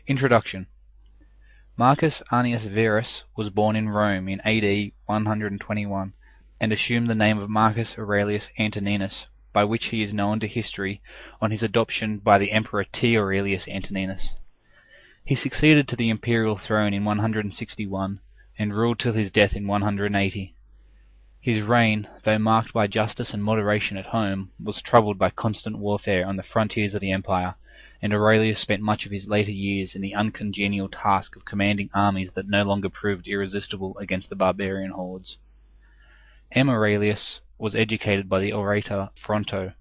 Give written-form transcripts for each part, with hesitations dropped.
Introduction. Marcus Aurelius Verus was born in Rome in AD 121, and assumed the name of Marcus Aurelius Antoninus, by which he is known to history on his adoption by the Emperor T. Aurelius Antoninus. He succeeded to the imperial throne in 161, and ruled till his death in 180. His reign, though marked by justice and moderation at home, was troubled by constant warfare on the frontiers of the empire, and Aurelius spent much of his later years in the uncongenial task of commanding armies that no longer proved irresistible against the barbarian hordes. M. Aurelius was educated by the orator Fronto,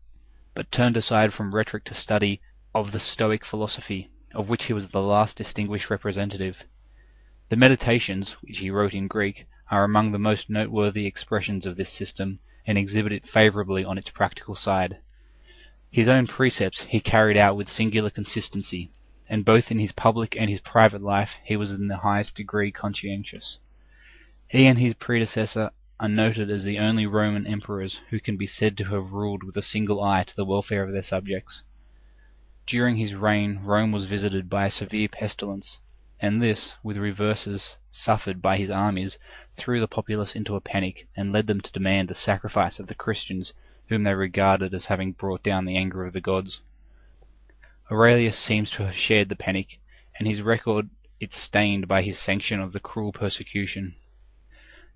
but turned aside from rhetoric to study of the Stoic philosophy, of which he was the last distinguished representative. The Meditations, which he wrote in Greek, are among the most noteworthy expressions of this system, and exhibit it favourably on its practical side. His own precepts he carried out with singular consistency, and both in his public and his private life he was in the highest degree conscientious. He and his predecessor are noted as the only Roman emperors who can be said to have ruled with a single eye to the welfare of their subjects. During his reign Rome was visited by a severe pestilence, and this, with reverses suffered by his armies, threw the populace into a panic, and led them to demand the sacrifice of the Christians, whom they regarded as having brought down the anger of the gods. Aurelius seems to have shared the panic, and his record is stained by his sanction of the cruel persecution.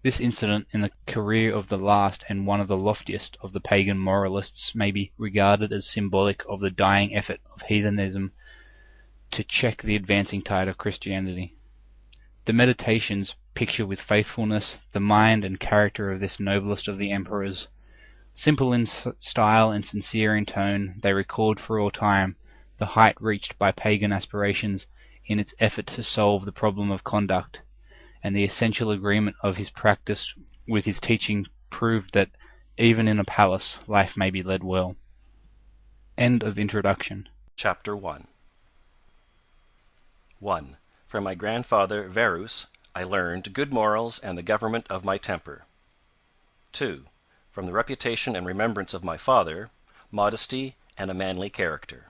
This incident in the career of the last and one of the loftiest of the pagan moralists may be regarded as symbolic of the dying effort of heathenism to check the advancing tide of Christianity. The Meditations picture with faithfulness the mind and character of this noblest of the emperors. Simple in style and sincere in tone, they record for all time the height reached by pagan aspirations in its effort to solve the problem of conduct, and the essential agreement of his practice with his teaching proved that even in a palace life may be led well. End of introduction. Chapter 1. 1. From my grandfather Verus I learned good morals and the government of my temper. 2. From the reputation and remembrance of my father, modesty and a manly character.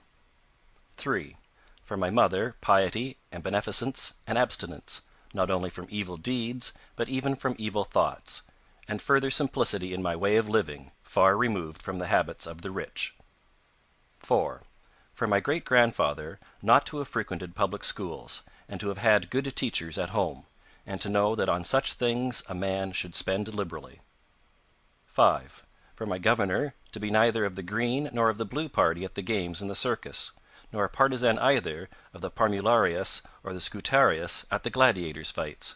3. From my mother, piety and beneficence and abstinence, not only from evil deeds, but even from evil thoughts, and further simplicity in my way of living, far removed from the habits of the rich. 4. From my great-grandfather not to have frequented public schools, and to have had good teachers at home, and to know that on such things a man should spend liberally. 5. From my governor to be neither of the green nor of the blue party at the games in the circus, nor a partisan either of the Parmularius or the Scutarius at the gladiators' fights.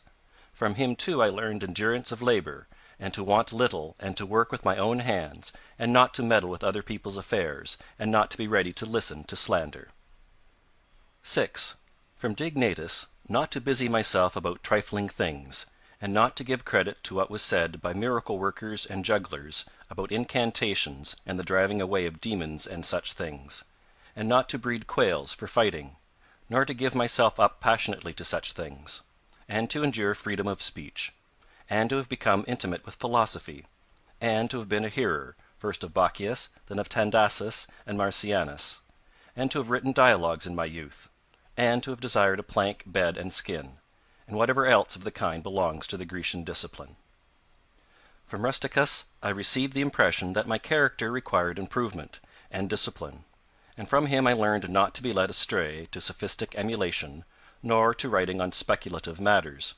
From him too I learned endurance of labour, and to want little, and to work with my own hands, and not to meddle with other people's affairs, and not to be ready to listen to slander. 6. From Dignatus not to busy myself about trifling things, and not to give credit to what was said by miracle workers and jugglers about incantations and the driving away of demons and such things, and not to breed quails for fighting, nor to give myself up passionately to such things, and to endure freedom of speech, and to have become intimate with philosophy, and to have been a hearer, first of Bacchius, then of Tandasus and Marcianus, and to have written dialogues in my youth, and to have desired a plank, bed, and skin, and whatever else of the kind belongs to the Grecian discipline. From Rusticus I received the impression that my character required improvement and discipline, and from him I learned not to be led astray to sophistic emulation, nor to writing on speculative matters,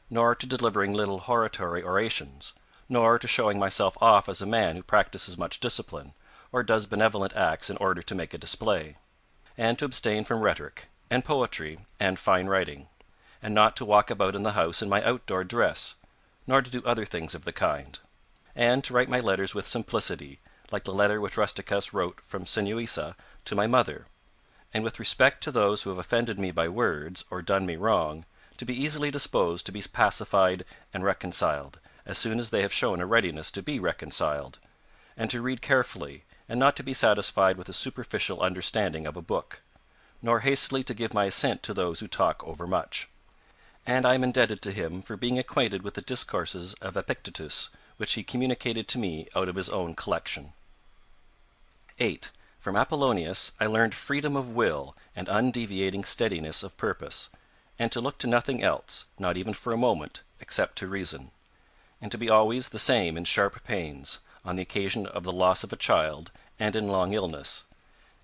nor to delivering little hortatory orations, nor to showing myself off as a man who practises much discipline, or does benevolent acts in order to make a display, and to abstain from rhetoric, and poetry, and fine writing, and not to walk about in the house in my outdoor dress, nor to do other things of the kind, and to write my letters with simplicity, like the letter which Rusticus wrote from Sinuessa to my mother, and with respect to those who have offended me by words, or done me wrong, to be easily disposed to be pacified and reconciled, as soon as they have shown a readiness to be reconciled, and to read carefully, and not to be satisfied with a superficial understanding of a book, nor hastily to give my assent to those who talk overmuch. And I am indebted to him for being acquainted with the discourses of Epictetus, which he communicated to me out of his own collection. 8. From Apollonius I learned freedom of will and undeviating steadiness of purpose, and to look to nothing else, not even for a moment, except to reason, and to be always the same in sharp pains, on the occasion of the loss of a child, and in long illness,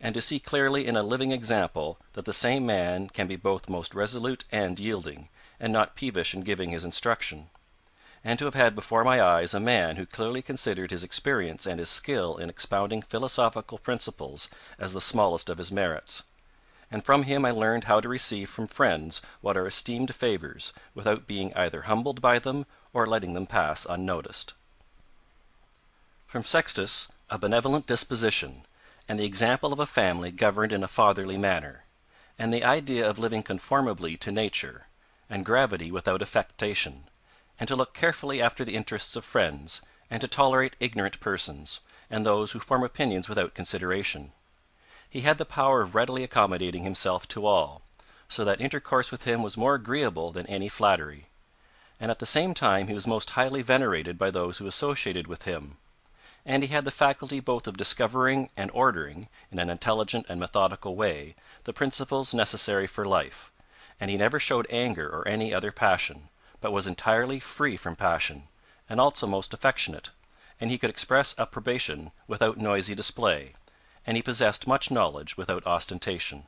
and to see clearly in a living example that the same man can be both most resolute and yielding, and not peevish in giving his instruction, and to have had before my eyes a man who clearly considered his experience and his skill in expounding philosophical principles as the smallest of his merits. And from him I learned how to receive from friends what are esteemed favors, without being either humbled by them or letting them pass unnoticed. From Sextus a benevolent disposition, and the example of a family governed in a fatherly manner, and the idea of living conformably to nature, and gravity without affectation, and to look carefully after the interests of friends, and to tolerate ignorant persons, and those who form opinions without consideration. He had the power of readily accommodating himself to all, so that intercourse with him was more agreeable than any flattery, and at the same time he was most highly venerated by those who associated with him, and he had the faculty both of discovering and ordering, in an intelligent and methodical way, the principles necessary for life, and he never showed anger or any other passion, but was entirely free from passion, and also most affectionate, and he could express approbation without noisy display, and he possessed much knowledge without ostentation.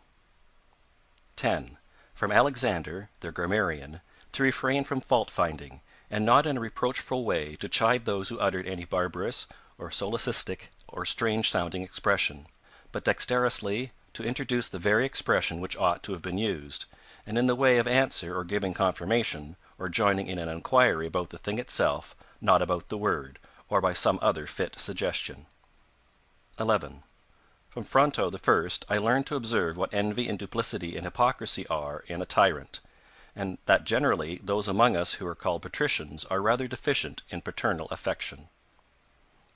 10. From Alexander, the grammarian, to refrain from fault-finding, and not in a reproachful way to chide those who uttered any barbarous, or solecistic, or strange-sounding expression, but dexterously to introduce the very expression which ought to have been used, and in the way of answer or giving confirmation, or joining in an enquiry about the thing itself, not about the word, or by some other fit suggestion. 11. From Fronto the first I learned to observe what envy and duplicity and hypocrisy are in a tyrant, and that generally those among us who are called patricians are rather deficient in paternal affection.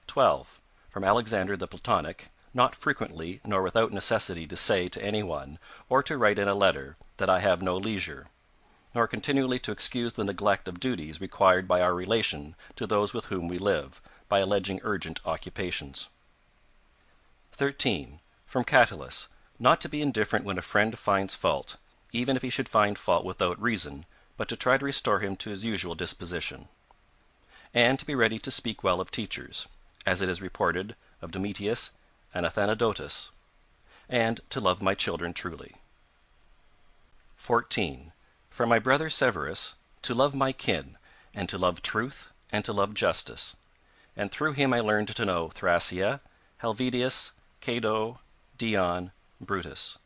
12. From Alexander the Platonic, not frequently nor without necessity to say to any one, or to write in a letter, that I have no leisure, nor continually to excuse the neglect of duties required by our relation to those with whom we live, by alleging urgent occupations. 13. From Catullus, not to be indifferent when a friend finds fault, even if he should find fault without reason, but to try to restore him to his usual disposition, and to be ready to speak well of teachers, as it is reported of Domitius and Athenodotus, and to love my children truly. 14. From my brother Severus, to love my kin, and to love truth, and to love justice, and through him I learned to know Thrasea, Helvidius, Cato, Dion, Brutus,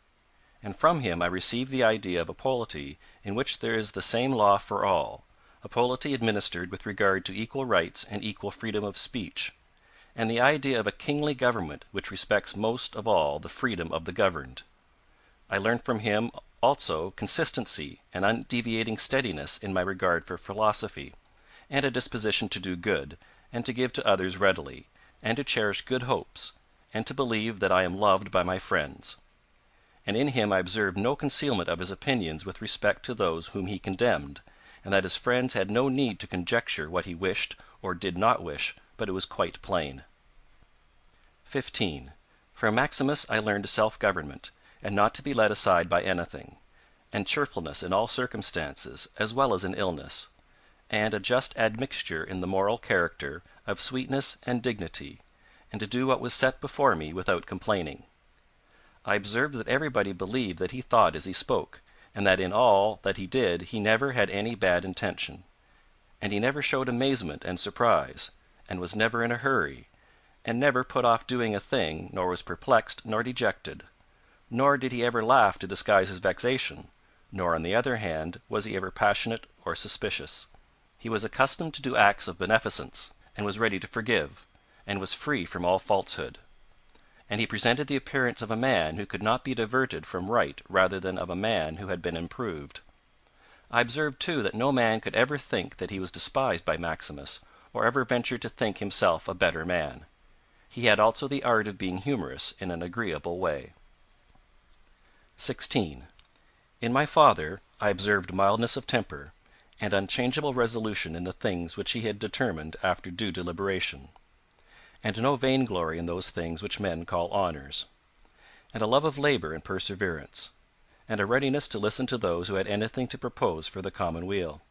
and from him I received the idea of a polity in which there is the same law for all, a polity administered with regard to equal rights and equal freedom of speech, and the idea of a kingly government which respects most of all the freedom of the governed. I learned from him also consistency and undeviating steadiness in my regard for philosophy, and a disposition to do good, and to give to others readily, and to cherish good hopes, and to believe that I am loved by my friends. And in him I observed no concealment of his opinions with respect to those whom he condemned, and that his friends had no need to conjecture what he wished or did not wish, but it was quite plain. 15. From Maximus I learned self-government, and not to be led aside by anything, and cheerfulness in all circumstances, as well as in illness, and a just admixture in the moral character of sweetness and dignity, and to do what was set before me without complaining. I observed that everybody believed that he thought as he spoke, and that in all that he did he never had any bad intention, and he never showed amazement and surprise, and was never in a hurry, and never put off doing a thing, nor was perplexed nor dejected, nor did he ever laugh to disguise his vexation, nor on the other hand was he ever passionate or suspicious. He was accustomed to do acts of beneficence, and was ready to forgive, and was free from all falsehood, and he presented the appearance of a man who could not be diverted from right rather than of a man who had been improved. I observed too that no man could ever think that he was despised by Maximus, or ever venture to think himself a better man. He had also the art of being humorous in an agreeable way. 16. In my father I observed mildness of temper, and unchangeable resolution in the things which he had determined after due deliberation, and no vainglory in those things which men call honours. and a love of labour and perseverance, and a readiness to listen to those who had anything to propose for the common weal,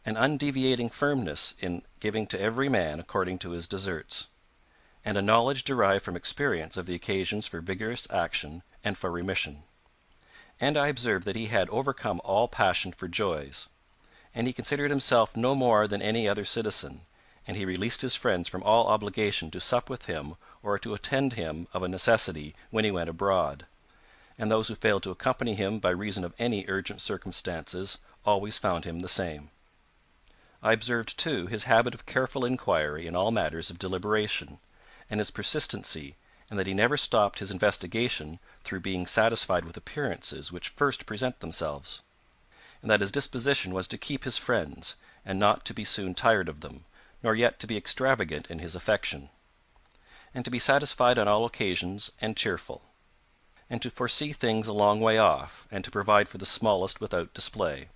an undeviating firmness in giving to every man according to his deserts, and a knowledge derived from experience of the occasions for vigorous action and for remission. And I observed that he had overcome all passion for joys, and he considered himself no more than any other citizen, and he released his friends from all obligation to sup with him or to attend him of a necessity when he went abroad, and those who failed to accompany him by reason of any urgent circumstances always found him the same. I observed, too, his habit of careful inquiry in all matters of deliberation, and his persistency, and that he never stopped his investigation through being satisfied with appearances which first present themselves, and that his disposition was to keep his friends, and not to be soon tired of them, nor yet to be extravagant in his affection, and to be satisfied on all occasions and cheerful, and to foresee things a long way off, and to provide for the smallest without display,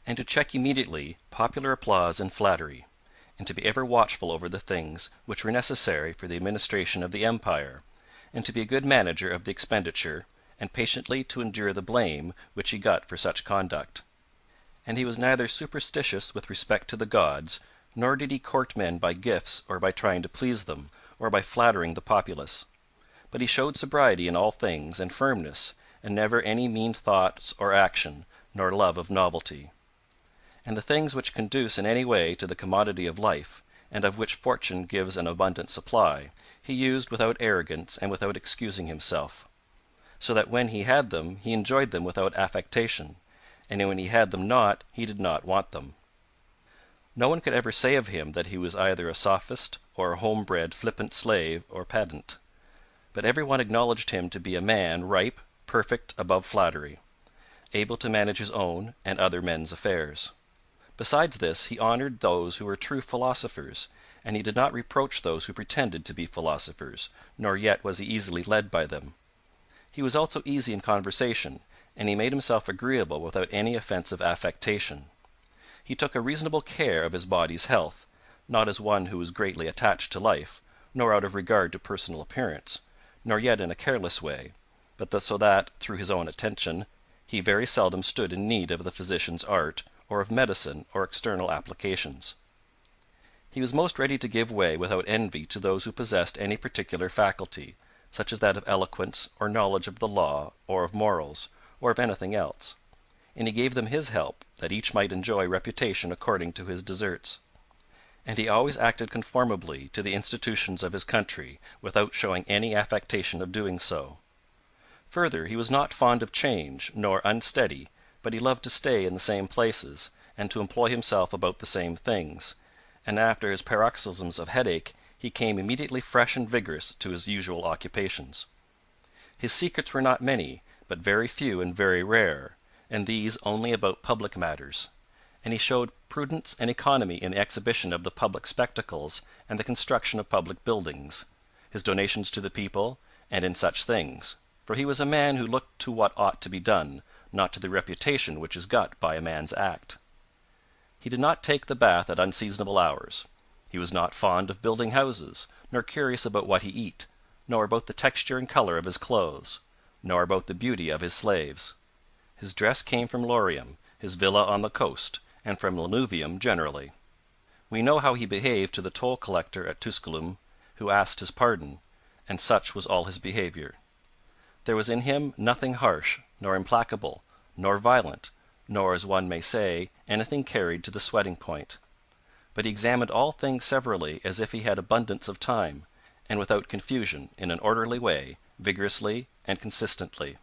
and to check immediately popular applause and flattery, and to be ever watchful over the things which were necessary for the administration of the empire, and to be a good manager of the expenditure, and patiently to endure the blame which he got for such conduct. And he was neither superstitious with respect to the gods, nor did he court men by gifts or by trying to please them, or by flattering the populace, but he showed sobriety in all things, and firmness, and never any mean thoughts or action, nor love of novelty. And the things which conduce in any way to the commodity of life, and of which fortune gives an abundant supply, he used without arrogance and without excusing himself, so that when he had them he enjoyed them without affectation, and when he had them not he did not want them. No one could ever say of him that he was either a sophist or a home-bred flippant slave or pedant, but every one acknowledged him to be a man ripe, perfect, above flattery, able to manage his own and other men's affairs. Besides this, he honoured those who were true philosophers, and he did not reproach those who pretended to be philosophers, nor yet was he easily led by them. He was also easy in conversation, and he made himself agreeable without any offensive affectation. He took a reasonable care of his body's health, not as one who was greatly attached to life, nor out of regard to personal appearance, nor yet in a careless way, but so that, through his own attention, he very seldom stood in need of the physician's art, or of medicine or external applications. He was most ready to give way without envy to those who possessed any particular faculty, such as that of eloquence, or knowledge of the law, or of morals, or of anything else, and he gave them his help, that each might enjoy reputation according to his deserts. And he always acted conformably to the institutions of his country, without showing any affectation of doing so. Further, he was not fond of change, nor unsteady, but he loved to stay in the same places, and to employ himself about the same things, and after his paroxysms of headache he came immediately fresh and vigorous to his usual occupations. His secrets were not many, but very few and very rare, and these only about public matters, and he showed prudence and economy in the exhibition of the public spectacles and the construction of public buildings, his donations to the people, and in such things, for he was a man who looked to what ought to be done, not to the reputation which is got by a man's act. He did not take the bath at unseasonable hours. He was not fond of building houses, nor curious about what he eat, nor about the texture and colour of his clothes, nor about the beauty of his slaves. His dress came from Lorium, his villa on the coast, and from Lanuvium generally. We know how he behaved to the toll collector at Tusculum, who asked his pardon, and such was all his behaviour. There was in him nothing harsh, nor implacable, nor violent, nor, as one may say, anything carried to the sweating point. But he examined all things severally as if he had abundance of time, and without confusion, in an orderly way, vigorously and consistently.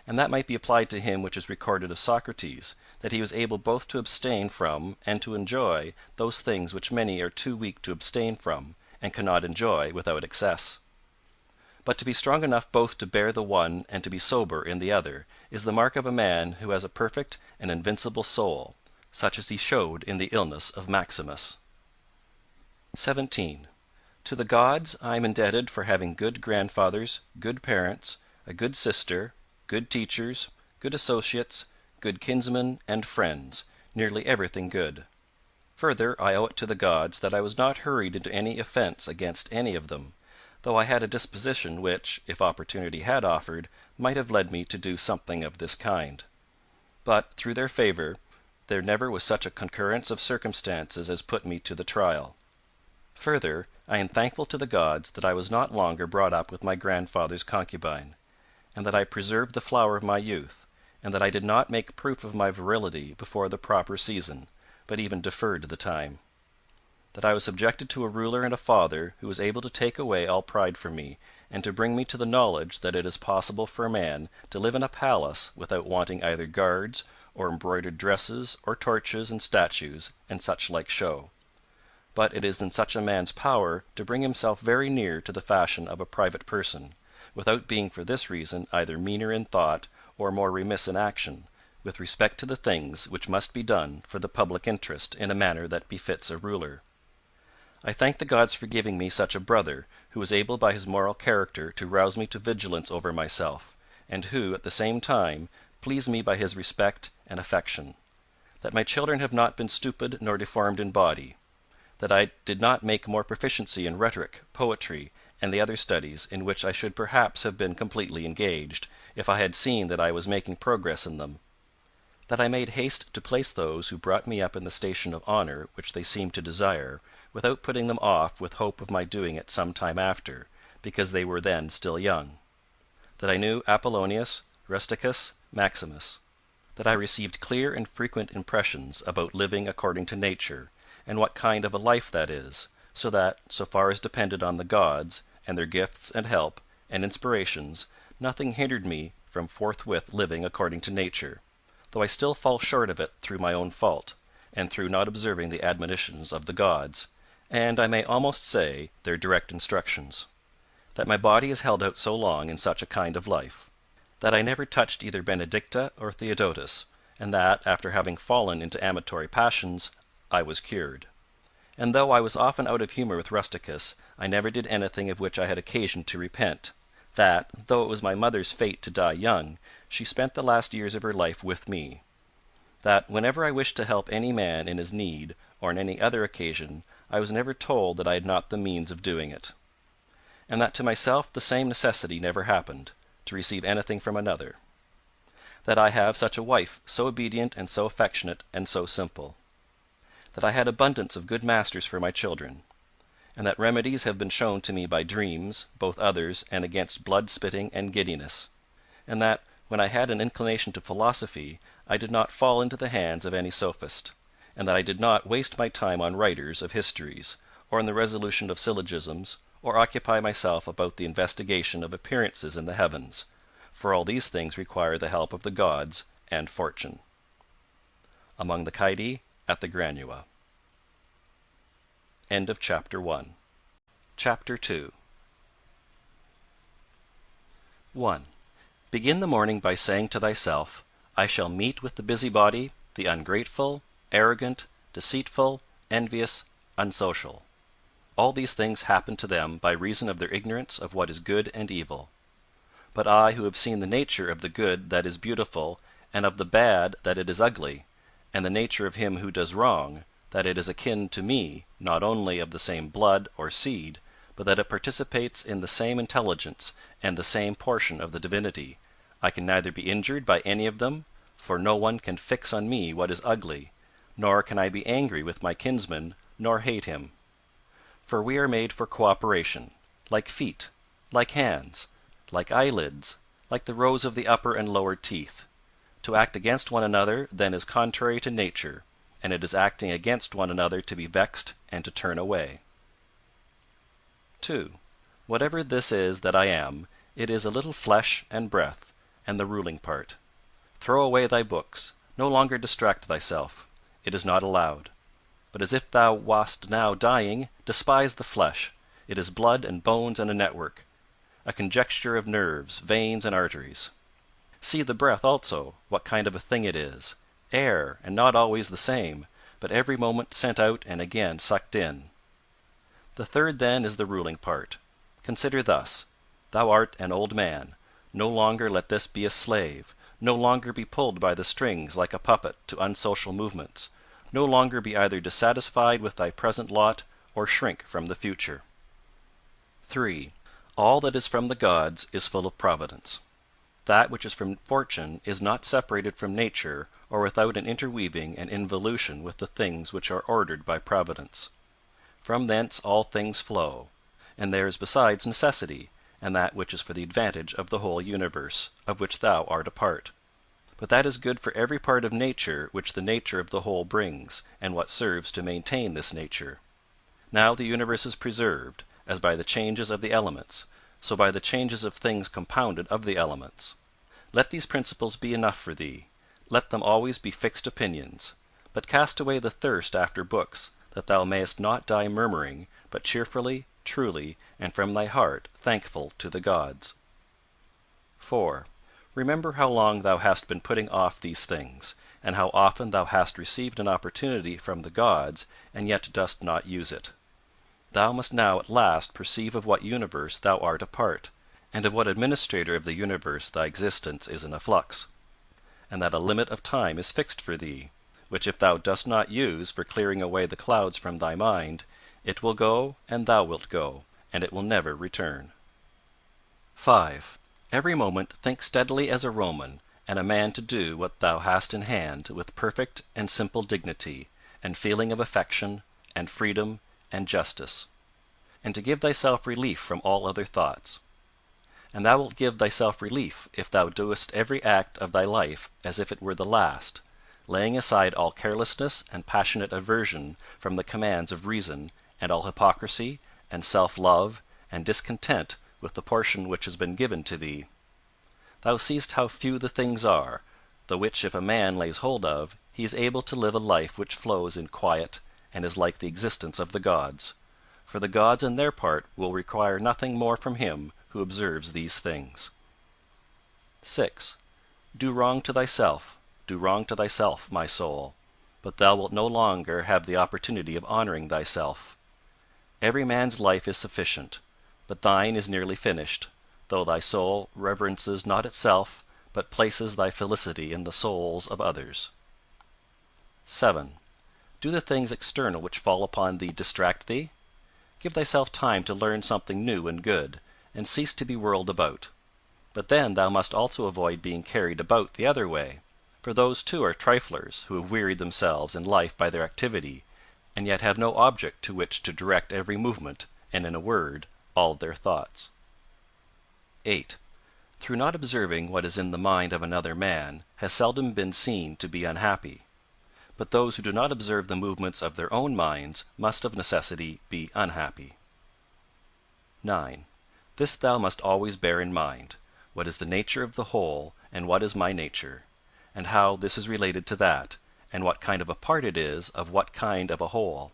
And that might be applied to him which is recorded of Socrates, that he was able both to abstain from and to enjoy those things which many are too weak to abstain from, and cannot enjoy without excess. But to be strong enough both to bear the one and to be sober in the other is the mark of a man who has a perfect and invincible soul, such as he showed in the illness of Maximus. 17. To the gods I am indebted for having good grandfathers, good parents, a good sister, good teachers, good associates, good kinsmen and friends, nearly everything good. Further, I owe it to the gods that I was not hurried into any offence against any of them, though I had a disposition which, if opportunity had offered, might have led me to do something of this kind. But, through their favour, there never was such a concurrence of circumstances as put me to the trial. Further, I am thankful to the gods that I was not longer brought up with my grandfather's concubine, and that I preserved the flower of my youth, and that I did not make proof of my virility before the proper season, but even deferred the time. That I was subjected to a ruler and a father who was able to take away all pride from me, and to bring me to the knowledge that it is possible for a man to live in a palace without wanting either guards, or embroidered dresses, or torches and statues, and such like show. But it is in such a man's power to bring himself very near to the fashion of a private person, without being for this reason either meaner in thought or more remiss in action, with respect to the things which must be done for the public interest in a manner that befits a ruler. I thank the gods for giving me such a brother, who was able by his moral character to rouse me to vigilance over myself, and who, at the same time, pleased me by his respect and affection. That my children have not been stupid nor deformed in body. That I did not make more proficiency in rhetoric, poetry, and the other studies in which I should perhaps have been completely engaged, if I had seen that I was making progress in them. That I made haste to place those who brought me up in the station of honour which they seemed to desire, without putting them off with hope of my doing it some time after, because they were then still young. That I knew Apollonius, Rusticus, Maximus. That I received clear and frequent impressions about living according to nature, and what kind of a life that is, so that, so far as depended on the gods, and their gifts and help, and inspirations, nothing hindered me from forthwith living according to nature, though I still fall short of it through my own fault, and through not observing the admonitions of the gods, and I may almost say their direct instructions. That my body is held out so long in such a kind of life. That I never touched either Benedicta or Theodotus, and that, after having fallen into amatory passions, I was cured. And though I was often out of humour with Rusticus, I never did anything of which I had occasion to repent. That, though it was my mother's fate to die young, she spent the last years of her life with me. That, whenever I wished to help any man in his need, or on any other occasion, I was never told that I had not the means of doing it. And that to myself the same necessity never happened, to receive anything from another. That I have such a wife, so obedient and so affectionate and so simple. That I had abundance of good masters for my children. And that remedies have been shown to me by dreams, both others and against blood spitting and giddiness. And that, when I had an inclination to philosophy, I did not fall into the hands of any sophist, and that I did not waste my time on writers of histories, or on the resolution of syllogisms, or occupy myself about the investigation of appearances in the heavens, for all these things require the help of the gods and fortune. Among the Caedi at the Granua. End of chapter 1. Chapter 2. 1. Begin the morning by saying to thyself, I shall meet with the busybody, the ungrateful, arrogant, deceitful, envious, unsocial. All these things happen to them by reason of their ignorance of what is good and evil. But I, who have seen the nature of the good that is beautiful, and of the bad that it is ugly, and the nature of him who does wrong, that it is akin to me, not only of the same blood or seed, but that it participates in the same intelligence and the same portion of the divinity, I can neither be injured by any of them, for no one can fix on me what is ugly, nor can I be angry with my kinsman, nor hate him. For we are made for cooperation, like feet, like hands, like eyelids, like the rows of the upper and lower teeth. To act against one another then is contrary to nature, and it is acting against one another to be vexed and to turn away. 2. Whatever this is that I am, it is a little flesh and breath, and the ruling part. Throw away thy books, no longer distract thyself. It is not allowed. But as if thou wast now dying, despise the flesh. It is blood and bones and a network, a conjecture of nerves, veins, and arteries. See the breath also, what kind of a thing it is. Air, and not always the same, but every moment sent out and again sucked in. The third then is the ruling part. Consider thus. Thou art an old man. No longer let this be a slave. No longer be pulled by the strings like a puppet to unsocial movements. No longer be either dissatisfied with thy present lot or shrink from the future. 3. All that is from the gods is full of providence. That which is from fortune is not separated from nature or without an interweaving and involution with the things which are ordered by providence. From thence all things flow, and there is besides necessity, and that which is for the advantage of the whole universe, of which thou art a part. But that is good for every part of nature which the nature of the whole brings, and what serves to maintain this nature. Now the universe is preserved, as by the changes of the elements, so by the changes of things compounded of the elements. Let these principles be enough for thee, let them always be fixed opinions. But cast away the thirst after books, that thou mayest not die murmuring, but cheerfully, truly, and from thy heart thankful to the gods. 4. Remember how long thou hast been putting off these things, and how often thou hast received an opportunity from the gods, and yet dost not use it. Thou must now at last perceive of what universe thou art a part, and of what administrator of the universe thy existence is in a flux, and that a limit of time is fixed for thee, which if thou dost not use for clearing away the clouds from thy mind, it will go and thou wilt go, and it will never return. 5. Every moment think steadily as a Roman, and a man to do what thou hast in hand with perfect and simple dignity, and feeling of affection, and freedom, and justice, and to give thyself relief from all other thoughts. And thou wilt give thyself relief if thou doest every act of thy life as if it were the last, laying aside all carelessness and passionate aversion from the commands of reason, and all hypocrisy, and self-love, and discontent with the portion which has been given to thee. Thou seest how few the things are, the which if a man lays hold of, he is able to live a life which flows in quiet, and is like the existence of the gods. For the gods on their part will require nothing more from him who observes these things. 6. Do wrong to thyself, my soul, but thou wilt no longer have the opportunity of honoring thyself. Every man's life is sufficient, but thine is nearly finished, though thy soul reverences not itself, but places thy felicity in the souls of others. 7. Do the things external which fall upon thee distract thee? Give thyself time to learn something new and good, and cease to be whirled about. But then thou must also avoid being carried about the other way, for those too are triflers who have wearied themselves in life by their activity, and yet have no object to which to direct every movement, and in a word, all their thoughts. 8. Through not observing what is in the mind of another man has seldom been seen to be unhappy. But those who do not observe the movements of their own minds must of necessity be unhappy. 9. This thou must always bear in mind, what is the nature of the whole, and what is my nature, and how this is related to that, and what kind of a part it is of what kind of a whole,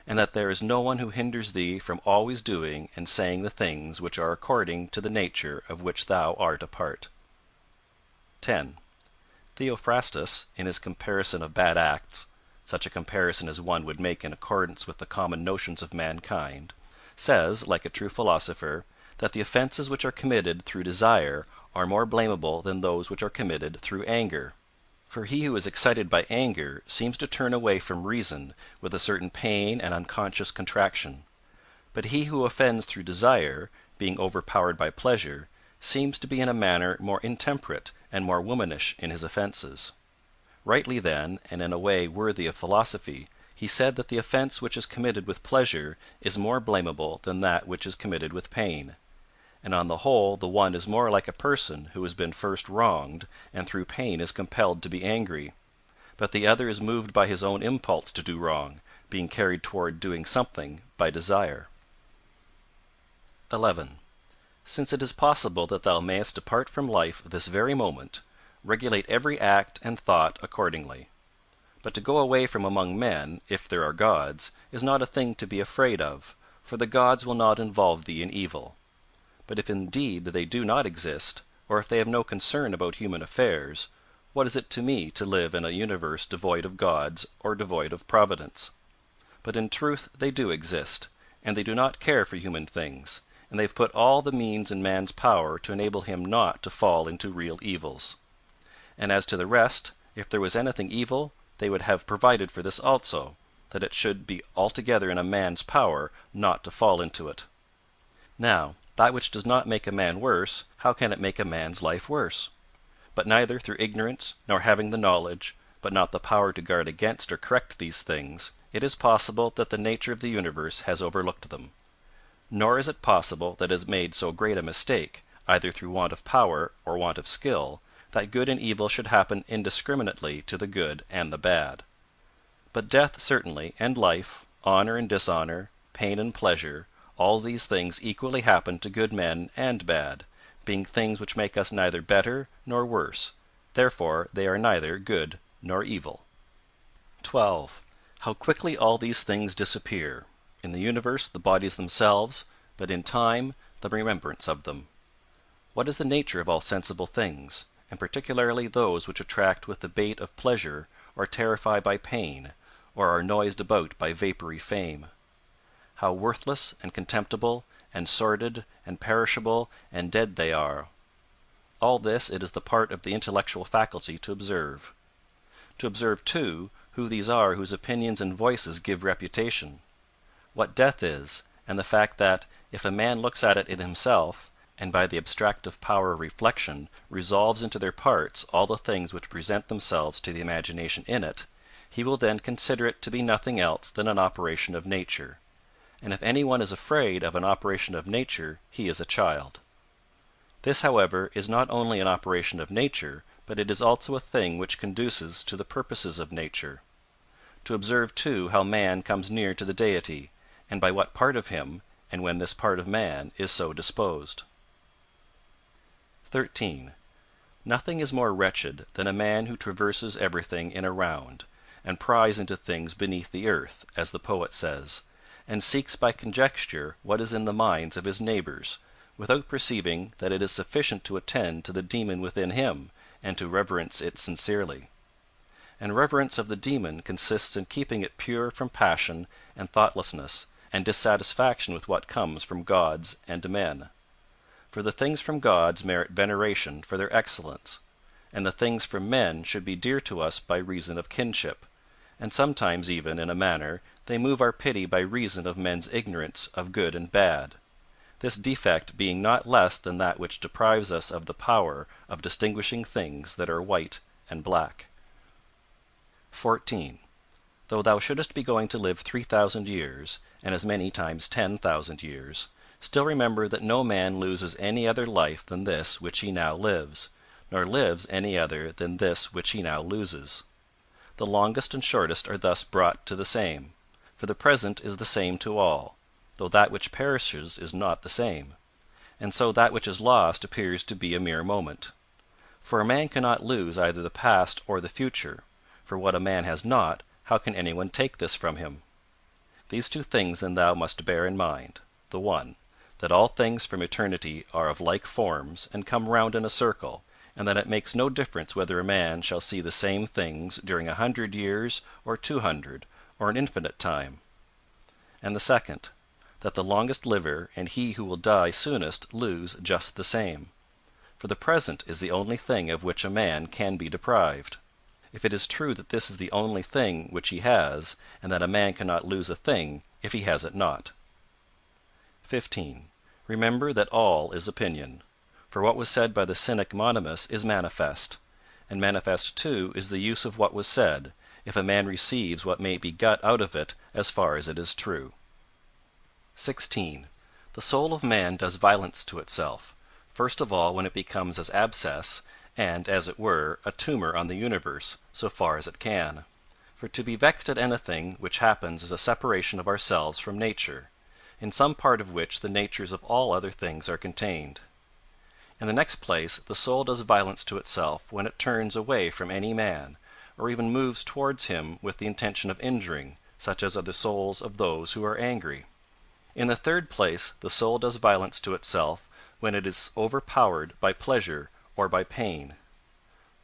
and that there is no one who hinders thee from always doing and saying the things which are according to the nature of which thou art a part. 10. Theophrastus, in his comparison of bad acts, such a comparison as one would make in accordance with the common notions of mankind, says, like a true philosopher, that the offences which are committed through desire are more blamable than those which are committed through anger. For he who is excited by anger seems to turn away from reason with a certain pain and unconscious contraction, but he who offends through desire, being overpowered by pleasure, seems to be in a manner more intemperate and more womanish in his offences. Rightly then, and in a way worthy of philosophy, he said that the offence which is committed with pleasure is more blamable than that which is committed with pain. And on the whole the one is more like a person who has been first wronged and through pain is compelled to be angry, but the other is moved by his own impulse to do wrong, being carried toward doing something by desire. 11. Since it is possible that thou mayest depart from life this very moment, regulate every act and thought accordingly. But to go away from among men, if there are gods, is not a thing to be afraid of, for the gods will not involve thee in evil. But if indeed they do not exist, or if they have no concern about human affairs, what is it to me to live in a universe devoid of gods or devoid of providence? But in truth they do exist, and they do not care for human things, and they have put all the means in man's power to enable him not to fall into real evils. And as to the rest, if there was anything evil, they would have provided for this also, that it should be altogether in a man's power not to fall into it. Now, That which does not make a man worse, how can it make a man's life worse? But neither through ignorance, nor having the knowledge, but not the power to guard against or correct these things, it is possible that the nature of the universe has overlooked them. Nor is it possible that it has made so great a mistake, either through want of power or want of skill, that good and evil should happen indiscriminately to the good and the bad. But death certainly, and life, honor and dishonor, pain and pleasure, all these things equally happen to good men and bad, being things which make us neither better nor worse, therefore they are neither good nor evil. 12. How quickly all these things disappear! In the universe the bodies themselves, but in time the remembrance of them. What is the nature of all sensible things, and particularly those which attract with the bait of pleasure, or terrify by pain, or are noised about by vapory fame? How worthless and contemptible, and sordid, and perishable, and dead they are! All this it is the part of the intellectual faculty to observe. To observe, too, who these are whose opinions and voices give reputation; what death is, and the fact that, if a man looks at it in himself, and by the abstractive power of reflection resolves into their parts all the things which present themselves to the imagination in it, he will then consider it to be nothing else than an operation of nature; and if any one is afraid of an operation of nature, he is a child. This, however, is not only an operation of nature, but it is also a thing which conduces to the purposes of nature. To observe, too, how man comes near to the Deity, and by what part of him, and when this part of man is so disposed. 13. Nothing is more wretched than a man who traverses everything in a round, and pries into things beneath the earth, as the poet says, and seeks by conjecture what is in the minds of his neighbors, without perceiving that it is sufficient to attend to the demon within him, and to reverence it sincerely. And reverence of the demon consists in keeping it pure from passion and thoughtlessness, and dissatisfaction with what comes from gods and men. For the things from gods merit veneration for their excellence, and the things from men should be dear to us by reason of kinship, and sometimes even, in a manner, they move our pity by reason of men's ignorance of good and bad; this defect being not less than that which deprives us of the power of distinguishing things that are white and black. 14. Though thou shouldest be going to live 3,000 years, and as many times 10,000 years, still remember that no man loses any other life than this which he now lives, nor lives any other than this which he now loses. The longest and shortest are thus brought to the same, for the present is the same to all, though that which perishes is not the same; and so that which is lost appears to be a mere moment. For a man cannot lose either the past or the future, for what a man has not, how can anyone take this from him? These two things then thou must bear in mind: the one, that all things from eternity are of like forms, and come round in a circle, and that it makes no difference whether a man shall see the same things during 100 years, or 200, or an infinite time; and the second, that the longest liver and he who will die soonest lose just the same; for the present is the only thing of which a man can be deprived. If it is true that this is the only thing which he has, and that a man cannot lose a thing if he has it not. 15. Remember that all is opinion. For what was said by the cynic Monimus is manifest; and manifest too is the use of what was said, if a man receives what may be got out of it as far as it is true. 16. The soul of man does violence to itself, first of all when it becomes as abscess, and, as it were, a tumour on the universe, so far as it can. For to be vexed at anything which happens is a separation of ourselves from nature, in some part of which the natures of all other things are contained. In the next place, the soul does violence to itself when it turns away from any man, or even moves towards him with the intention of injuring, such as are the souls of those who are angry. In the third place, the soul does violence to itself when it is overpowered by pleasure or by pain.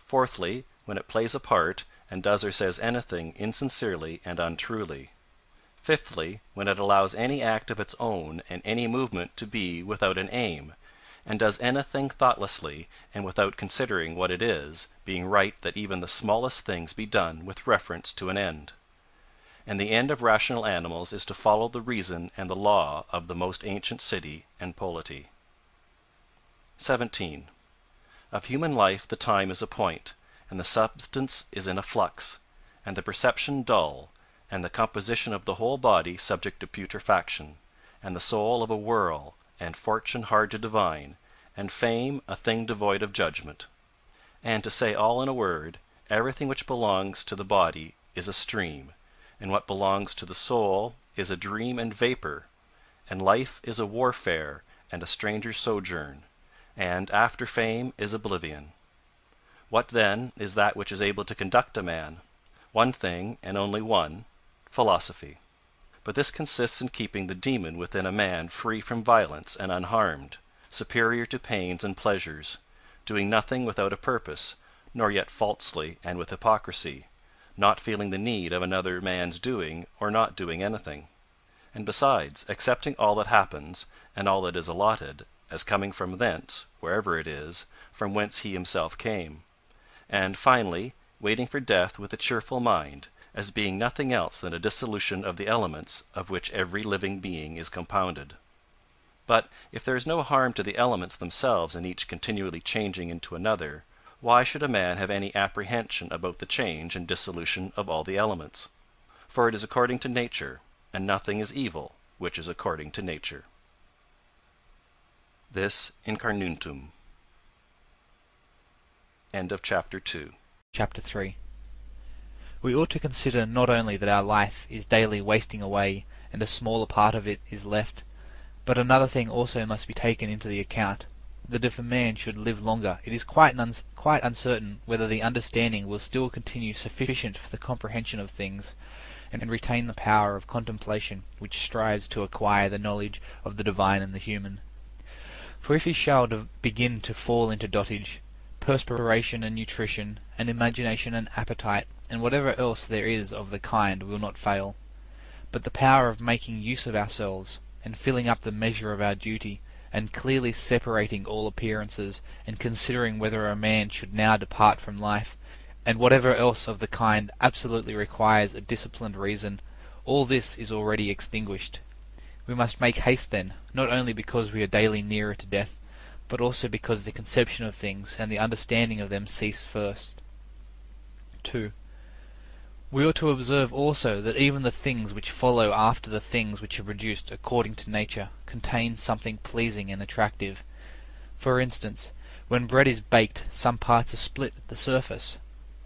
Fourthly, when it plays a part, and does or says anything insincerely and untruly. Fifthly, when it allows any act of its own and any movement to be without an aim, and does anything thoughtlessly and without considering what it is, being right that even the smallest things be done with reference to an end. And the end of rational animals is to follow the reason and the law of the most ancient city and polity. 17. Of human life the time is a point, and the substance is in a flux, and the perception dull, and the composition of the whole body subject to putrefaction, and the soul of a whirl, and fortune hard to divine, and fame a thing devoid of judgment. And to say all in a word, everything which belongs to the body is a stream, and what belongs to the soul is a dream and vapor, and life is a warfare and a stranger's sojourn, and after fame is oblivion. What then is that which is able to conduct a man? One thing, and only one, philosophy. But this consists in keeping the demon within a man free from violence and unharmed, superior to pains and pleasures, doing nothing without a purpose, nor yet falsely and with hypocrisy, not feeling the need of another man's doing or not doing anything, and besides accepting all that happens and all that is allotted as coming from thence, wherever it is, from whence he himself came, and finally waiting for death with a cheerful mind, as being nothing else than a dissolution of the elements of which every living being is compounded. But if there is no harm to the elements themselves in each continually changing into another, why should a man have any apprehension about the change and dissolution of all the elements? For it is according to nature, and nothing is evil which is according to nature. This incarnuntum. End of chapter 2. Chapter 3. We ought to consider not only that our life is daily wasting away, and a smaller part of it is left, but another thing also must be taken into the account, that if a man should live longer, it is quite uncertain whether the understanding will still continue sufficient for the comprehension of things, and retain the power of contemplation which strives to acquire the knowledge of the divine and the human. For if he shall begin to fall into dotage, perspiration and nutrition, and imagination and appetite, and whatever else there is of the kind will not fail. But the power of making use of ourselves, and filling up the measure of our duty, and clearly separating all appearances, and considering whether a man should now depart from life, and whatever else of the kind absolutely requires a disciplined reason, all this is already extinguished. We must make haste then, not only because we are daily nearer to death, but also because the conception of things and the understanding of them cease first. 2. We ought to observe also that even the things which follow after the things which are produced according to nature contain something pleasing and attractive. For instance, when bread is baked, some parts are split at the surface,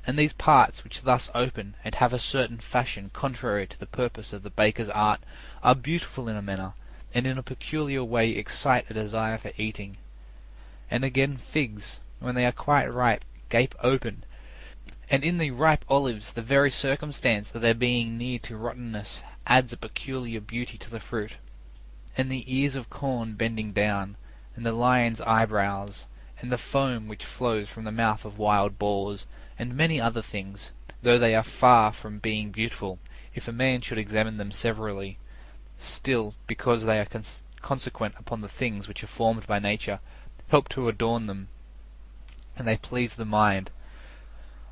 and these parts which thus open and have a certain fashion contrary to the purpose of the baker's art are beautiful in a manner, and in a peculiar way excite a desire for eating. And again figs, when they are quite ripe, gape open, and in the ripe olives the very circumstance of their being near to rottenness adds a peculiar beauty to the fruit. And the ears of corn bending down, and the lion's eyebrows, and the foam which flows from the mouth of wild boars, and many other things, though they are far from being beautiful, if a man should examine them severally, still, because they are consequent upon the things which are formed by nature, help to adorn them, and they please the mind,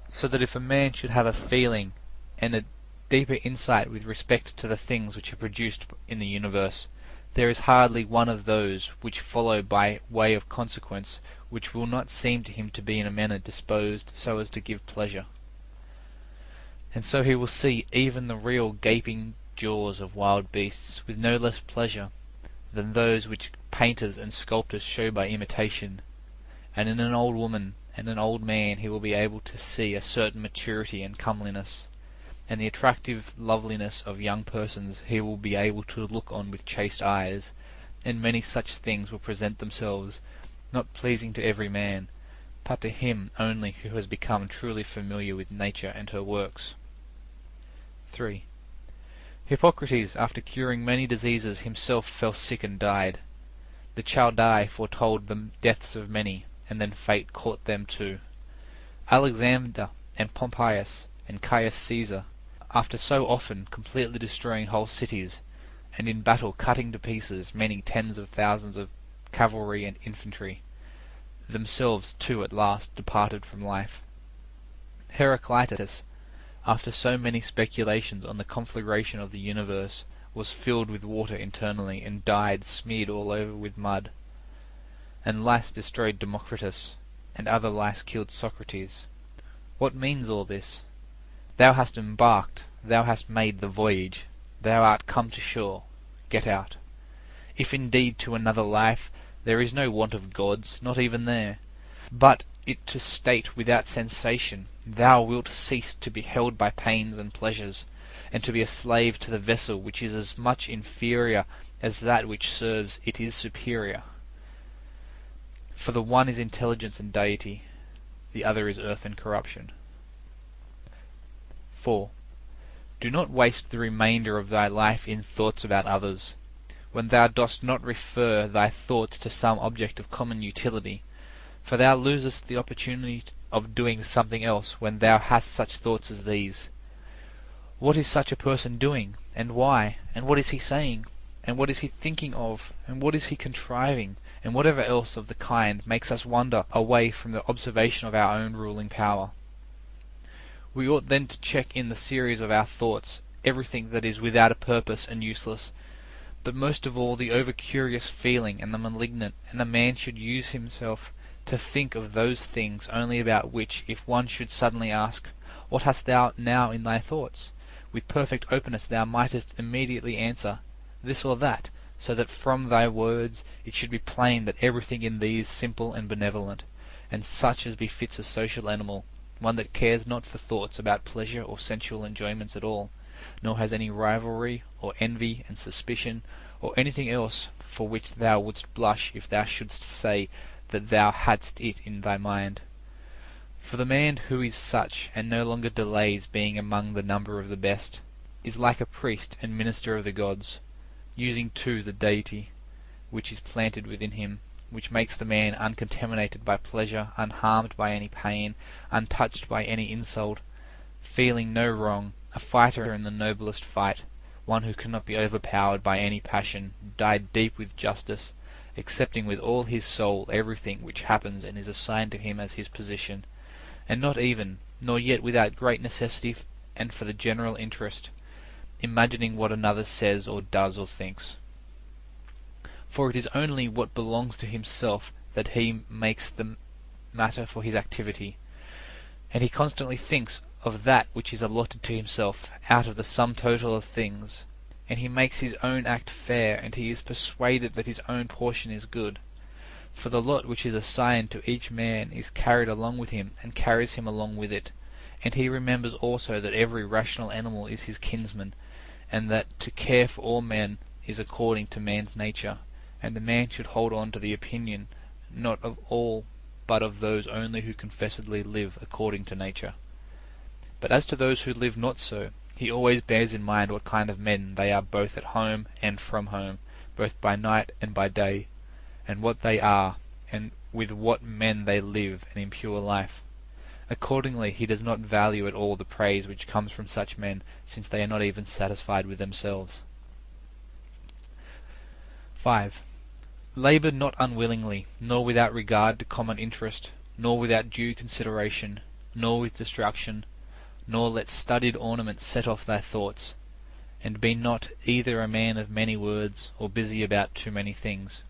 so that if a man should have a feeling and a deeper insight with respect to the things which are produced in the universe, there is hardly one of those which follow by way of consequence which will not seem to him to be in a manner disposed so as to give pleasure. And so he will see even the real gaping jaws of wild beasts with no less pleasure than those which painters and sculptors show by imitation, and in an old woman and an old man he will be able to see a certain maturity and comeliness, and the attractive loveliness of young persons he will be able to look on with chaste eyes, and many such things will present themselves, not pleasing to every man, but to him only who has become truly familiar with nature and her works. 3. Hippocrates, after curing many diseases, himself fell sick and died. The Chaldai foretold the deaths of many, and then fate caught them too. Alexander and Pompeius and Caius Caesar, after so often completely destroying whole cities, and in battle cutting to pieces many tens of thousands of cavalry and infantry, themselves too at last departed from life. Heraclitus, after so many speculations on the conflagration of the universe, was filled with water internally, and died smeared all over with mud. and lice destroyed Democritus, and other lice killed Socrates. What means all this? Thou hast embarked, thou hast made the voyage, thou art come to shore, get out. If indeed to another life there is no want of gods, not even there, but it to state without sensation, thou wilt cease to be held by pains and pleasures, and to be a slave to the vessel which is as much inferior as that which serves it is superior. For the one is intelligence and deity, the other is earth and corruption. 4. Do not waste the remainder of thy life in thoughts about others, when thou dost not refer thy thoughts to some object of common utility, for thou losest the opportunity of doing something else when thou hast such thoughts as these. What is such a person doing, and why, and what is he saying, and what is he thinking of, and what is he contriving, and whatever else of the kind makes us wander away from the observation of our own ruling power. We ought then to check in the series of our thoughts everything that is without a purpose and useless, but most of all the over-curious feeling and the malignant, and a man should use himself to think of those things only about which, if one should suddenly ask, "What hast thou now in thy thoughts?" with perfect openness thou mightest immediately answer, "This or that," so that from thy words it should be plain that everything in thee is simple and benevolent, and such as befits a social animal, one that cares not for thoughts about pleasure or sensual enjoyments at all, nor has any rivalry, or envy and suspicion, or anything else for which thou wouldst blush if thou shouldst say that thou hadst it in thy mind. For the man who is such, and no longer delays being among the number of the best, is like a priest and minister of the gods, using too the deity which is planted within him, which makes the man uncontaminated by pleasure, unharmed by any pain, untouched by any insult, feeling no wrong, a fighter in the noblest fight, one who cannot be overpowered by any passion, dyed deep with justice, accepting with all his soul everything which happens and is assigned to him as his position, and not even, nor yet without great necessity and for the general interest, imagining what another says or does or thinks. For it is only what belongs to himself that he makes the matter for his activity, and he constantly thinks of that which is allotted to himself out of the sum total of things, and he makes his own act fair, and he is persuaded that his own portion is good. For the lot which is assigned to each man is carried along with him, and carries him along with it, and he remembers also that every rational animal is his kinsman, and that to care for all men is according to man's nature, and a man should hold on to the opinion, not of all, but of those only who confessedly live according to nature. But as to those who live not so, he always bears in mind what kind of men they are both at home and from home, both by night and by day, and what they are, and with what men they live an impure life. Accordingly he does not value at all the praise which comes from such men, since they are not even satisfied with themselves. 5. Labour not unwillingly, nor without regard to common interest, nor without due consideration, nor with distraction, nor let studied ornaments set off thy thoughts, and be not either a man of many words, or busy about too many things.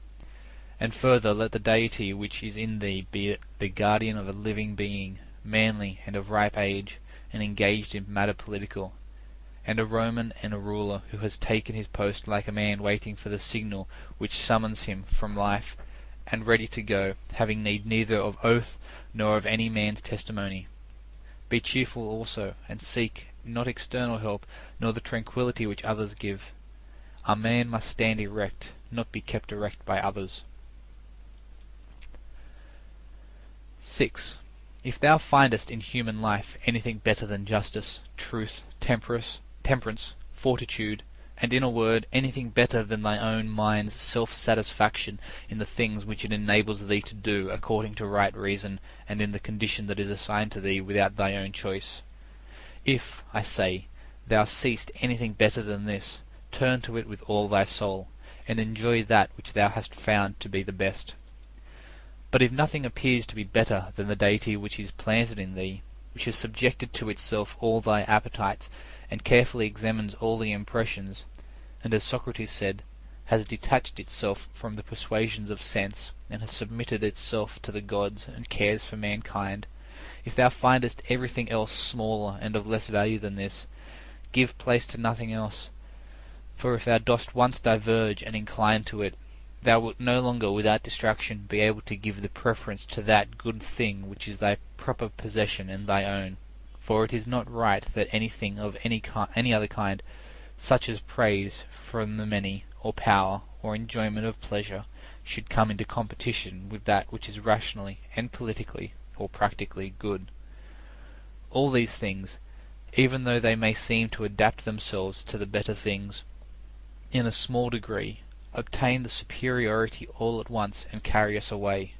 And further, let the deity which is in thee be the guardian of a living being, manly and of ripe age, and engaged in matter political, and a Roman and a ruler who has taken his post like a man waiting for the signal which summons him from life, and ready to go, having need neither of oath nor of any man's testimony. Be cheerful also, and seek not external help, nor the tranquility which others give. A man must stand erect, not be kept erect by others. 6. If thou findest in human life anything better than justice, truth, temperance, fortitude, and in a word, anything better than thy own mind's self-satisfaction in the things which it enables thee to do according to right reason, and in the condition that is assigned to thee without thy own choice. If, I say, thou seest anything better than this, turn to it with all thy soul, and enjoy that which thou hast found to be the best. But if nothing appears to be better than the deity which is planted in thee, which has subjected to itself all thy appetites, and carefully examines all the impressions, and as Socrates said, has detached itself from the persuasions of sense, and has submitted itself to the gods, and cares for mankind, if thou findest everything else smaller and of less value than this, give place to nothing else. For if thou dost once diverge and incline to it, thou wilt no longer without distraction be able to give the preference to that good thing which is thy proper possession and thy own. For it is not right that anything of any other kind, such as praise from the many, or power, or enjoyment of pleasure, should come into competition with that which is rationally and politically or practically good. All these things, even though they may seem to adapt themselves to the better things, in a small degree, obtain the superiority all at once and carry us away.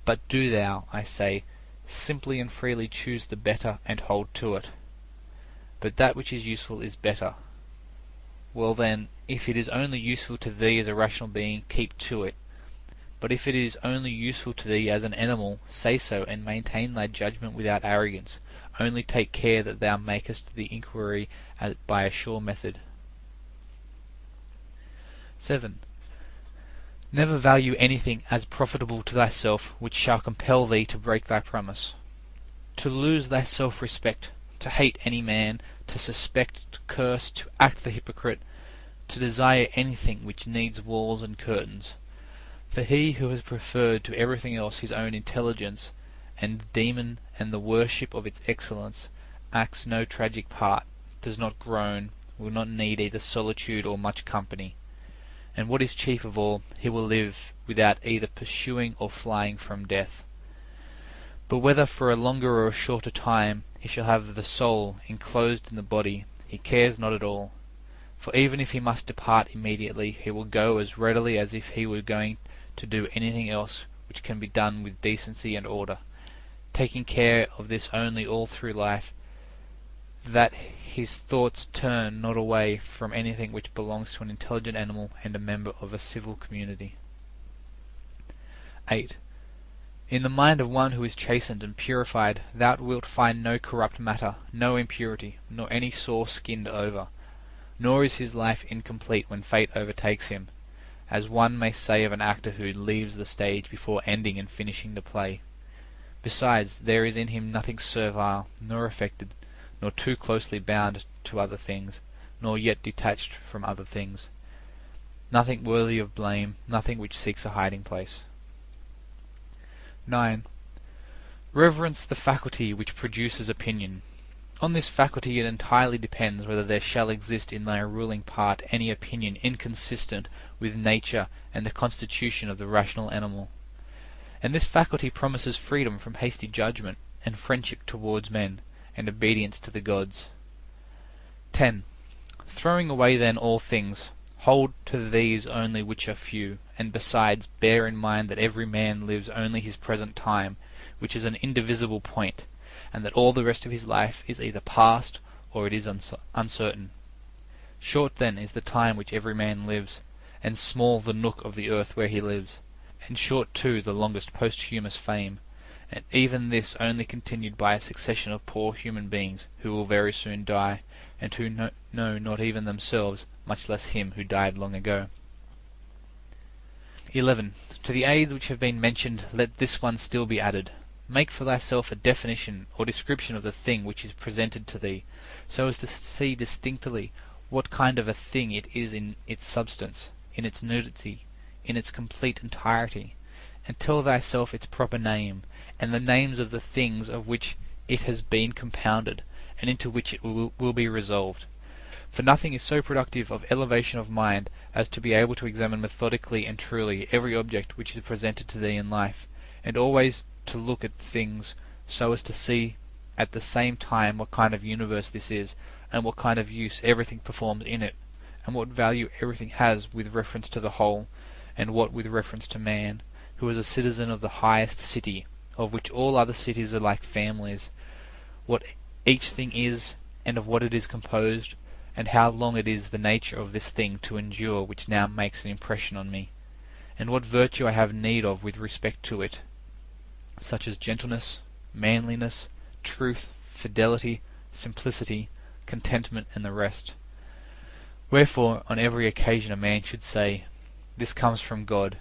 But do thou, I say, simply and freely choose the better and hold to it. But that which is useful is better. Well then, if it is only useful to thee as a rational being, keep to it. But if it is only useful to thee as an animal, say so, and maintain thy judgment without arrogance. Only take care that thou makest the inquiry by a sure method. 7. Never value anything as profitable to thyself which shall compel thee to break thy promise. To lose thy self-respect, to hate any man, to suspect, to curse, to act the hypocrite, to desire anything which needs walls and curtains. For he who has preferred to everything else his own intelligence and demon and the worship of its excellence, acts no tragic part, does not groan, will not need either solitude or much company. And what is chief of all, he will live without either pursuing or flying from death. But whether for a longer or a shorter time he shall have the soul enclosed in the body, he cares not at all. For even if he must depart immediately, he will go as readily as if he were going to do anything else which can be done with decency and order, taking care of this only all through life, that his thoughts turn not away from anything which belongs to an intelligent animal and a member of a civil community. 8. In the mind of one who is chastened and purified, thou wilt find no corrupt matter, no impurity, nor any sore-skinned over. Nor is his life incomplete when fate overtakes him, as one may say of an actor who leaves the stage before ending and finishing the play. Besides, there is in him nothing servile, nor affected, nor too closely bound to other things, nor yet detached from other things. Nothing worthy of blame, nothing which seeks a hiding place. 9. Reverence the faculty which produces opinion. On this faculty it entirely depends whether there shall exist in thy ruling part any opinion inconsistent with nature and the constitution of the rational animal. And this faculty promises freedom from hasty judgment, and friendship towards men, and obedience to the gods. 10. Throwing away then all things, hold to these only which are few, and besides bear in mind that every man lives only his present time, which is an indivisible point, and that all the rest of his life is either past or it is uncertain. Short then is the time which every man lives, and small the nook of the earth where he lives, and short too the longest posthumous fame, and even this only continued by a succession of poor human beings who will very soon die, and who know not even themselves, much less him who died long ago. 11. To the aids which have been mentioned, let this one still be added. Make for thyself a definition or description of the thing which is presented to thee, so as to see distinctly what kind of a thing it is in its substance, in its nudity, in its complete entirety, and tell thyself its proper name, and the names of the things of which it has been compounded, and into which it will be resolved. For nothing is so productive of elevation of mind as to be able to examine methodically and truly every object which is presented to thee in life, and always to look at things so as to see at the same time what kind of universe this is, and what kind of use everything performs in it, and what value everything has with reference to the whole, and what with reference to man, who is a citizen of the highest city, of which all other cities are like families, what each thing is, and of what it is composed, and how long it is the nature of this thing to endure which now makes an impression on me, and what virtue I have need of with respect to it, such as gentleness, manliness, truth, fidelity, simplicity, contentment, and the rest. Wherefore on every occasion a man should say, "This comes from God,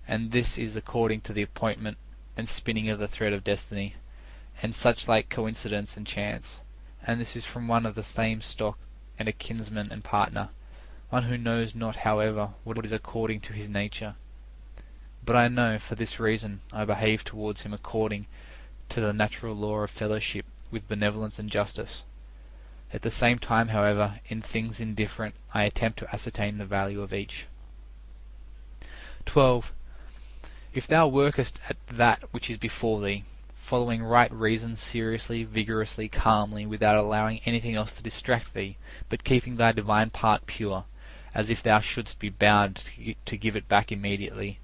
and this is according to the appointment and spinning of the thread of destiny, and such like coincidence and chance, and this is from one of the same stock and a kinsman and partner, one who knows not however what is according to his nature. But I know for this reason I behave towards him according to the natural law of fellowship with benevolence and justice. At the same time, however, in things indifferent, I attempt to ascertain the value of each." 12. If thou workest at that which is before thee, following right reason seriously, vigorously, calmly, without allowing anything else to distract thee, but keeping thy divine part pure, as if thou shouldst be bound to give it back immediately,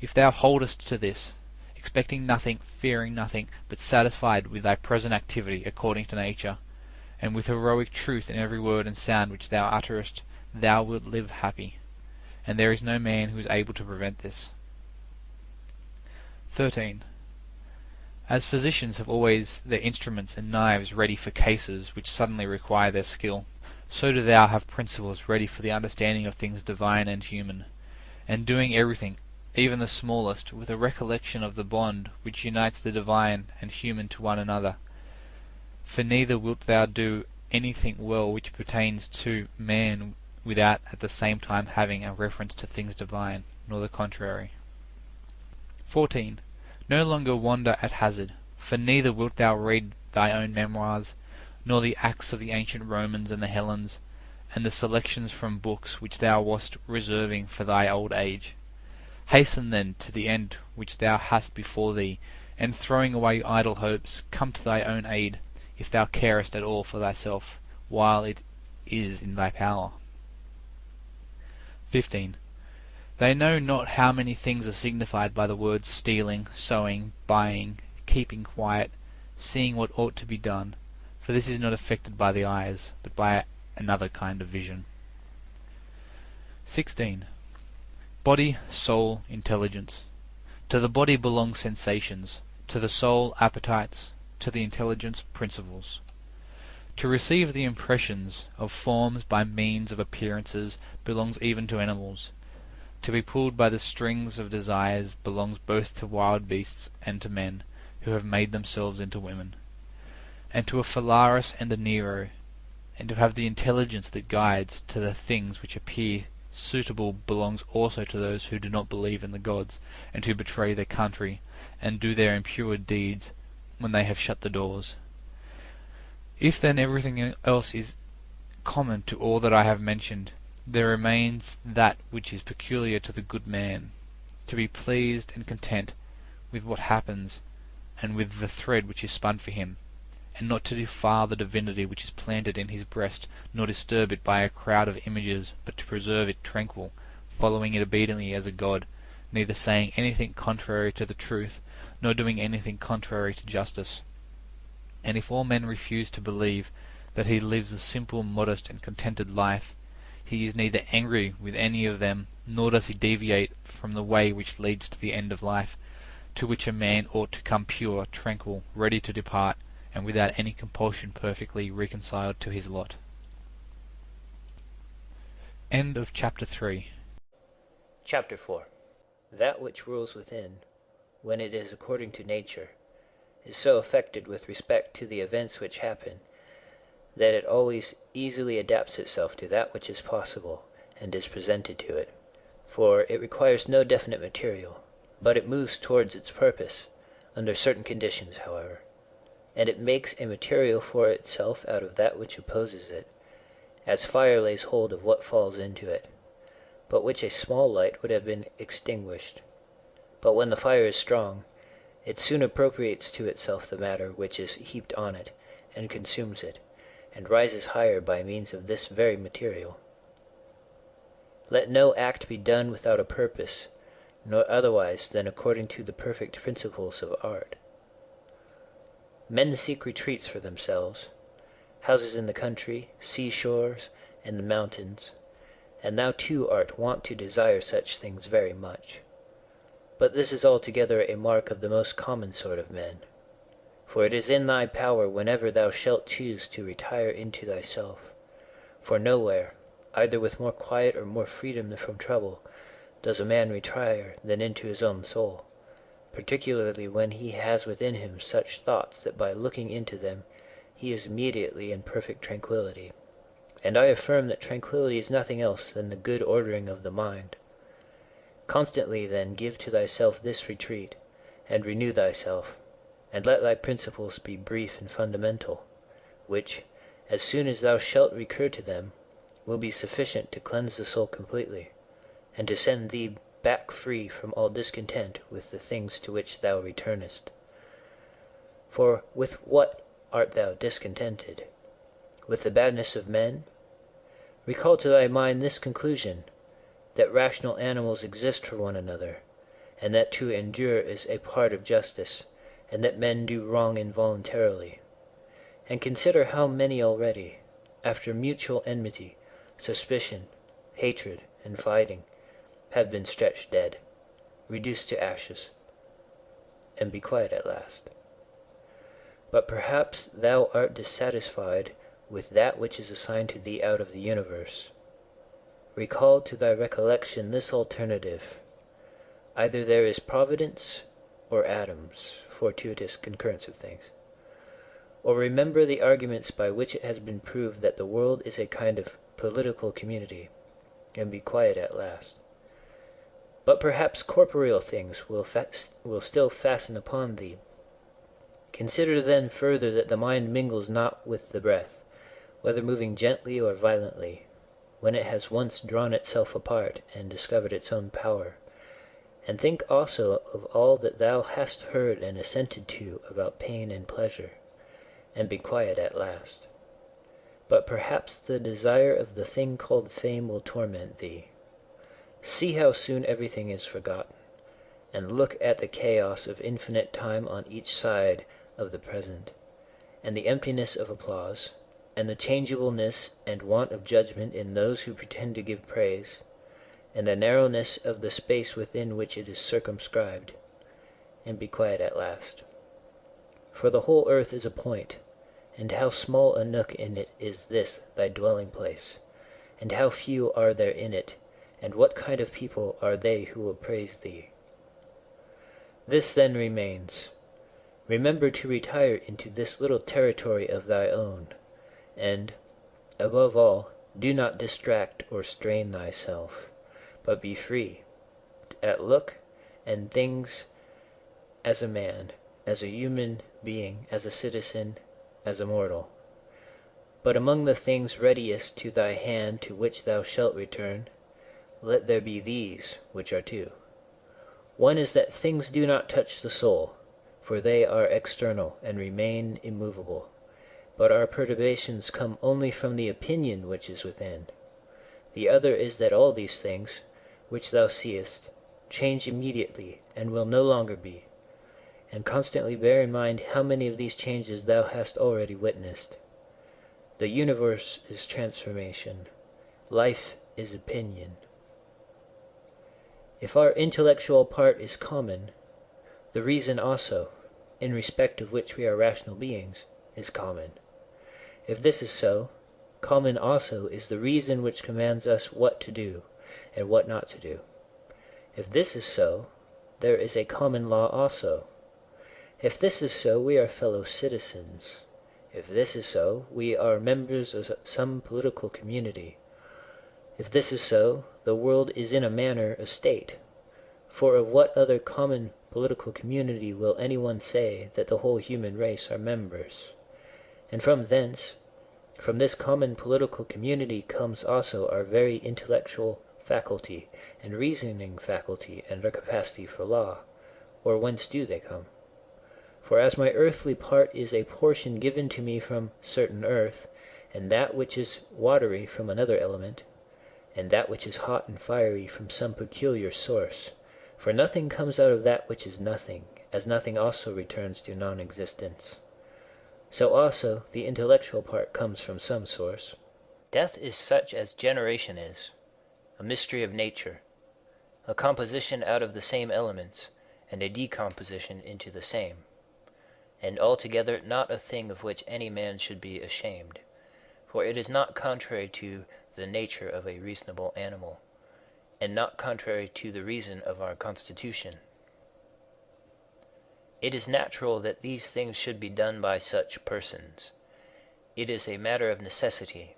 if thou holdest to this, expecting nothing, fearing nothing, but satisfied with thy present activity according to nature, and with heroic truth in every word and sound which thou utterest, thou wilt live happy, and there is no man who is able to prevent this. 13. As physicians have always their instruments and knives ready for cases which suddenly require their skill, so do thou have principles ready for the understanding of things divine and human, and doing everything, even the smallest, with a recollection of the bond which unites the divine and human to one another. For neither wilt thou do anything well which pertains to man without at the same time having a reference to things divine, nor the contrary. 14. No longer wander at hazard, for neither wilt thou read thy own memoirs, nor the acts of the ancient Romans and the Hellenes, and the selections from books which thou wast reserving for thy old age. Hasten then to the end which thou hast before thee, and throwing away idle hopes, come to thy own aid, if thou carest at all for thyself, while it is in thy power. 15. They know not how many things are signified by the words stealing, sowing, buying, keeping quiet, seeing what ought to be done, for this is not affected by the eyes, but by another kind of vision. 16. Body, soul, intelligence. To the body belong sensations, to the soul appetites, to the intelligence principles. To receive the impressions of forms by means of appearances belongs even to animals. To be pulled by the strings of desires belongs both to wild beasts and to men, who have made themselves into women. And to a Phalaris and a Nero, and to have the intelligence that guides to the things which appear suitable belongs also to those who do not believe in the gods, and who betray their country, and do their impure deeds when they have shut the doors. If then everything else is common to all that I have mentioned, there remains that which is peculiar to the good man, to be pleased and content with what happens and with the thread which is spun for him, and not to defile the divinity which is planted in his breast, nor disturb it by a crowd of images, but to preserve it tranquil, following it obediently as a god, neither saying anything contrary to the truth, nor doing anything contrary to justice. And if all men refuse to believe that he lives a simple, modest, and contented life, he is neither angry with any of them, nor does he deviate from the way which leads to the end of life, to which a man ought to come pure, tranquil, ready to depart, and without any compulsion perfectly reconciled to his lot. End of Chapter 3. Chapter 4. That which rules within, when it is according to nature, is so affected with respect to the events which happen, that it always easily adapts itself to that which is possible and is presented to it, for it requires no definite material, but it moves towards its purpose, under certain conditions, however, and it makes a material for itself out of that which opposes it, as fire lays hold of what falls into it, but which a small light would have been extinguished. But when the fire is strong, it soon appropriates to itself the matter which is heaped on it, and consumes it, and rises higher by means of this very material. Let no act be done without a purpose, nor otherwise than according to the perfect principles of art. Men seek retreats for themselves, houses in the country, seashores, and the mountains, and thou too art wont to desire such things very much. But this is altogether a mark of the most common sort of men. For it is in thy power whenever thou shalt choose to retire into thyself, for nowhere, either with more quiet or more freedom from trouble, does a man retire than into his own soul, particularly when he has within him such thoughts that by looking into them he is immediately in perfect tranquility. And I affirm that tranquility is nothing else than the good ordering of the mind. Constantly then give to thyself this retreat, and renew thyself, and let thy principles be brief and fundamental, which, as soon as thou shalt recur to them, will be sufficient to cleanse the soul completely, and to send thee back free from all discontent with the things to which thou returnest. For with what art thou discontented? With the badness of men? Recall to thy mind this conclusion, that rational animals exist for one another, and that to endure is a part of justice, and that men do wrong involuntarily. And consider how many already, after mutual enmity, suspicion, hatred, and fighting, have been stretched dead, reduced to ashes, and be quiet at last. But perhaps thou art dissatisfied with that which is assigned to thee out of the universe. Recall to thy recollection this alternative: either there is providence or atoms, fortuitous concurrence of things. Or remember the arguments by which it has been proved that the world is a kind of political community, and be quiet at last. But perhaps corporeal things will still fasten upon thee. Consider then further that the mind mingles not with the breath, whether moving gently or violently, when it has once drawn itself apart and discovered its own power. And think also of all that thou hast heard and assented to about pain and pleasure, and be quiet at last. But perhaps the desire of the thing called fame will torment thee. See how soon everything is forgotten, and look at the chaos of infinite time on each side of the present, and the emptiness of applause, and the changeableness and want of judgment in those who pretend to give praise, and the narrowness of the space within which it is circumscribed, and be quiet at last. For the whole earth is a point, and how small a nook in it is this thy dwelling place, and how few are there in it, and what kind of people are they who will praise thee? This then remains. Remember to retire into this little territory of thy own, and, above all, do not distract or strain thyself, but be free, at look and things as a man, as a human being, as a citizen, as a mortal. But among the things readiest to thy hand to which thou shalt return, let there be these, which are two. One is that things do not touch the soul, for they are external and remain immovable, but our perturbations come only from the opinion which is within. The other is that all these things, which thou seest, change immediately and will no longer be, and constantly bear in mind how many of these changes thou hast already witnessed. The universe is transformation. Life is opinion. If our intellectual part is common, the reason also, in respect of which we are rational beings, is common. If this is so, common also is the reason which commands us what to do and what not to do. If this is so, there is a common law also. If this is so, we are fellow citizens. If this is so, we are members of some political community. If this is so, the world is in a manner a state. For of what other common political community will anyone say that the whole human race are members? And from thence, from this common political community comes also our very intellectual faculty and reasoning faculty and our capacity for law, or whence do they come? For as my earthly part is a portion given to me from certain earth, and that which is watery from another element, and that which is hot and fiery from some peculiar source, for nothing comes out of that which is nothing, as nothing also returns to non-existence. So also the intellectual part comes from some source. Death is such as generation is, a mystery of nature, a composition out of the same elements, and a decomposition into the same, and altogether not a thing of which any man should be ashamed, for it is not contrary to the nature of a reasonable animal, and not contrary to the reason of our constitution. It is natural that these things should be done by such persons. It is a matter of necessity,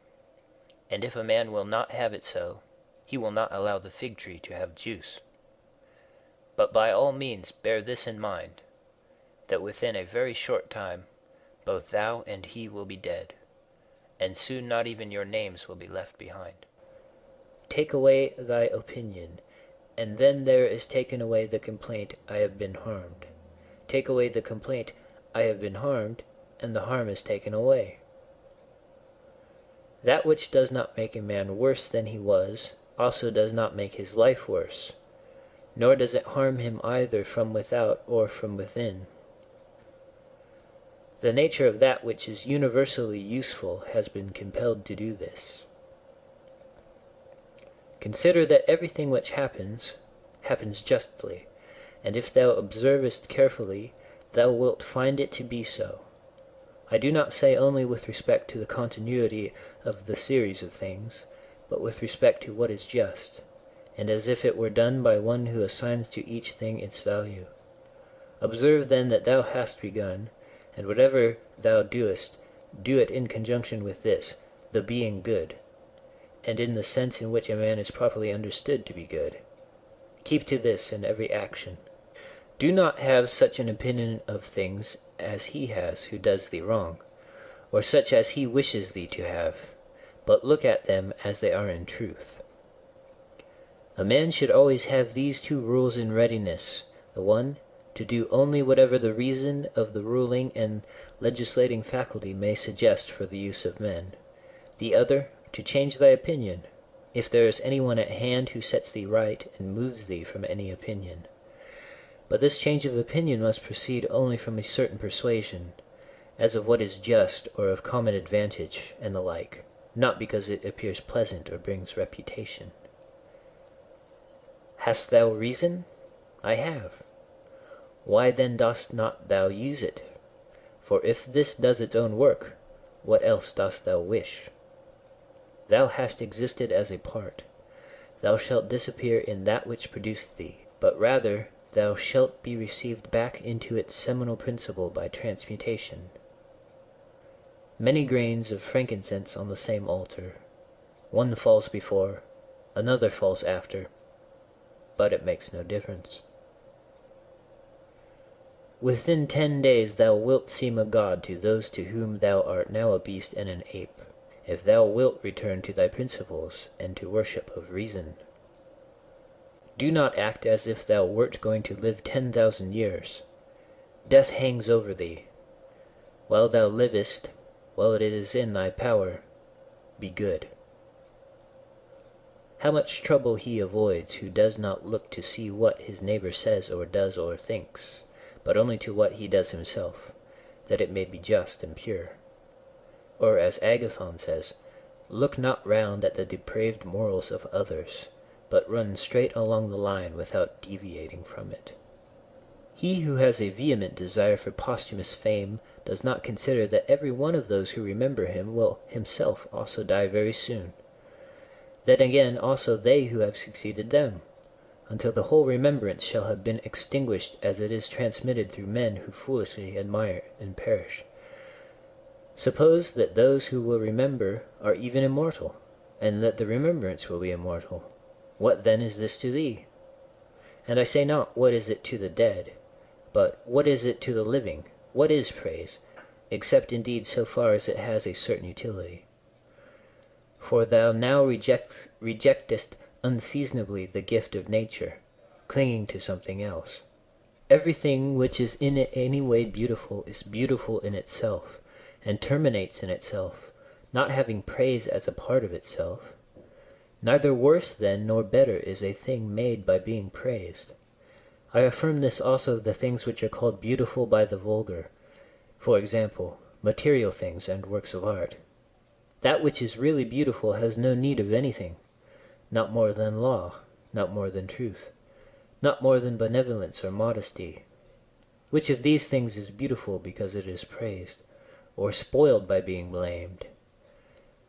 and if a man will not have it so, he will not allow the fig tree to have juice. But by all means bear this in mind, that within a very short time both thou and he will be dead, and soon not even your names will be left behind. Take away thy opinion, and then there is taken away the complaint, I have been harmed. Take away the complaint, I have been harmed, and the harm is taken away. That which does not make a man worse than he was, also does not make his life worse, nor does it harm him either from without or from within. The nature of that which is universally useful has been compelled to do this. Consider that everything which happens, happens justly, and if thou observest carefully, thou wilt find it to be so. I do not say only with respect to the continuity of the series of things, but with respect to what is just, and as if it were done by one who assigns to each thing its value. Observe then that thou hast begun, and whatever thou doest, do it in conjunction with this, the being good, and in the sense in which a man is properly understood to be good. Keep to this in every action. Do not have such an opinion of things as he has who does thee wrong, or such as he wishes thee to have, but look at them as they are in truth. A man should always have these two rules in readiness: the one, to do only whatever the reason of the ruling and legislating faculty may suggest for the use of men; the other, to change thy opinion, if there is anyone at hand who sets thee right and moves thee from any opinion. But this change of opinion must proceed only from a certain persuasion, as of what is just or of common advantage, and the like, not because it appears pleasant or brings reputation. Hast thou reason? I have. Why then dost not thou use it? For if this does its own work, what else dost thou wish? Thou hast existed as a part. Thou shalt disappear in that which produced thee, but rather thou shalt be received back into its seminal principle by transmutation. Many grains of frankincense on the same altar. One falls before, another falls after, but it makes no difference. Within 10 days thou wilt seem a god to those to whom thou art now a beast and an ape, if thou wilt return to thy principles and to worship of reason. Do not act as if thou wert going to live 10,000 years. Death hangs over thee. While thou livest, while it is in thy power, be good. How much trouble he avoids who does not look to see what his neighbor says or does or thinks, but only to what he does himself, that it may be just and pure. Or as Agathon says, look not round at the depraved morals of others, but run straight along the line without deviating from it. He who has a vehement desire for posthumous fame does not consider that every one of those who remember him will himself also die very soon. Then again also they who have succeeded them, until the whole remembrance shall have been extinguished as it is transmitted through men who foolishly admire and perish. Suppose that those who will remember are even immortal, and that the remembrance will be immortal. What then is this to thee? And I say not, what is it to the dead, but what is it to the living? What is praise, except indeed so far as it has a certain utility? For thou now rejectest unseasonably the gift of nature, clinging to something else. Everything which is in any way beautiful is beautiful in itself, and terminates in itself, not having praise as a part of itself. Neither worse then nor better is a thing made by being praised. I affirm this also of the things which are called beautiful by the vulgar, for example, material things and works of art. That which is really beautiful has no need of anything, not more than law, not more than truth, not more than benevolence or modesty. Which of these things is beautiful because it is praised, or spoiled by being blamed?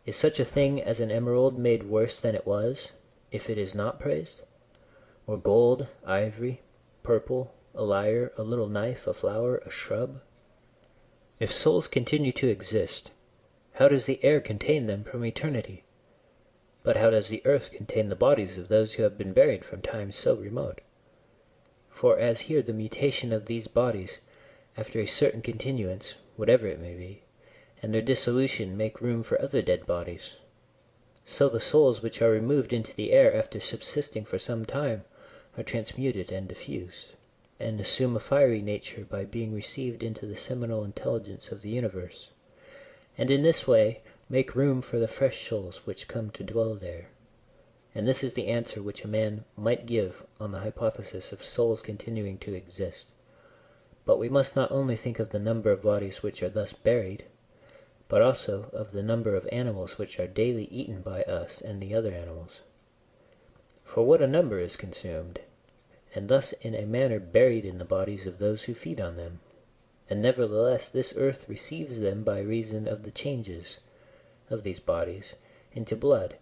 Is such a thing as an emerald made worse than it was, if it is not praised? Or gold, ivory, purple, a lyre, a little knife, a flower, a shrub? If souls continue to exist, how does the air contain them from eternity? But how does the earth contain the bodies of those who have been buried from times so remote? For as here the mutation of these bodies, after a certain continuance, whatever it may be, and their dissolution make room for other dead bodies, so the souls which are removed into the air after subsisting for some time are transmuted and diffused, and assume a fiery nature by being received into the seminal intelligence of the universe, and in this way make room for the fresh souls which come to dwell there. And this is the answer which a man might give on the hypothesis of souls continuing to exist. But we must not only think of the number of bodies which are thus buried, but also of the number of animals which are daily eaten by us and the other animals. For what a number is consumed, and thus in a manner buried in the bodies of those who feed on them. And nevertheless this earth receives them by reason of the changes of these bodies into blood,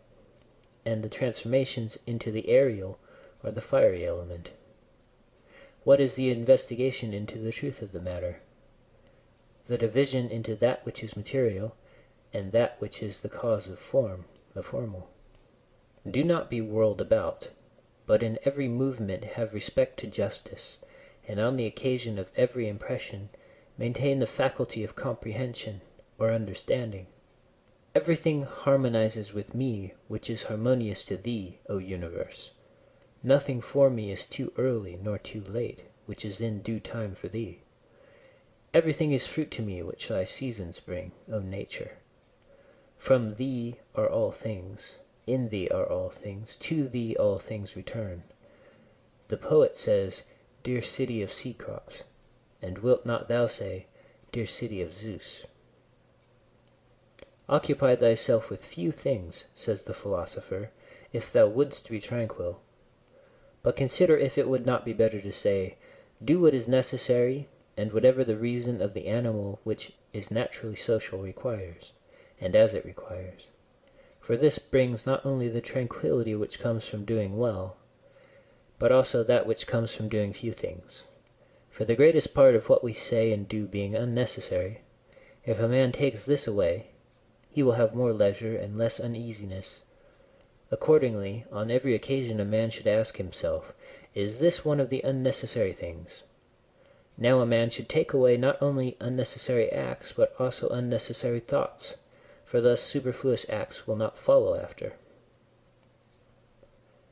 and the transformations into the aerial or the fiery element. What is the investigation into the truth of the matter? The division into that which is material, and that which is the cause of form, the formal. Do not be whirled about, but in every movement have respect to justice, and on the occasion of every impression maintain the faculty of comprehension or understanding. Everything harmonizes with me which is harmonious to thee, O universe. Nothing for me is too early nor too late, which is in due time for thee. Everything is fruit to me which thy seasons bring, O nature. From thee are all things, in thee are all things, to thee all things return. The poet says, dear city of sea crops, and wilt not thou say, dear city of Zeus? Occupy thyself with few things, says the philosopher, if thou wouldst be tranquil. But consider if it would not be better to say, do what is necessary, and whatever the reason of the animal which is naturally social requires, and as it requires. For this brings not only the tranquility which comes from doing well, but also that which comes from doing few things. For the greatest part of what we say and do being unnecessary, if a man takes this away, he will have more leisure and less uneasiness. Accordingly, on every occasion a man should ask himself, is this one of the unnecessary things? Now a man should take away not only unnecessary acts, but also unnecessary thoughts, for thus superfluous acts will not follow after.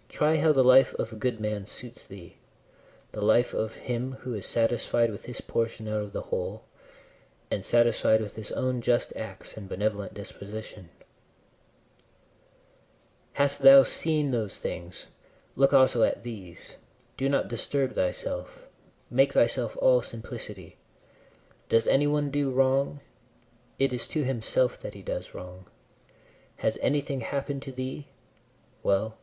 Try how the life of a good man suits thee, the life of him who is satisfied with his portion out of the whole, and satisfied with his own just acts and benevolent disposition. Hast thou seen those things? Look also at these. Do not disturb thyself. Make thyself all simplicity. Does anyone do wrong? It is to himself that he does wrong. Has anything happened to thee? Well,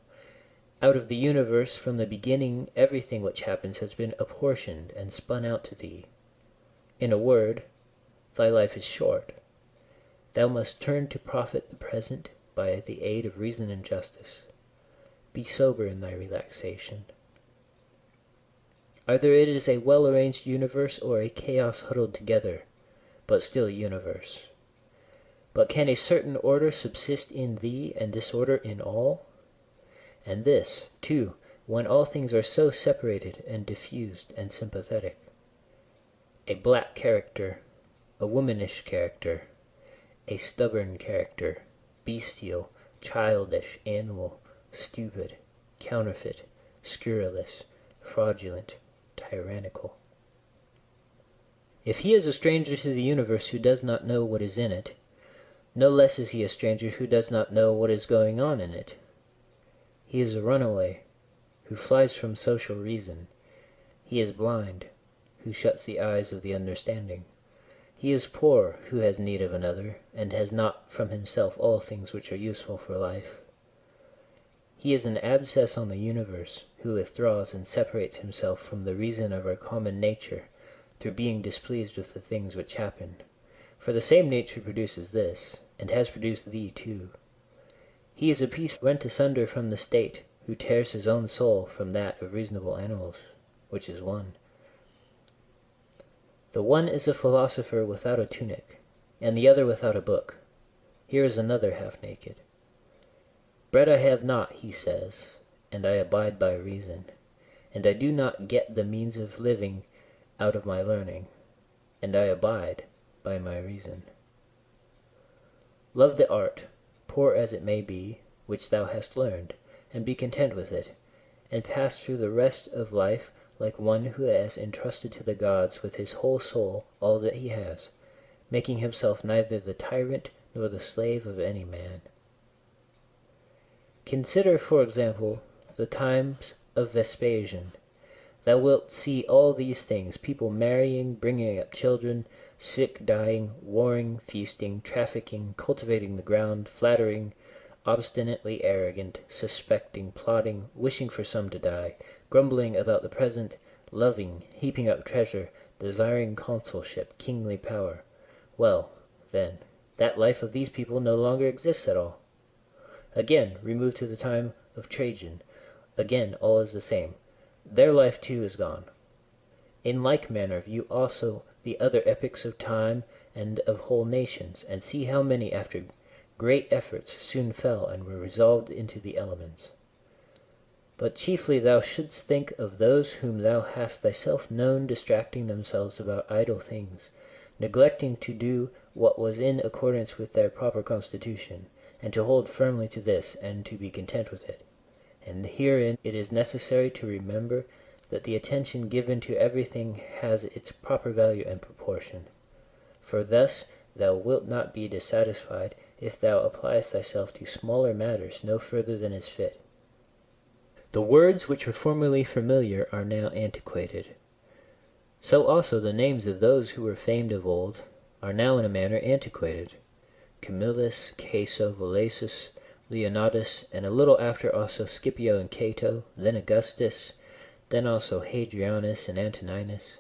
out of the universe from the beginning everything which happens has been apportioned and spun out to thee. In a word, thy life is short. Thou must turn to profit the present by the aid of reason and justice. Be sober in thy relaxation. Either it is a well-arranged universe or a chaos huddled together, but still a universe. But can a certain order subsist in thee and disorder in all? And this, too, when all things are so separated and diffused and sympathetic. A black character, a womanish character, a stubborn character, bestial, childish, animal, stupid, counterfeit, scurrilous, fraudulent, tyrannical. If he is a stranger to the universe who does not know what is in it, no less is he a stranger who does not know what is going on in it. He is a runaway who flies from social reason. He is blind who shuts the eyes of the understanding. He is poor who has need of another, and has not from himself all things which are useful for life. He is an abscess on the universe, who withdraws and separates himself from the reason of our common nature, through being displeased with the things which happen. For the same nature produces this, and has produced thee too. He is a piece rent asunder from the state, who tears his own soul from that of reasonable animals, which is one. The one is a philosopher without a tunic, and the other without a book. Here is another half naked. Bread I have not, he says, and I abide by reason, and I do not get the means of living out of my learning, and I abide by my reason. Love the art, poor as it may be, which thou hast learned, and be content with it, and pass through the rest of life like one who has entrusted to the gods with his whole soul all that he has, making himself neither the tyrant nor the slave of any man. Consider, for example, the times of Vespasian. Thou wilt see all these things, people marrying, bringing up children, sick, dying, warring, feasting, trafficking, cultivating the ground, flattering, obstinately arrogant, suspecting, plotting, wishing for some to die, grumbling about the present, loving, heaping up treasure, desiring consulship, kingly power. Well, then, that life of these people no longer exists at all. Again, remove to the time of Trajan. Again, all is the same. Their life too is gone. In like manner view also the other epochs of time and of whole nations, and see how many after great efforts soon fell and were resolved into the elements. But chiefly thou shouldst think of those whom thou hast thyself known distracting themselves about idle things, neglecting to do what was in accordance with their proper constitution, and to hold firmly to this, and to be content with it. And herein it is necessary to remember that the attention given to everything has its proper value and proportion. For thus thou wilt not be dissatisfied if thou appliest thyself to smaller matters no further than is fit. The words which were formerly familiar are now antiquated. So also the names of those who were famed of old are now in a manner antiquated. Camillus, Caeso, Valesius, Leonidas, and a little after also Scipio and Cato, then Augustus, then also Hadrianus and Antoninus.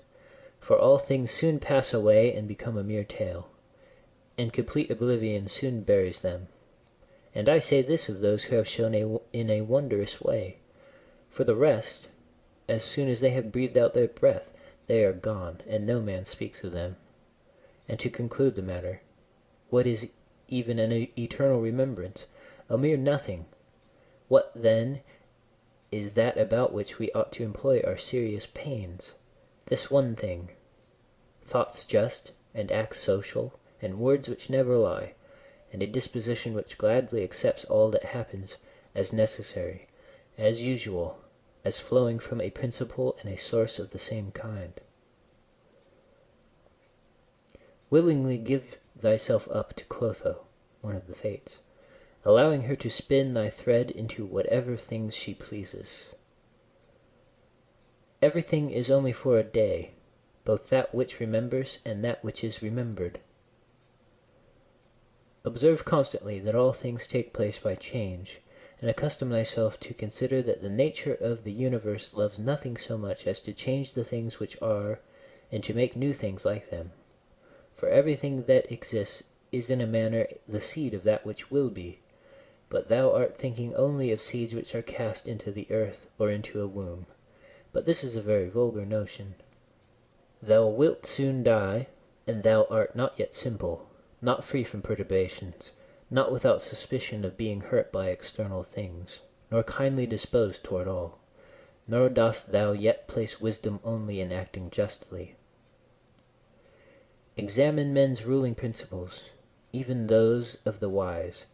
For all things soon pass away and become a mere tale, and complete oblivion soon buries them. And I say this of those who have shown in a wondrous way. For the rest, as soon as they have breathed out their breath, they are gone, and no man speaks of them. And to conclude the matter, what is even an eternal remembrance? A mere nothing. What, then, is that about which we ought to employ our serious pains? This one thing: thoughts just, and acts social, and words which never lie, and a disposition which gladly accepts all that happens as necessary, as usual, as flowing from a principle and a source of the same kind. Willingly give thyself up to Clotho, one of the Fates, allowing her to spin thy thread into whatever things she pleases. Everything is only for a day, both that which remembers and that which is remembered. Observe constantly that all things take place by change, and accustom thyself to consider that the nature of the universe loves nothing so much as to change the things which are, and to make new things like them. For everything that exists is in a manner the seed of that which will be, but thou art thinking only of seeds which are cast into the earth or into a womb. But this is a very vulgar notion. Thou wilt soon die, and thou art not yet simple, not free from perturbations, not without suspicion of being hurt by external things, nor kindly disposed toward all, nor dost thou yet place wisdom only in acting justly. Examine men's ruling principles, even those of the wise,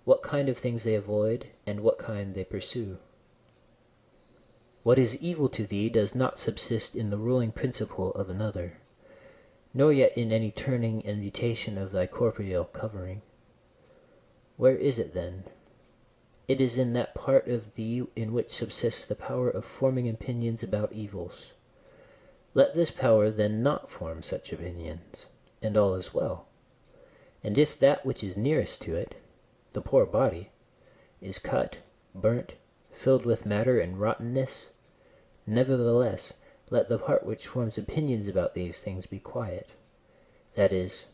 what kind of things they avoid, and what kind they pursue. What is evil to thee does not subsist in the ruling principle of another, nor yet in any turning and mutation of thy corporeal covering. Where is it then? It is in that part of thee in which subsists the power of forming opinions about evils. Let this power then not form such opinions, and all is well. And if that which is nearest to it, the poor body, is cut, burnt, filled with matter and rottenness, nevertheless let the part which forms opinions about these things be quiet. That is,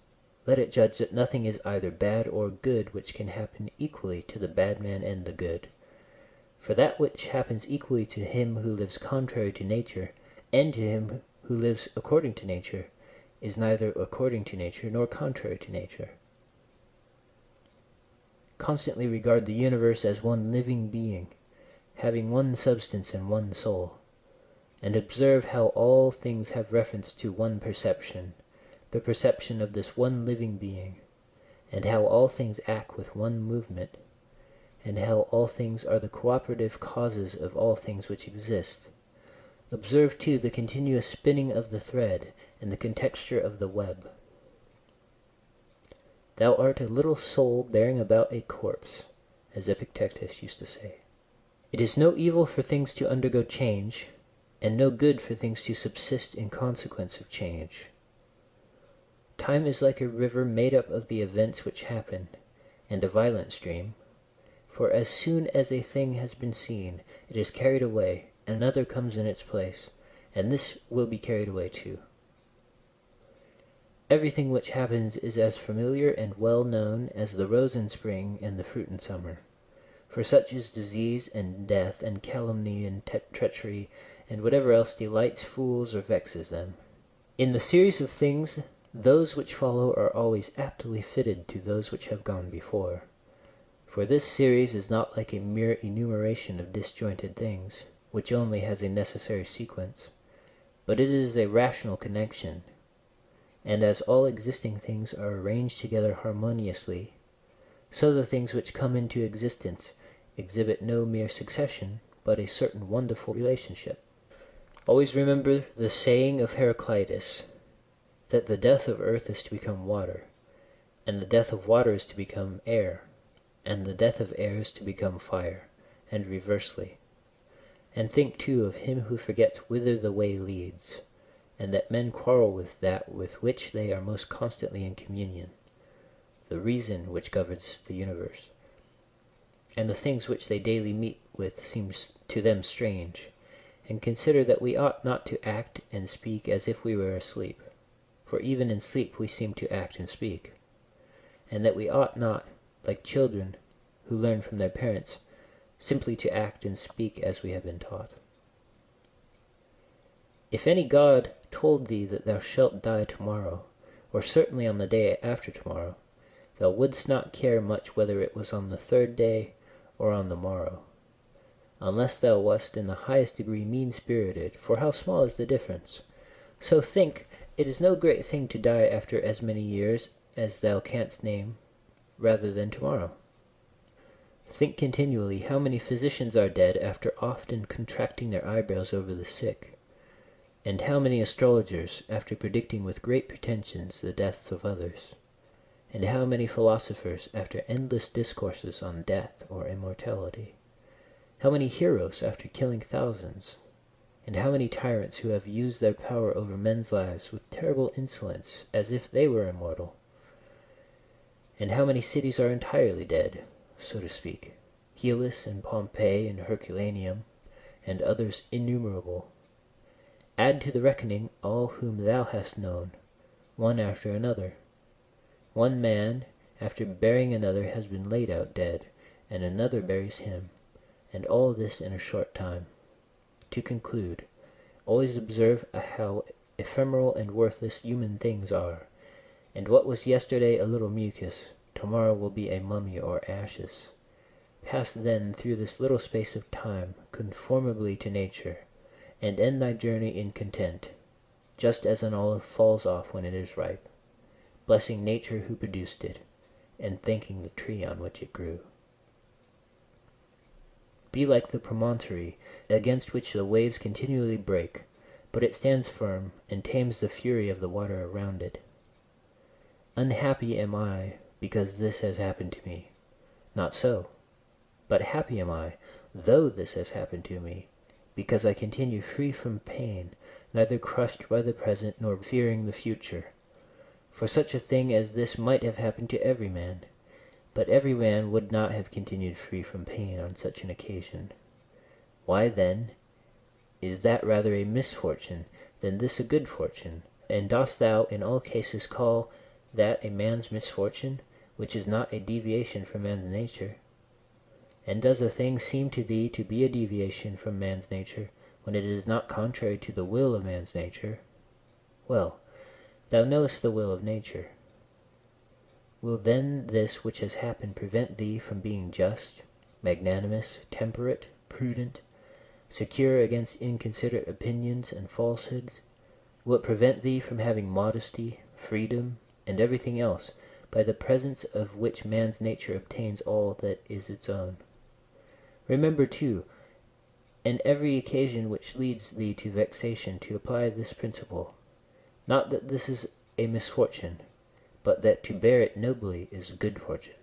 let it judge that nothing is either bad or good which can happen equally to the bad man and the good. For that which happens equally to him who lives contrary to nature, and to him who lives according to nature, is neither according to nature nor contrary to nature. Constantly regard the universe as one living being, having one substance and one soul, and observe how all things have reference to one perception, the perception of this one living being, and how all things act with one movement, and how all things are the cooperative causes of all things which exist. Observe, too, the continuous spinning of the thread and the contexture of the web. Thou art a little soul bearing about a corpse, as Epictetus used to say. It is no evil for things to undergo change, and no good for things to subsist in consequence of change. Time is like a river made up of the events which happen, and a violent stream, for as soon as a thing has been seen, it is carried away, another comes in its place, and this will be carried away too. Everything which happens is as familiar and well known as the rose in spring and the fruit in summer. For such is disease and death and calumny and treachery and whatever else delights fools or vexes them. In the series of things, those which follow are always aptly fitted to those which have gone before. For this series is not like a mere enumeration of disjointed things, which only has a necessary sequence, but it is a rational connection. And as all existing things are arranged together harmoniously, so the things which come into existence exhibit no mere succession, but a certain wonderful relationship. Always remember the saying of Heraclitus, that the death of earth is to become water, and the death of water is to become air, and the death of air is to become fire, and reversely. And think too of him who forgets whither the way leads, and that men quarrel with that with which they are most constantly in communion, the reason which governs the universe. And the things which they daily meet with seem to them strange, and consider that we ought not to act and speak as if we were asleep, for even in sleep we seem to act and speak, and that we ought not, like children who learn from their parents, simply to act and speak as we have been taught. If any god told thee that thou shalt die tomorrow, or certainly on the day after tomorrow, thou wouldst not care much whether it was on the third day or on the morrow, unless thou wast in the highest degree mean-spirited, for how small is the difference? So think, it is no great thing to die after as many years as thou canst name, rather than tomorrow. Think continually how many physicians are dead after often contracting their eyebrows over the sick, and how many astrologers after predicting with great pretensions the deaths of others, and how many philosophers after endless discourses on death or immortality, how many heroes after killing thousands, and how many tyrants who have used their power over men's lives with terrible insolence as if they were immortal, and how many cities are entirely dead, so to speak, Hellas and Pompeii and Herculaneum, and others innumerable. Add to the reckoning all whom thou hast known, one after another. One man, after burying another, has been laid out dead, and another buries him, and all this in a short time. To conclude, always observe how ephemeral and worthless human things are, and what was yesterday a little mucus, tomorrow will be a mummy or ashes. Pass then through this little space of time conformably to nature, and end thy journey in content, just as an olive falls off when it is ripe, blessing nature who produced it, and thanking the tree on which it grew. Be like the promontory against which the waves continually break, but it stands firm, and tames the fury of the water around it. Unhappy am I, because this has happened to me. Not so. But happy am I, though this has happened to me, because I continue free from pain, neither crushed by the present nor fearing the future. For such a thing as this might have happened to every man, but every man would not have continued free from pain on such an occasion. Why, then, is that rather a misfortune than this a good fortune? And dost thou in all cases call that a man's misfortune, which is not a deviation from man's nature? And does a thing seem to thee to be a deviation from man's nature, when it is not contrary to the will of man's nature? Well, thou knowest the will of nature. Will then this which has happened prevent thee from being just, magnanimous, temperate, prudent, secure against inconsiderate opinions and falsehoods? Will it prevent thee from having modesty, freedom, and everything else, by the presence of which man's nature obtains all that is its own? Remember, too, in every occasion which leads thee to vexation, to apply this principle, not that this is a misfortune, but that to bear it nobly is good fortune.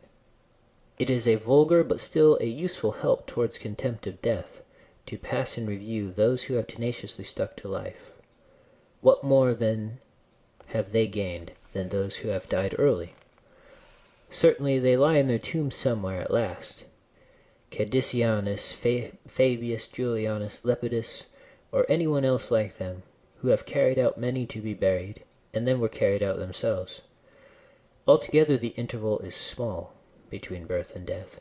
It is a vulgar but still a useful help towards contempt of death, to pass in review those who have tenaciously stuck to life. What more then have they gained than those who have died early? Certainly they lie in their tombs somewhere at last. Cadicianus, Fabius Julianus Lepidus, or anyone else like them, who have carried out many to be buried, and then were carried out themselves. Altogether the interval is small between birth and death.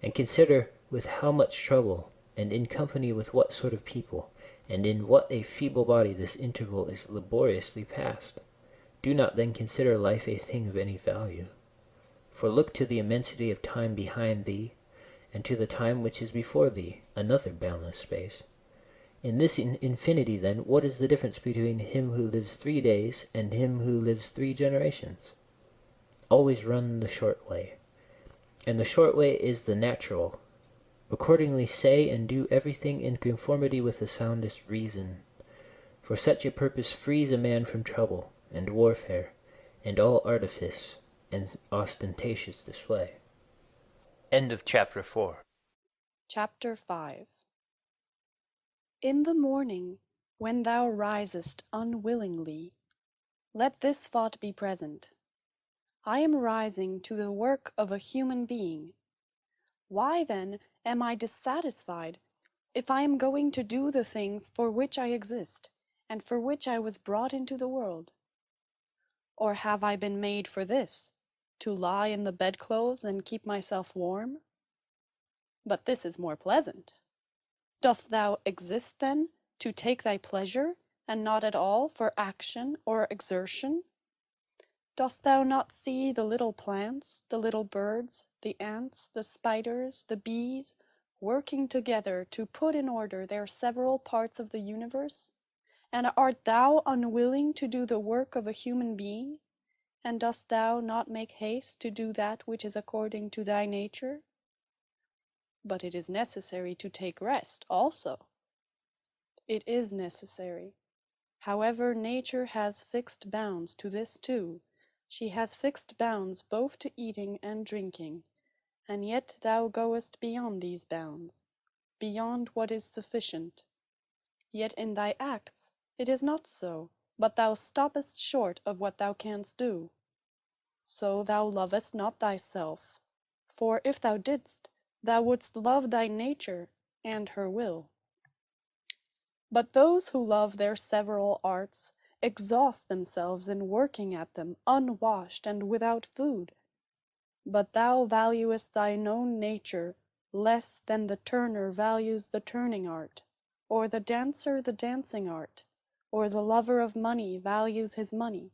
And consider with how much trouble, and in company with what sort of people, and in what a feeble body this interval is laboriously passed. Do not then consider life a thing of any value. For look to the immensity of time behind thee, and to the time which is before thee, another boundless space. In this infinity, then, what is the difference between him who lives 3 days and him who lives 3 generations? Always run the short way, and the short way is the natural. Accordingly say and do everything in conformity with the soundest reason, for such a purpose frees a man from trouble, and warfare, and all artifice, and ostentatious display. End of chapter 4. Chapter 5. In the morning, when thou risest unwillingly, let this thought be present: I am rising to the work of a human being. Why then am I dissatisfied if I am going to do the things for which I exist, and for which I was brought into the world? Or have I been made for this, to lie in the bedclothes and keep myself warm? But this is more pleasant. Dost thou exist, then, to take thy pleasure, and not at all for action or exertion? Dost thou not see the little plants, the little birds, the ants, the spiders, the bees, working together to put in order their several parts of the universe? And art thou unwilling to do the work of a human being? And dost thou not make haste to do that which is according to thy nature? But it is necessary to take rest also. It is necessary. However, nature has fixed bounds to this too. She has fixed bounds both to eating and drinking, and yet thou goest beyond these bounds, beyond what is sufficient. Yet in thy acts it is not so, but thou stoppest short of what thou canst do. So thou lovest not thyself, for if thou didst, thou wouldst love thy nature and her will. But those who love their several arts exhaust themselves in working at them unwashed and without food. But thou valuest thine own nature less than the turner values the turning art, or the dancer the dancing art, or the lover of money values his money,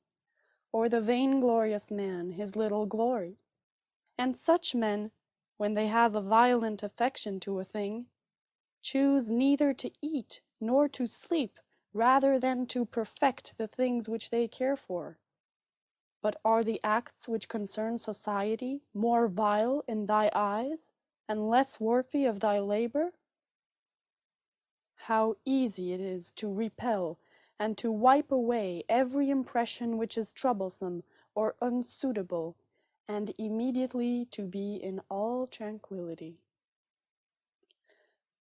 or the vainglorious man his little glory. And such men, when they have a violent affection to a thing, choose neither to eat nor to sleep rather than to perfect the things which they care for. But are the acts which concern society more vile in thy eyes, and less worthy of thy labor? How easy it is to repel and to wipe away every impression which is troublesome or unsuitable, and immediately to be in all tranquility.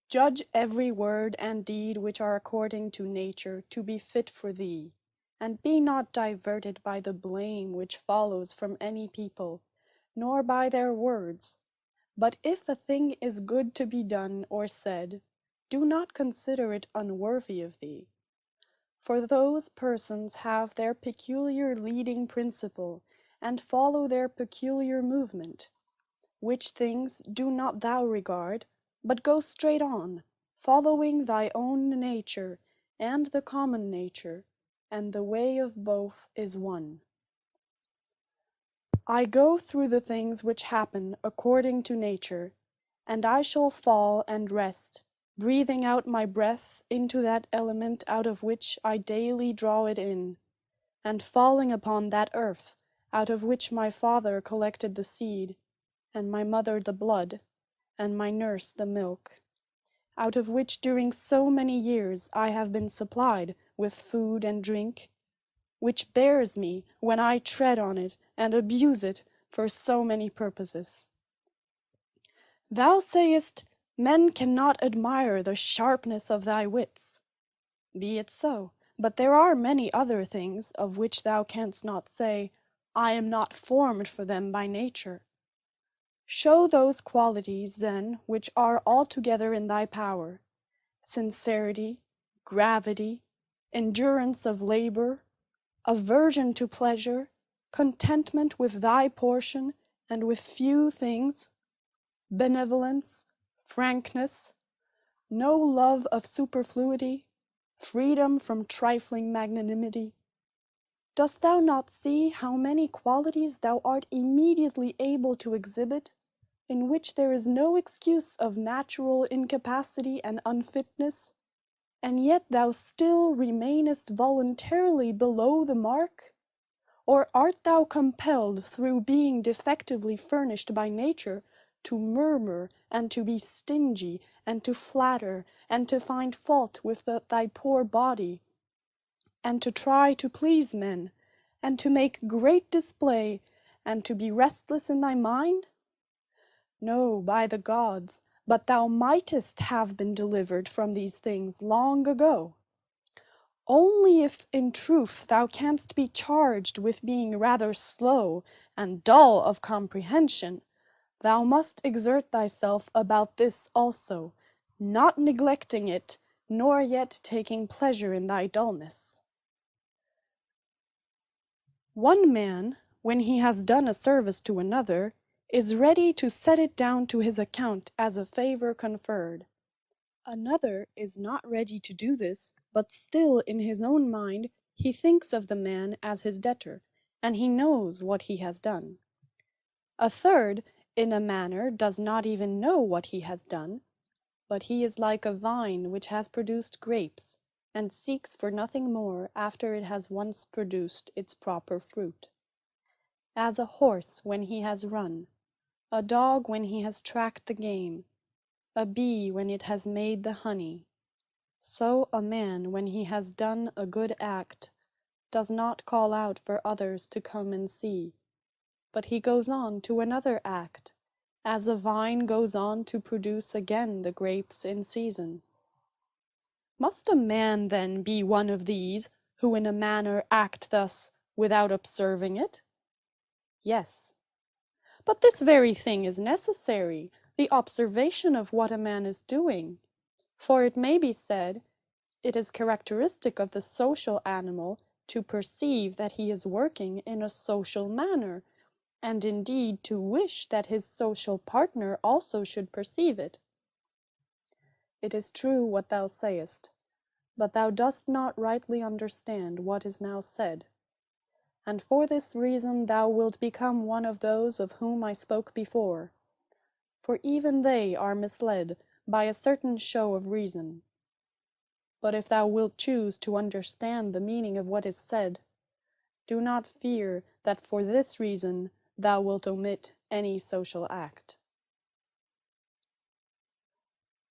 Judge every word and deed which are according to nature to be fit for thee, and be not diverted by the blame which follows from any people, nor by their words. But if a thing is good to be done or said, do not consider it unworthy of thee. For those persons have their peculiar leading principle, and follow their peculiar movement, which things do not thou regard, but go straight on, following thy own nature and the common nature, and the way of both is one. I go through the things which happen according to nature, and I shall fall and rest, breathing out my breath into that element out of which I daily draw it in, and falling upon that earth out of which my father collected the seed, and my mother the blood, and my nurse the milk, out of which during so many years I have been supplied with food and drink, which bears me when I tread on it and abuse it for so many purposes. Thou sayest, men cannot admire the sharpness of thy wits. Be it so, but there are many other things of which thou canst not say, I am not formed for them by nature. Show those qualities, then, which are altogether in thy power: sincerity, gravity, endurance of labor, aversion to pleasure, contentment with thy portion and with few things, benevolence, frankness, no love of superfluity, freedom from trifling magnanimity. Dost thou not see how many qualities thou art immediately able to exhibit, in which there is no excuse of natural incapacity and unfitness, and yet thou still remainest voluntarily below the mark? Or art thou compelled, through being defectively furnished by nature, to murmur, and to be stingy, and to flatter, and to find fault with thy poor body, and to try to please men, and to make great display, and to be restless in thy mind? No, by the gods, but thou mightest have been delivered from these things long ago. Only if in truth thou canst be charged with being rather slow and dull of comprehension, thou must exert thyself about this also, not neglecting it, nor yet taking pleasure in thy dullness. One man, when he has done a service to another, is ready to set it down to his account as a favor conferred. Another is not ready to do this, but still in his own mind he thinks of the man as his debtor, and he knows what he has done. A third, in a manner, does not even know what he has done, but he is like a vine which has produced grapes, and seeks for nothing more after it has once produced its proper fruit. As a horse when he has run, a dog when he has tracked the game, a bee when it has made the honey, so a man when he has done a good act does not call out for others to come and see, but he goes on to another act, as a vine goes on to produce again the grapes in season. Must a man then be one of these, who in a manner act thus without observing it? Yes. But this very thing is necessary, the observation of what a man is doing. For it may be said, it is characteristic of the social animal to perceive that he is working in a social manner, and indeed to wish that his social partner also should perceive it. It is true what thou sayest, but thou dost not rightly understand what is now said, and for this reason thou wilt become one of those of whom I spoke before, for even they are misled by a certain show of reason. But if thou wilt choose to understand the meaning of what is said, do not fear that for this reason thou wilt omit any social act.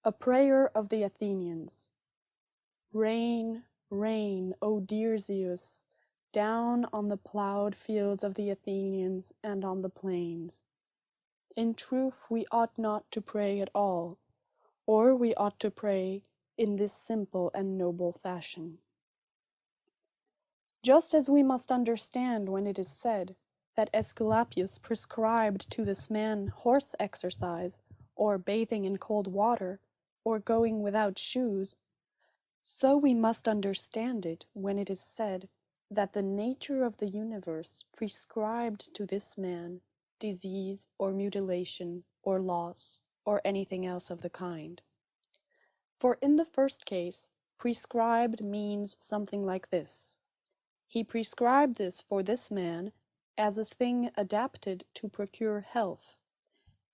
A prayer of the Athenians. Rain, rain, O dear Zeus, down on the ploughed fields of the Athenians and on the plains. In truth we ought not to pray at all, or we ought to pray in this simple and noble fashion. Just as we must understand when it is said that Aesculapius prescribed to this man horse exercise, or bathing in cold water, or going without shoes, so we must understand it when it is said that the nature of the universe prescribed to this man disease or mutilation or loss or anything else of the kind. For in the first case, prescribed means something like this: he prescribed this for this man as a thing adapted to procure health,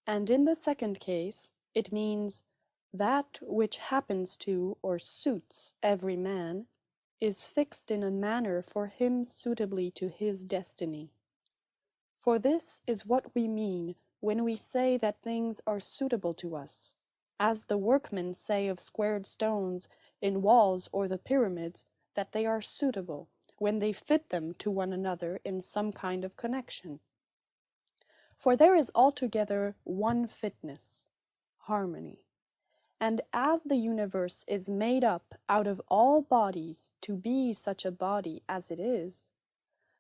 and in the second case it means that which happens to or suits every man is fixed in a manner for him suitably to his destiny. For this is what we mean when we say that things are suitable to us, as the workmen say of squared stones in walls or the pyramids that they are suitable, when they fit them to one another in some kind of connection. For there is altogether one fitness, harmony. And as the universe is made up out of all bodies to be such a body as it is,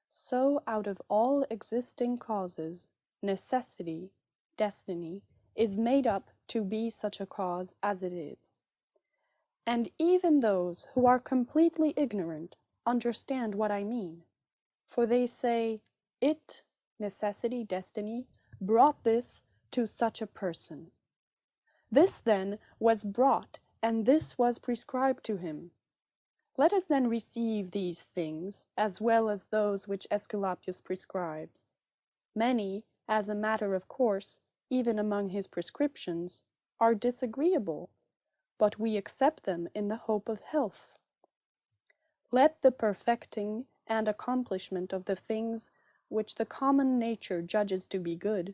so out of all existing causes, necessity, destiny, is made up to be such a cause as it is. And even those who are completely ignorant understand what I mean, for they say, it, necessity, destiny, brought this to such a person. This then was brought, and this was prescribed to him. Let us then receive these things, as well as those which Aesculapius prescribes. Many, as a matter of course, even among his prescriptions, are disagreeable, but we accept them in the hope of health. Let the perfecting and accomplishment of the things which the common nature judges to be good,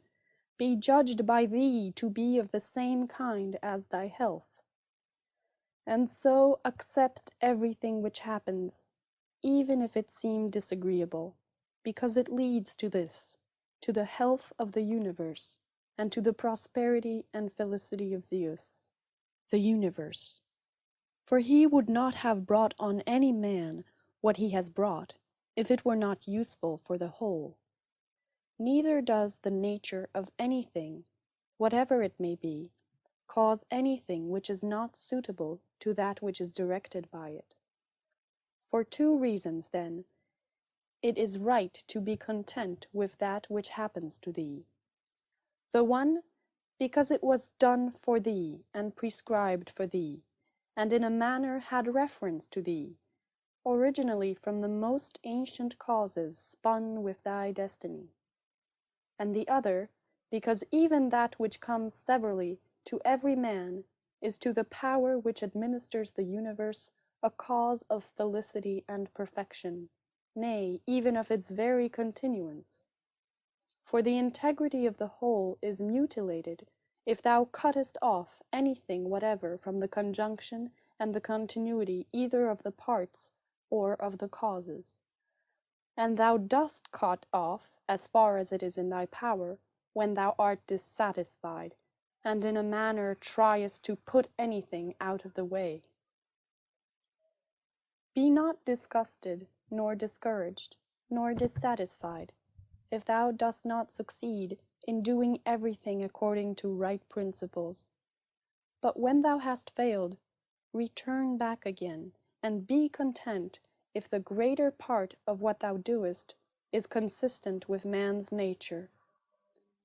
be judged by thee to be of the same kind as thy health. And so accept everything which happens, even if it seem disagreeable, because it leads to this, to the health of the universe, and to the prosperity and felicity of Zeus. The universe. For he would not have brought on any man what he has brought, if it were not useful for the whole. Neither does the nature of anything, whatever it may be, cause anything which is not suitable to that which is directed by it. For two reasons, then, it is right to be content with that which happens to thee. The one, because it was done for thee, and prescribed for thee, and in a manner had reference to thee, originally from the most ancient causes spun with thy destiny. And the other, because even that which comes severally to every man is to the power which administers the universe a cause of felicity and perfection, nay, even of its very continuance. For the integrity of the whole is mutilated if thou cuttest off anything whatever from the conjunction and the continuity either of the parts or of the causes. And thou dost cut off, as far as it is in thy power, when thou art dissatisfied, and in a manner triest to put anything out of the way. Be not disgusted, nor discouraged, nor dissatisfied, if thou dost not succeed in doing everything according to right principles. But when thou hast failed, return back again, and be content if the greater part of what thou doest is consistent with man's nature.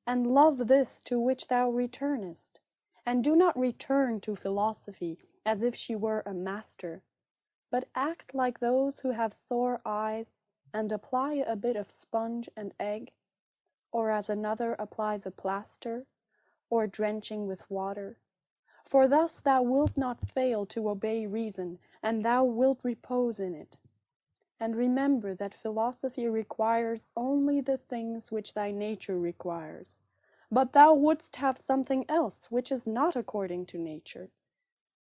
And love this to which thou returnest, and do not return to philosophy as if she were a master, but act like those who have sore eyes, and apply a bit of sponge and egg, or as another applies a plaster, or drenching with water. For thus thou wilt not fail to obey reason, and thou wilt repose in it. And remember that philosophy requires only the things which thy nature requires. But thou wouldst have something else which is not according to nature.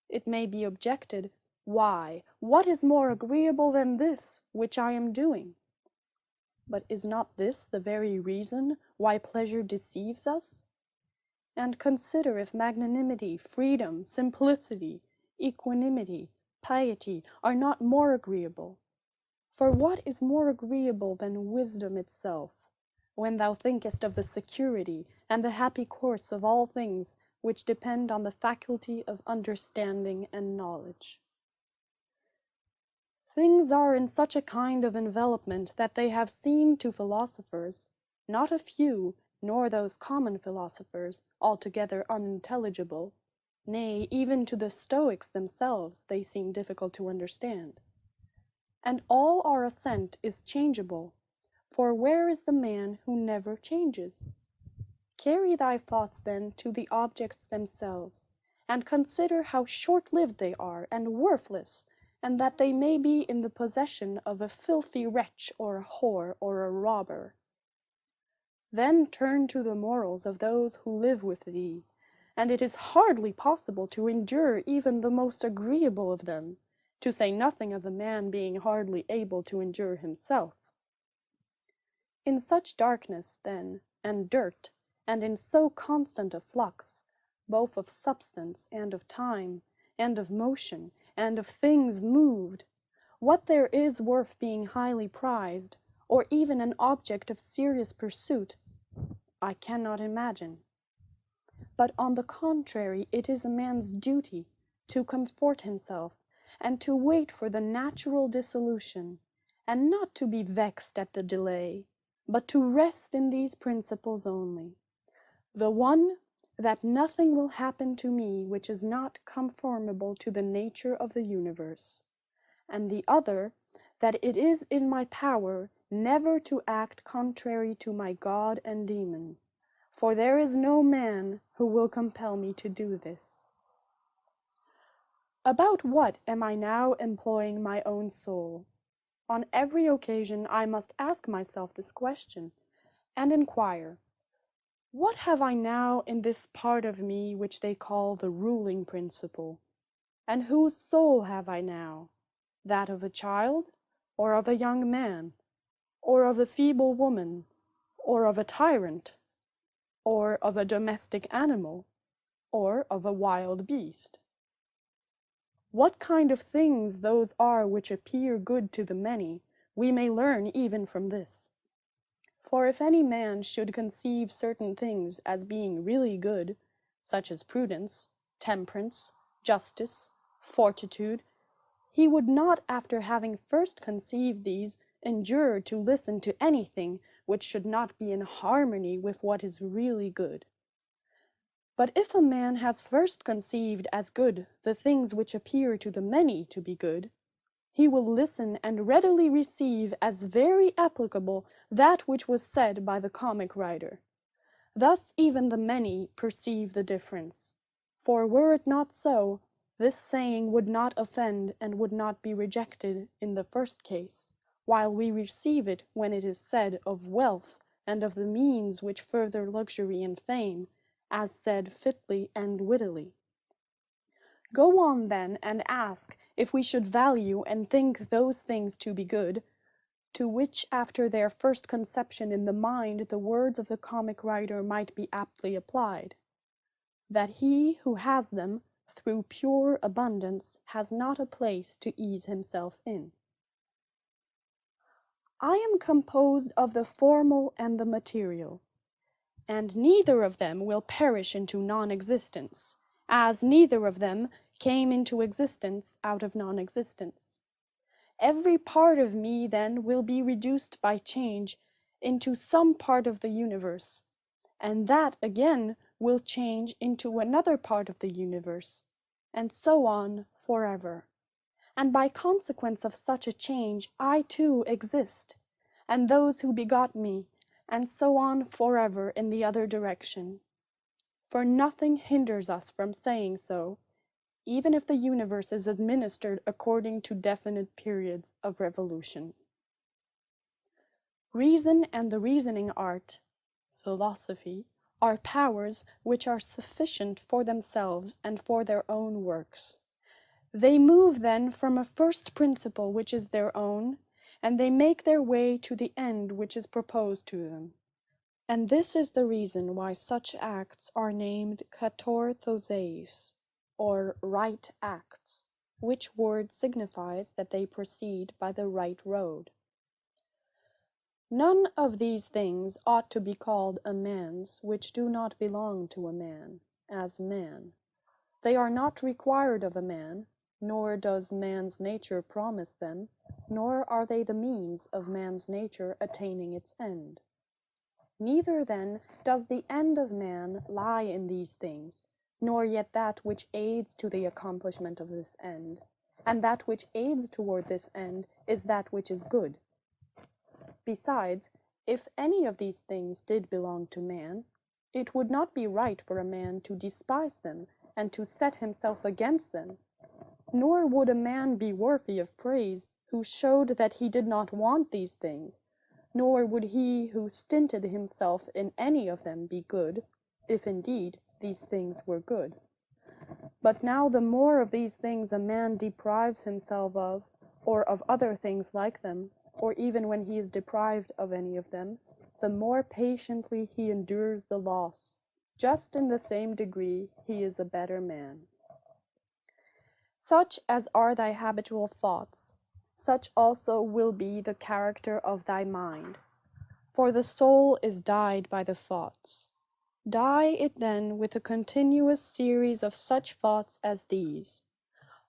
It may be objected, why, what is more agreeable than this which I am doing? But is not this the very reason why pleasure deceives us? And consider if magnanimity, freedom, simplicity, equanimity, piety are not more agreeable. For what is more agreeable than wisdom itself, when thou thinkest of the security and the happy course of all things which depend on the faculty of understanding and knowledge? Things are in such a kind of envelopment that they have seemed to philosophers, not a few, nor those common philosophers, altogether unintelligible; nay, even to the Stoics themselves they seem difficult to understand. And all our assent is changeable, for where is the man who never changes? Carry thy thoughts then to the objects themselves, and consider how short-lived they are, and worthless, and that they may be in the possession of a filthy wretch, or a whore, or a robber. Then turn to the morals of those who live with thee, and it is hardly possible to endure even the most agreeable of them, to say nothing of the man being hardly able to endure himself. In such darkness, then, and dirt, and in so constant a flux, both of substance, and of time, and of motion, and of things moved, what there is worth being highly prized, or even an object of serious pursuit, I cannot imagine. But on the contrary, it is a man's duty to comfort himself, and to wait for the natural dissolution, and not to be vexed at the delay, but to rest in these principles only: the one, that nothing will happen to me which is not conformable to the nature of the universe; and the other, that it is in my power never to act contrary to my God and Daemon, for there is no man who will compel me to do this. About what am I now employing my own soul? On every occasion I must ask myself this question, and inquire, what have I now in this part of me which they call the ruling principle? And whose soul have I now? That of a child, or of a young man, or of a feeble woman, or of a tyrant, or of a domestic animal, or of a wild beast? What kind of things those are which appear good to the many, we may learn even from this. For if any man should conceive certain things as being really good, such as prudence, temperance, justice, fortitude, he would not, after having first conceived these, endure to listen to anything which should not be in harmony with what is really good. But if a man has first conceived as good the things which appear to the many to be good, he will listen and readily receive as very applicable that which was said by the comic writer. Thus even the many perceive the difference. For were it not so, this saying would not offend and would not be rejected in the first case, while we receive it when it is said of wealth and of the means which further luxury and fame, as said fitly and wittily. Go on then, and ask if we should value and think those things to be good, to which after their first conception in the mind the words of the comic writer might be aptly applied: that he who has them through pure abundance has not a place to ease himself in. I am composed of the formal and the material, and neither of them will perish into non-existence, as neither of them came into existence out of non-existence. Every part of me then will be reduced by change into some part of the universe, and that again will change into another part of the universe, and so on forever. And by consequence of such a change I too exist, and those who begot me, and so on forever in the other direction. For nothing hinders us from saying so, even if the universe is administered according to definite periods of revolution. Reason and the reasoning art, philosophy, are powers which are sufficient for themselves and for their own works. They move then from a first principle which is their own, and they make their way to the end which is proposed to them. And this is the reason why such acts are named katorthoseis, or right acts, which word signifies that they proceed by the right road. None of these things ought to be called a man's which do not belong to a man, as man. They are not required of a man, nor does man's nature promise them, nor are they the means of man's nature attaining its end. Neither, then, does the end of man lie in these things, nor yet that which aids to the accomplishment of this end, and that which aids toward this end is that which is good. Besides, if any of these things did belong to man, it would not be right for a man to despise them and to set himself against them, nor would a man be worthy of praise who showed that he did not want these things, nor would he who stinted himself in any of them be good, if indeed these things were good. But now the more of these things a man deprives himself of, or of other things like them, or even when he is deprived of any of them, the more patiently he endures the loss, just in the same degree he is a better man. Such as are thy habitual thoughts, such also will be the character of thy mind. For the soul is dyed by the thoughts. Dye it then with a continuous series of such thoughts as these.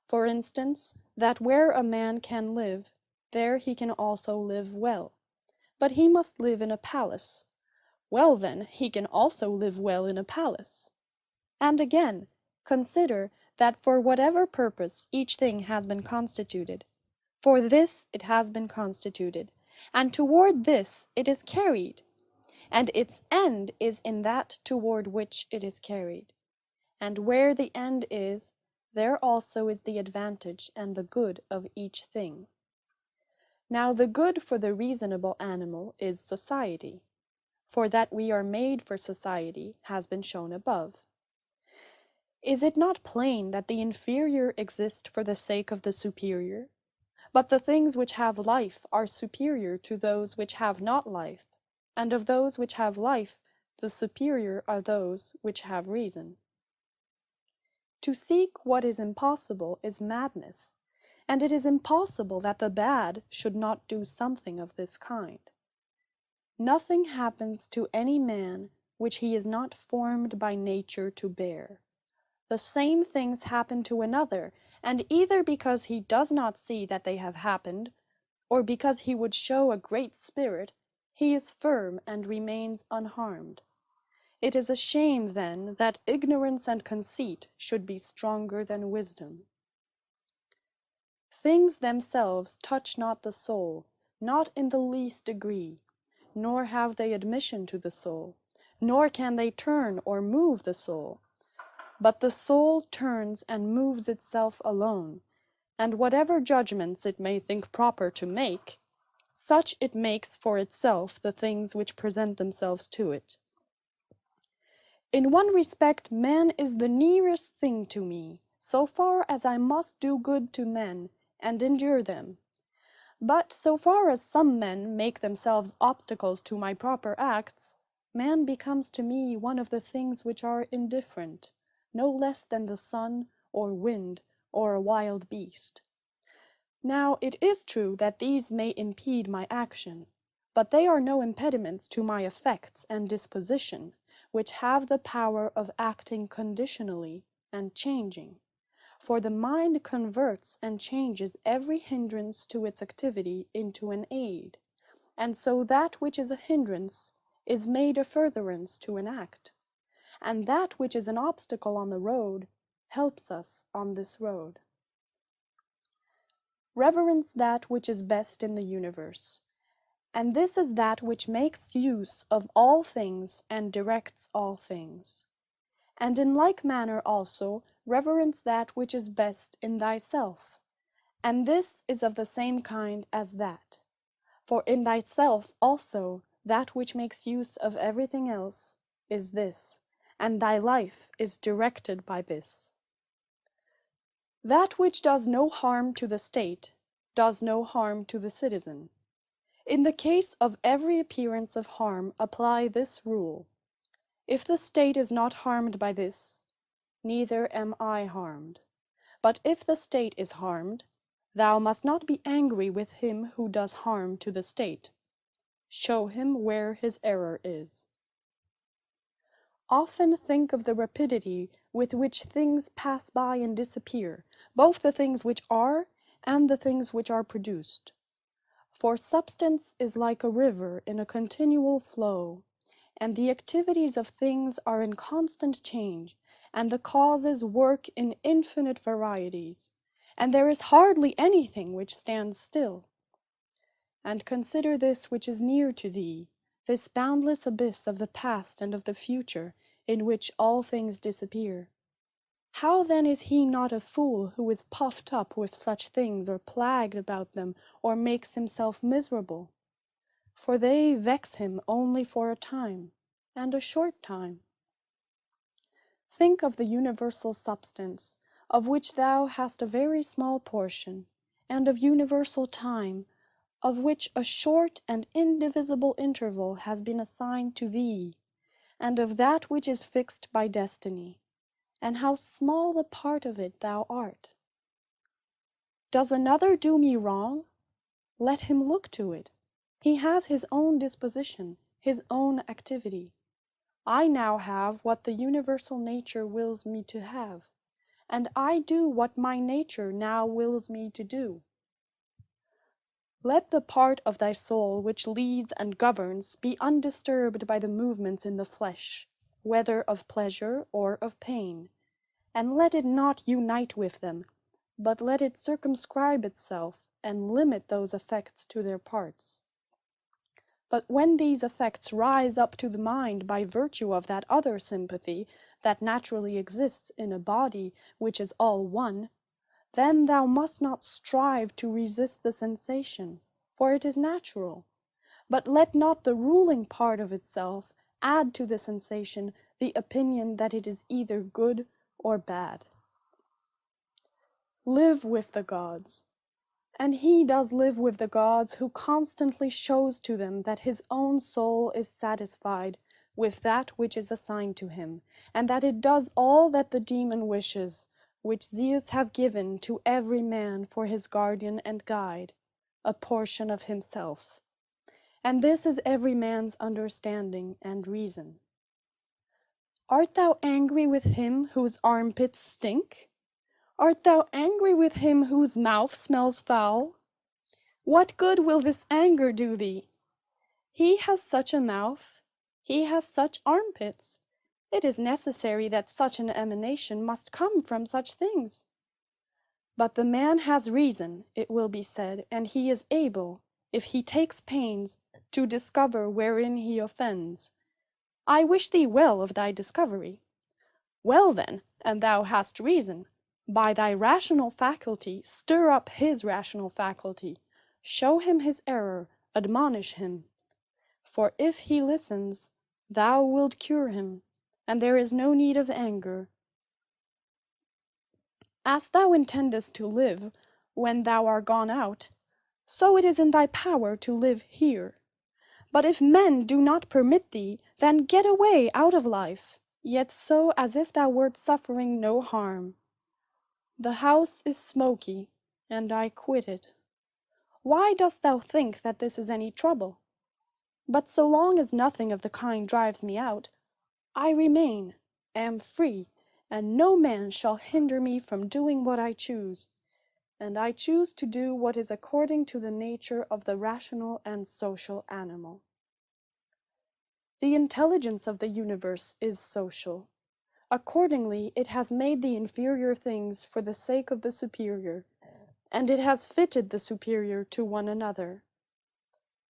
For instance, that where a man can live, there he can also live well. But he must live in a palace. Well then, he can also live well in a palace. And again, consider that for whatever purpose each thing has been constituted, for this it has been constituted, and toward this it is carried, and its end is in that toward which it is carried. And where the end is, there also is the advantage and the good of each thing. Now the good for the reasonable animal is society, for that we are made for society has been shown above. Is it not plain that the inferior exist for the sake of the superior? But the things which have life are superior to those which have not life, and of those which have life, the superior are those which have reason. To seek what is impossible is madness, and it is impossible that the bad should not do something of this kind. Nothing happens to any man which he is not formed by nature to bear. The same things happen to another, and either because he does not see that they have happened, or because he would show a great spirit, he is firm and remains unharmed. It is a shame, then, that ignorance and conceit should be stronger than wisdom. Things themselves touch not the soul, not in the least degree, nor have they admission to the soul, nor can they turn or move the soul. But the soul turns and moves itself alone, and whatever judgments it may think proper to make, such it makes for itself the things which present themselves to it. In one respect man is the nearest thing to me, so far as I must do good to men, and endure them. But so far as some men make themselves obstacles to my proper acts, man becomes to me one of the things which are indifferent, no less than the sun, or wind, or a wild beast. Now it is true that these may impede my action, but they are no impediments to my affects and disposition, which have the power of acting conditionally and changing. For the mind converts and changes every hindrance to its activity into an aid, and so that which is a hindrance is made a furtherance to an act, and that which is an obstacle on the road helps us on this road. Reverence that which is best in the universe, and this is that which makes use of all things and directs all things. And in like manner also reverence that which is best in thyself, and this is of the same kind as that. For in thyself also that which makes use of everything else is this, and thy life is directed by this. That which does no harm to the state does no harm to the citizen. In the case of every appearance of harm apply this rule: if the state is not harmed by this, neither am I harmed. But if the state is harmed, thou must not be angry with him who does harm to the state. Show him where his error is. Often think of the rapidity with which things pass by and disappear, both the things which are and the things which are produced. For substance is like a river in a continual flow, and the activities of things are in constant change, and the causes work in infinite varieties, and there is hardly anything which stands still. And consider this which is near to thee, this boundless abyss of the past and of the future, in which all things disappear. How then is he not a fool who is puffed up with such things, or plagued about them, or makes himself miserable? For they vex him only for a time, and a short time. Think of the universal substance, of which thou hast a very small portion, and of universal time, of which a short and indivisible interval has been assigned to thee, and of that which is fixed by destiny, and how small a part of it thou art. Does another do me wrong? Let him look to it. He has his own disposition, his own activity. I now have what the universal nature wills me to have, and I do what my nature now wills me to do. Let the part of thy soul which leads and governs be undisturbed by the movements in the flesh, whether of pleasure or of pain, and let it not unite with them, but let it circumscribe itself, and limit those effects to their parts. But when these effects rise up to the mind by virtue of that other sympathy that naturally exists in a body which is all one, then thou must not strive to resist the sensation, for it is natural, but let not the ruling part of itself add to the sensation the opinion that it is either good or bad. Live with the gods. And he does live with the gods who constantly shows to them that his own soul is satisfied with that which is assigned to him, and that it does all that the demon wishes, which Zeus have given to every man for his guardian and guide, a portion of himself. And this is every man's understanding and reason. Art thou angry with him whose armpits stink? Art thou angry with him whose mouth smells foul? What good will this anger do thee? He has such a mouth, he has such armpits. It is necessary that such an emanation must come from such things. But the man has reason, it will be said, and he is able, if he takes pains, to discover wherein he offends. I wish thee well of thy discovery. Well then, and thou hast reason, by thy rational faculty stir up his rational faculty, show him his error, admonish him. For if he listens, thou wilt cure him, and there is no need of anger. As thou intendest to live when thou art gone out, so it is in thy power to live here. But if men do not permit thee, then get away out of life, yet so as if thou wert suffering no harm. The house is smoky, and I quit it. Why dost thou think that this is any trouble? But so long as nothing of the kind drives me out, I remain, am free, and no man shall hinder me from doing what I choose, and I choose to do what is according to the nature of the rational and social animal. The intelligence of the universe is social. Accordingly, it has made the inferior things for the sake of the superior, and it has fitted the superior to one another.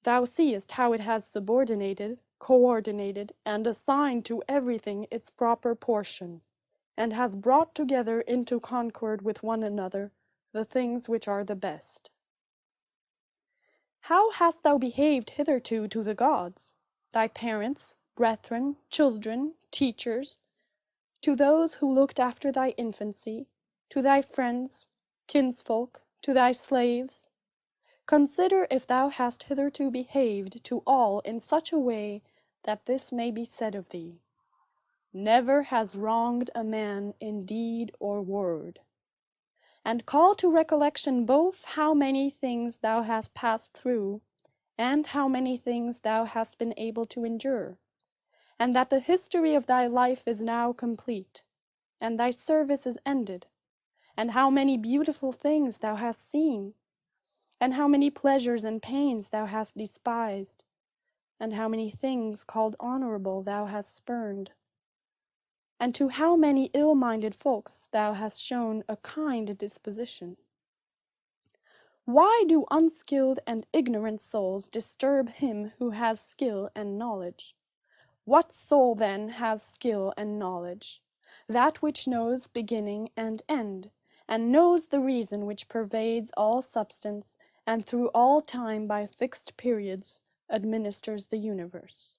Thou seest how it has subordinated, coordinated, and assigned to everything its proper portion, and has brought together into concord with one another the things which are the best. How hast thou behaved hitherto to the gods, thy parents, brethren, children, teachers, to those who looked after thy infancy, to thy friends, kinsfolk, to thy slaves? Consider if thou hast hitherto behaved to all in such a way that this may be said of thee, Never has wronged a man in deed or word. And call to recollection both how many things thou hast passed through, and how many things thou hast been able to endure, and that the history of thy life is now complete, and thy service is ended, and how many beautiful things thou hast seen, and how many pleasures and pains thou hast despised, and how many things called honourable thou hast spurned, and to how many ill-minded folks thou hast shown a kind disposition. Why do unskilled and ignorant souls disturb him who has skill and knowledge? What soul then has skill and knowledge? That which knows beginning and end, and knows the reason which pervades all substance, and through all time by fixed periods administers the universe.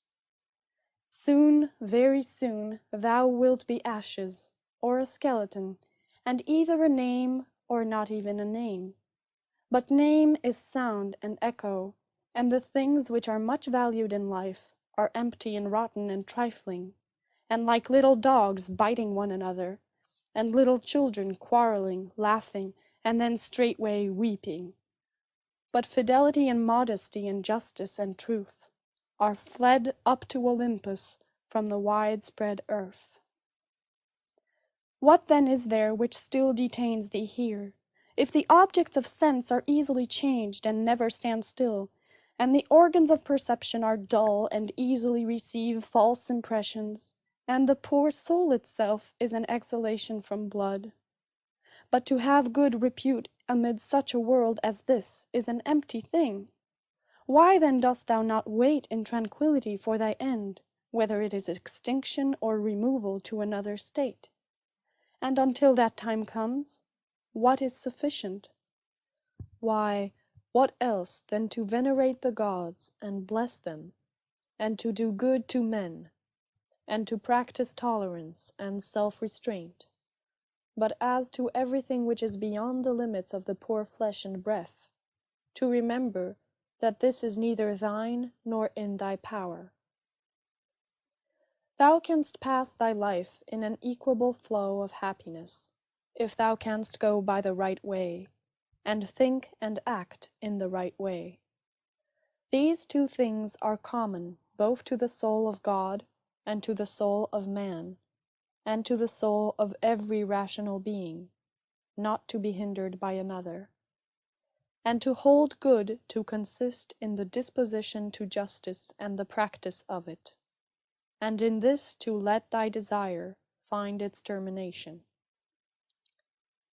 Soon, very soon, thou wilt be ashes, or a skeleton, and either a name or not even a name. But name is sound and echo, and the things which are much valued in life are empty and rotten and trifling, and like little dogs biting one another, and little children quarrelling, laughing, and then straightway weeping. But fidelity and modesty and justice and truth are fled up to Olympus from the widespread earth. What then is there which still detains thee here? If the objects of sense are easily changed and never stand still, and the organs of perception are dull and easily receive false impressions, and the poor soul itself is an exhalation from blood. But to have good repute amid such a world as this is an empty thing. Why then dost thou not wait in tranquility for thy end, whether it is extinction or removal to another state? And until that time comes, what is sufficient? Why, what else than to venerate the gods and bless them, and to do good to men, and to practice tolerance and self-restraint? But as to everything which is beyond the limits of the poor flesh and breath, to remember that this is neither thine nor in thy power. Thou canst pass thy life in an equable flow of happiness, if thou canst go by the right way, and think and act in the right way. These two things are common both to the soul of God and to the soul of man, and to the soul of every rational being, not to be hindered by another. And to hold good to consist in the disposition to justice and the practice of it, and in this to let thy desire find its termination.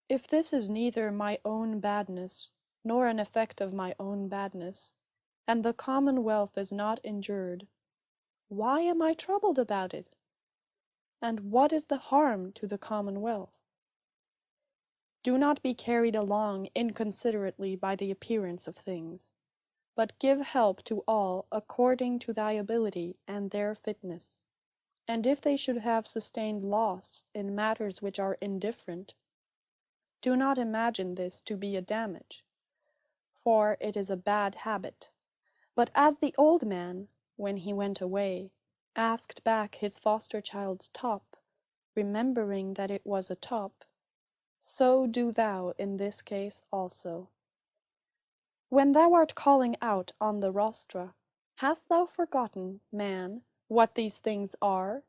If this is neither my own badness, nor an effect of my own badness, and the commonwealth is not injured, why am I troubled about it? And what is the harm to the commonwealth? Do not be carried along inconsiderately by the appearance of things, but give help to all according to thy ability and their fitness. And if they should have sustained loss in matters which are indifferent, do not imagine this to be a damage, for it is a bad habit. But as the old man, when he went away, asked back his foster child's top, remembering that it was a top, so do thou in this case also. When thou art calling out on the rostra, hast thou forgotten, man, what these things are?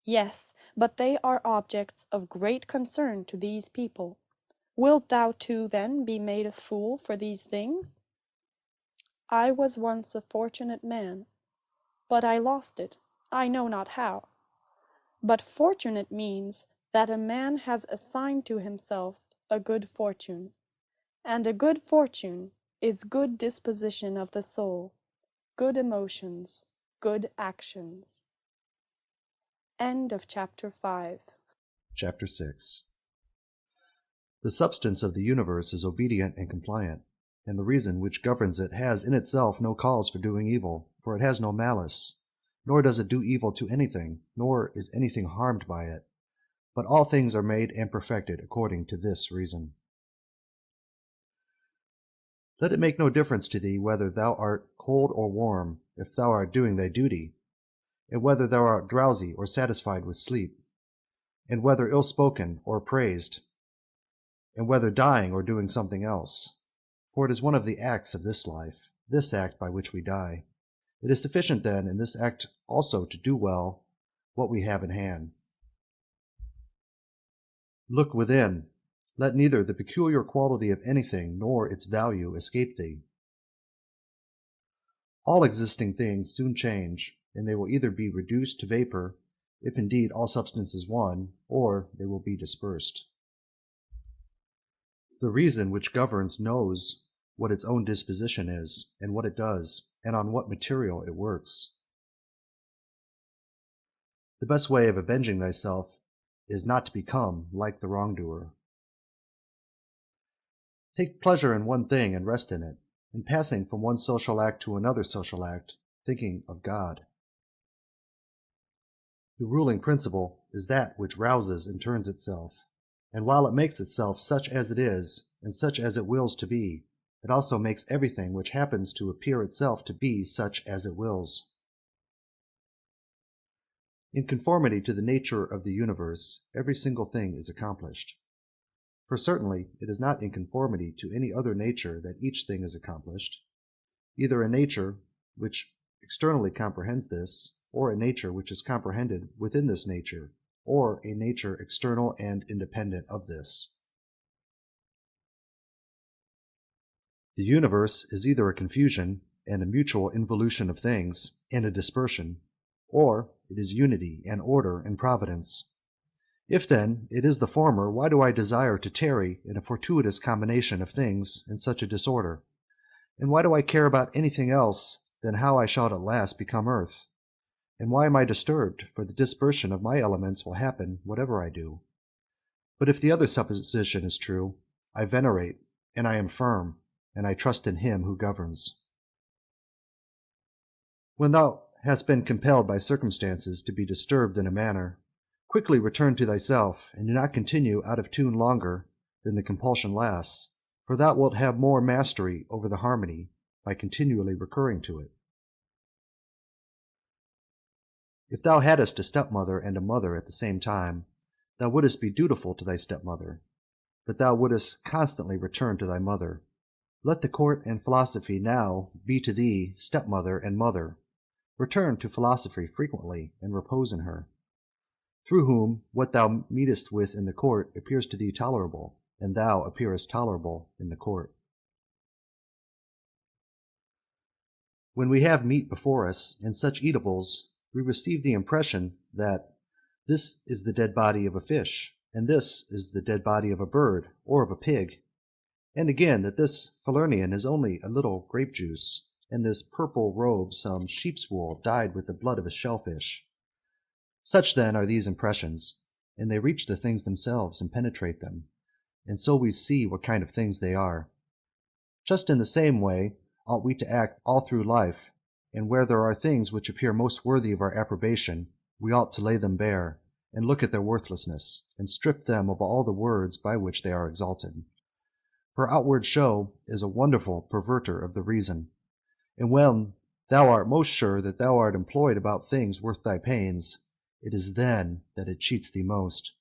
Yes, but they are objects of great concern to these people. Wilt thou too then be made a fool for these things? I was once a fortunate man, but I lost it, I know not how. But fortunate means that a man has assigned to himself a good fortune, and a good fortune is good disposition of the soul, good emotions, good actions. End of chapter 5. Chapter 6. The substance of the universe is obedient and compliant, and the reason which governs it has in itself no cause for doing evil, for it has no malice, nor does it do evil to anything, nor is anything harmed by it, but all things are made and perfected according to this reason. Let it make no difference to thee whether thou art cold or warm, if thou art doing thy duty, and whether thou art drowsy or satisfied with sleep, and whether ill-spoken or praised, and whether dying or doing something else. For it is one of the acts of this life, this act by which we die. It is sufficient then in this act also to do well what we have in hand. Look within. Let neither the peculiar quality of anything nor its value escape thee. All existing things soon change, and they will either be reduced to vapour, if indeed all substance is one, or they will be dispersed. The reason which governs knows what its own disposition is, and what it does, and on what material it works. The best way of avenging thyself is not to become like the wrongdoer. Take pleasure in one thing and rest in it, in passing from one social act to another social act, thinking of God. The ruling principle is that which rouses and turns itself, and while it makes itself such as it is, and such as it wills to be, it also makes everything which happens to appear itself to be such as it wills. In conformity to the nature of the universe, every single thing is accomplished. For certainly it is not in conformity to any other nature that each thing is accomplished, either a nature which externally comprehends this, or a nature which is comprehended within this nature, or a nature external and independent of this. The universe is either a confusion and a mutual involution of things, and a dispersion, or it is unity and order and providence. If then it is the former, why do I desire to tarry in a fortuitous combination of things in such a disorder? And why do I care about anything else than how I shall at last become earth? And why am I disturbed? For the dispersion of my elements will happen whatever I do. But if the other supposition is true, I venerate, and I am firm, and I trust in him who governs. When thou hast been compelled by circumstances to be disturbed in a manner, quickly return to thyself, and do not continue out of tune longer than the compulsion lasts, for thou wilt have more mastery over the harmony by continually recurring to it. If thou hadst a stepmother and a mother at the same time, thou wouldst be dutiful to thy stepmother, but thou wouldst constantly return to thy mother. Let the court and philosophy now be to thee stepmother and mother. Return to philosophy frequently, and repose in her, through whom what thou meetest with in the court appears to thee tolerable, and thou appearest tolerable in the court. When we have meat before us, and such eatables, we receive the impression that this is the dead body of a fish, and this is the dead body of a bird or of a pig, and again that this Falernian is only a little grape juice, and this purple robe some sheep's wool dyed with the blood of a shellfish. Such then are these impressions, and they reach the things themselves and penetrate them, and so we see what kind of things they are. Just in the same way ought we to act all through life, and where there are things which appear most worthy of our approbation, we ought to lay them bare, and look at their worthlessness, and strip them of all the words by which they are exalted. For outward show is a wonderful perverter of the reason, and when thou art most sure that thou art employed about things worth thy pains, it is then that it cheats thee most.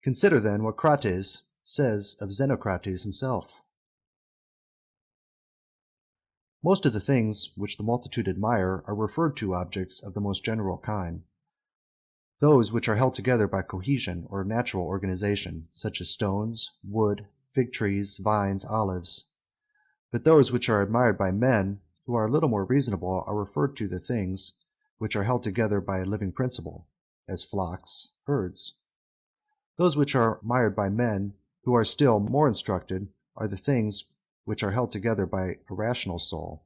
Consider then what Crates says of Xenocrates himself. Most of the things which the multitude admire are referred to objects of the most general kind, those which are held together by cohesion or natural organization, such as stones, wood, fig trees, vines, olives. But those which are admired by men who are a little more reasonable are referred to the things which are held together by a living principle, as flocks, herds. Those which are admired by men who are still more instructed are the things which are held together by a rational soul,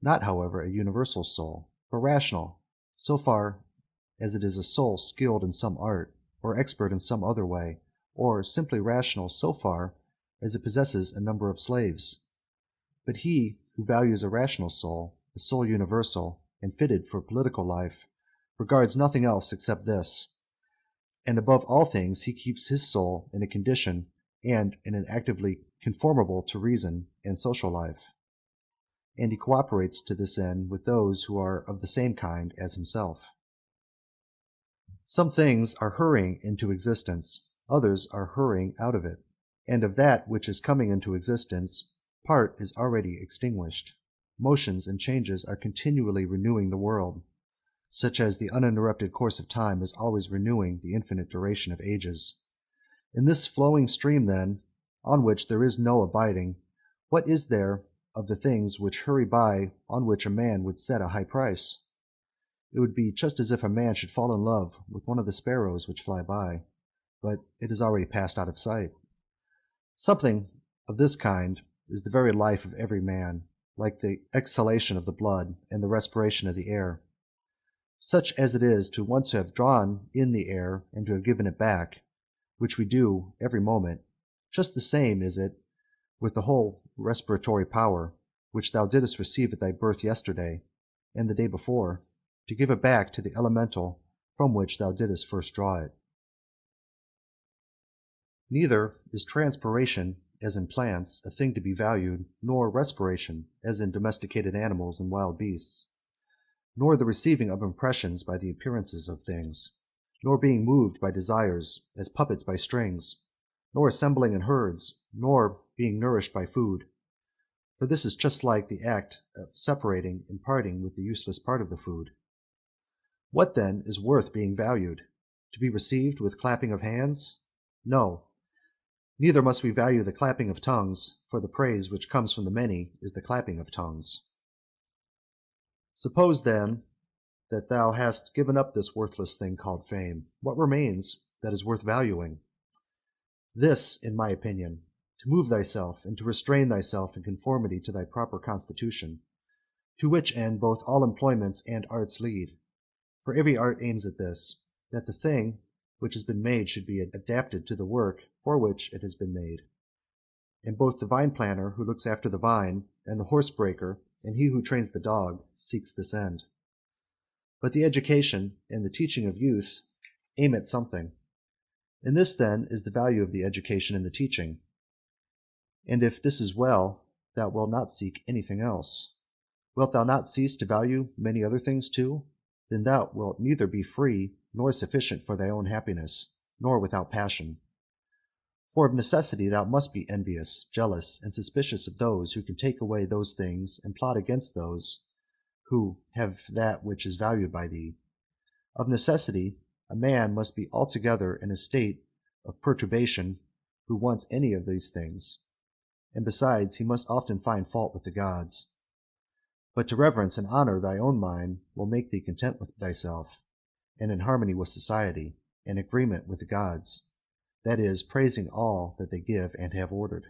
not however a universal soul, but rational, so far as it is a soul skilled in some art, or expert in some other way, or simply rational so far as it possesses a number of slaves. But he who values a rational soul, a soul universal, and fitted for political life, regards nothing else except this, and above all things he keeps his soul in a condition and in an actively conformable to reason and social life, and he cooperates to this end with those who are of the same kind as himself. Some things are hurrying into existence, others are hurrying out of it, and of that which is coming into existence, part is already extinguished. Motions and changes are continually renewing the world, such as the uninterrupted course of time is always renewing the infinite duration of ages. In this flowing stream, then, on which there is no abiding, what is there of the things which hurry by on which a man would set a high price? It would be just as if a man should fall in love with one of the sparrows which fly by, but it has already passed out of sight. Something of this kind is the very life of every man, like the exhalation of the blood and the respiration of the air. Such as it is to once have drawn in the air and to have given it back, which we do every moment, just the same is it with the whole respiratory power, which thou didst receive at thy birth yesterday, and the day before, to give it back to the elemental from which thou didst first draw it. Neither is transpiration, as in plants, a thing to be valued, nor respiration, as in domesticated animals and wild beasts, nor the receiving of impressions by the appearances of things, nor being moved by desires, as puppets by strings, nor assembling in herds, nor being nourished by food. For this is just like the act of separating and parting with the useless part of the food. What then is worth being valued? To be received with clapping of hands? No. Neither must we value the clapping of tongues, for the praise which comes from the many is the clapping of tongues. Suppose, then, that thou hast given up this worthless thing called fame. What remains that is worth valuing? This, in my opinion, to move thyself and to restrain thyself in conformity to thy proper constitution, to which end both all employments and arts lead. For every art aims at this, that the thing which has been made should be adapted to the work for which it has been made. And both the vine planter who looks after the vine, and the horse breaker, and he who trains the dog, seeks this end. But the education and the teaching of youth aim at something. And this, then, is the value of the education and the teaching. And if this is well, thou wilt not seek anything else. Wilt thou not cease to value many other things too? Then thou wilt neither be free nor sufficient for thy own happiness, nor without passion. For of necessity thou must be envious, jealous, and suspicious of those who can take away those things and plot against those who have that which is valued by thee. Of necessity a man must be altogether in a state of perturbation who wants any of these things, and besides he must often find fault with the gods. But to reverence and honour thy own mind will make thee content with thyself, and in harmony with society, and agreement with the gods, that is, praising all that they give and have ordered.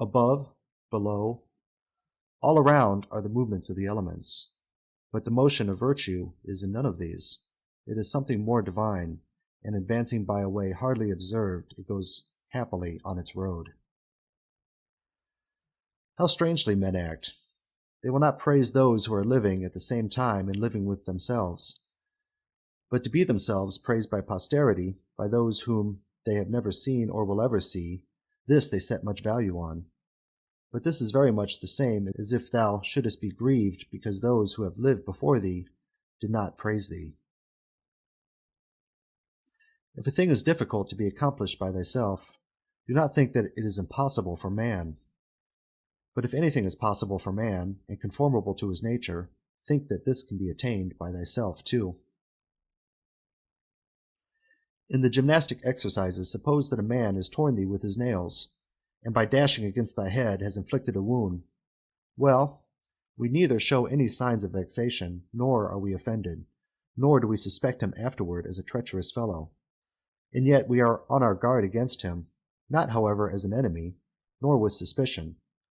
Above, below, all around are the movements of the elements, but the motion of virtue is in none of these. It is something more divine, and advancing by a way hardly observed, it goes happily on its road. How strangely men act! They will not praise those who are living at the same time and living with themselves, but to be themselves praised by posterity, by those whom they have never seen or will ever see, this they set much value on. But this is very much the same as if thou shouldest be grieved because those who have lived before thee did not praise thee. If a thing is difficult to be accomplished by thyself, do not think that it is impossible for man. But if anything is possible for man, and conformable to his nature, think that this can be attained by thyself too. In the gymnastic exercises, suppose that a man has torn thee with his nails, and by dashing against thy head has inflicted a wound. Well, we neither show any signs of vexation, nor are we offended, nor do we suspect him afterward as a treacherous fellow. And yet we are on our guard against him, not however as an enemy, nor with suspicion,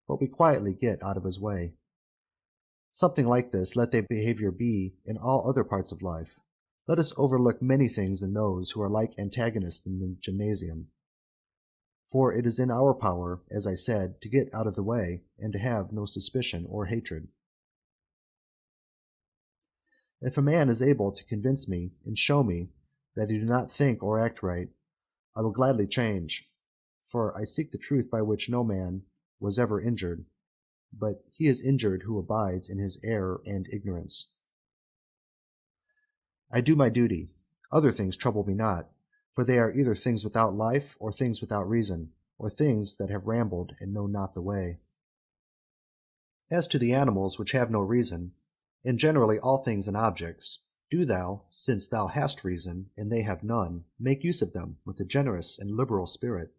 but we quietly get out of his way. Something like this let their behaviour be in all other parts of life. Let us overlook many things in those who are like antagonists in the gymnasium. For it is in our power, as I said, to get out of the way, and to have no suspicion or hatred. If a man is able to convince me and show me that I do not think or act right, I will gladly change, for I seek the truth by which no man was ever injured, but he is injured who abides in his error and ignorance. I do my duty. Other things trouble me not, for they are either things without life, or things without reason, or things that have rambled and know not the way. As to the animals which have no reason, and generally all things and objects, Do thou, since thou hast reason, and they have none, make use of them with a generous and liberal spirit.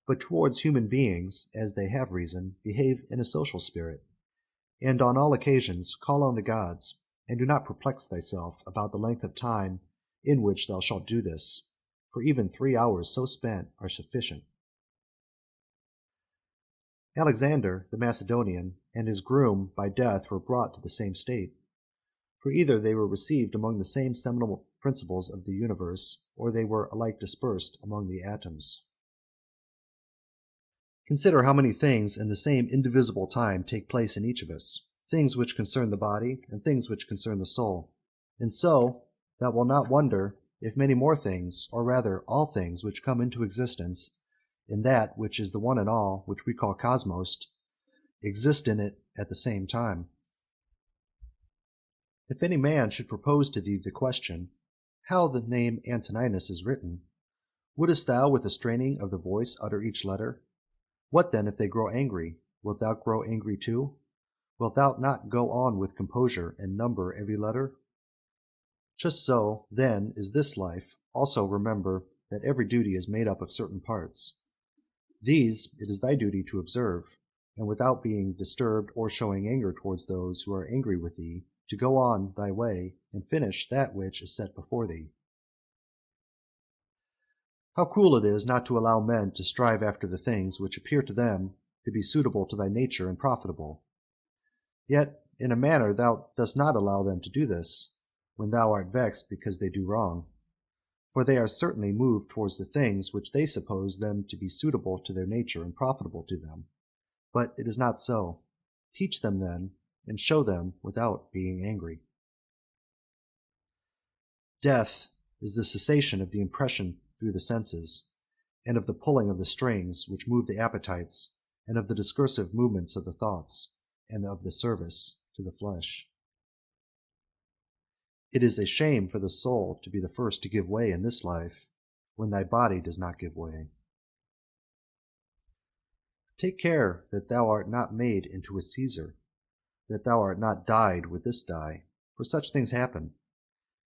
But towards human beings, as they have reason, behave in a social spirit. And on all occasions call on the gods, and do not perplex thyself about the length of time in which thou shalt do this, for even 3 hours so spent are sufficient. Alexander the Macedonian and his groom by death were brought to the same state. For either they were received among the same seminal principles of the universe, or they were alike dispersed among the atoms. Consider how many things in the same indivisible time take place in each of us, things which concern the body, and things which concern the soul. And so thou wilt not wonder if many more things, or rather all things which come into existence in that which is the one and all, which we call cosmos, exist in it at the same time. If any man should propose to thee the question, how the name Antoninus is written, wouldst thou with a straining of the voice utter each letter? What then if they grow angry? Wilt thou grow angry too? Wilt thou not go on with composure and number every letter? Just so, then, is this life. Also remember that every duty is made up of certain parts. These it is thy duty to observe, and without being disturbed or showing anger towards those who are angry with thee, to go on thy way and finish that which is set before thee. How cruel it is not to allow men to strive after the things which appear to them to be suitable to thy nature and profitable. Yet in a manner thou dost not allow them to do this, when thou art vexed because they do wrong. For they are certainly moved towards the things which they suppose them to be suitable to their nature and profitable to them. But it is not so. Teach them then, and show them without being angry. Death is the cessation of the impression through the senses, and of the pulling of the strings which move the appetites, and of the discursive movements of the thoughts, and of the service to the flesh. It is a shame for the soul to be the first to give way in this life, when thy body does not give way. Take care that thou art not made into a Caesar, that thou art not dyed with this dye, for such things happen.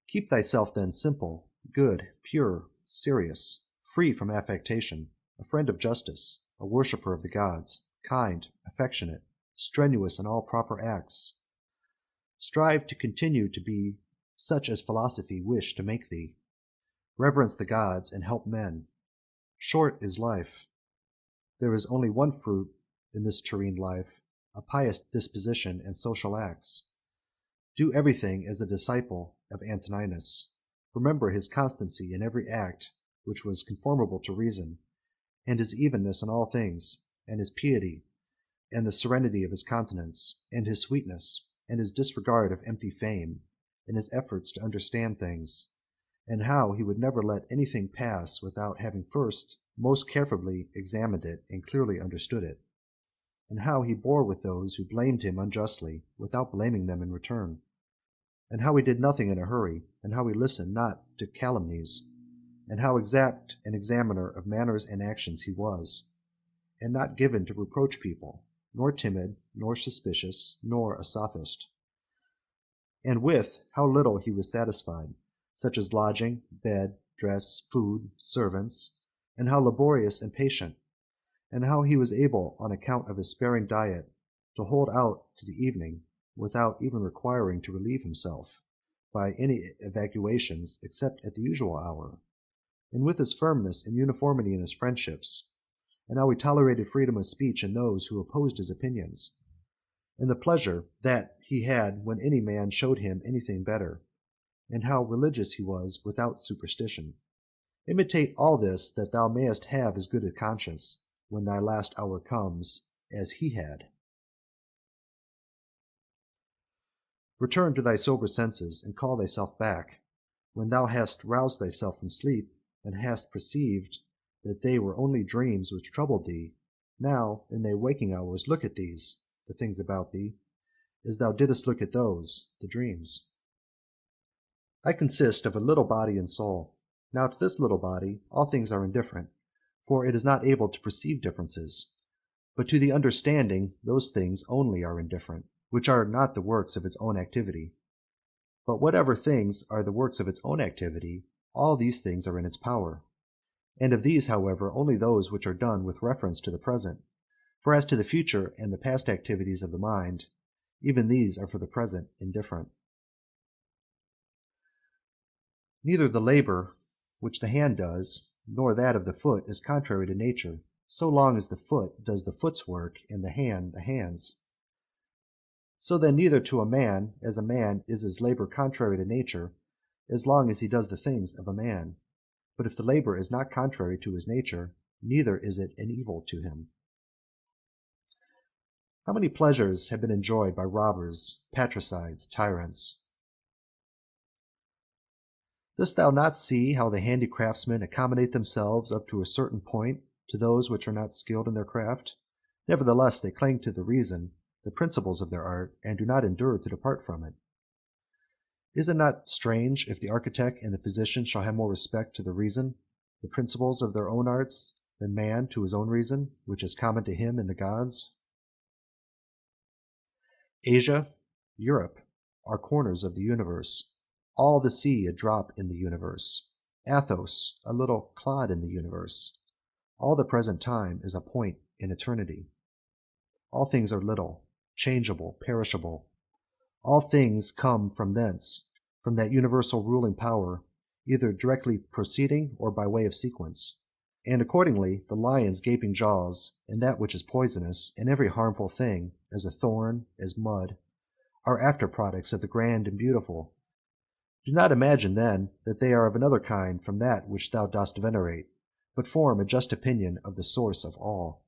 Keep thyself then simple, good, pure, serious, free from affectation, a friend of justice, a worshipper of the gods, kind, affectionate, strenuous in all proper acts. Strive to continue to be such as philosophy wished to make thee. Reverence the gods and help men. Short is life. There is only one fruit in this terrene life, a pious disposition and social acts. Do everything as a disciple of Antoninus. Remember his constancy in every act which was conformable to reason, and his evenness in all things, and his piety, and the serenity of his countenance, and his sweetness, and his disregard of empty fame, and his efforts to understand things, and how he would never let anything pass without having first most carefully examined it and clearly understood it, and how he bore with those who blamed him unjustly without blaming them in return, and how he did nothing in a hurry, and how he listened not to calumnies, and how exact an examiner of manners and actions he was, and not given to reproach people, nor timid, nor suspicious, nor a sophist. And with how little he was satisfied, such as lodging, bed, dress, food, servants, and how laborious and patient, and how he was able, on account of his sparing diet, to hold out to the evening, without even requiring to relieve himself by any evacuations except at the usual hour, and with his firmness and uniformity in his friendships, and how he tolerated freedom of speech in those who opposed his opinions, and the pleasure that he had when any man showed him anything better, and how religious he was without superstition. Imitate all this, that thou mayest have as good a conscience, when thy last hour comes, as he had. Return to thy sober senses, and call thyself back, when thou hast roused thyself from sleep, and hast perceived that they were only dreams which troubled thee. Now, in thy waking hours, look at these, the things about thee, as thou didst look at those, the dreams. I consist of a little body and soul. Now to this little body all things are indifferent, for it is not able to perceive differences. But to the understanding those things only are indifferent, which are not the works of its own activity. But whatever things are the works of its own activity, all these things are in its power. And of these, however, only those which are done with reference to the present. For as to the future and the past activities of the mind, even these are for the present indifferent. Neither the labour which the hand does, nor that of the foot is contrary to nature, so long as the foot does the foot's work, and the hand the hand's. So then neither to a man is his labour contrary to nature, as long as he does the things of a man. But if the labour is not contrary to his nature, neither is it an evil to him. How many pleasures have been enjoyed by robbers, patricides, tyrants? Dost thou not see how the handicraftsmen accommodate themselves up to a certain point to those which are not skilled in their craft? Nevertheless they cling to the reason, the principles of their art, and do not endure to depart from it. Is it not strange if the architect and the physician shall have more respect to the reason, the principles of their own arts, than man to his own reason, which is common to him and the gods? Asia, Europe, are corners of the universe, all the sea a drop in the universe, Athos a little clod in the universe, all the present time is a point in eternity. All things are little, changeable, perishable. All things come from thence, from that universal ruling power, either directly proceeding or by way of sequence. And accordingly the lion's gaping jaws, and that which is poisonous, and every harmful thing, as a thorn, as mud, are after products of the grand and beautiful. Do not imagine, then, that they are of another kind from that which thou dost venerate, but form a just opinion of the source of all.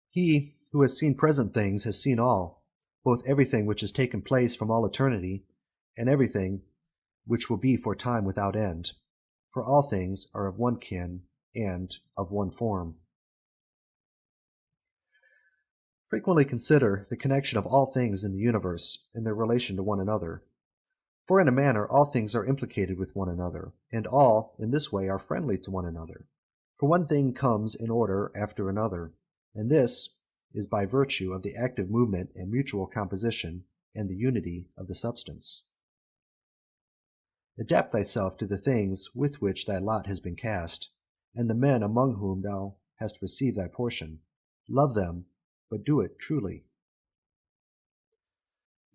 He who has seen present things has seen all, both everything which has taken place from all eternity, and everything which will be for time without end. For all things are of one kin and of one form. Frequently consider the connection of all things in the universe in their relation to one another. For in a manner all things are implicated with one another, and all in this way are friendly to one another. For one thing comes in order after another, and this is by virtue of the active movement and mutual composition and the unity of the substance. Adapt thyself to the things with which thy lot has been cast, and the men among whom thou hast received thy portion. Love them, but do it truly.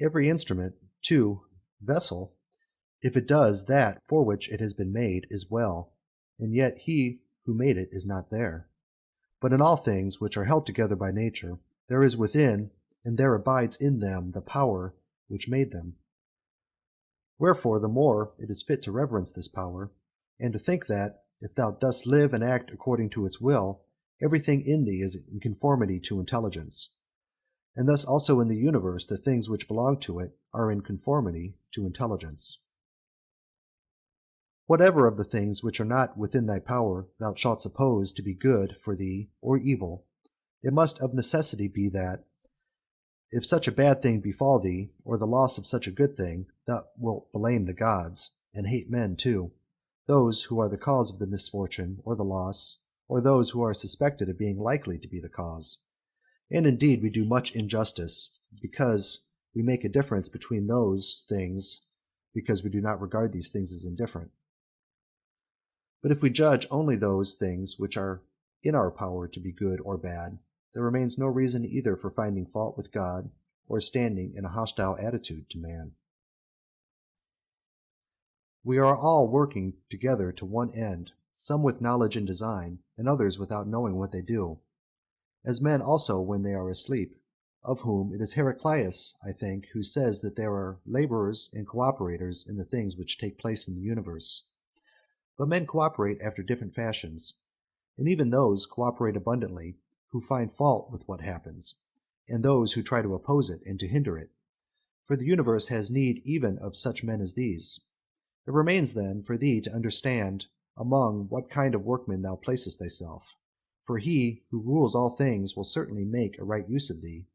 Every instrument, too, vessel, if it does that for which it has been made, is well, and yet he who made it is not there. But in all things which are held together by nature, there is within, and there abides in them the power which made them. Wherefore the more it is fit to reverence this power, and to think that, if thou dost live and act according to its will, everything in thee is in conformity to intelligence. And thus also in the universe the things which belong to it are in conformity to intelligence. Whatever of the things which are not within thy power thou shalt suppose to be good for thee or evil, it must of necessity be that, if such a bad thing befall thee, or the loss of such a good thing, thou wilt blame the gods, and hate men too, those who are the cause of the misfortune or the loss, or those who are suspected of being likely to be the cause. And indeed we do much injustice, because we make a difference between those things, because we do not regard these things as indifferent. But if we judge only those things which are in our power to be good or bad, there remains no reason either for finding fault with God or standing in a hostile attitude to man. We are all working together to one end, some with knowledge and design, and others without knowing what they do, as men also when they are asleep, of whom it is Heraclius, I think, who says that there are laborers and cooperators in the things which take place in the universe. But men cooperate after different fashions, and even those cooperate abundantly who find fault with what happens, and those who try to oppose it and to hinder it. For the universe has need even of such men as these. It remains then for thee to understand among what kind of workmen thou placest thyself. For he who rules all things will certainly make a right use of thee,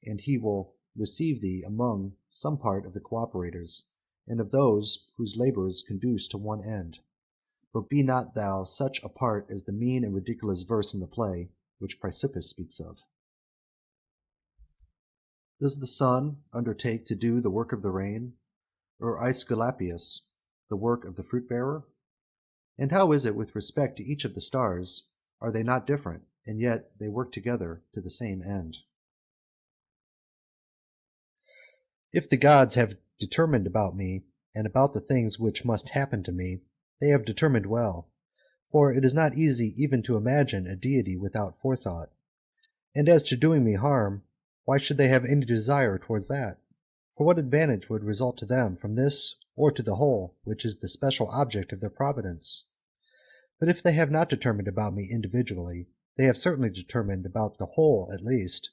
and he will receive thee among some part of the cooperators, and of those whose labours conduce to one end. But be not thou such a part as the mean and ridiculous verse in the play which Chrysippus speaks of. Does the sun undertake to do the work of the rain, or Aesculapius the work of the fruit-bearer? And how is it with respect to each of the stars? Are they not different, and yet they work together to the same end? If the gods have determined about me, and about the things which must happen to me, they have determined well, for it is not easy even to imagine a deity without forethought. And as to doing me harm, why should they have any desire towards that? For what advantage would result to them from this or to the whole, which is the special object of their providence? But if they have not determined about me individually, they have certainly determined about the whole at least,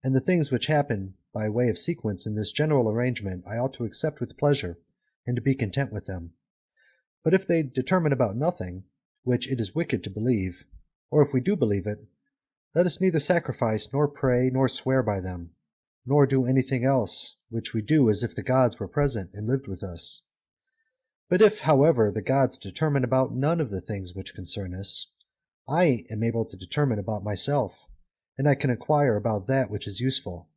and the things which happen by way of sequence in this general arrangement I ought to accept with pleasure, and to be content with them. But if they determine about nothing, which it is wicked to believe, or if we do believe it, let us neither sacrifice, nor pray, nor swear by them, nor do anything else, which we do as if the gods were present and lived with us. But if, however, the gods determine about none of the things which concern us, I am able to determine about myself, and I can inquire about that which is useful,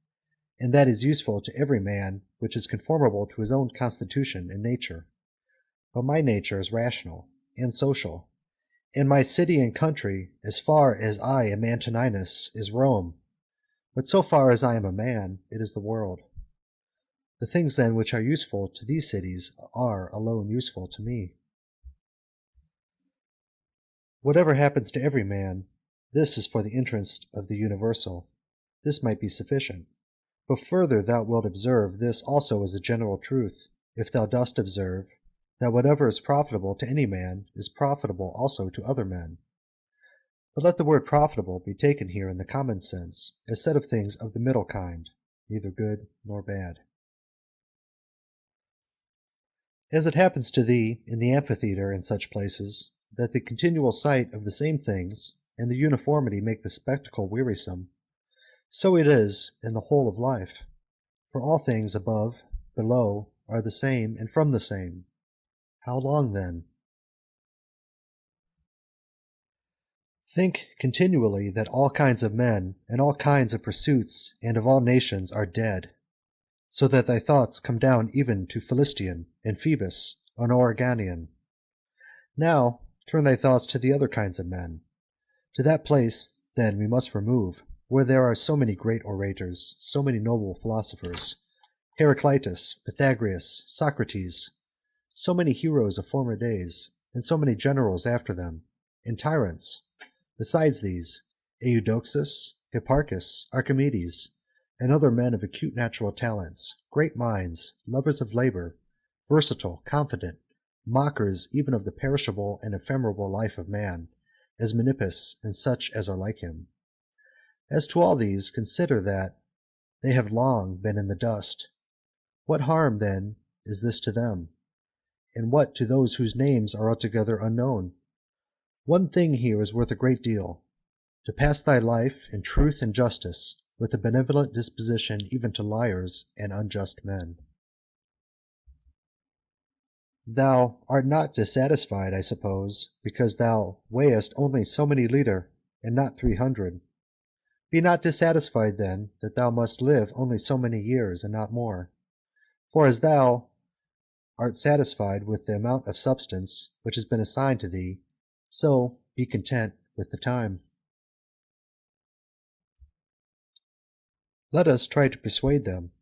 and that is useful to every man, which is conformable to his own constitution and nature. But my nature is rational and social, and my city and country, as far as I am Antoninus, is Rome, but so far as I am a man, it is the world. The things then which are useful to these cities are alone useful to me. Whatever happens to every man, this is for the interest of the universal. This might be sufficient. But further thou wilt observe this also as a general truth, if thou dost observe that whatever is profitable to any man is profitable also to other men. But let the word profitable be taken here in the common sense, as said of things of the middle kind, neither good nor bad. As it happens to thee in the amphitheatre and such places, that the continual sight of the same things and the uniformity make the spectacle wearisome, so it is in the whole of life. For all things above, below, are the same and from the same. How long then? Think continually that all kinds of men and all kinds of pursuits and of all nations are dead, so that thy thoughts come down even to Philistion and Phoebus and Oregonian. Now turn thy thoughts to the other kinds of men. To that place then we must remove, where there are so many great orators, so many noble philosophers, Heraclitus, Pythagoras, Socrates, so many heroes of former days, and so many generals after them, and tyrants. Besides these, Eudoxus, Hipparchus, Archimedes, and other men of acute natural talents, great minds, lovers of labour, versatile, confident, mockers even of the perishable and ephemeral life of man, as Menippus and such as are like him. As to all these, consider that they have long been in the dust. What harm, then, is this to them? And what to those whose names are altogether unknown? One thing here is worth a great deal, to pass thy life in truth and justice, with a benevolent disposition even to liars and unjust men. Thou art not dissatisfied, I suppose, because thou weighest only so many liter, and not 300. Be not dissatisfied, then, that thou must live only so many years, and not more. For as thou art satisfied with the amount of substance which has been assigned to thee, so be content with the time. Let us try to persuade them,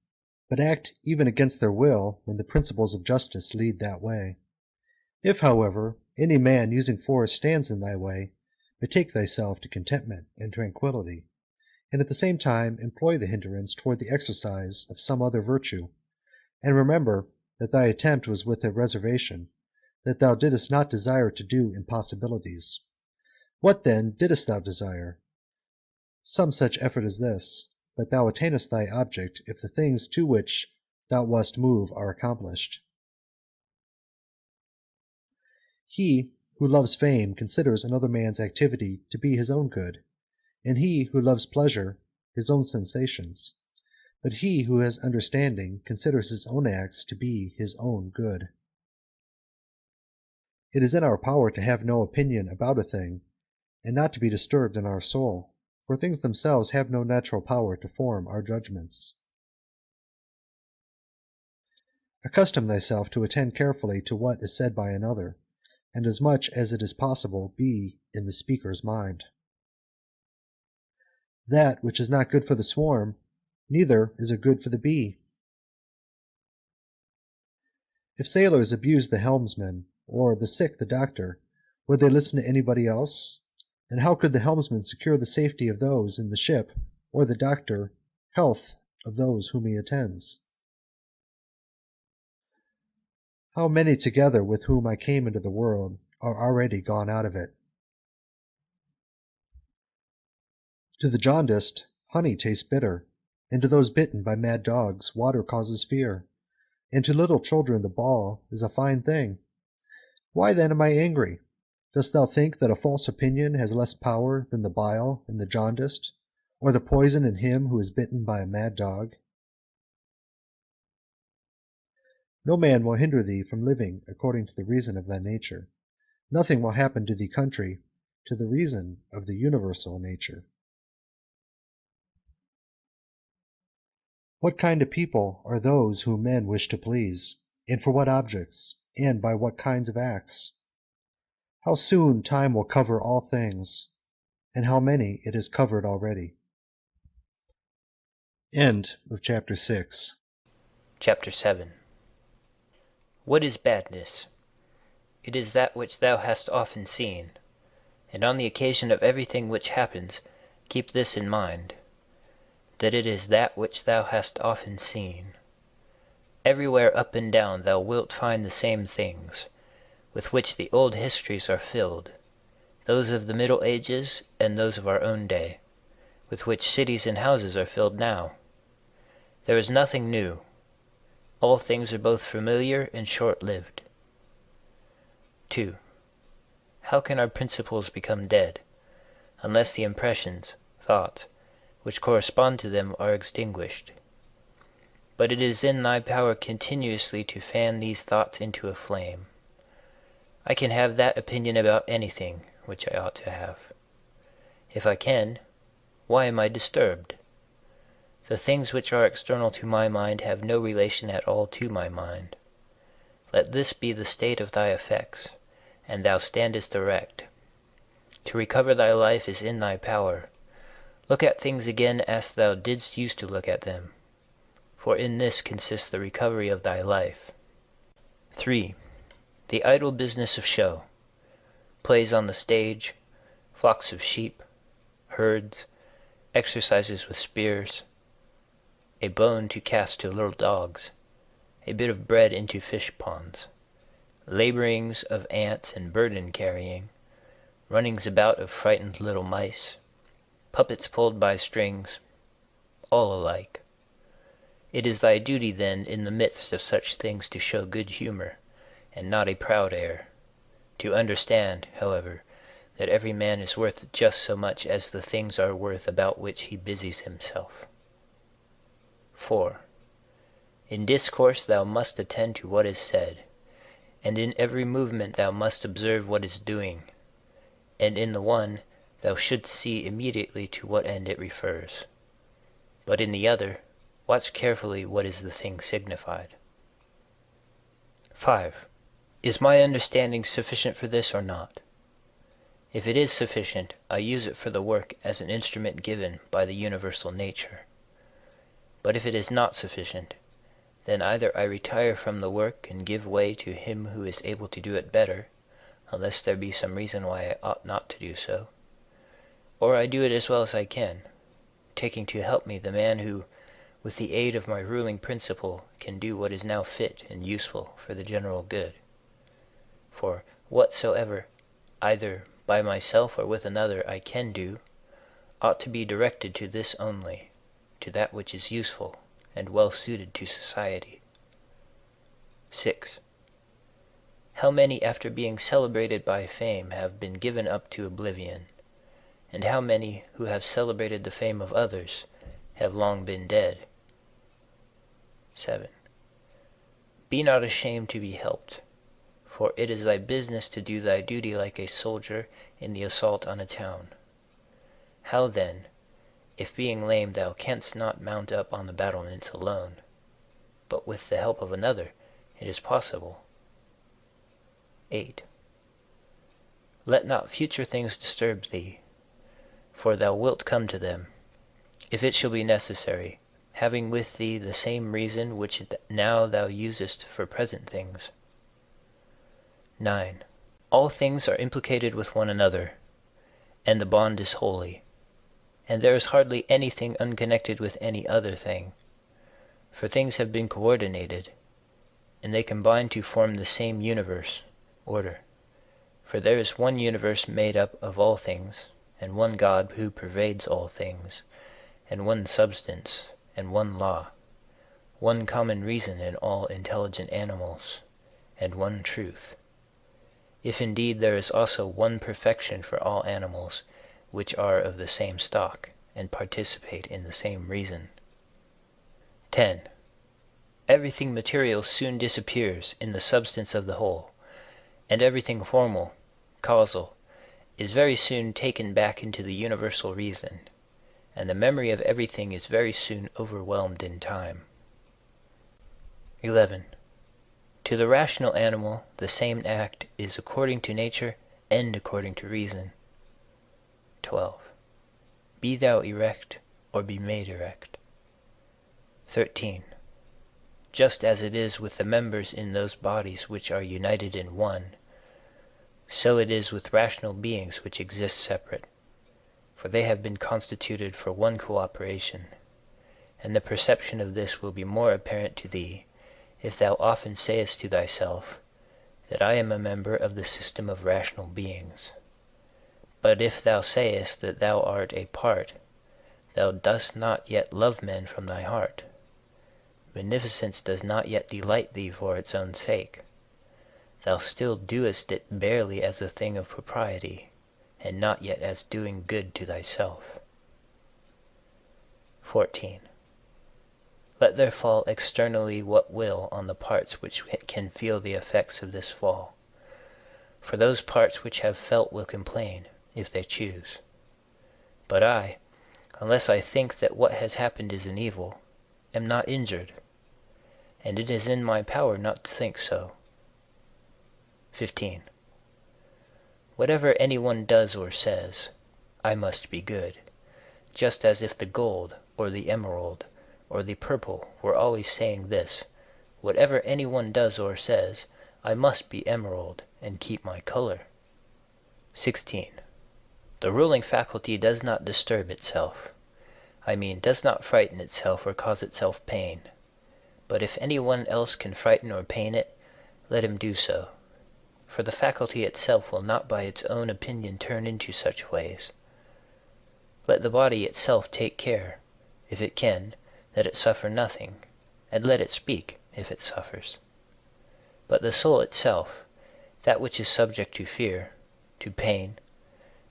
but act even against their will when the principles of justice lead that way. If, however, any man using force stands in thy way, betake thyself to contentment and tranquility, and at the same time employ the hindrance toward the exercise of some other virtue, and remember that thy attempt was with a reservation, that thou didst not desire to do impossibilities. What then didst thou desire? Some such effort as this, but thou attainest thy object if the things to which thou wast moved are accomplished. He who loves fame considers another man's activity to be his own good, and he who loves pleasure his own sensations. But he who has understanding considers his own acts to be his own good. It is in our power to have no opinion about a thing, and not to be disturbed in our soul, for things themselves have no natural power to form our judgments. Accustom thyself to attend carefully to what is said by another, and as much as it is possible be in the speaker's mind. That which is not good for the swarm, neither is it good for the bee. If sailors abused the helmsman, or the sick the doctor, would they listen to anybody else? And how could the helmsman secure the safety of those in the ship, or the doctor health of those whom he attends? How many together with whom I came into the world are already gone out of it? To the jaundiced, honey tastes bitter, and to those bitten by mad dogs, water causes fear, and to little children the ball is a fine thing. Why then am I angry? Dost thou think that a false opinion has less power than the bile in the jaundiced, or the poison in him who is bitten by a mad dog? No man will hinder thee from living according to the reason of thy nature. Nothing will happen to thee contrary to the reason of the universal nature. What kind of people are those whom men wish to please, and for what objects, and by what kinds of acts? How soon time will cover all things, and how many it has covered already. End of chapter 6. Chapter 7. What is badness? It is that which thou hast often seen, and on the occasion of everything which happens, keep this in mind, that it is that which thou hast often seen. Everywhere up and down thou wilt find the same things, with which the old histories are filled, those of the Middle Ages and those of our own day, with which cities and houses are filled now. There is nothing new. All things are both familiar and short-lived. 2. How can our principles become dead, unless the impressions, thoughts, which correspond to them are extinguished? But it is in thy power continuously to fan these thoughts into a flame. I can have that opinion about anything which I ought to have. If I can, why am I disturbed? The things which are external to my mind have no relation at all to my mind. Let this be the state of thy effects, and thou standest erect. To recover thy life is in thy power. Look at things again as thou didst use to look at them, for in this consists the recovery of thy life. 3. The idle business of show, plays on the stage, flocks of sheep, herds, exercises with spears, a bone to cast to little dogs, a bit of bread into fish ponds, laborings of ants and burden carrying, runnings about of frightened little mice, puppets pulled by strings, all alike. It is thy duty then in the midst of such things to show good humor, and not a proud air, to understand, however, that every man is worth just so much as the things are worth about which he busies himself. 4. In discourse thou must attend to what is said, and in every movement thou must observe what is doing, and in the one thou shouldst see immediately to what end it refers, but in the other watch carefully what is the thing signified. 5. Is my understanding sufficient for this or not? If it is sufficient, I use it for the work as an instrument given by the universal nature. But if it is not sufficient, then either I retire from the work and give way to him who is able to do it better, unless there be some reason why I ought not to do so, or I do it as well as I can, taking to help me the man who, with the aid of my ruling principle, can do what is now fit and useful for the general good. For whatsoever, either by myself or with another, I can do, ought to be directed to this only, to that which is useful and well suited to society. 6. How many after being celebrated by fame have been given up to oblivion, and how many who have celebrated the fame of others have long been dead? 7. Be not ashamed to be helped, for it is thy business to do thy duty like a soldier in the assault on a town. How then, if being lame thou canst not mount up on the battlements alone, but with the help of another, It is possible. 8. Let not future things disturb thee, for thou wilt come to them, if it shall be necessary, having with thee the same reason which now thou usest for present things. 9. All things are implicated with one another, and the bond is holy, and there is hardly anything unconnected with any other thing, for things have been coordinated, and they combine to form the same universe, order. For there is one universe made up of all things, and one God who pervades all things, and one substance, and one law, one common reason in all intelligent animals, and one truth. If indeed there is also one perfection for all animals, which are of the same stock, and participate in the same reason. 10. Everything material soon disappears in the substance of the whole, and everything formal, causal, is very soon taken back into the universal reason, and the memory of everything is very soon overwhelmed in time. 11. To the rational animal the same act is according to nature and according to reason. 12. Be thou erect, or be made erect. 13. Just as it is with the members in those bodies which are united in one, so it is with rational beings which exist separate, for they have been constituted for one cooperation, and the perception of this will be more apparent to thee, if thou often sayest to thyself, that I am a member of the system of rational beings. But if thou sayest that thou art a part, thou dost not yet love men from thy heart. Beneficence does not yet delight thee for its own sake. Thou still doest it barely as a thing of propriety, and not yet as doing good to thyself. 14. Let there fall externally what will on the parts which can feel the effects of this fall. For those parts which have felt will complain, if they choose. But I, unless I think that what has happened is an evil, am not injured, and it is in my power not to think so. 15. Whatever anyone does or says, I must be good, just as if the gold, or the emerald, or the purple were always saying this, whatever anyone does or says, I must be emerald, and keep my color. 16. The ruling faculty does not disturb itself. I mean, does not frighten itself or cause itself pain. But if anyone else can frighten or pain it, let him do so. For the faculty itself will not by its own opinion turn into such ways. Let the body itself take care, if it can, that it suffer nothing, and let it speak, if it suffers. But the soul itself, that which is subject to fear, to pain,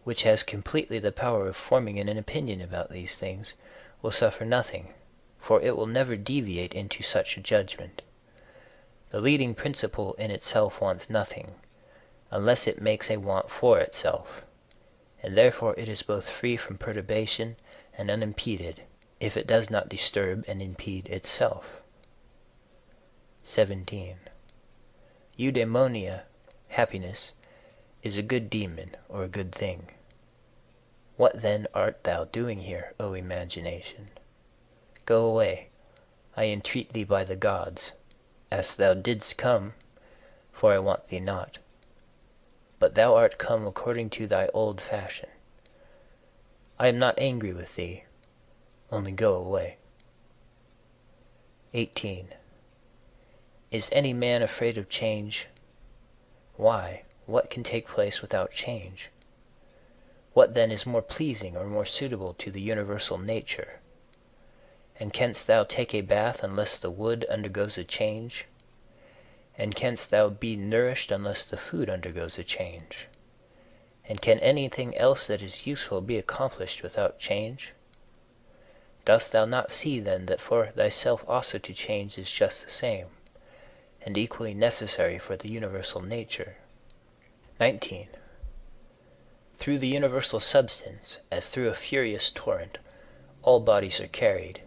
which has completely the power of forming an opinion about these things, will suffer nothing, for it will never deviate into such a judgment. The leading principle in itself wants nothing, unless it makes a want for itself, and therefore it is both free from perturbation and unimpeded, if it does not disturb and impede itself. 17. Eudaimonia, happiness, is a good demon or a good thing. What then art thou doing here, O imagination? Go away, I entreat thee by the gods, as thou didst come, for I want thee not. But thou art come according to thy old fashion. I am not angry with thee, only go away. 18. Is any man afraid of change? Why, what can take place without change? What then is more pleasing or more suitable to the universal nature? And canst thou take a bath unless the wood undergoes a change? And canst thou be nourished unless the food undergoes a change? And can anything else that is useful be accomplished without change? Dost thou not see then that for thyself also to change is just the same, and equally necessary for the universal nature? 19. Through the universal substance, as through a furious torrent, all bodies are carried,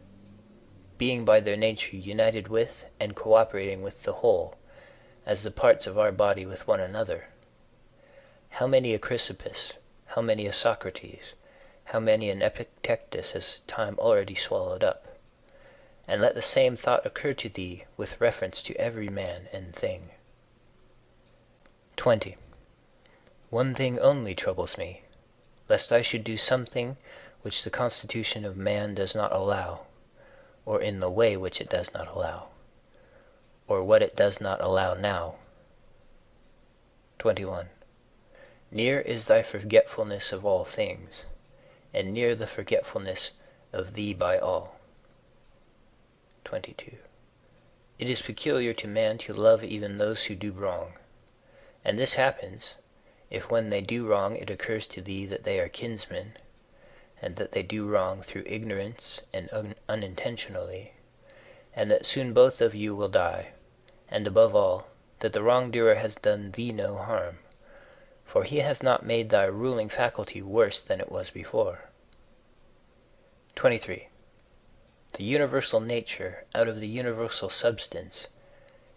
being by their nature united with and cooperating with the whole, as the parts of our body with one another. How many a Chrysippus, how many a Socrates, how many an Epictetus has time already swallowed up? And let the same thought occur to thee with reference to every man and thing. 20. One thing only troubles me, lest I should do something which the constitution of man does not allow, or in the way which it does not allow, or what it does not allow now. 21. Near is thy forgetfulness of all things, and near the forgetfulness of thee by all. 22. It is peculiar to man to love even those who do wrong, and this happens, if when they do wrong it occurs to thee that they are kinsmen, and that they do wrong through ignorance and unintentionally, and that soon both of you will die, and above all, that the wrongdoer has done thee no harm, for he has not made thy ruling faculty worse than it was before. 23. The universal nature out of the universal substance,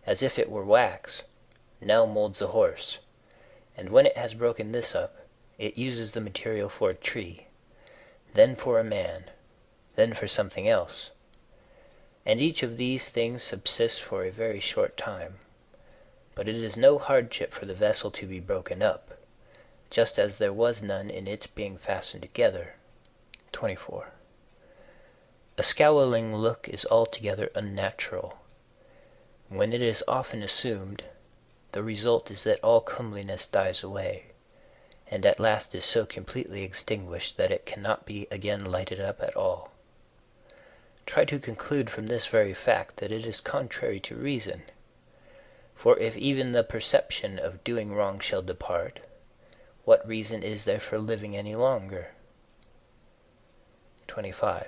as if it were wax, now molds a horse, and when it has broken this up, it uses the material for a tree, then for a man, then for something else. And each of these things subsists for a very short time, but it is no hardship for the vessel to be broken up, just as there was none in its being fastened together. 24. A scowling look is altogether unnatural. When it is often assumed, the result is that all comeliness dies away, and at last is so completely extinguished that it cannot be again lighted up at all. Try to conclude from this very fact that it is contrary to reason. For if even the perception of doing wrong shall depart, what reason is there for living any longer? 25.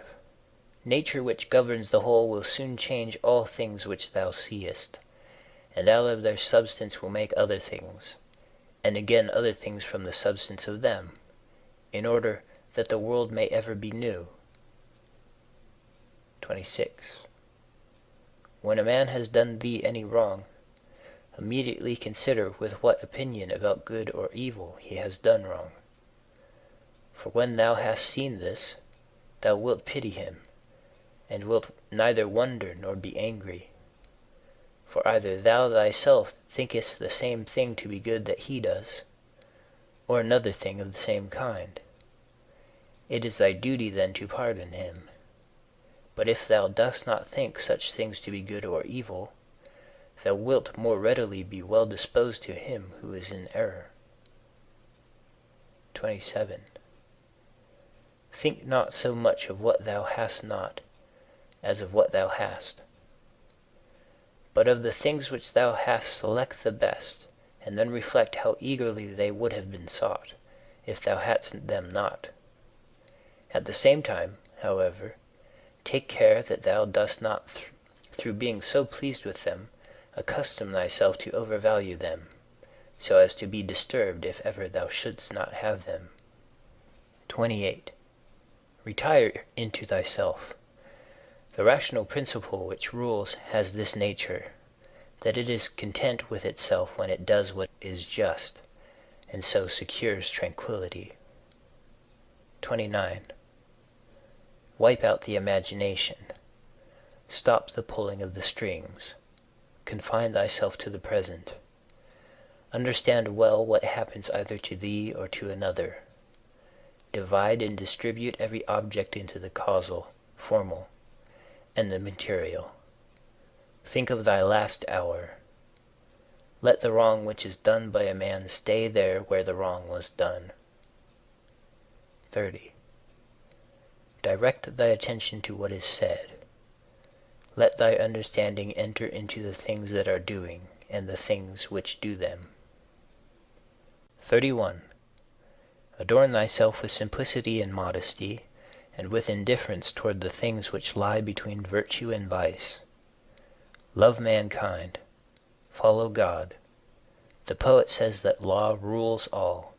Nature which governs the whole will soon change all things which thou seest, and out of their substance will make other things, and again other things from the substance of them, in order that the world may ever be new. 26. When a man has done thee any wrong, immediately consider with what opinion about good or evil he has done wrong. For when thou hast seen this, thou wilt pity him, and wilt neither wonder nor be angry. For either thou thyself thinkest the same thing to be good that he does, or another thing of the same kind. It is thy duty then to pardon him. But if thou dost not think such things to be good or evil, thou wilt more readily be well disposed to him who is in error. 27. Think not so much of what thou hast not, as of what thou hast. But of the things which thou hast select the best, and then reflect how eagerly they would have been sought, if thou hadst them not. At the same time, however, take care that thou dost not, through being so pleased with them, accustom thyself to overvalue them, so as to be disturbed if ever thou shouldst not have them. 28. Retire into thyself. The rational principle which rules has this nature, that it is content with itself when it does what is just, and so secures tranquility. 29. Wipe out the imagination. Stop the pulling of the strings. Confine thyself to the present. Understand well what happens either to thee or to another. Divide and distribute every object into the causal, formal, and the material. Think of thy last hour. Let the wrong which is done by a man stay there where the wrong was done. 30. Direct thy attention to what is said. Let thy understanding enter into the things that are doing, and the things which do them. 31. Adorn thyself with simplicity and modesty, and with indifference toward the things which lie between virtue and vice. Love mankind. Follow God. The poet says that law rules all,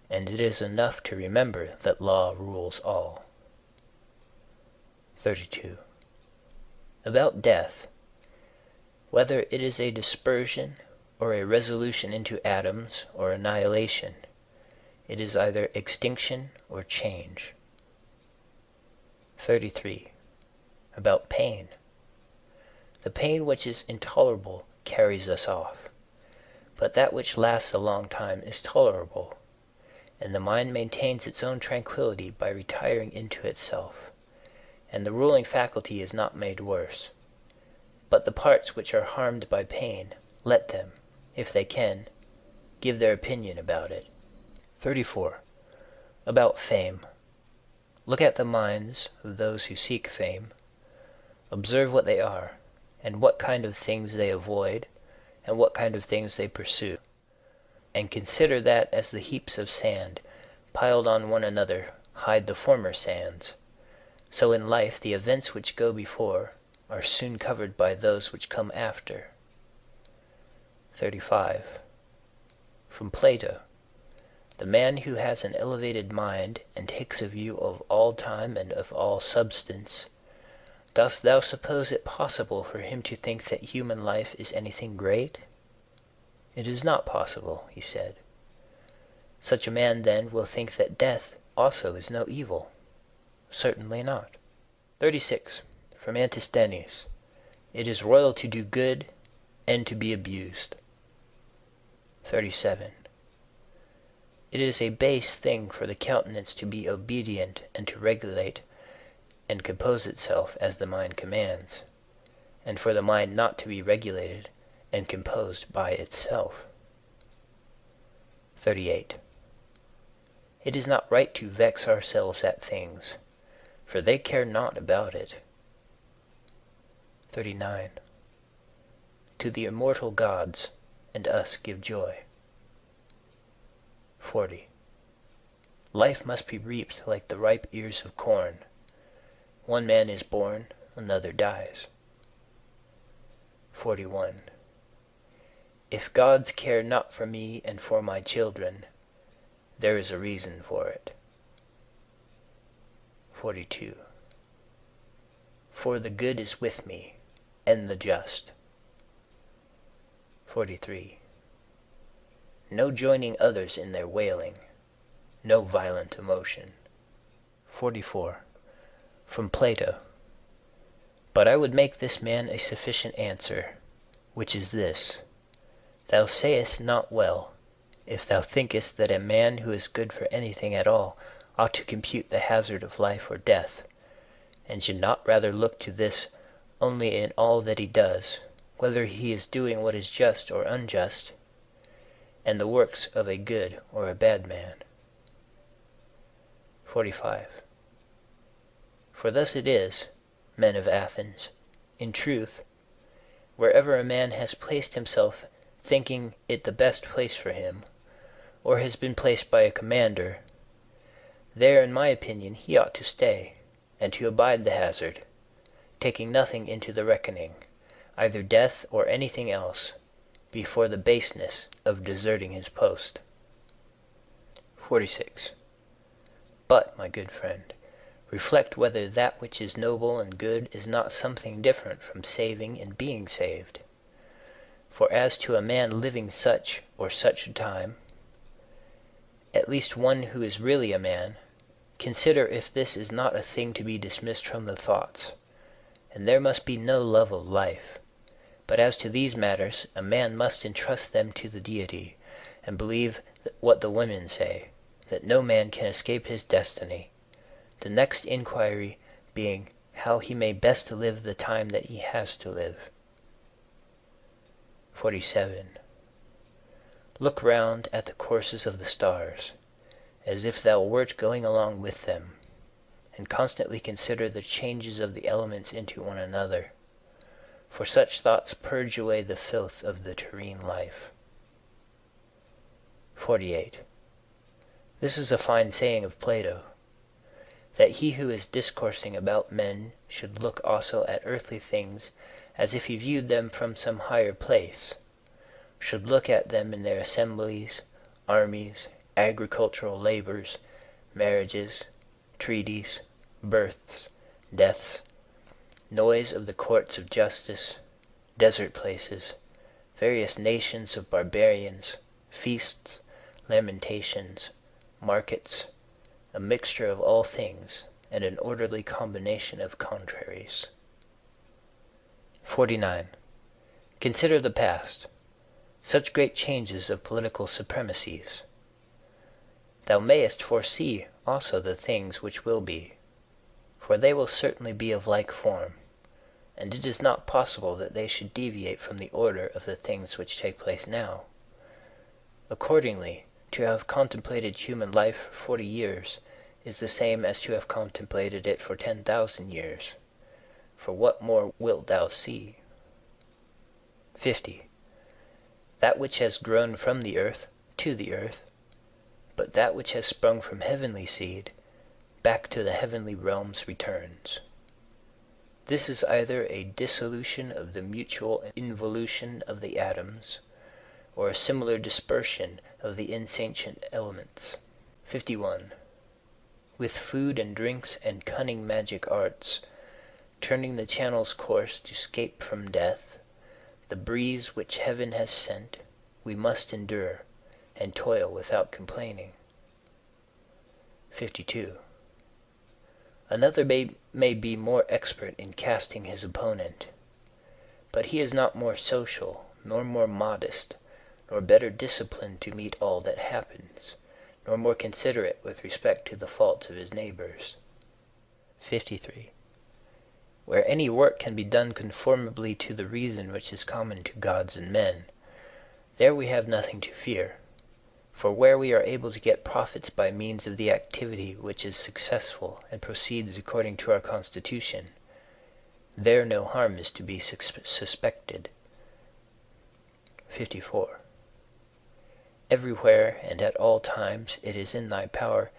and it is enough to remember that law rules all. 32. About death, whether it is a dispersion or a resolution into atoms or annihilation. It is either extinction or change. 33. About pain. The pain which is intolerable carries us off, but that which lasts a long time is tolerable, and the mind maintains its own tranquility by retiring into itself, and the ruling faculty is not made worse. But the parts which are harmed by pain, let them, if they can, give their opinion about it. 34. About fame. Look at the minds of those who seek fame. Observe what they are, and what kind of things they avoid, and what kind of things they pursue. And consider that as the heaps of sand, piled on one another, hide the former sands, so in life the events which go before are soon covered by those which come after. 35. From Plato. The man who has an elevated mind and takes a view of all time and of all substance, dost thou suppose it possible for him to think that human life is anything great? It is not possible, he said. Such a man then will think that death also is no evil. Certainly not. 36. From Antisthenes. It is royal to do good and to be abused. 37. It is a base thing for the countenance to be obedient and to regulate and compose itself as the mind commands, and for the mind not to be regulated and composed by itself. 38. It is not right to vex ourselves at things, for they care not about it. 39. To the immortal gods and us give joy. 40. Life must be reaped like the ripe ears of corn. One man is born, another dies. 41. If gods care not for me and for my children, there is a reason for it. 42. For the good is with me, and the just. 43. No joining others in their wailing, no violent emotion. 44. From Plato. But I would make this man a sufficient answer, which is this: Thou sayest not well, if thou thinkest that a man who is good for anything at all ought to compute the hazard of life or death, and should not rather look to this only in all that he does, whether he is doing what is just or unjust, and the works of a good or a bad man. 45. For thus it is, men of Athens, in truth, wherever a man has placed himself thinking it the best place for him, or has been placed by a commander, there in my opinion he ought to stay, and to abide the hazard, taking nothing into the reckoning, either death or anything else, before the baseness of deserting his post. 46. But, my good friend, reflect whether that which is noble and good is not something different from saving and being saved. For as to a man living such or such a time, at least one who is really a man, consider if this is not a thing to be dismissed from the thoughts, and there must be no love of life. But as to these matters, a man must entrust them to the deity, and believe what the women say, that no man can escape his destiny, the next inquiry being how he may best live the time that he has to live. 47. Look round at the courses of the stars, as if thou wert going along with them, and constantly consider the changes of the elements into one another, for such thoughts purge away the filth of the terrene life. 48. This is a fine saying of Plato, that he who is discoursing about men should look also at earthly things as if he viewed them from some higher place, should look at them in their assemblies, armies, agricultural labors, marriages, treaties, births, deaths, noise of the courts of justice, desert places, various nations of barbarians, feasts, lamentations, markets, a mixture of all things, and an orderly combination of contraries. 49. Consider the past, such great changes of political supremacies. Thou mayest foresee also the things which will be, for they will certainly be of like form, and it is not possible that they should deviate from the order of the things which take place now. Accordingly, to have contemplated human life for 40 years is the same as to have contemplated it for 10,000 years. For what more wilt thou see? 50. That which has grown from the earth to the earth, but that which has sprung from heavenly seed back to the heavenly realms returns. This is either a dissolution of the mutual involution of the atoms, or a similar dispersion of the insentient elements. 51. With food and drinks and cunning magic arts, turning the channel's course to scape from death, the breeze which heaven has sent, we must endure, and toil without complaining. 52. Another may be more expert in casting his opponent, but he is not more social, nor more modest, nor better disciplined to meet all that happens, nor more considerate with respect to the faults of his neighbors. 53. Where any work can be done conformably to the reason which is common to gods and men, there we have nothing to fear, for where we are able to get profits by means of the activity which is successful and proceeds according to our constitution, there no harm is to be suspected. 54. Everywhere and at all times it is in thy power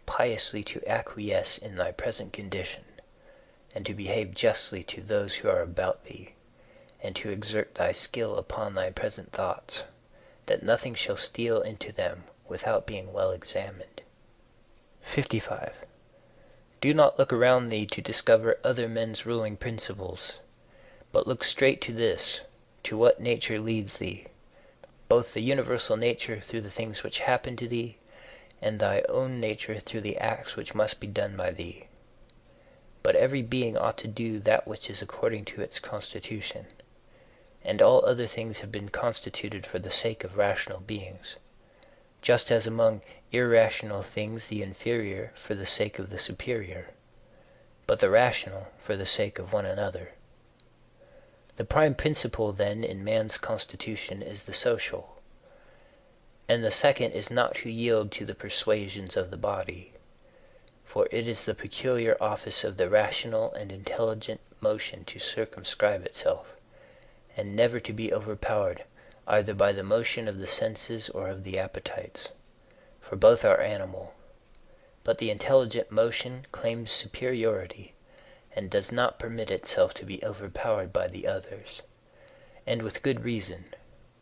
piously to acquiesce in thy present condition, and to behave justly to those who are about thee, and to exert thy skill upon thy present thoughts, that nothing shall steal into them without being well examined. 55. Do not look around thee to discover other men's ruling principles, but look straight to this, to what nature leads thee, both the universal nature through the things which happen to thee, and thy own nature through the acts which must be done by thee. But every being ought to do that which is according to its constitution, and all other things have been constituted for the sake of rational beings, just as among irrational things the inferior for the sake of the superior, but the rational for the sake of one another. The prime principle, then, in man's constitution is the social, and the second is not to yield to the persuasions of the body, for it is the peculiar office of the rational and intelligent motion to circumscribe itself, and never to be overpowered either by the motion of the senses or of the appetites, for both are animal. But the intelligent motion claims superiority, and does not permit itself to be overpowered by the others, and with good reason,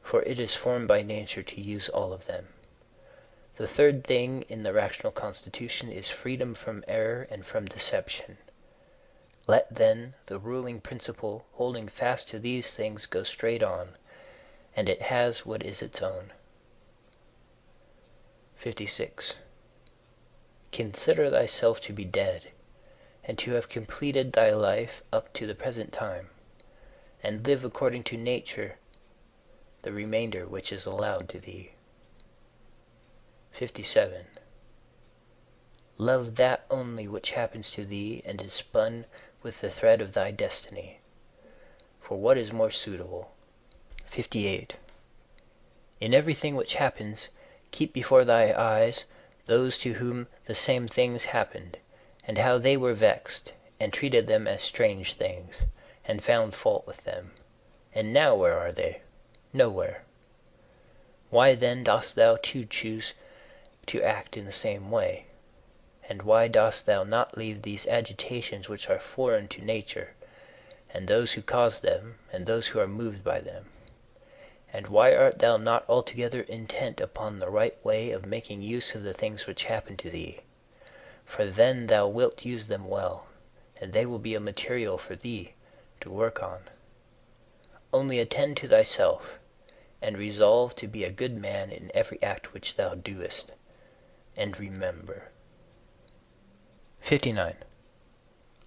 for it is formed by nature to use all of them. The third thing in the rational constitution is freedom from error and from deception. Let, then, the ruling principle holding fast to these things go straight on, and it has what is its own. 56. Consider thyself to be dead, and to have completed thy life up to the present time, and live according to nature the remainder which is allowed to thee. 57. Love that only which happens to thee and is spun with the thread of thy destiny, for what is more suitable? 58. In everything which happens, keep before thy eyes those to whom the same things happened, and how they were vexed, and treated them as strange things, and found fault with them. And now where are they? Nowhere. Why then dost thou too choose to act in the same way? And why dost thou not leave these agitations which are foreign to nature, and those who cause them, and those who are moved by them? And why art thou not altogether intent upon the right way of making use of the things which happen to thee? For then thou wilt use them well, and they will be a material for thee to work on. Only attend to thyself, and resolve to be a good man in every act which thou doest, and remember. 59.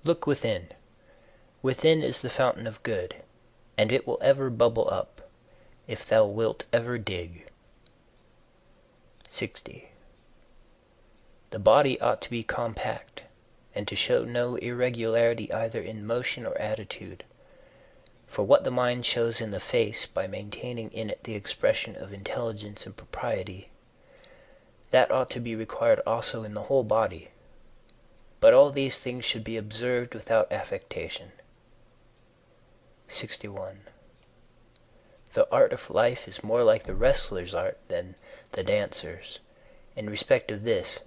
Look within. Within is the fountain of good, and it will ever bubble up, if thou wilt ever dig. 60. The body ought to be compact, and to show no irregularity either in motion or attitude. For what the mind shows in the face by maintaining in it the expression of intelligence and propriety, that ought to be required also in the whole body. But all these things should be observed without affectation. 61. The art of life is more like the wrestler's art than the dancer's, in respect of this,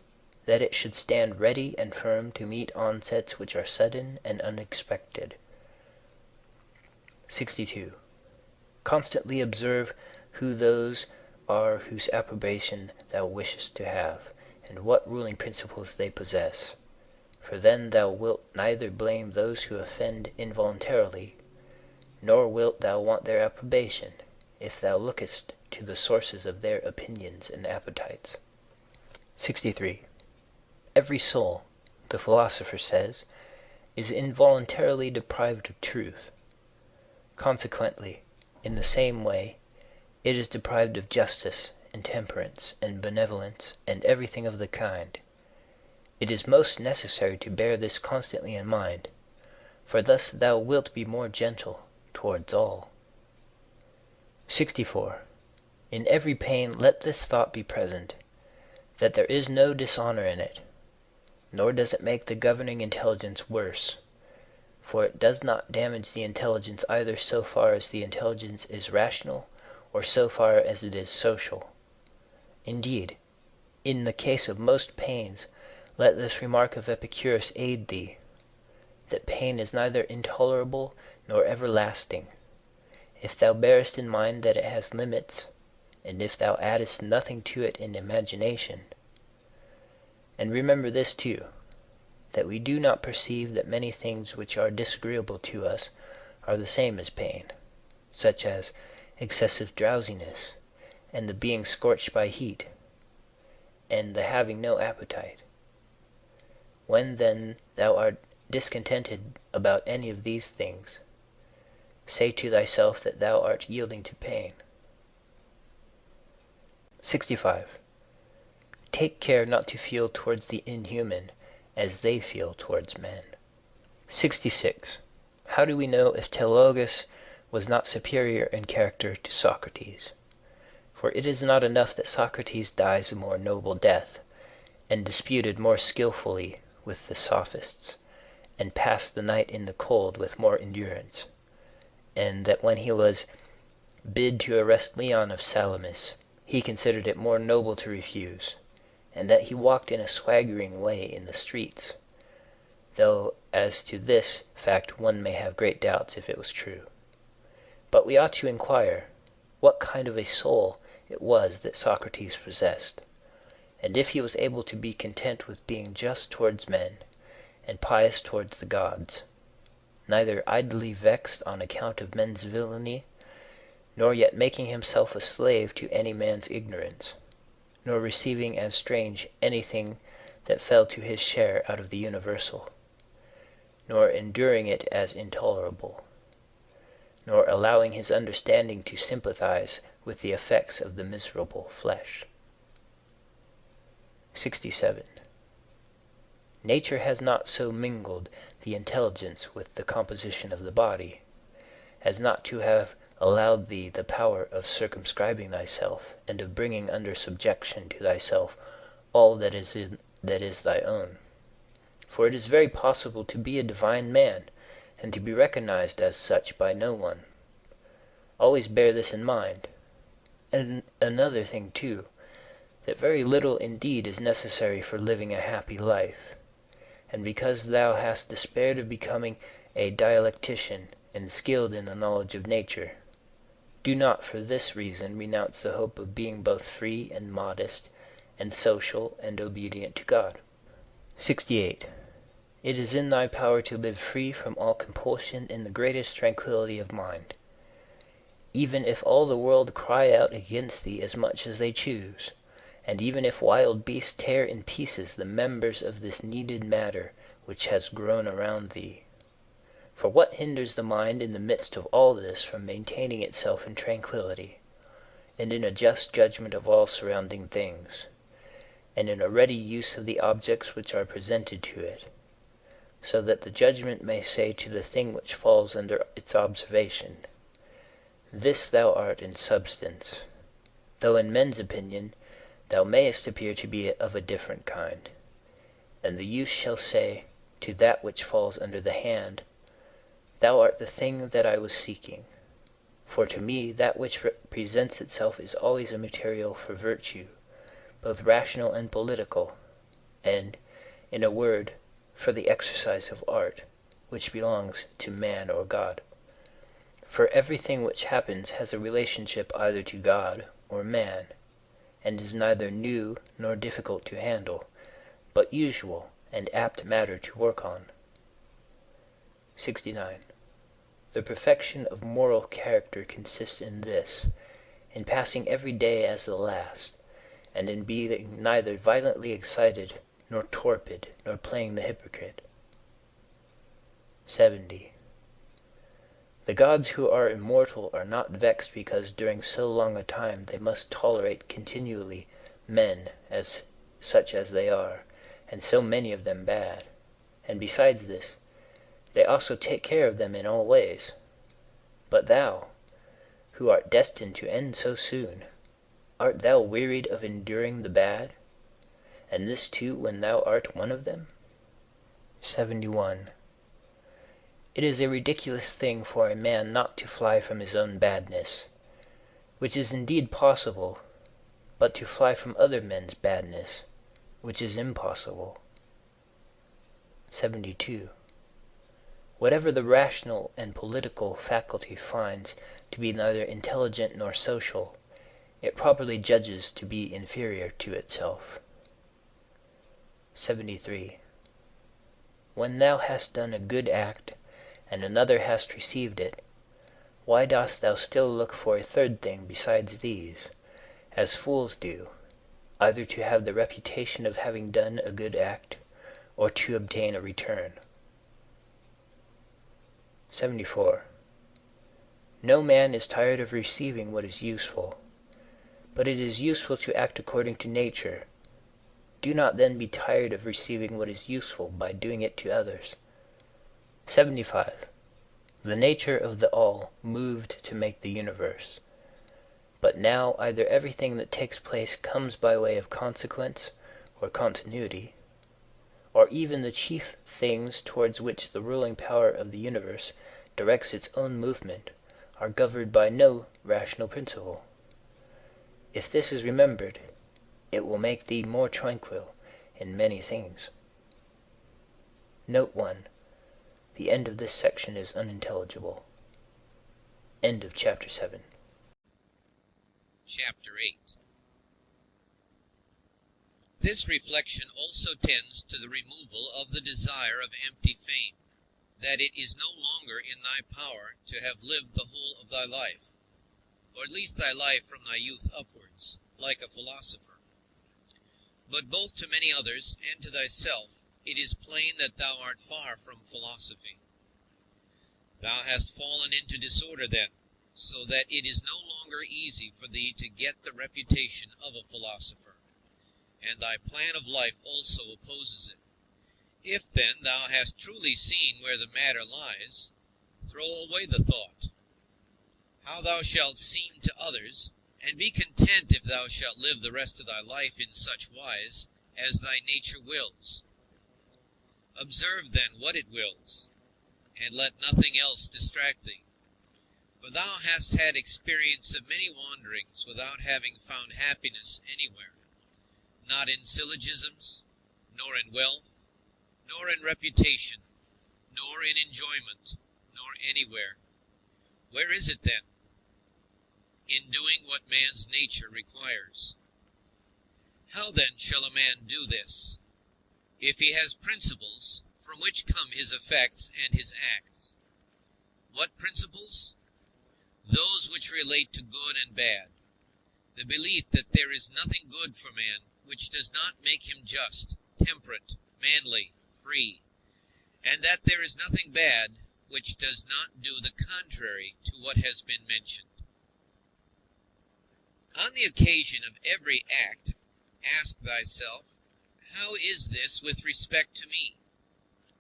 that it should stand ready and firm to meet onsets which are sudden and unexpected. 62. Constantly observe who those are whose approbation thou wishest to have, and what ruling principles they possess. For then thou wilt neither blame those who offend involuntarily, nor wilt thou want their approbation, if thou lookest to the sources of their opinions and appetites. 63. Every soul, the philosopher says, is involuntarily deprived of truth. Consequently, in the same way, it is deprived of justice and temperance and benevolence and everything of the kind. It is most necessary to bear this constantly in mind, for thus thou wilt be more gentle towards all. 64. In every pain let this thought be present, that there is no dishonor in it, nor does it make the governing intelligence worse, for it does not damage the intelligence either so far as the intelligence is rational or so far as it is social. Indeed, in the case of most pains, let this remark of Epicurus aid thee, that pain is neither intolerable nor everlasting, if thou bearest in mind that it has limits, and if thou addest nothing to it in imagination. And remember this too, that we do not perceive that many things which are disagreeable to us are the same as pain, such as excessive drowsiness, and the being scorched by heat, and the having no appetite. When then thou art discontented about any of these things, say to thyself that thou art yielding to pain. 65. Take care not to feel towards the inhuman as they feel towards men. 66. How do we know if Teleologus was not superior in character to Socrates? For it is not enough that Socrates dies a more noble death, and disputed more skillfully with the sophists, and passed the night in the cold with more endurance, and that when he was bid to arrest Leon of Salamis, he considered it more noble to refuse, and that he walked in a swaggering way in the streets, though as to this fact one may have great doubts if it was true. But we ought to inquire what kind of a soul it was that Socrates possessed, and if he was able to be content with being just towards men, and pious towards the gods, neither idly vexed on account of men's villainy, nor yet making himself a slave to any man's ignorance, nor receiving as strange anything that fell to his share out of the universal, nor enduring it as intolerable, nor allowing his understanding to sympathize with the effects of the miserable flesh. 67. Nature has not so mingled the intelligence with the composition of the body, as not to have allowed thee the power of circumscribing thyself, and of bringing under subjection to thyself all that is thy own. For it is very possible to be a divine man, and to be recognized as such by no one. Always bear this in mind. And another thing too, that very little indeed is necessary for living a happy life, and because thou hast despaired of becoming a dialectician and skilled in the knowledge of nature, do not for this reason renounce the hope of being both free and modest, and social and obedient to God. 68. It is in thy power to live free from all compulsion in the greatest tranquility of mind. even if all the world cry out against thee as much as they choose, and even if wild beasts tear in pieces the members of this kneaded matter which has grown around thee. For what hinders the mind in the midst of all this from maintaining itself in tranquility, and in a just judgment of all surrounding things, and in a ready use of the objects which are presented to it, so that the judgment may say to the thing which falls under its observation, This thou art in substance, though in men's opinion thou mayest appear to be of a different kind. And the youth shall say to that which falls under the hand, Thou art the thing that I was seeking. For to me that which presents itself is always a material for virtue, both rational and political, and, in a word, for the exercise of art, which belongs to man or God. For everything which happens has a relationship either to God or man, and is neither new nor difficult to handle, but usual and apt matter to work on. 69. The perfection of moral character consists in this, in passing every day as the last, and in being neither violently excited, nor torpid, nor playing the hypocrite. 70. The gods who are immortal are not vexed because during so long a time they must tolerate continually men as such as they are, and so many of them bad. And besides this, they also take care of them in all ways. But thou, who art destined to end so soon, art thou wearied of enduring the bad, and this too when thou art one of them? 71. It is a ridiculous thing for a man not to fly from his own badness, which is indeed possible, but to fly from other men's badness, which is impossible. 72. Whatever the rational and political faculty finds to be neither intelligent nor social, it properly judges to be inferior to itself. 73. When thou hast done a good act, and another hast received it, why dost thou still look for a third thing besides these, as fools do, either to have the reputation of having done a good act, or to obtain a return? 74. No man is tired of receiving what is useful, but it is useful to act according to nature. Do not then be tired of receiving what is useful by doing it to others. 75. The nature of the all moved to make the universe. But now either everything that takes place comes by way of consequence or continuity, or even the chief things towards which the ruling power of the universe directs its own movement are governed by no rational principle. If this is remembered, it will make thee more tranquil in many things. Note 1. The end of this section is unintelligible. End of chapter 7. Chapter 8. This reflection also tends to the removal of the desire of empty fame, that it is no longer in thy power to have lived the whole of thy life, or at least thy life from thy youth upwards, like a philosopher. But both to many others and to thyself it is plain that thou art far from philosophy. Thou hast fallen into disorder then, so that it is no longer easy for thee to get the reputation of a philosopher, and thy plan of life also opposes it. If then thou hast truly seen where the matter lies, throw away the thought. How thou shalt seem to others, and be content if thou shalt live the rest of thy life in such wise as thy nature wills. Observe then what it wills, and let nothing else distract thee. For thou hast had experience of many wanderings without having found happiness anywhere, not in syllogisms, nor in wealth, nor in reputation, nor in enjoyment, nor anywhere. Where is it then? In doing what man's nature requires. How then shall a man do this? If he has principles, from which come his effects and his acts. What principles? those which relate to good and bad, the belief that there is nothing good for man which does not make him just, temperate, manly, free, and that there is nothing bad which does not do the contrary to what has been mentioned. On the occasion of every act, ask thyself, how is this with respect to me?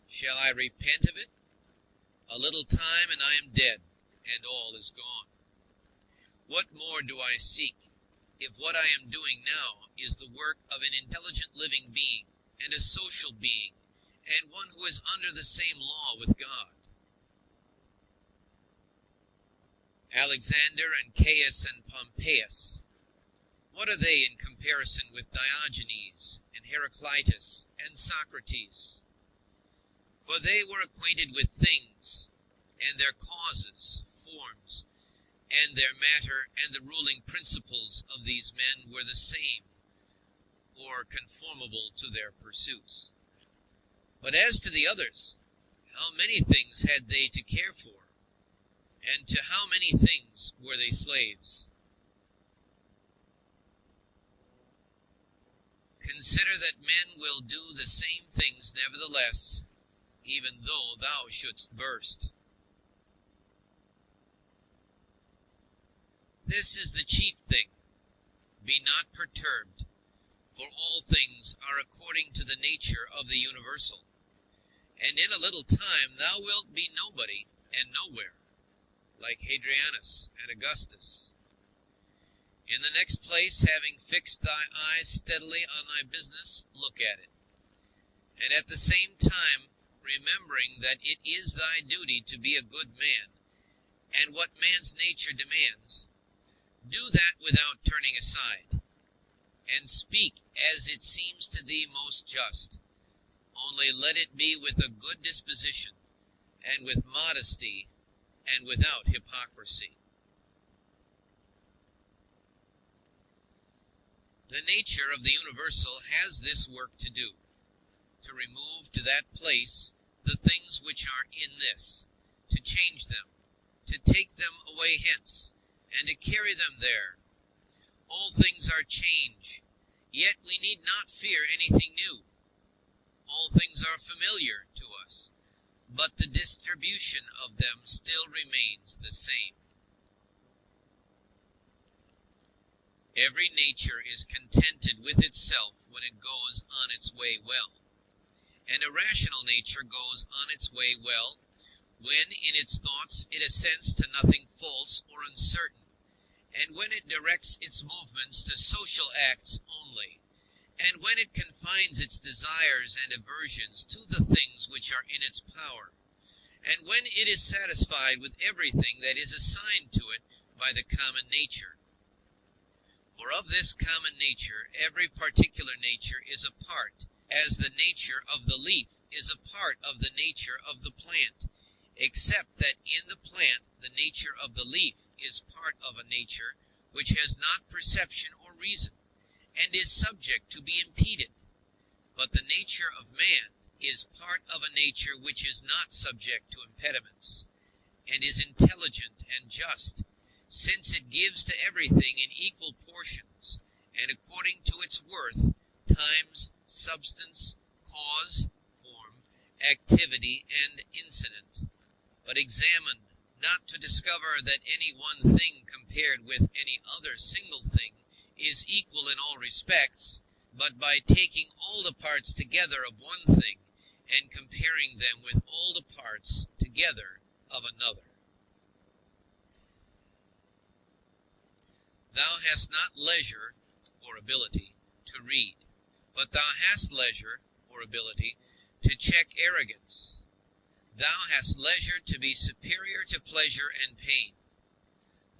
Shall I repent of it? A little time and I am dead, and all is gone. What more do I seek, if what I am doing now is the work of an intelligent living being, and a social being, and one who is under the same law with God? Alexander and Caius and Pompeius, what are they in comparison with Diogenes and Heraclitus and Socrates? For they were acquainted with things, and their causes, forms, and their matter, and the ruling principles of these men were the same, or conformable to their pursuits. But as to the others, how many things had they to care for, and to how many things were they slaves? Consider that men will do the same things nevertheless, even though thou shouldst burst. This is the chief thing. Be not perturbed, for all things are according to the nature of the universal. And in a little time thou wilt be nobody and nowhere, like Hadrianus and Augustus. In the next place, having fixed thy eyes steadily on thy business, look at it. And at the same time, remembering that it is thy duty to be a good man, and what man's nature demands, do that without turning aside, and speak as it seems to thee most just, only let it be with a good disposition, and with modesty, and without hypocrisy. The nature of the universal has this work to do, to remove to that place the things which are in this, to change them, to take them away hence, and to carry them there. All things are change, yet we need not fear anything new. All things are familiar to us, but the distribution of them still remains the same. Every nature is contented with itself when it goes on its way well. And a rational nature goes on its way well when in its thoughts it assents to nothing false or uncertain, and when it directs its movements to social acts only, and when it confines its desires and aversions to the things which are in its power, and when it is satisfied with everything that is assigned to it by the common nature. For of this common nature every particular nature is a part, as the nature of the leaf is a part of the nature of the plant, except that in the plant the nature of the leaf is part of a nature which has not perception or reason, and is subject to be impeded. But the nature of man is part of a nature which is not subject to impediments, and is intelligent and just, since it gives to everything in equal portions, and according to its worth, times, substance, cause, form, activity, and incident. But examine, not to discover that any one thing compared with any other single thing is equal in all respects, but by taking all the parts together of one thing, and comparing them with all the parts together of another. Thou hast not leisure, or ability, to read, but thou hast leisure, or ability, to check arrogance. Thou hast leisure to be superior to pleasure and pain.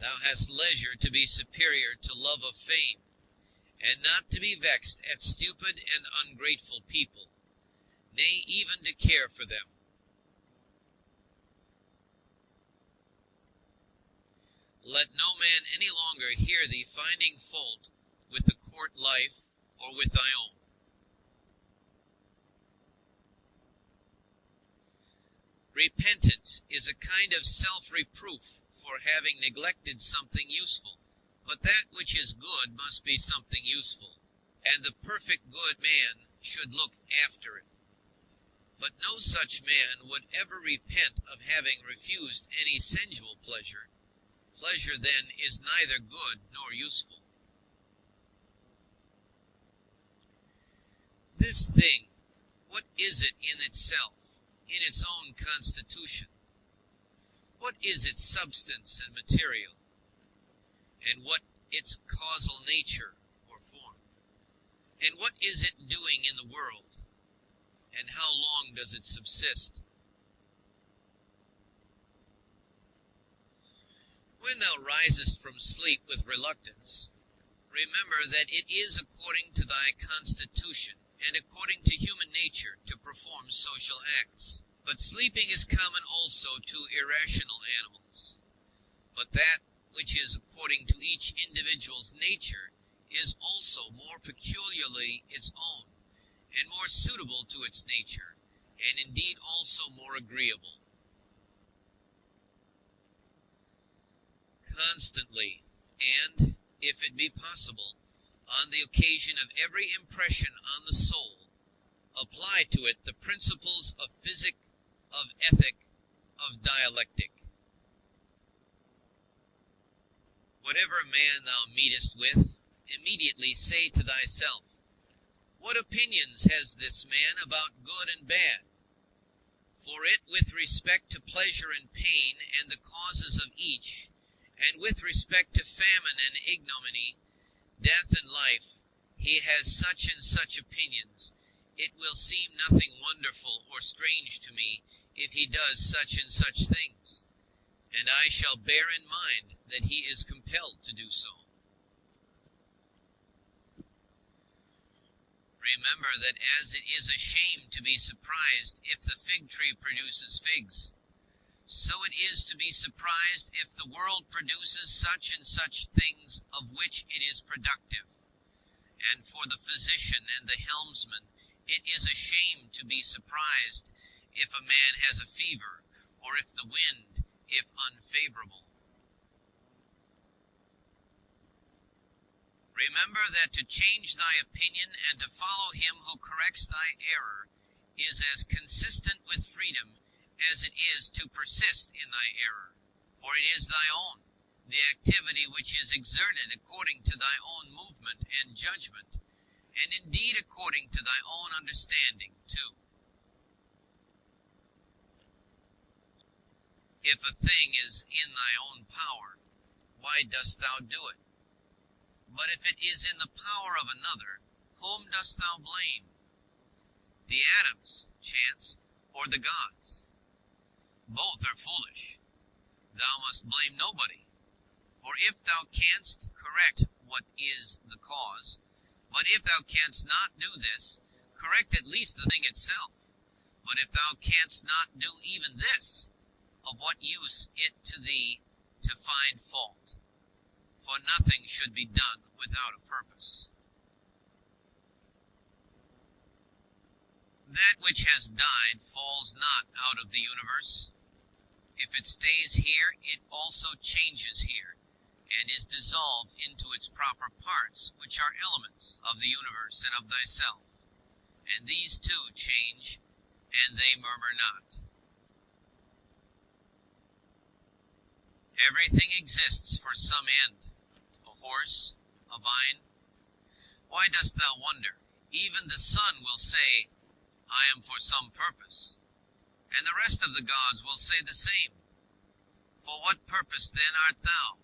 Thou hast leisure to be superior to love of fame, and not to be vexed at stupid and ungrateful people, nay, even to care for them. Let no man any longer hear thee finding fault with the court life or with thy own. Repentance is a kind of self-reproof for having neglected something useful. But that which is good must be something useful, and the perfect good man should look after it. But no such man would ever repent of having refused any sensual pleasure. Pleasure then is neither good nor useful. This thing, what is it in itself, in its own constitution? What is its substance and material? And what its causal nature or form? And what is it doing in the world? And how long does it subsist? When thou risest from sleep with reluctance, remember that it is according to thy constitution and according to human nature to perform social acts. But sleeping is common also to irrational animals. But that which is according to each individual's nature is also more peculiarly its own, and more suitable to its nature, and indeed also more agreeable. Constantly, and, if it be possible, on the occasion of every impression on the soul, apply to it the principles of physic, of ethic, of dialectic. Whatever man thou meetest with, immediately say to thyself, what opinions has this man about good and bad? For it with respect to pleasure and pain and the causes of each, and with respect to famine and ignominy, death and life, he has such and such opinions. It will seem nothing wonderful or strange to me if he does such and such things, and I shall bear in mind that he is compelled to do so. Remember that as it is a shame to be surprised if the fig tree produces figs, so it is to be surprised if the world produces such and such things of which it is productive. And for the physician and the helmsman, it is a shame to be surprised if a man has a fever, or if the wind, if unfavorable. Remember that to change thy opinion and to follow him who corrects thy error is as consistent with freedom as it is to persist in thy error. For it is thy own, the activity which is exerted according to thy own movement and judgment, and indeed according to thy own understanding too. If a thing is in thy own power, why dost thou do it? But if it is in the power of another, whom dost thou blame? The atoms, chance, or the gods? Both are foolish. Thou must blame nobody. For if thou canst correct what is the cause, but if thou canst not do this, correct at least the thing itself. But if thou canst not do even this, of what use it to thee to find fault? For nothing should be done without a purpose. That which has died falls not out of the universe. If it stays here, it also changes here, and is dissolved into its proper parts, which are elements of the universe and of thyself. And these too change, and they murmur not. Everything exists for some end. A horse, a vine. Why dost thou wonder? Even the sun will say, I am for some purpose, and the rest of the gods will say the same. For what purpose then art thou?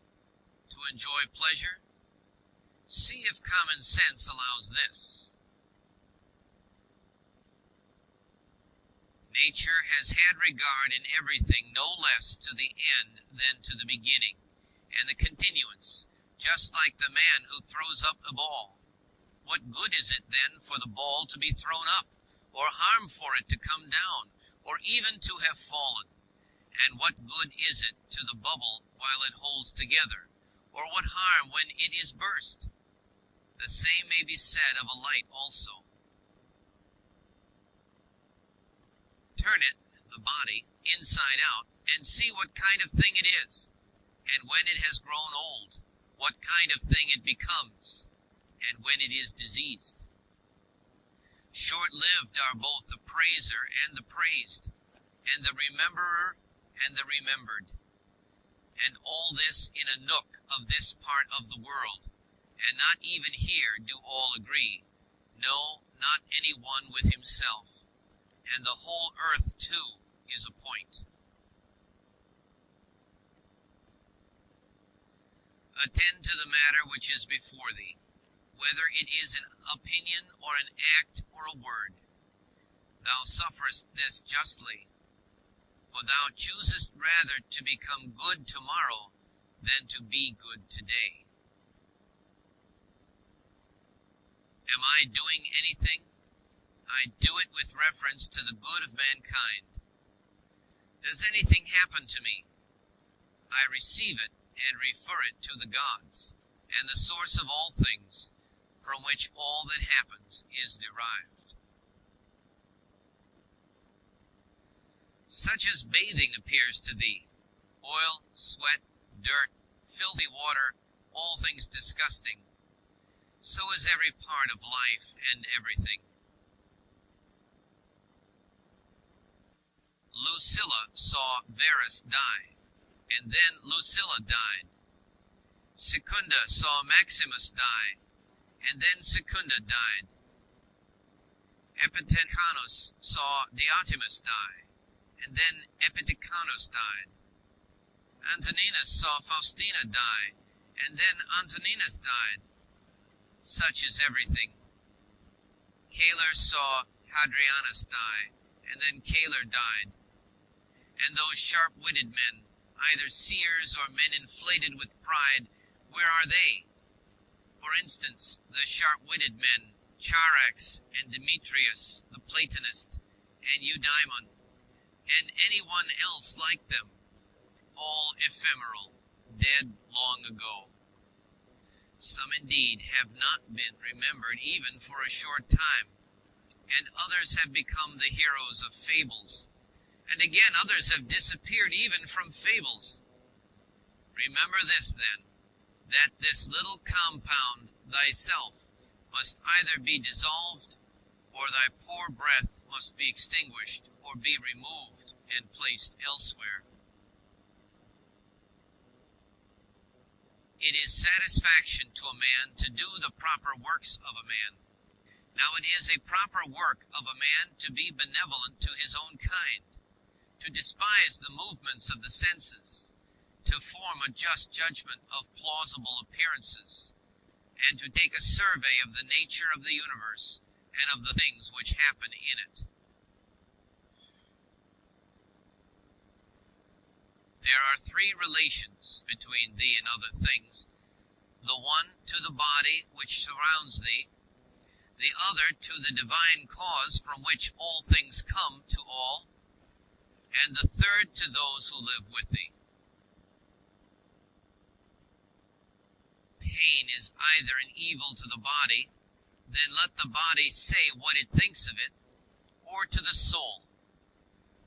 To enjoy pleasure? See if common sense allows this. Nature has had regard in everything no less to the end than to the beginning, and the continuance, just like the man who throws up a ball. What good is it then for the ball to be thrown up, or harm for it to come down, or even to have fallen? And what good is it to the bubble while it holds together, or what harm when it is burst? The same may be said of a light also. Turn it, the body, inside out, and see what kind of thing it is, and when it has grown old, what kind of thing it becomes, and when it is diseased. Short-lived are both the praiser and the praised, and the rememberer and the remembered. And all this in a nook of this part of the world, and not even here do all agree, no, not any one with himself, and the whole earth too is a point. Attend to the matter which is before thee, whether it is an opinion or an act or a word. Thou sufferest this justly, for thou choosest rather to become good tomorrow than to be good today. Am I doing anything? I do it with reference to the good of mankind. Does anything happen to me? I receive it and refer it to the gods, and the source of all things, from which all that happens is derived. Such as bathing appears to thee, oil, sweat, dirt, filthy water, all things disgusting, so is every part of life and everything. Lucilla saw Verus die, and then Lucilla died. Secunda saw Maximus die, and then Secunda died. Epictetus saw Diotimus die, and then Epictetus died. Antoninus saw Faustina die, and then Antoninus died. Such is everything. Caelor saw Hadrianus die, and then Caelor died. And those sharp-witted men, either seers or men inflated with pride, where are they? For instance, the sharp-witted men, Charax and Demetrius, the Platonist, and Eudaimon, and anyone else like them, all ephemeral, dead long ago. Some indeed have not been remembered even for a short time, and others have become the heroes of fables, and again others have disappeared even from fables. Remember this, then, that this little compound, thyself, must either be dissolved, or thy poor breath must be extinguished, or be removed and placed elsewhere. It is satisfaction to a man to do the proper works of a man. Now it is a proper work of a man to be benevolent to his own kind, to despise the movements of the senses, to form a just judgment of plausible appearances, and to take a survey of the nature of the universe and of the things which happen in it. There are three relations between thee and other things, the one to the body which surrounds thee, the other to the divine cause from which all things come to all, and the third to those who live with thee. Pain is either an evil to the body, then let the body say what it thinks of it, or to the soul.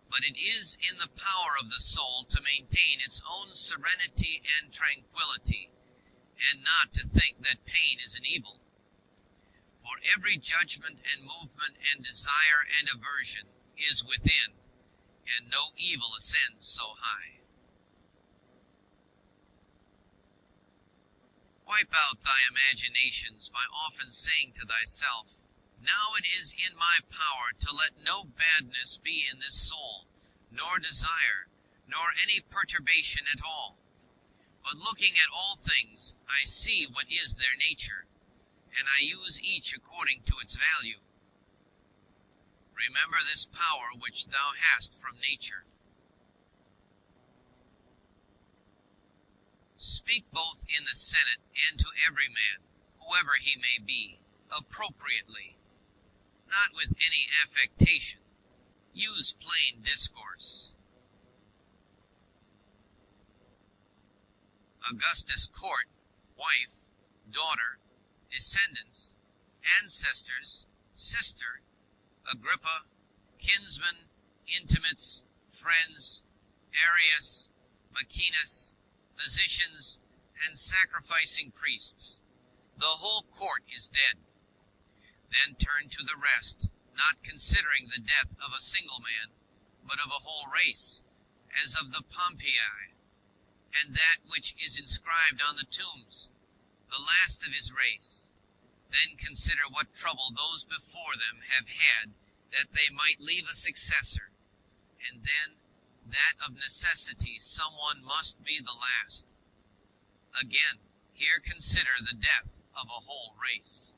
But it is in the power of the soul to maintain its own serenity and tranquility, and not to think that pain is an evil. For every judgment and movement and desire and aversion is within, and no evil ascends so high. Wipe out thy imaginations by often saying to thyself, now it is in my power to let no badness be in this soul, nor desire, nor any perturbation at all. But looking at all things, I see what is their nature, and I use each according to its value. Remember this power which thou hast from nature. Speak both in the Senate and to every man, whoever he may be, appropriately, not with any affectation. Use plain discourse. Augustus' court, wife, daughter, descendants, ancestors, sister, Agrippa, kinsmen, intimates, friends, Arius, Maecenas, physicians, and sacrificing priests. The whole court is dead. Then turn to the rest, not considering the death of a single man, but of a whole race, as of the Pompei, and that which is inscribed on the tombs, the last of his race. Then consider what trouble those before them have had, that they might leave a successor, and then that of necessity someone must be the last. Again, here consider the death of a whole race.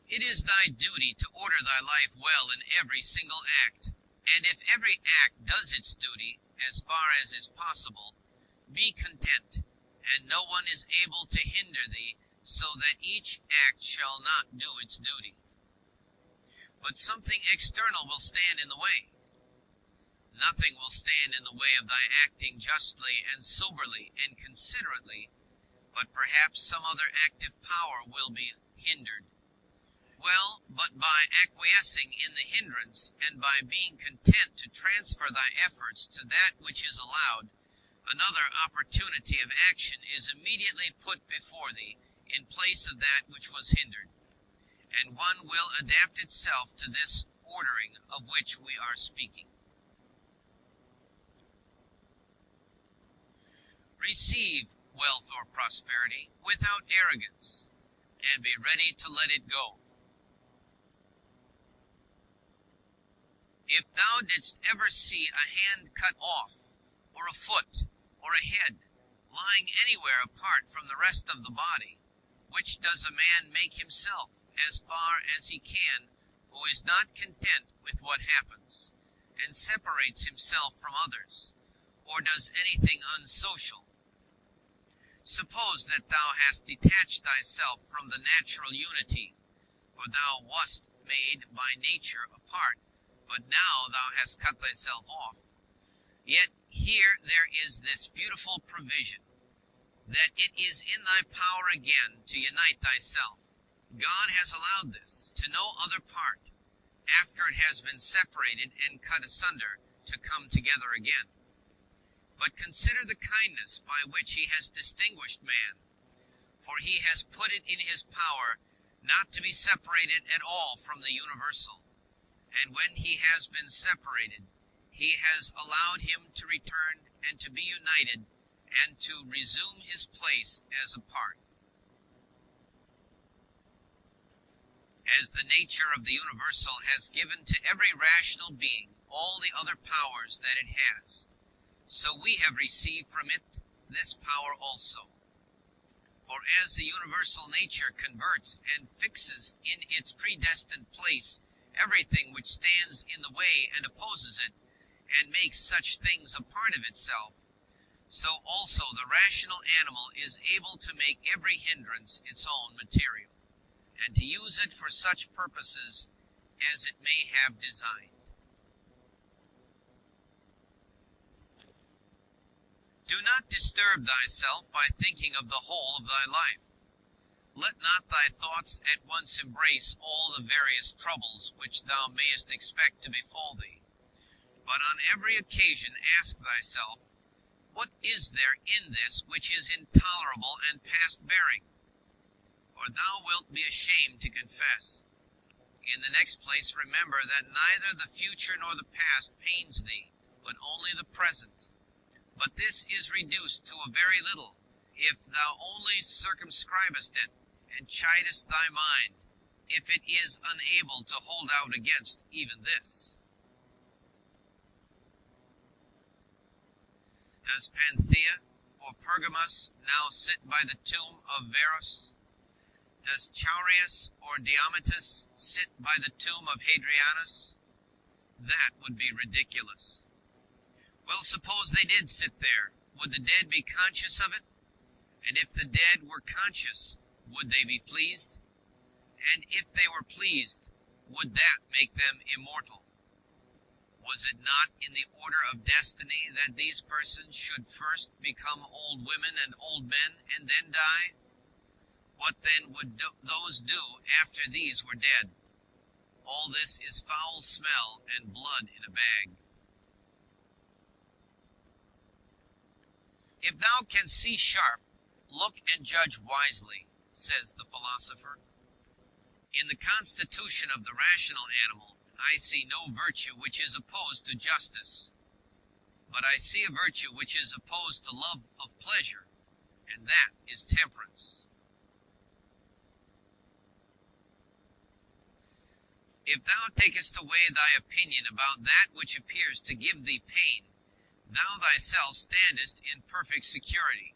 It is thy duty to order thy life well in every single act, and if every act does its duty, as far as is possible, be content, and no one is able to hinder thee, so that each act shall not do its duty. But something external will stand in the way. Nothing will stand in the way of thy acting justly and soberly and considerately, but perhaps some other active power will be hindered. Well, but by acquiescing in the hindrance, and by being content to transfer thy efforts to that which is allowed, another opportunity of action is immediately put before thee in place of that which was hindered, and one will adapt itself to this ordering of which we are speaking. Receive wealth or prosperity without arrogance, and be ready to let it go. If thou didst ever see a hand cut off, or a foot, or a head, lying anywhere apart from the rest of the body, which does a man make himself, as far as he can, who is not content with what happens, and separates himself from others, or does anything unsocial? Suppose that thou hast detached thyself from the natural unity, for thou wast made by nature apart, but now thou hast cut thyself off. Yet here there is this beautiful provision, that it is in thy power again to unite thyself. God has allowed this to no other part, after it has been separated and cut asunder, to come together again. But consider the kindness by which he has distinguished man, for he has put it in his power not to be separated at all from the universal, and when he has been separated, he has allowed him to return and to be united, and to resume his place as a part. As the nature of the universal has given to every rational being all the other powers that it has, so we have received from it this power also. For as the universal nature converts and fixes in its predestined place everything which stands in the way and opposes it, and makes such things a part of itself, so also the rational animal is able to make every hindrance its own material, and to use it for such purposes as it may have designed. Do not disturb thyself by thinking of the whole of thy life. Let not thy thoughts at once embrace all the various troubles which thou mayest expect to befall thee, but on every occasion ask thyself, what is there in this which is intolerable and past bearing? For thou wilt be ashamed to confess. In the next place, remember that neither the future nor the past pains thee, but only the present. But this is reduced to a very little, if thou only circumscribest it, and chidest thy mind, if it is unable to hold out against even this. Does Panthea or Pergamus now sit by the tomb of Verus? Does Chaurius or Diometus sit by the tomb of Hadrianus? That would be ridiculous. Well, suppose they did sit there. Would the dead be conscious of it? And if the dead were conscious, would they be pleased? And if they were pleased, would that make them immortal? Was it not in the order of destiny that these persons should first become old women and old men, and then die? What then would those do after these were dead? All this is foul smell and blood in a bag. If thou canst see sharp, look and judge wisely, says the philosopher. In the constitution of the rational animal, I see no virtue which is opposed to justice, but I see a virtue which is opposed to love of pleasure, and that is temperance. If thou takest away thy opinion about that which appears to give thee pain, thou thyself standest in perfect security.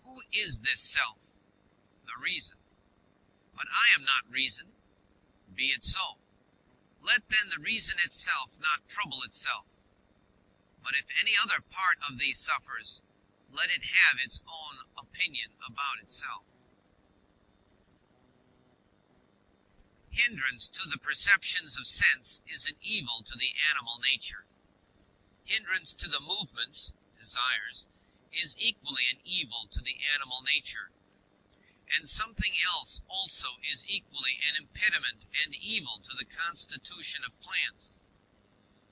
Who is this self? The reason. But I am not reason. Be it so. Let then the reason itself not trouble itself. But if any other part of thee suffers, let it have its own opinion about itself. Hindrance to the perceptions of sense is an evil to the animal nature. Hindrance to the movements, desires, is equally an evil to the animal nature. And something else also is equally an impediment and evil to the constitution of plants.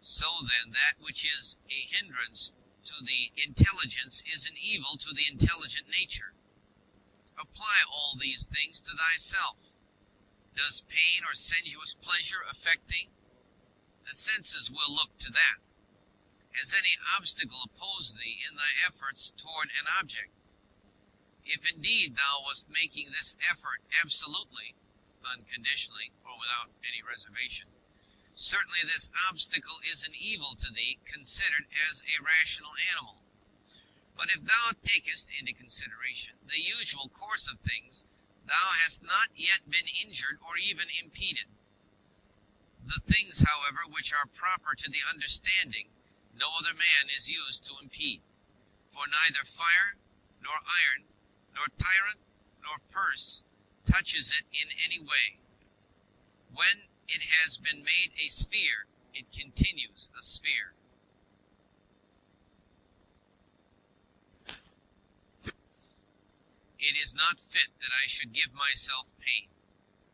So then that which is a hindrance to the intelligence is an evil to the intelligent nature. Apply all these things to thyself. Does pain or sensuous pleasure affect thee? The senses will look to that. Has any obstacle opposed thee in thy efforts toward an object? If indeed thou wast making this effort absolutely, unconditionally, or without any reservation, certainly this obstacle is an evil to thee considered as a rational animal. But if thou takest into consideration the usual course of things, thou hast not yet been injured or even impeded. The things, however, which are proper to the understanding, no other man is used to impede. For neither fire, nor iron, nor tyrant, nor purse touches it in any way. When it has been made a sphere, it continues a sphere. It is not fit that I should give myself pain,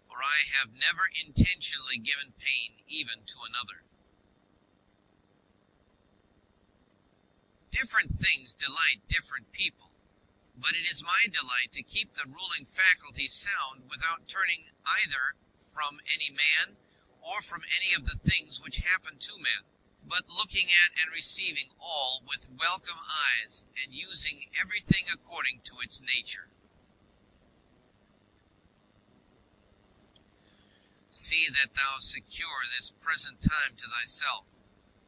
for I have never intentionally given pain even to another. Different things delight different people, but it is my delight to keep the ruling faculty sound without turning either from any man or from any of the things which happen to men, but looking at and receiving all with welcome eyes and using everything according to its nature. See that thou secure this present time to thyself.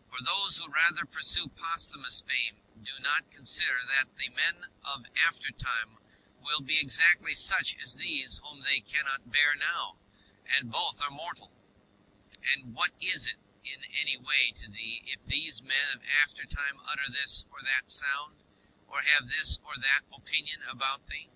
For those who rather pursue posthumous fame do not consider that the men of aftertime will be exactly such as these whom they cannot bear now, and both are mortal. And what is it in any way to thee if these men of aftertime utter this or that sound, or have this or that opinion about thee?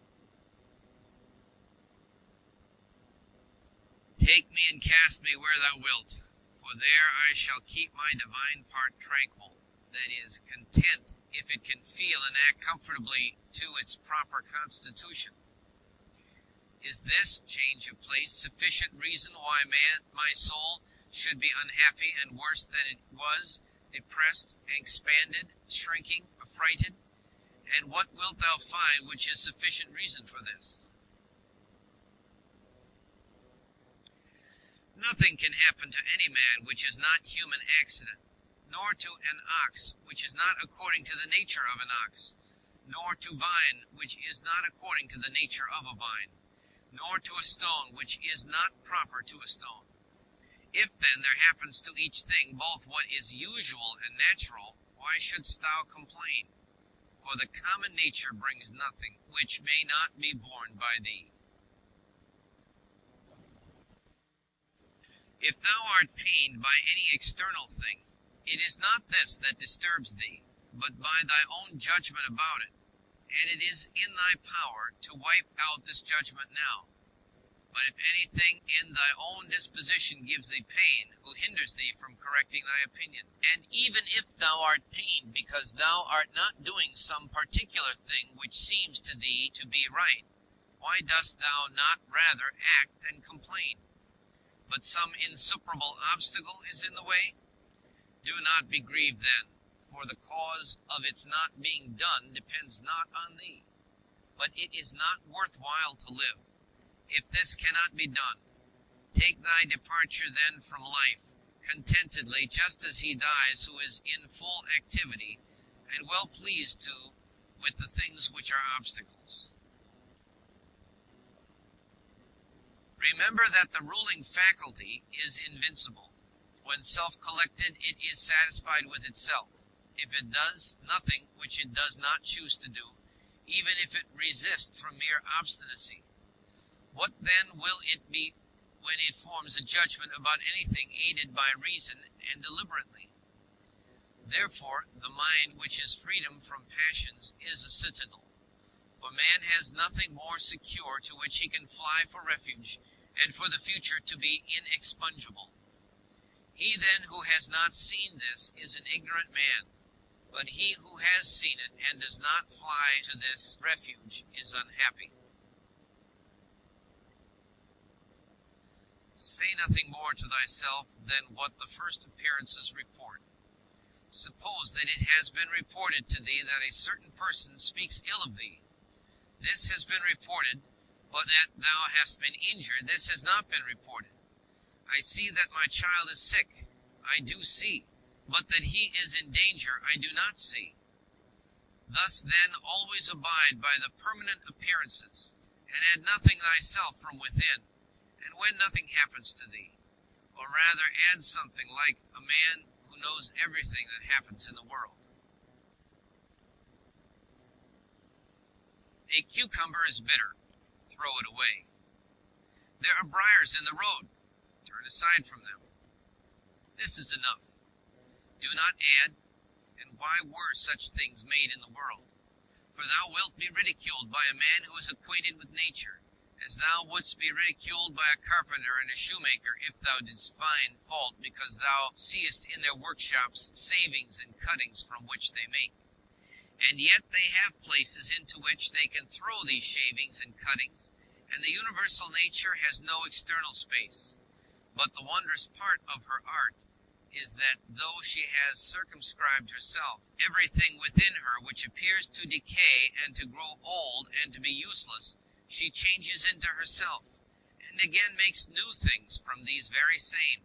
Take me and cast me where thou wilt, for there I shall keep my divine part tranquil, that is, content if it can feel and act comfortably to its proper constitution. Is this change of place sufficient reason why my soul should be unhappy and worse than it was, depressed, expanded, shrinking, affrighted? And what wilt thou find which is sufficient reason for this? Nothing can happen to any man which is not human accident, nor to an ox which is not according to the nature of an ox, nor to vine which is not according to the nature of a vine, nor to a stone which is not proper to a stone. If then there happens to each thing both what is usual and natural, why shouldst thou complain? For the common nature brings nothing which may not be borne by thee. If thou art pained by any external thing, it is not this that disturbs thee, but by thy own judgment about it, and it is in thy power to wipe out this judgment now. But if anything in thy own disposition gives thee pain, who hinders thee from correcting thy opinion? And even if thou art pained because thou art not doing some particular thing which seems to thee to be right, why dost thou not rather act than complain? but some insuperable obstacle is in the way? Do not be grieved then, for the cause of its not being done depends not on thee. But it is not worthwhile to live, if this cannot be done. Take thy departure then from life, contentedly, just as he dies who is in full activity, and well pleased too with the things which are obstacles. Remember that the ruling faculty is invincible. When self-collected, it is satisfied with itself. If it does nothing which it does not choose to do, even if it resist from mere obstinacy, what then will it be when it forms a judgment about anything aided by reason and deliberately? Therefore, the mind which is freedom from passions is a citadel. For man has nothing more secure to which he can fly for refuge, and for the future to be inexpugnable. He then who has not seen this is an ignorant man, but he who has seen it and does not fly to this refuge is unhappy. Say nothing more to thyself than what the first appearances report. Suppose that it has been reported to thee that a certain person speaks ill of thee. This has been reported, but that thou hast been injured, this has not been reported. I see that my child is sick, I do see, but that he is in danger, I do not see. Thus then always abide by the permanent appearances, and add nothing thyself from within, and when nothing happens to thee, or rather add something like a man who knows everything that happens in the world. A cucumber is bitter, throw it away. There are briars in the road, turn aside from them. This is enough. Do not add, and why were such things made in the world? For thou wilt be ridiculed by a man who is acquainted with nature, as thou wouldst be ridiculed by a carpenter and a shoemaker if thou didst find fault because thou seest in their workshops savings and cuttings from which they make. And yet they have places into which they can throw these shavings and cuttings, and the universal nature has no external space. But the wondrous part of her art is that though she has circumscribed herself, everything within her which appears to decay and to grow old and to be useless, she changes into herself, and again makes new things from these very same,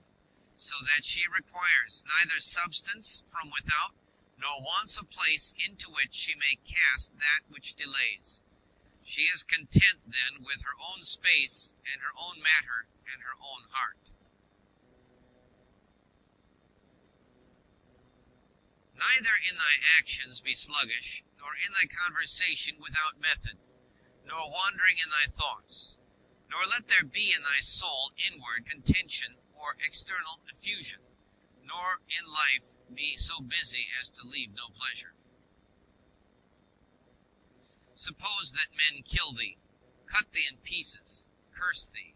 so that she requires neither substance from without, nor wants a place into which she may cast that which delays. She is content then with her own space, and her own matter, and her own heart. Neither in thy actions be sluggish, nor in thy conversation without method, nor wandering in thy thoughts, nor let there be in thy soul inward contention or external effusion, nor in life be so busy as to leave no pleasure. Suppose that men kill thee, cut thee in pieces, curse thee.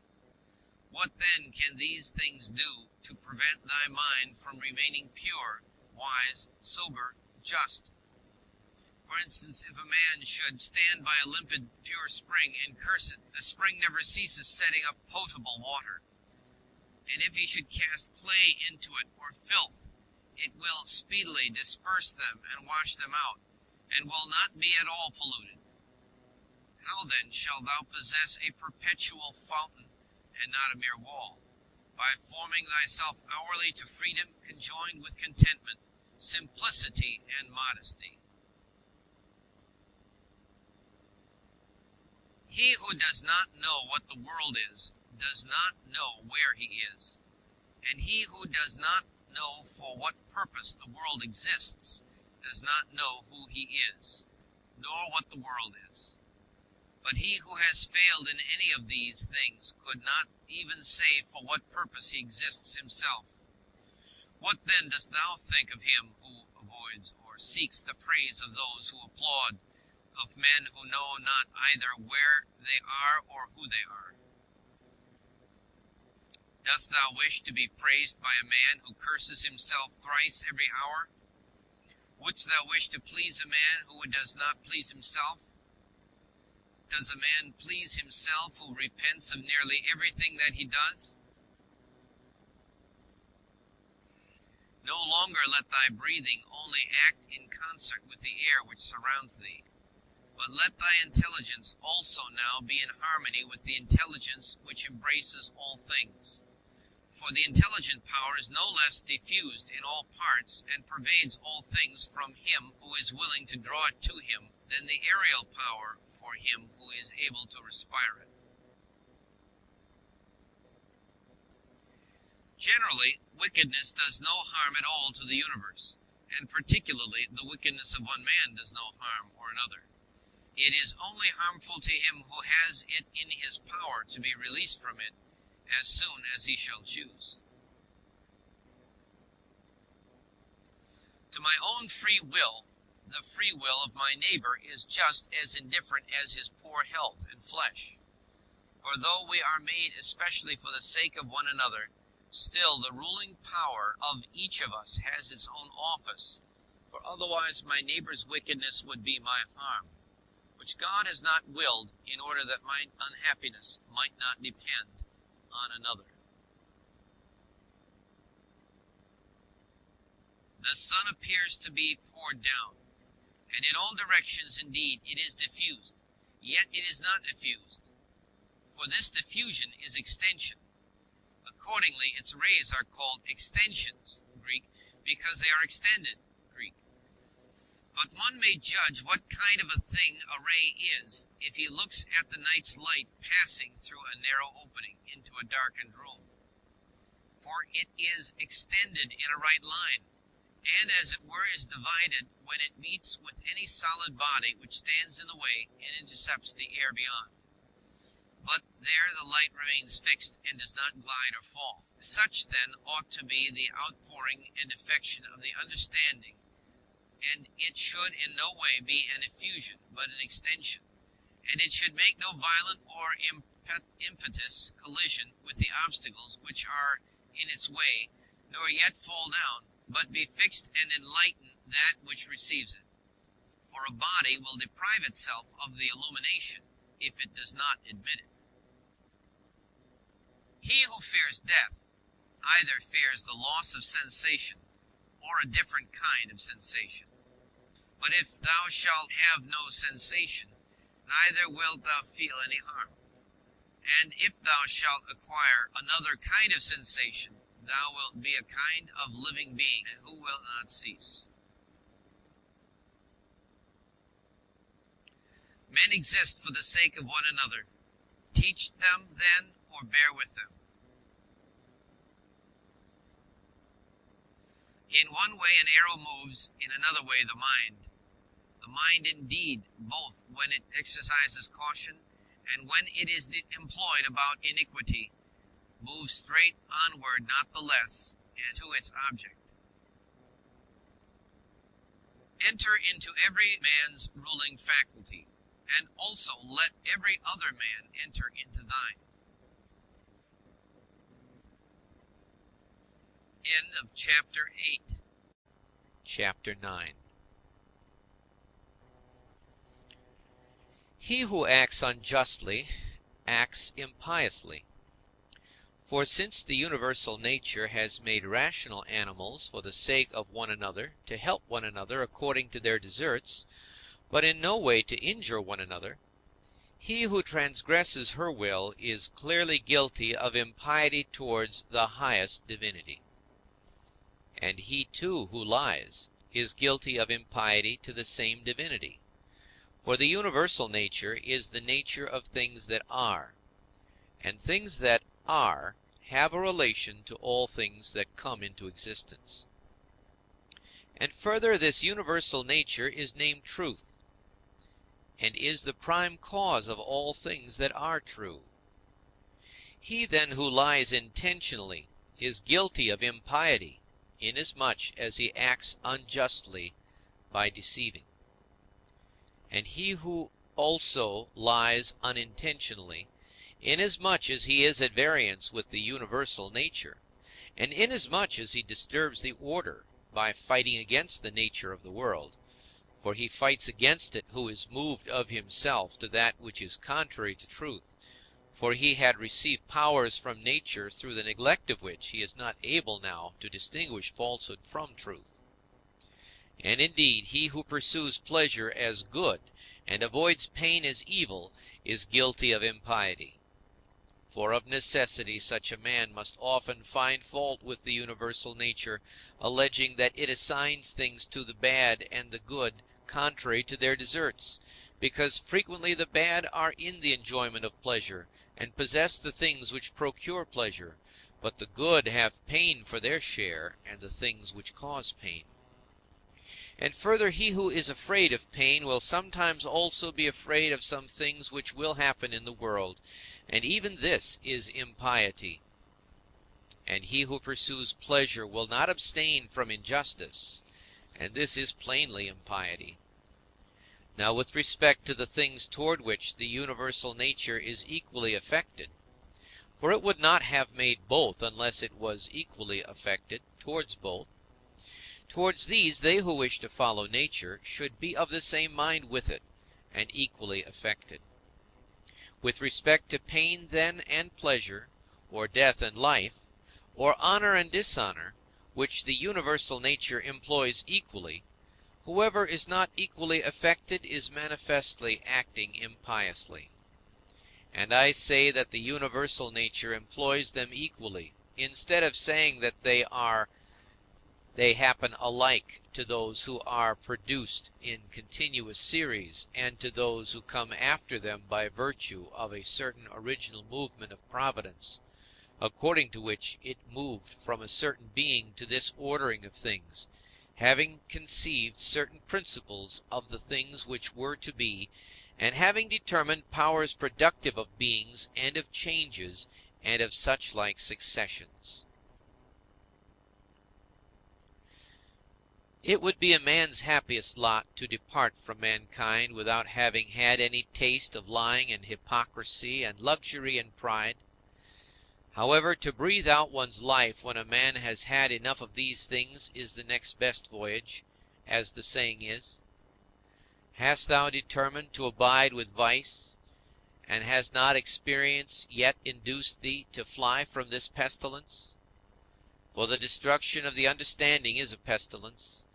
What then can these things do to prevent thy mind from remaining pure, wise, sober, just? For instance, if a man should stand by a limpid, pure spring and curse it, the spring never ceases setting up potable water. And if he should cast clay into it, or filth, it will speedily disperse them and wash them out, and will not be at all polluted. How then shalt thou possess a perpetual fountain, and not a mere wall? By forming thyself hourly to freedom conjoined with contentment, simplicity, and modesty. He who does not know what the world is, does not know where he is. And he who does not know for what purpose the world exists, does not know who he is, nor what the world is. But he who has failed in any of these things could not even say for what purpose he exists himself. What then dost thou think of him who avoids or seeks the praise of those who applaud, of men who know not either where they are or who they are? Dost thou wish to be praised by a man who curses himself thrice every hour? Wouldst thou wish to please a man who does not please himself? Does a man please himself who repents of nearly everything that he does? No longer let thy breathing only act in concert with the air which surrounds thee, but let thy intelligence also now be in harmony with the intelligence which embraces all things. For the intelligent power is no less diffused in all parts and pervades all things from him who is willing to draw it to him than the aerial power for him who is able to respire it. Generally, wickedness does no harm at all to the universe, and particularly the wickedness of one man does no harm or another. It is only harmful to him who has it in his power to be released from it as soon as he shall choose. To my own free will, the free will of my neighbor is just as indifferent as his poor health and flesh. For though we are made especially for the sake of one another, still the ruling power of each of us has its own office, for otherwise my neighbor's wickedness would be my harm, which God has not willed, in order that my unhappiness might not depend on another. The sun appears to be poured down, and in all directions indeed it is diffused, yet it is not diffused. For this diffusion is extension. Accordingly, its rays are called extensions, Greek, because they are extended, Greek. But one may judge what kind of a thing a ray is if he looks at the night's light passing through a narrow opening into a darkened room. For it is extended in a right line, and as it were is divided when it meets with any solid body which stands in the way and intercepts the air beyond. But there the light remains fixed and does not glide or fall. Such then ought to be the outpouring and affection of the understanding, and it should in no way be an effusion, but an extension, and it should make no violent or impetuous collision with the obstacles which are in its way, nor yet fall down, but be fixed and enlighten that which receives it. For a body will deprive itself of the illumination if it does not admit it. He who fears death either fears the loss of sensation or a different kind of sensation. But if thou shalt have no sensation, neither wilt thou feel any harm. And if thou shalt acquire another kind of sensation, thou wilt be a kind of living being who will not cease. Men exist for the sake of one another. Teach them then, or bear with them. In one way an arrow moves, in another way the mind. The mind indeed, both when it exercises caution and when it is employed about iniquity, moves straight onward not the less, and to its object. Enter into every man's ruling faculty, and also let every other man enter into thine. End of chapter 8. Chapter 9. He who acts unjustly acts impiously. For since the universal nature has made rational animals for the sake of one another, to help one another according to their deserts, but in no way to injure one another, he who transgresses her will is clearly guilty of impiety towards the highest divinity. And he too who lies is guilty of impiety to the same divinity. For the universal nature is the nature of things that are, and things that are have a relation to all things that come into existence. And further, this universal nature is named truth, and is the prime cause of all things that are true. He then who lies intentionally is guilty of impiety, inasmuch as he acts unjustly by deceiving. And he who also lies unintentionally, inasmuch as he is at variance with the universal nature, and inasmuch as he disturbs the order by fighting against the nature of the world, for he fights against it who is moved of himself to that which is contrary to truth, for he had received powers from nature through the neglect of which he is not able now to distinguish falsehood from truth. And indeed, he who pursues pleasure as good and avoids pain as evil is guilty of impiety. For of necessity such a man must often find fault with the universal nature, alleging that it assigns things to the bad and the good contrary to their deserts, because frequently the bad are in the enjoyment of pleasure, and possess the things which procure pleasure, but the good have pain for their share, and the things which cause pain. And further, he who is afraid of pain will sometimes also be afraid of some things which will happen in the world, and even this is impiety. And he who pursues pleasure will not abstain from injustice, and this is plainly impiety. Now with respect to the things toward which the universal nature is equally affected, for it would not have made both unless it was equally affected towards both, towards these, they who wish to follow nature should be of the same mind with it, and equally affected. With respect to pain, then, and pleasure, or death and life, or honor and dishonor, which the universal nature employs equally, whoever is not equally affected is manifestly acting impiously. And I say that the universal nature employs them equally, instead of saying that they happen alike to those who are produced in continuous series, and to those who come after them by virtue of a certain original movement of Providence, according to which it moved from a certain being to this ordering of things, having conceived certain principles of the things which were to be, and having determined powers productive of beings and of changes, and of such like successions. It would be a man's happiest lot to depart from mankind without having had any taste of lying and hypocrisy and luxury and pride. However, to breathe out one's life when a man has had enough of these things is the next best voyage, as the saying is. Hast thou determined to abide with vice, and has not experience yet induced thee to fly from this pestilence? For the destruction of the understanding is a pestilence,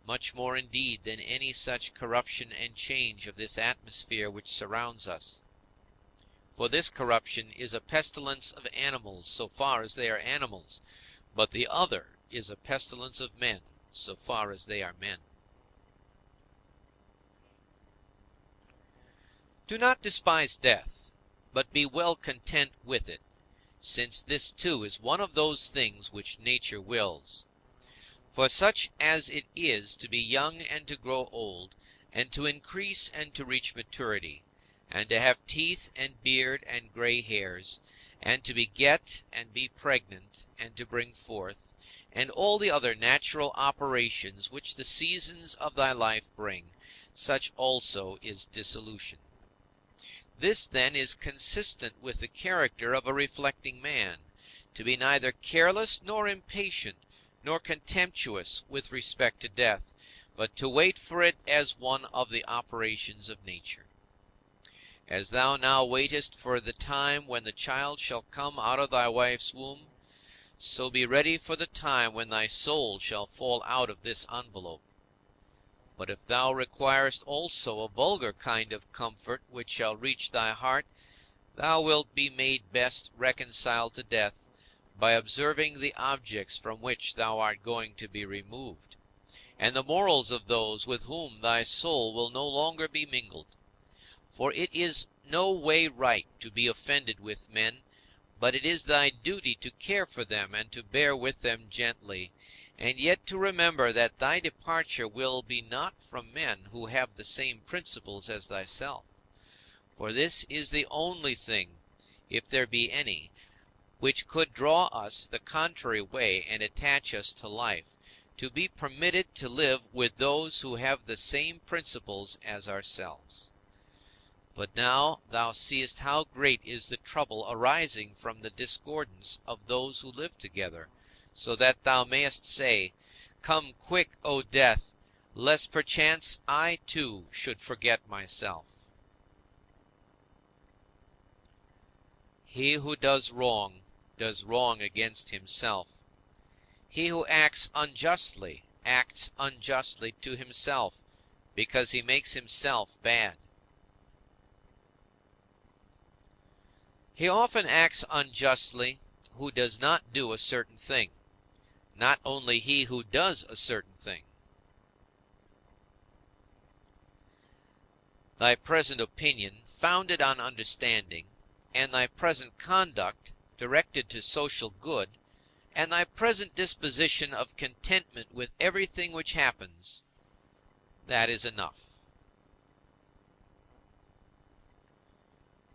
much more indeed than any such corruption and change of this atmosphere which surrounds us. For this corruption is a pestilence of animals, so far as they are animals, but the other is a pestilence of men, so far as they are men. Do not despise death, but be well content with it, since this too is one of those things which nature wills. For such as it is to be young and to grow old, and to increase and to reach maturity, and to have teeth and beard and gray hairs, and to beget and be pregnant, and to bring forth, and all the other natural operations which the seasons of thy life bring, such also is dissolution. This, then, is consistent with the character of a reflecting man, to be neither careless nor impatient, nor contemptuous with respect to death, but to wait for it as one of the operations of nature. As thou now waitest for the time when the child shall come out of thy wife's womb, so be ready for the time when thy soul shall fall out of this envelope. But if thou requirest also a vulgar kind of comfort which shall reach thy heart, thou wilt be made best reconciled to death by observing the objects from which thou art going to be removed, and the morals of those with whom thy soul will no longer be mingled. For it is no way right to be offended with men, but it is thy duty to care for them and to bear with them gently, and yet to remember that thy departure will be not from men who have the same principles as thyself. For this is the only thing, if there be any, which could draw us the contrary way and attach us to life, to be permitted to live with those who have the same principles as ourselves. But now thou seest how great is the trouble arising from the discordance of those who live together, so that thou mayest say, Come quick, O death, lest perchance I too should forget myself. He who does wrong against himself. He who acts unjustly to himself, because he makes himself bad. He often acts unjustly who does not do a certain thing, not only he who does a certain thing. Thy present opinion, founded on understanding, and thy present conduct, directed to social good, and thy present disposition of contentment with everything which happens, that is enough.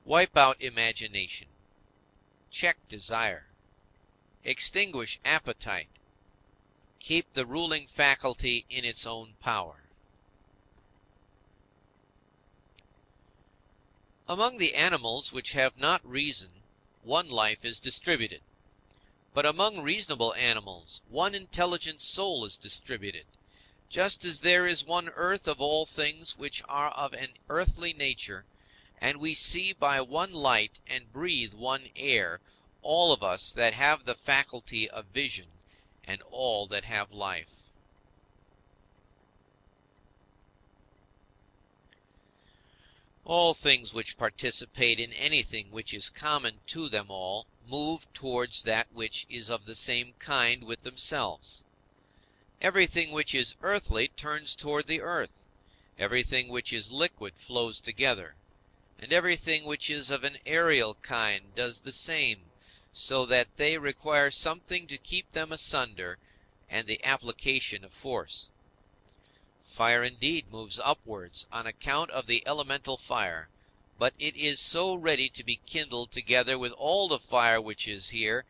Wipe out imagination. Check desire. Extinguish appetite. Keep the ruling faculty in its own power. Among the animals which have not reason, one life is distributed. But among reasonable animals, one intelligent soul is distributed, just as there is one earth of all things which are of an earthly nature, and we see by one light and breathe one air, all of us that have the faculty of vision, and all that have life. All things which participate in anything which is common to them all move towards that which is of the same kind with themselves. Everything which is earthly turns toward the earth, everything which is liquid flows together, and everything which is of an aerial kind does the same, so that they require something to keep them asunder, and the application of force. Fire indeed moves upwards on account of the elemental fire, but it is so ready to be kindled together with all the fire which is here,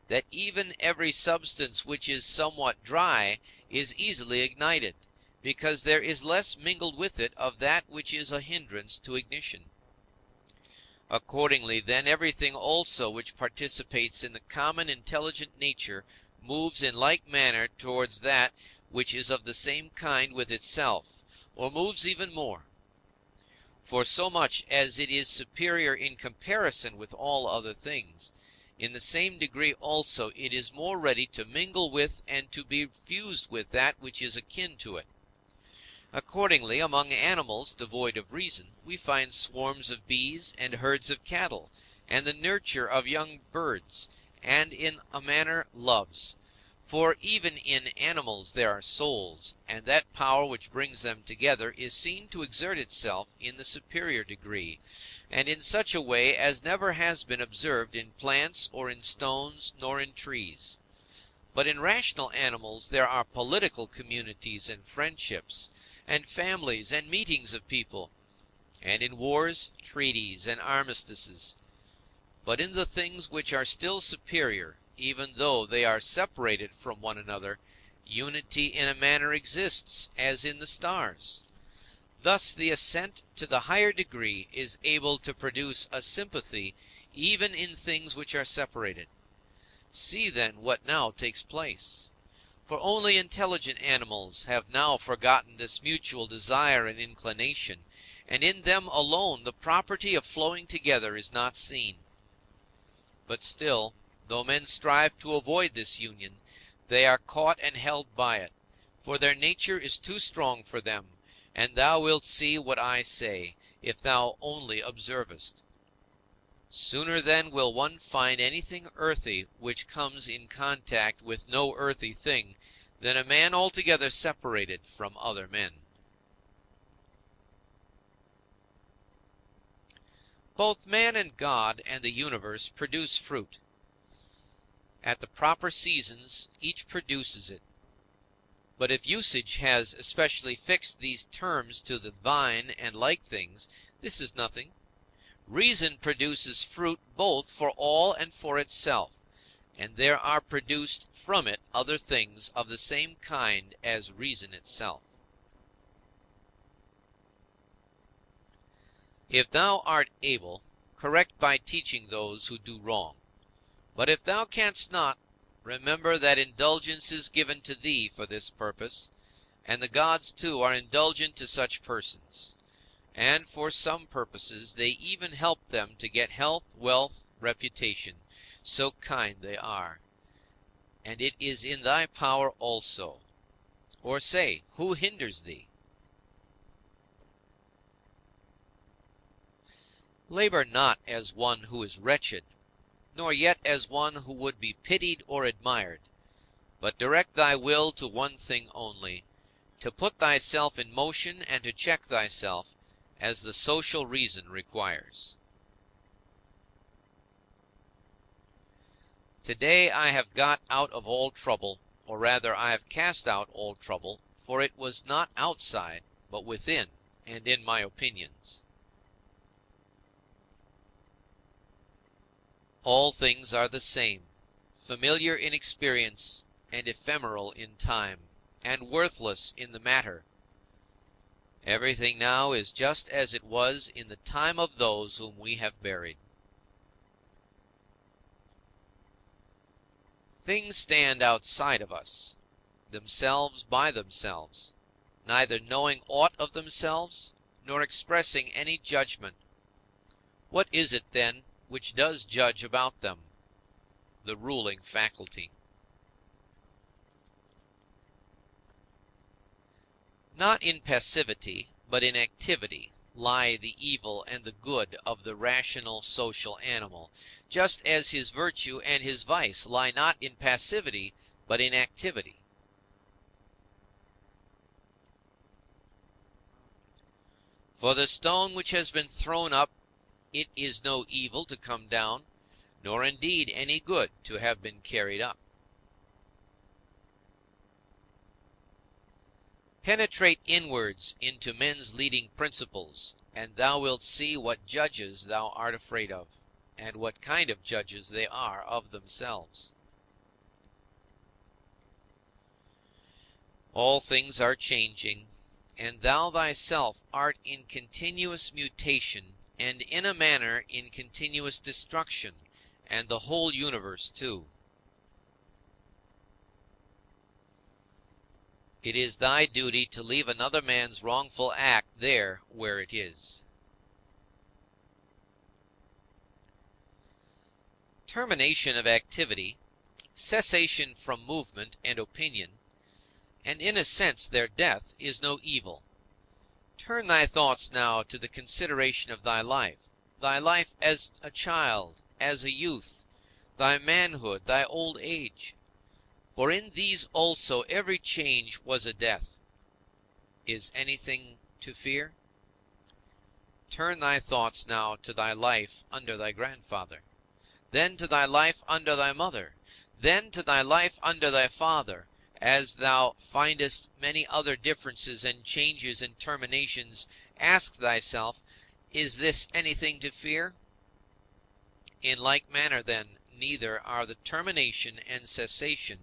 that even every substance which is somewhat dry is easily ignited, because there is less mingled with it of that which is a hindrance to ignition. Accordingly, then, everything also which participates in the common intelligent nature moves in like manner towards that which is of the same kind with itself, or moves even more. For so much as it is superior in comparison with all other things, in the same degree also it is more ready to mingle with and to be fused with that which is akin to it. Accordingly, among animals devoid of reason, we find swarms of bees and herds of cattle, and the nurture of young birds, and in a manner loves. For even in animals there are souls, and that power which brings them together is seen to exert itself in the superior degree, and in such a way as never has been observed in plants or in stones nor in trees. But in rational animals there are political communities and friendships, and families and meetings of people, and in wars, treaties, and armistices. But in the things which are still superior, even though they are separated from one another, unity in a manner exists, as in the stars. Thus the ascent to the higher degree is able to produce a sympathy even in things which are separated. See then what now takes place. For only intelligent animals have now forgotten this mutual desire and inclination, and in them alone the property of flowing together is not seen. But still, though men strive to avoid this union, they are caught and held by it, for their nature is too strong for them, and thou wilt see what I say, if thou only observest. Sooner then will one find anything earthy which comes in contact with no earthy thing, than a man altogether separated from other men. Both man and God and the universe produce fruit. At the proper seasons each produces it. But if usage has especially fixed these terms to the vine and like things, this is nothing. Reason produces fruit both for all and for itself, and there are produced from it other things of the same kind as reason itself. If thou art able, correct by teaching those who do wrong. But if thou canst not, remember that indulgence is given to thee for this purpose, and the gods too are indulgent to such persons. and for some purposes they even help them to get health, wealth, reputation, so kind they are. And it is in thy power also. Or say, who hinders thee? Labor not as one who is wretched, nor yet as one who would be pitied or admired, but direct thy will to one thing only, to put thyself in motion and to check thyself, as the social reason requires. Today I have got out of all trouble, or rather I have cast out all trouble, for it was not outside, but within, and in my opinions. All things are the same, familiar in experience, and ephemeral in time, and worthless in the matter. Everything now is just as it was in the time of those whom we have buried. Things stand outside of us, themselves by themselves, neither knowing aught of themselves, nor expressing any judgment. What is it, then, which does judge about them? The ruling faculty. Not in passivity, but in activity, lie the evil and the good of the rational social animal, just as his virtue and his vice lie not in passivity, but in activity. For the stone which has been thrown up, it is no evil to come down, nor indeed any good to have been carried up. Penetrate inwards into men's leading principles, and thou wilt see what judges thou art afraid of, and what kind of judges they are of themselves. All things are changing, and thou thyself art in continuous mutation, and in a manner in continuous destruction, and the whole universe too. It is thy duty to leave another man's wrongful act there where it is. Termination of activity, cessation from movement and opinion, and in a sense their death, is no evil. Turn thy thoughts now to the consideration of thy life as a child, as a youth, thy manhood, thy old age. For in these also every change was a death. Is anything to fear? Turn thy thoughts now to thy life under thy grandfather, then to thy life under thy mother, then to thy life under thy father. As thou findest many other differences and changes and terminations, ask thyself, is this anything to fear? In like manner, then, neither are the termination and cessation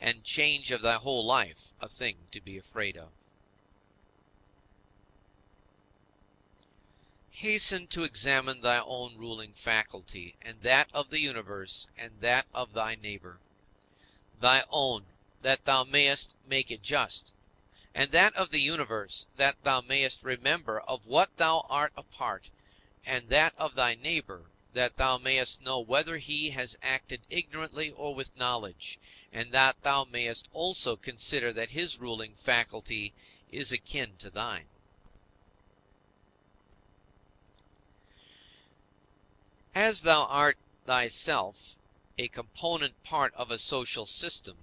and change of thy whole life a thing to be afraid of. Hasten to examine thy own ruling faculty, and that of the universe, and that of thy neighbor. Thy own, that thou mayest make it just, and that of the universe, that thou mayest remember of what thou art a part, and that of thy neighbor, that thou mayest know whether he has acted ignorantly or with knowledge, and that thou mayest also consider that his ruling faculty is akin to thine. As thou art thyself a component part of a social system,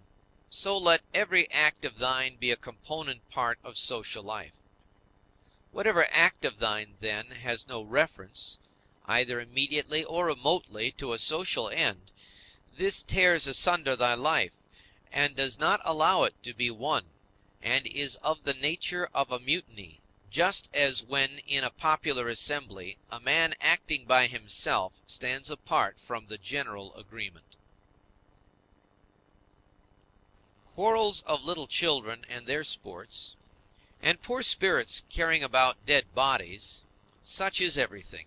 so let every act of thine be a component part of social life. Whatever act of thine, then, has no reference, either immediately or remotely, to a social end, this tears asunder thy life, and does not allow it to be one, and is of the nature of a mutiny, just as when in a popular assembly a man acting by himself stands apart from the general agreement. Quarrels of little children and their sports, and poor spirits carrying about dead bodies, such is everything.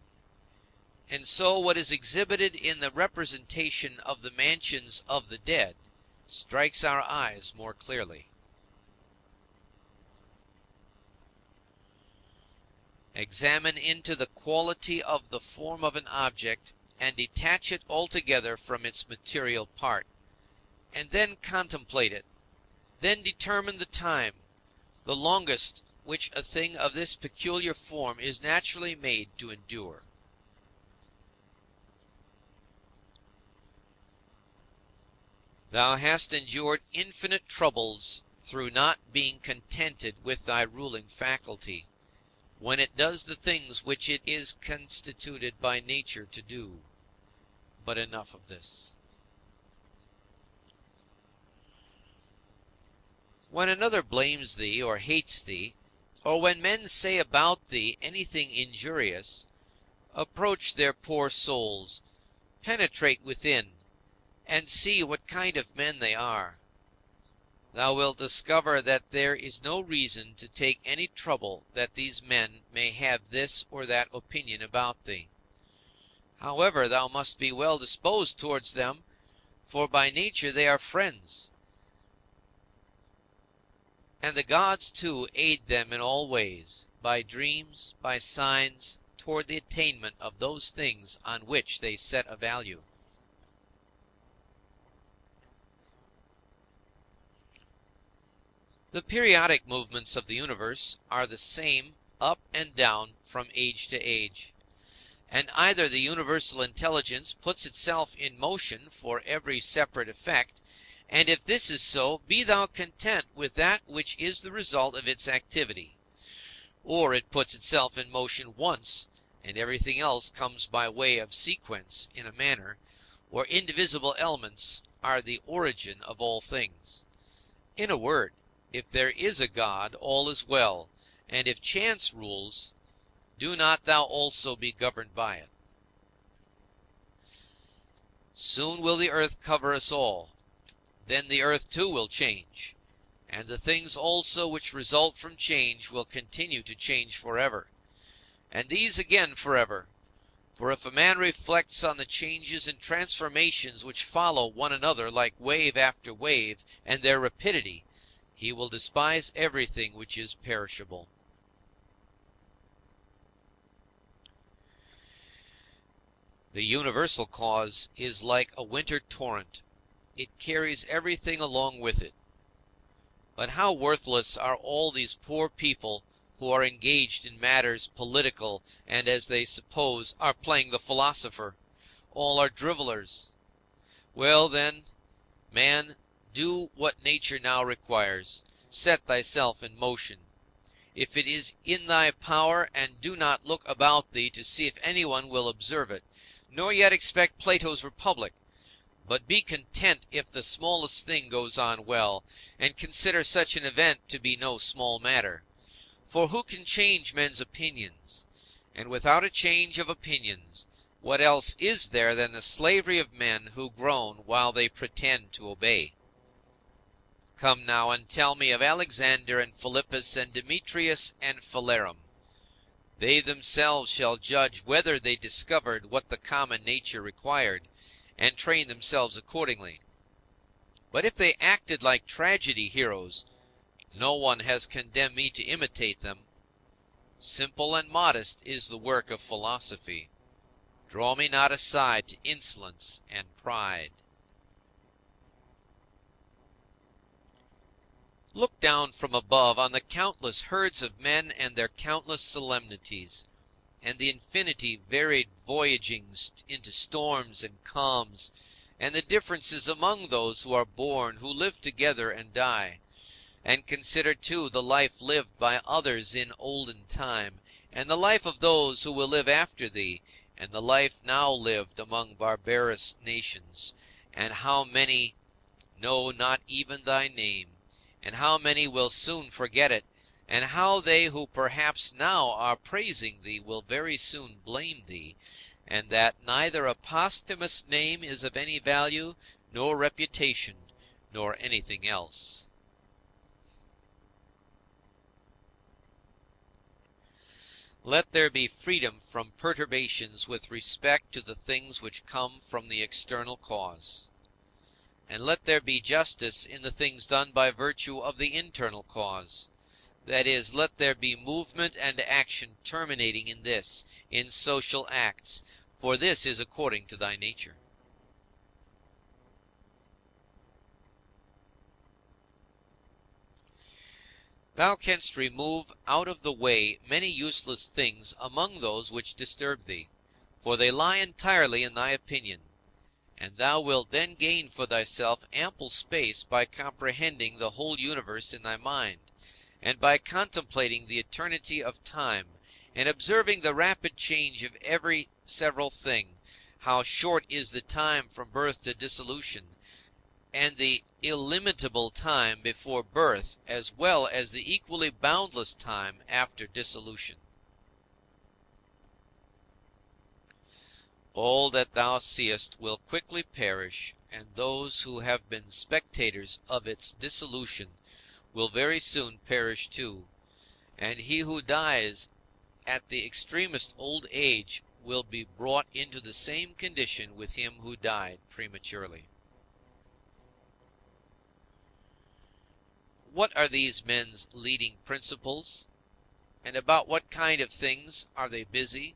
And so what is exhibited in the representation of the mansions of the dead strikes our eyes more clearly. Examine into the quality of the form of an object, and detach it altogether from its material part, and then contemplate it. Then determine the time, the longest which a thing of this peculiar form is naturally made to endure. Thou hast endured infinite troubles through not being contented with thy ruling faculty, when it does the things which it is constituted by nature to do. But enough of this. When another blames thee or hates thee, or when men say about thee anything injurious, approach their poor souls, penetrate within, and see what kind of men they are. Thou wilt discover that there is no reason to take any trouble that these men may have this or that opinion about thee. However, thou must be well disposed towards them, for by nature they are friends. And the gods too aid them in all ways, by dreams, by signs, toward the attainment of those things on which they set a value. The periodic movements of the universe are the same up and down from age to age, and either the universal intelligence puts itself in motion for every separate effect, and if this is so, be thou content with that which is the result of its activity, or it puts itself in motion once, and everything else comes by way of sequence in a manner, or indivisible elements are the origin of all things. In a word, if there is a God, all is well, and if chance rules, do not thou also be governed by it. Soon will the earth cover us all. Then the earth too will change, and the things also which result from change will continue to change forever, and these again forever. For if a man reflects on the changes and transformations which follow one another like wave after wave, and their rapidity, he will despise everything which is perishable. The universal cause is like a winter torrent. It carries everything along with it. But how worthless are all these poor people who are engaged in matters political, and, as they suppose, are playing the philosopher. All are drivellers. Well, then, man, do what nature now requires. Set thyself in motion, if it is in thy power, and do not look about thee to see if anyone will observe it, nor yet expect Plato's Republic. But be content if the smallest thing goes on well, and consider such an event to be no small matter. For who can change men's opinions? And without a change of opinions, what else is there than the slavery of men who groan while they pretend to obey? Come now and tell me of Alexander and Philippus and Demetrius and Phalerum. They themselves shall judge whether they discovered what the common nature required, and train themselves accordingly. But if they acted like tragedy heroes, no one has condemned me to imitate them. Simple and modest is the work of philosophy. Draw me not aside to insolence and pride. Look down from above on the countless herds of men and their countless solemnities, and the infinity varied voyagings into storms and calms, and the differences among those who are born, who live together and die. And consider too the life lived by others in olden time, and the life of those who will live after thee, and the life now lived among barbarous nations, and how many know not even thy name, and how many will soon forget it, and how they who perhaps now are praising thee will very soon blame thee, and that neither a posthumous name is of any value, nor reputation, nor anything else. Let there be freedom from perturbations with respect to the things which come from the external cause. And let there be justice in the things done by virtue of the internal cause. That is, let there be movement and action terminating in this, in social acts, for this is according to thy nature. Thou canst remove out of the way many useless things among those which disturb thee, for they lie entirely in thy opinion, and thou wilt then gain for thyself ample space by comprehending the whole universe in thy mind, and by contemplating the eternity of time, and observing the rapid change of every several thing, how short is the time from birth to dissolution, and the illimitable time before birth, as well as the equally boundless time after dissolution. All that thou seest will quickly perish, and those who have been spectators of its dissolution will very soon perish too, and he who dies at the extremest old age will be brought into the same condition with him who died prematurely. What are these men's leading principles, and about what kind of things are they busy,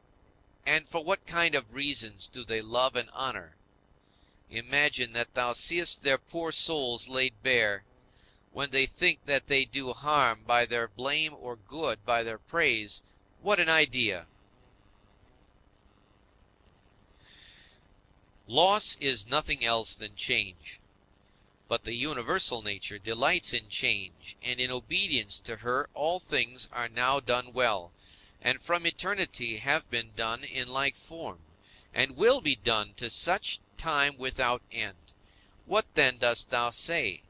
and for what kind of reasons do they love and honor? Imagine that thou seest their poor souls laid bare, when they think that they do harm by their blame or good by their praise. What an idea! Loss is nothing else than change. But the universal nature delights in change, and in obedience to her all things are now done well, and from eternity have been done in like form, and will be done to such time without end. What then dost thou say?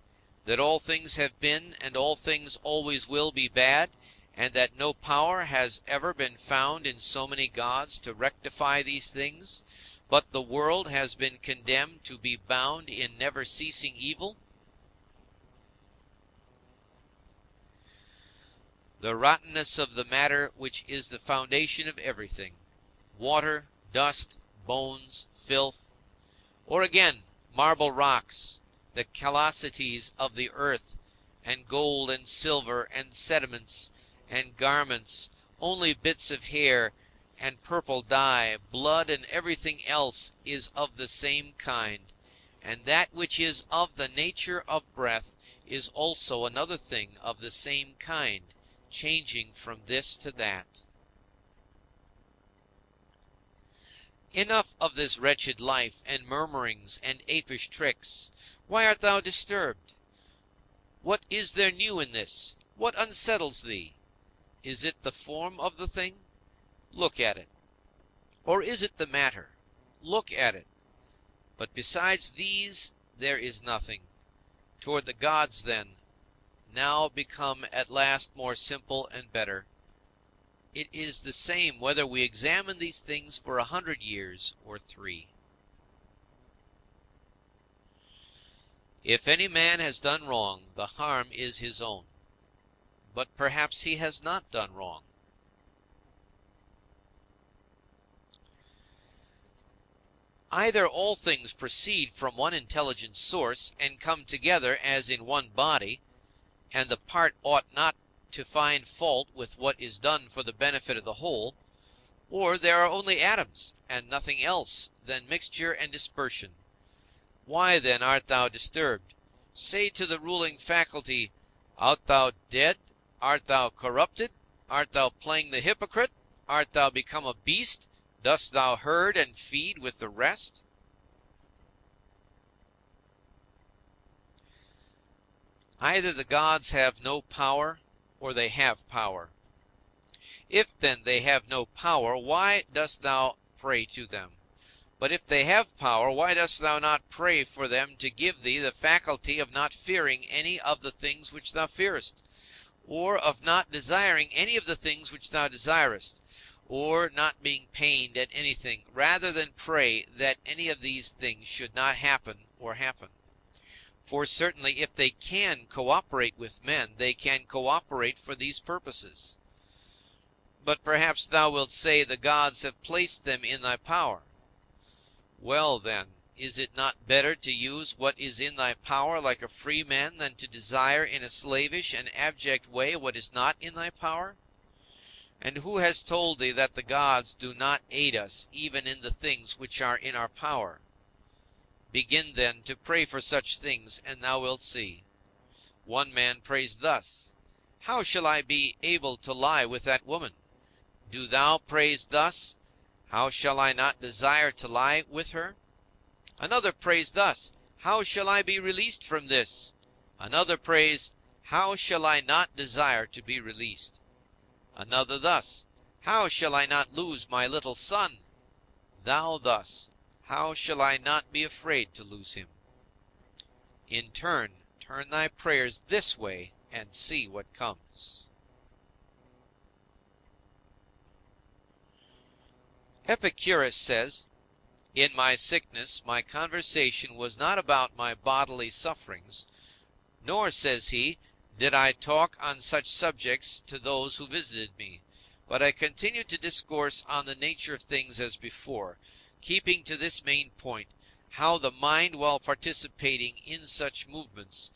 That all things have been, and all things always will be bad, and that no power has ever been found in so many gods to rectify these things, but the world has been condemned to be bound in never-ceasing evil? The rottenness of the matter which is the foundation of everything, water, dust, bones, filth, or again, marble rocks, the callosities of the earth, and gold and silver, and sediments, and garments, only bits of hair, and purple dye, blood, and everything else is of the same kind, and that which is of the nature of breath is also another thing of the same kind, changing from this to that. Enough of this wretched life, and murmurings, and apish tricks. Why art thou disturbed? What is there new in this? What unsettles thee? Is it the form of the thing? Look at it. Or is it the matter? Look at it. But besides these there is nothing. Toward the gods, then, now become at last more simple and better, it is the same whether we examine these things for 100 years or 3. If any man has done wrong, the harm is his own. But perhaps he has not done wrong. Either all things proceed from one intelligent source, and come together as in one body, and the part ought not to find fault with what is done for the benefit of the whole, or there are only atoms, and nothing else than mixture and dispersion. Why then art thou disturbed? Say to the ruling faculty, art thou dead? Art thou corrupted? Art thou playing the hypocrite? Art thou become a beast? Dost thou herd and feed with the rest? Either the gods have no power, or they have power. If then they have no power, why dost thou pray to them? But if they have power, why dost thou not pray for them to give thee the faculty of not fearing any of the things which thou fearest, or of not desiring any of the things which thou desirest, or not being pained at anything, rather than pray that any of these things should not happen or happen? For certainly if they can cooperate with men, they can cooperate for these purposes. But perhaps thou wilt say the gods have placed them in thy power. Well then, is it not better to use what is in thy power like a free man than to desire in a slavish and abject way what is not in thy power? And who has told thee that the gods do not aid us even in the things which are in our power? Begin then to pray for such things, and thou wilt see. One man prays thus: How shall I be able to lie with that woman? Do thou praise thus: How shall I not desire to lie with her? Another prays thus: How shall I be released from this? Another prays: How shall I not desire to be released? Another thus: How shall I not lose my little son? Thou thus: How shall I not be afraid to lose him? In turn thy prayers this way, and see what comes. Epicurus says, In my sickness my conversation was not about my bodily sufferings, nor, says he, did I talk on such subjects to those who visited me, but I continued to discourse on the nature of things as before, keeping to this main point, how the mind, while participating in such movements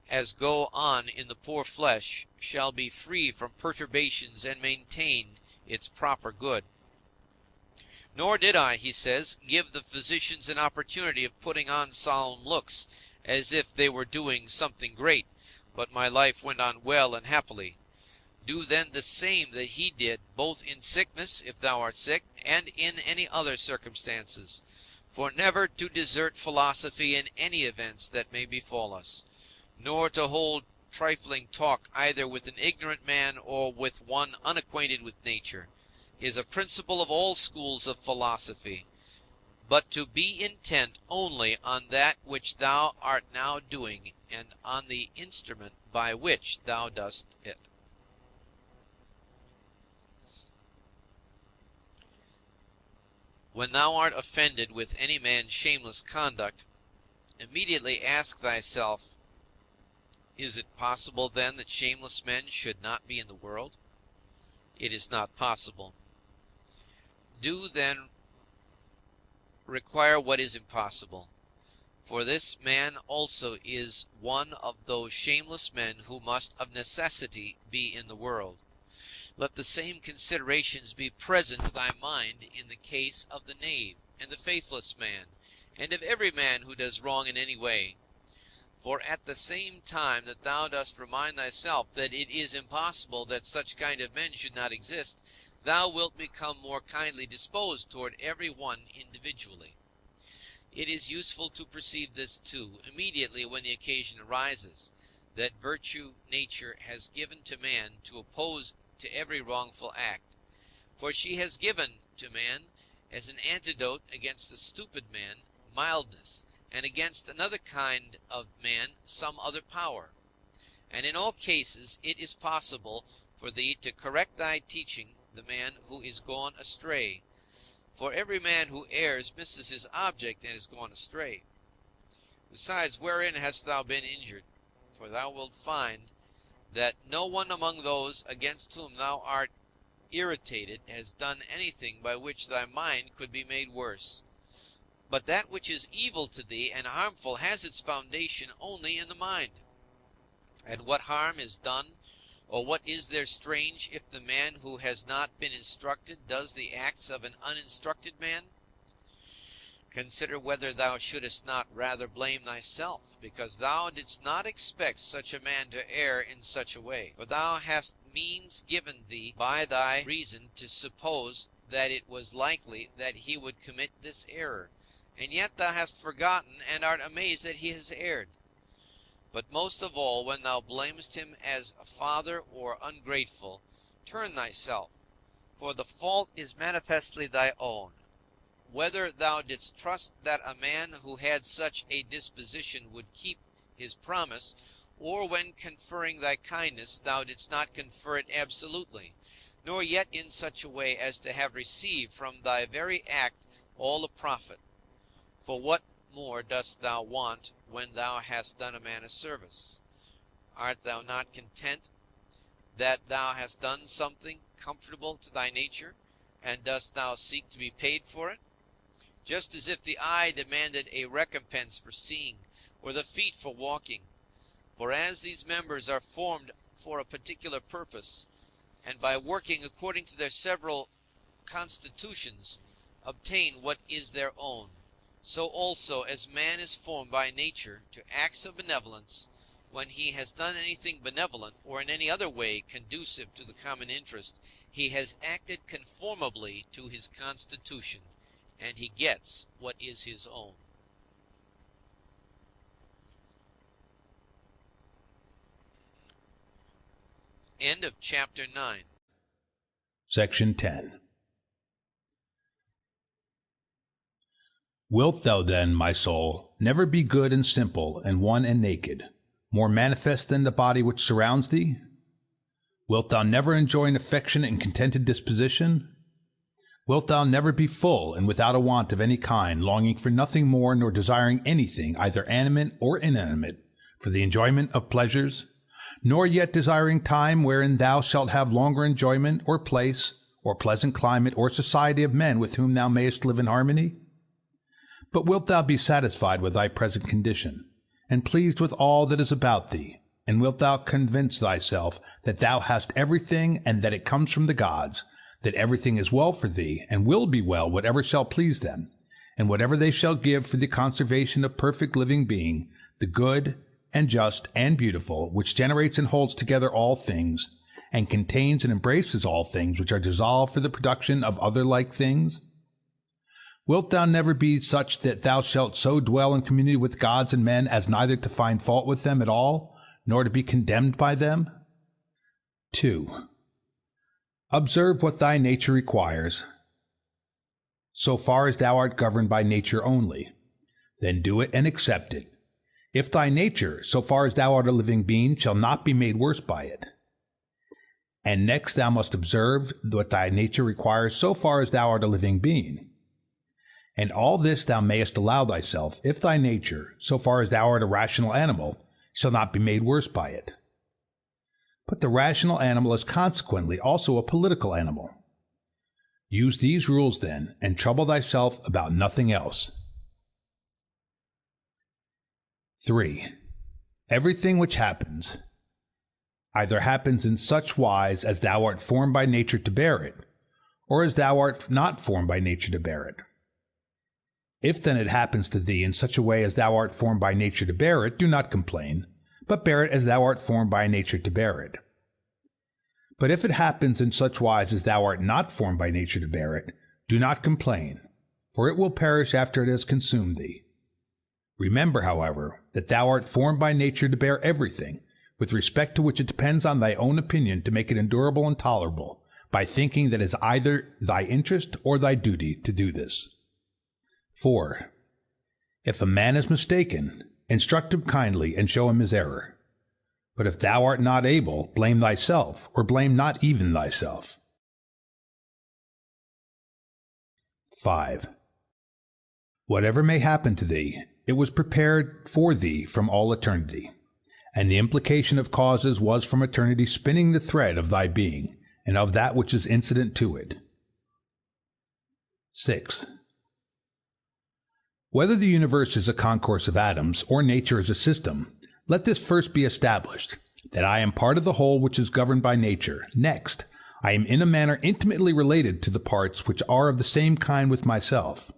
as go on in the poor flesh, shall be free from perturbations and maintain its proper good. Nor did I, he says, give the physicians an opportunity of putting on solemn looks, as if they were doing something great, but my life went on well and happily. Do then the same that he did, both in sickness, if thou art sick, and in any other circumstances. For never to desert philosophy in any events that may befall us, nor to hold trifling talk either with an ignorant man or with one unacquainted with nature, is a principle of all schools of philosophy, but to be intent only on that which thou art now doing, and on the instrument by which thou dost it. When thou art offended with any man's shameless conduct, immediately ask thyself, Is it possible then that shameless men should not be in the world? It is not possible. Do then require what is impossible, for this man also is one of those shameless men who must of necessity be in the world. Let the same considerations be present to thy mind in the case of the knave, and the faithless man, and of every man who does wrong in any way. For at the same time that thou dost remind thyself that it is impossible that such kind of men should not exist, thou wilt become more kindly disposed toward every one individually. It is useful to perceive this too, immediately when the occasion arises, that virtue nature has given to man to oppose to every wrongful act. For she has given to man, as an antidote against the stupid man, mildness, and against another kind of man some other power. And in all cases it is possible for thee to correct thy teaching the man who is gone astray. For every man who errs misses his object and is gone astray. Besides, wherein hast thou been injured? For thou wilt find that no one among those against whom thou art irritated has done anything by which thy mind could be made worse. But that which is evil to thee and harmful has its foundation only in the mind. And what harm is done, or what is there strange, if the man who has not been instructed does the acts of an uninstructed man? Consider whether thou shouldest not rather blame thyself, because thou didst not expect such a man to err in such a way. For thou hast means given thee by thy reason to suppose that it was likely that he would commit this error, and yet thou hast forgotten and art amazed that he has erred. But most of all, when thou blamest him as a father or ungrateful, turn thyself, for the fault is manifestly thy own. Whether thou didst trust that a man who had such a disposition would keep his promise, or when conferring thy kindness thou didst not confer it absolutely, nor yet in such a way as to have received from thy very act all the profit. For what more dost thou want when thou hast done a man a service? Art thou not content that thou hast done something comfortable to thy nature, and dost thou seek to be paid for it? just as if the eye demanded a recompense for seeing, or the feet for walking. For as these members are formed for a particular purpose, and by working according to their several constitutions, obtain what is their own, so also as man is formed by nature to acts of benevolence, when he has done anything benevolent, or in any other way conducive to the common interest, he has acted conformably to his constitution, and he gets what is his own. End of chapter 9. Section 10. Wilt thou then, my soul, never be good and simple and one and naked, more manifest than the body which surrounds thee? Wilt thou never enjoy an affectionate and contented disposition? Wilt thou never be full and without a want of any kind, longing for nothing more nor desiring anything, either animate or inanimate, for the enjoyment of pleasures, nor yet desiring time wherein thou shalt have longer enjoyment, or place, or pleasant climate, or society of men with whom thou mayest live in harmony? But wilt thou be satisfied with thy present condition, and pleased with all that is about thee, and wilt thou convince thyself that thou hast everything, and that it comes from the gods, that everything is well for thee, and will be well whatever shall please them, and whatever they shall give for the conservation of perfect living being, the good, and just, and beautiful, which generates and holds together all things, and contains and embraces all things which are dissolved for the production of other like things? Wilt thou never be such that thou shalt so dwell in community with gods and men as neither to find fault with them at all, nor to be condemned by them? 2. Observe what thy nature requires, so far as thou art governed by nature only. Then do it and accept it. If thy nature, so far as thou art a living being, shall not be made worse by it. And next thou must observe what thy nature requires so far as thou art a living being. And all this thou mayest allow thyself, if thy nature, so far as thou art a rational animal, shall not be made worse by it. But the rational animal is consequently also a political animal. Use these rules then, and trouble thyself about nothing else. 3. Everything which happens, either happens in such wise as thou art formed by nature to bear it, or as thou art not formed by nature to bear it. If then it happens to thee in such a way as thou art formed by nature to bear it, do not complain, but bear it as thou art formed by nature to bear it. But if it happens in such wise as thou art not formed by nature to bear it, do not complain, for it will perish after it has consumed thee. Remember, however, that thou art formed by nature to bear everything, with respect to which it depends on thy own opinion to make it endurable and tolerable, by thinking that it is either thy interest or thy duty to do this. 4. If a man is mistaken, instruct him kindly and show him his error. But if thou art not able, blame thyself, or blame not even thyself. 5. Whatever may happen to thee, it was prepared for thee from all eternity, and the implication of causes was from eternity spinning the thread of thy being, and of that which is incident to it. 6. Whether the universe is a concourse of atoms, or nature is a system, let this first be established, that I am part of the whole which is governed by nature. Next, I am in a manner intimately related to the parts which are of the same kind with myself.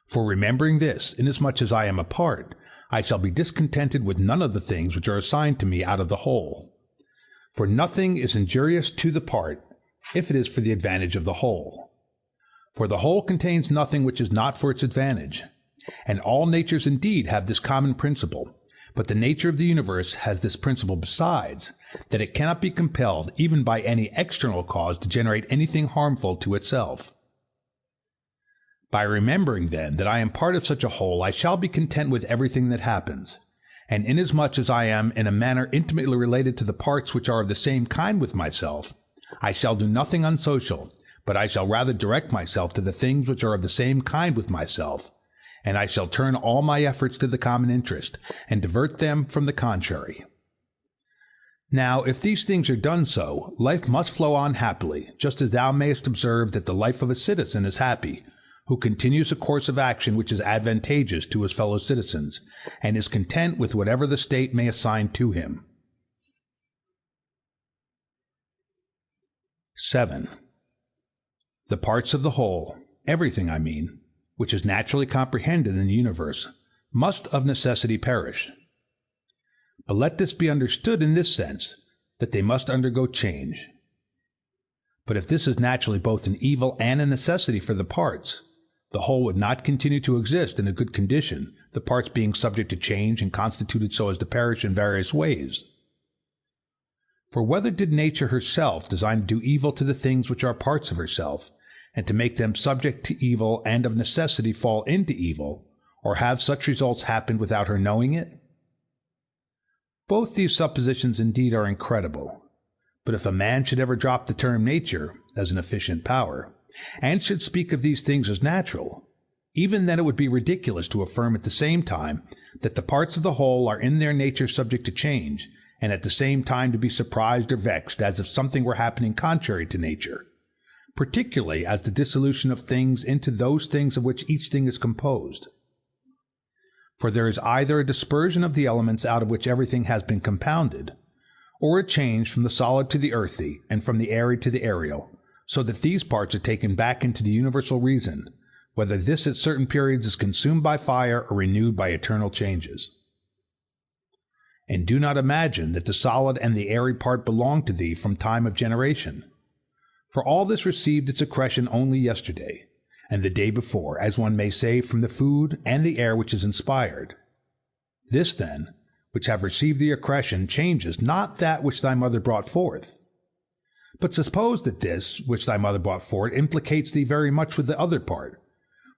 For remembering this, inasmuch as I am a part, I shall be discontented with none of the things which are assigned to me out of the whole. For nothing is injurious to the part, if it is for the advantage of the whole. For the whole contains nothing which is not for its advantage. And all natures indeed have this common principle, but the nature of the universe has this principle besides, that it cannot be compelled even by any external cause to generate anything harmful to itself. By remembering, then, that I am part of such a whole, I shall be content with everything that happens, and inasmuch as I am in a manner intimately related to the parts which are of the same kind with myself, I shall do nothing unsocial, but I shall rather direct myself to the things which are of the same kind with myself, and I shall turn all my efforts to the common interest, and divert them from the contrary. Now, if these things are done so, life must flow on happily, just as thou mayest observe that the life of a citizen is happy, who continues a course of action which is advantageous to his fellow citizens, and is content with whatever the state may assign to him. 7. The parts of the whole, everything I mean, which is naturally comprehended in the universe, must of necessity perish. But let this be understood in this sense, that they must undergo change. But if this is naturally both an evil and a necessity for the parts, the whole would not continue to exist in a good condition, the parts being subject to change and constituted so as to perish in various ways. For whether did nature herself design to do evil to the things which are parts of herself, and to make them subject to evil and of necessity fall into evil, or have such results happened without her knowing it? Both these suppositions indeed are incredible, but if a man should ever drop the term nature as an efficient power, and should speak of these things as natural, even then it would be ridiculous to affirm at the same time that the parts of the whole are in their nature subject to change, and at the same time to be surprised or vexed as if something were happening contrary to nature, particularly as the dissolution of things into those things of which each thing is composed. For there is either a dispersion of the elements out of which everything has been compounded, or a change from the solid to the earthy, and from the airy to the aerial, so that these parts are taken back into the universal reason, whether this at certain periods is consumed by fire or renewed by eternal changes. And do not imagine that the solid and the airy part belong to thee from time of generation. For all this received its accretion only yesterday, and the day before, as one may say, from the food and the air which is inspired. This, then, which have received the accretion, changes not that which thy mother brought forth. But suppose that this, which thy mother brought forth, implicates thee very much with the other part,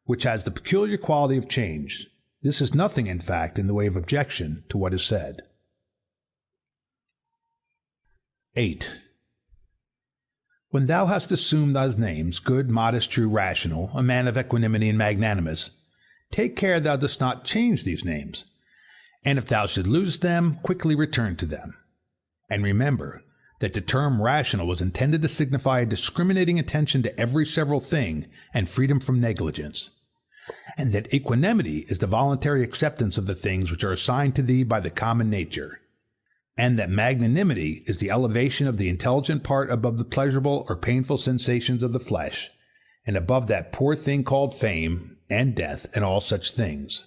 which has the peculiar quality of change. This is nothing, in fact, in the way of objection to what is said. 8. When thou hast assumed those names, good, modest, true, rational, a man of equanimity and magnanimous, take care thou dost not change these names, and if thou should lose them, quickly return to them. And remember that the term rational was intended to signify a discriminating attention to every several thing and freedom from negligence, and that equanimity is the voluntary acceptance of the things which are assigned to thee by the common nature, and that magnanimity is the elevation of the intelligent part above the pleasurable or painful sensations of the flesh, and above that poor thing called fame, and death, and all such things.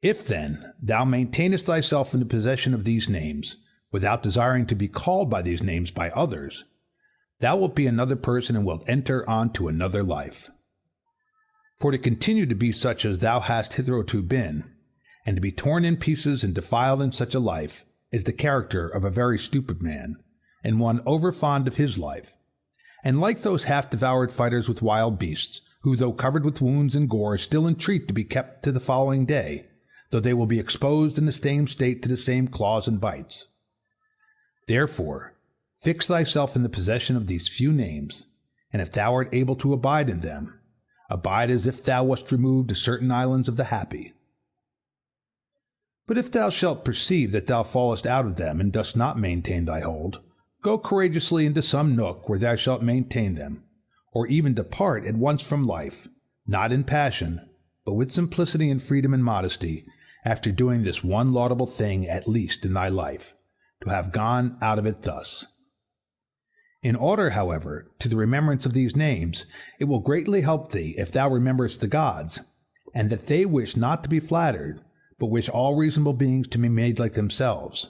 If, then, thou maintainest thyself in the possession of these names, without desiring to be called by these names by others, thou wilt be another person and wilt enter on to another life. For to continue to be such as thou hast hitherto been, and to be torn in pieces and defiled in such a life, is the character of a very stupid man, and one over-fond of his life, and like those half-devoured fighters with wild beasts, who, though covered with wounds and gore, still entreat to be kept to the following day, though they will be exposed in the same state to the same claws and bites. Therefore, fix thyself in the possession of these few names, and if thou art able to abide in them, abide as if thou wast removed to certain islands of the happy. But if thou shalt perceive that thou fallest out of them and dost not maintain thy hold, go courageously into some nook where thou shalt maintain them, or even depart at once from life, not in passion, but with simplicity and freedom and modesty, after doing this one laudable thing at least in thy life, to have gone out of it thus. In order, however, to the remembrance of these names, it will greatly help thee if thou rememberest the gods, and that they wish not to be flattered, but wish all reasonable beings to be made like themselves.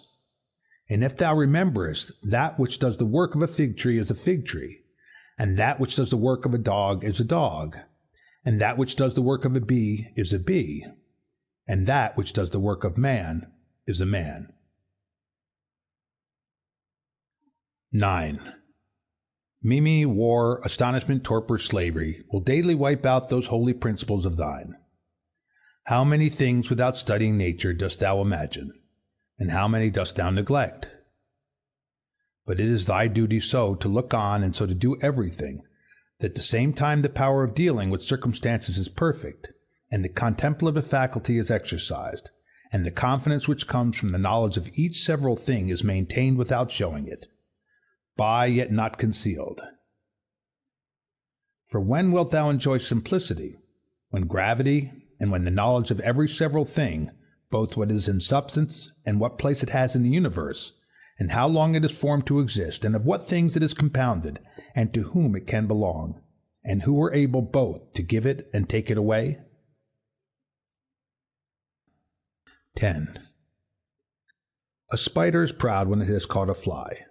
And if thou rememberest that which does the work of a fig tree is a fig tree, and that which does the work of a dog is a dog, and that which does the work of a bee is a bee, and that which does the work of man is a man. 9. Mimi, war, astonishment, torpor, slavery will daily wipe out those holy principles of thine. How many things without studying nature dost thou imagine, and how many dost thou neglect? But it is thy duty so to look on and so to do everything, that at the same time the power of dealing with circumstances is perfect, and the contemplative faculty is exercised, and the confidence which comes from the knowledge of each several thing is maintained without showing it, by yet not concealed. For when wilt thou enjoy simplicity? When gravity, and when the knowledge of every several thing, both what is in substance and what place it has in the universe, and how long it is formed to exist, and of what things it is compounded, and to whom it can belong, and who are able both to give it and take it away? 10. A spider is proud when it has caught a fly,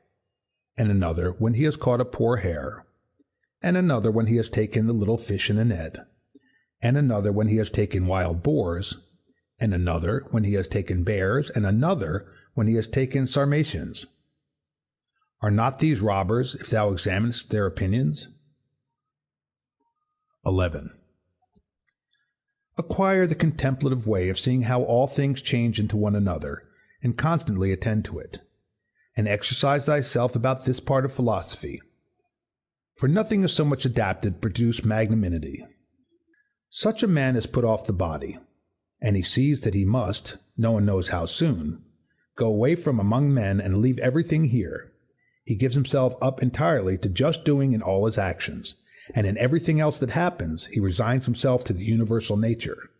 and another when he has caught a poor hare, and another when he has taken the little fish in a net, and another when he has taken wild boars, and another when he has taken bears, and another when he has taken sarmatians. Are not these robbers, if thou examinest their opinions? 11. Acquire the contemplative way of seeing how all things change into one another, and constantly attend to it, and exercise thyself about this part of philosophy. For nothing is so much adapted to produce magnanimity. Such a man has put off the body, and he sees that he must, no one knows how soon, go away from among men and leave everything here. He gives himself up entirely to just doing in all his actions, and in everything else that happens he resigns himself to the universal nature.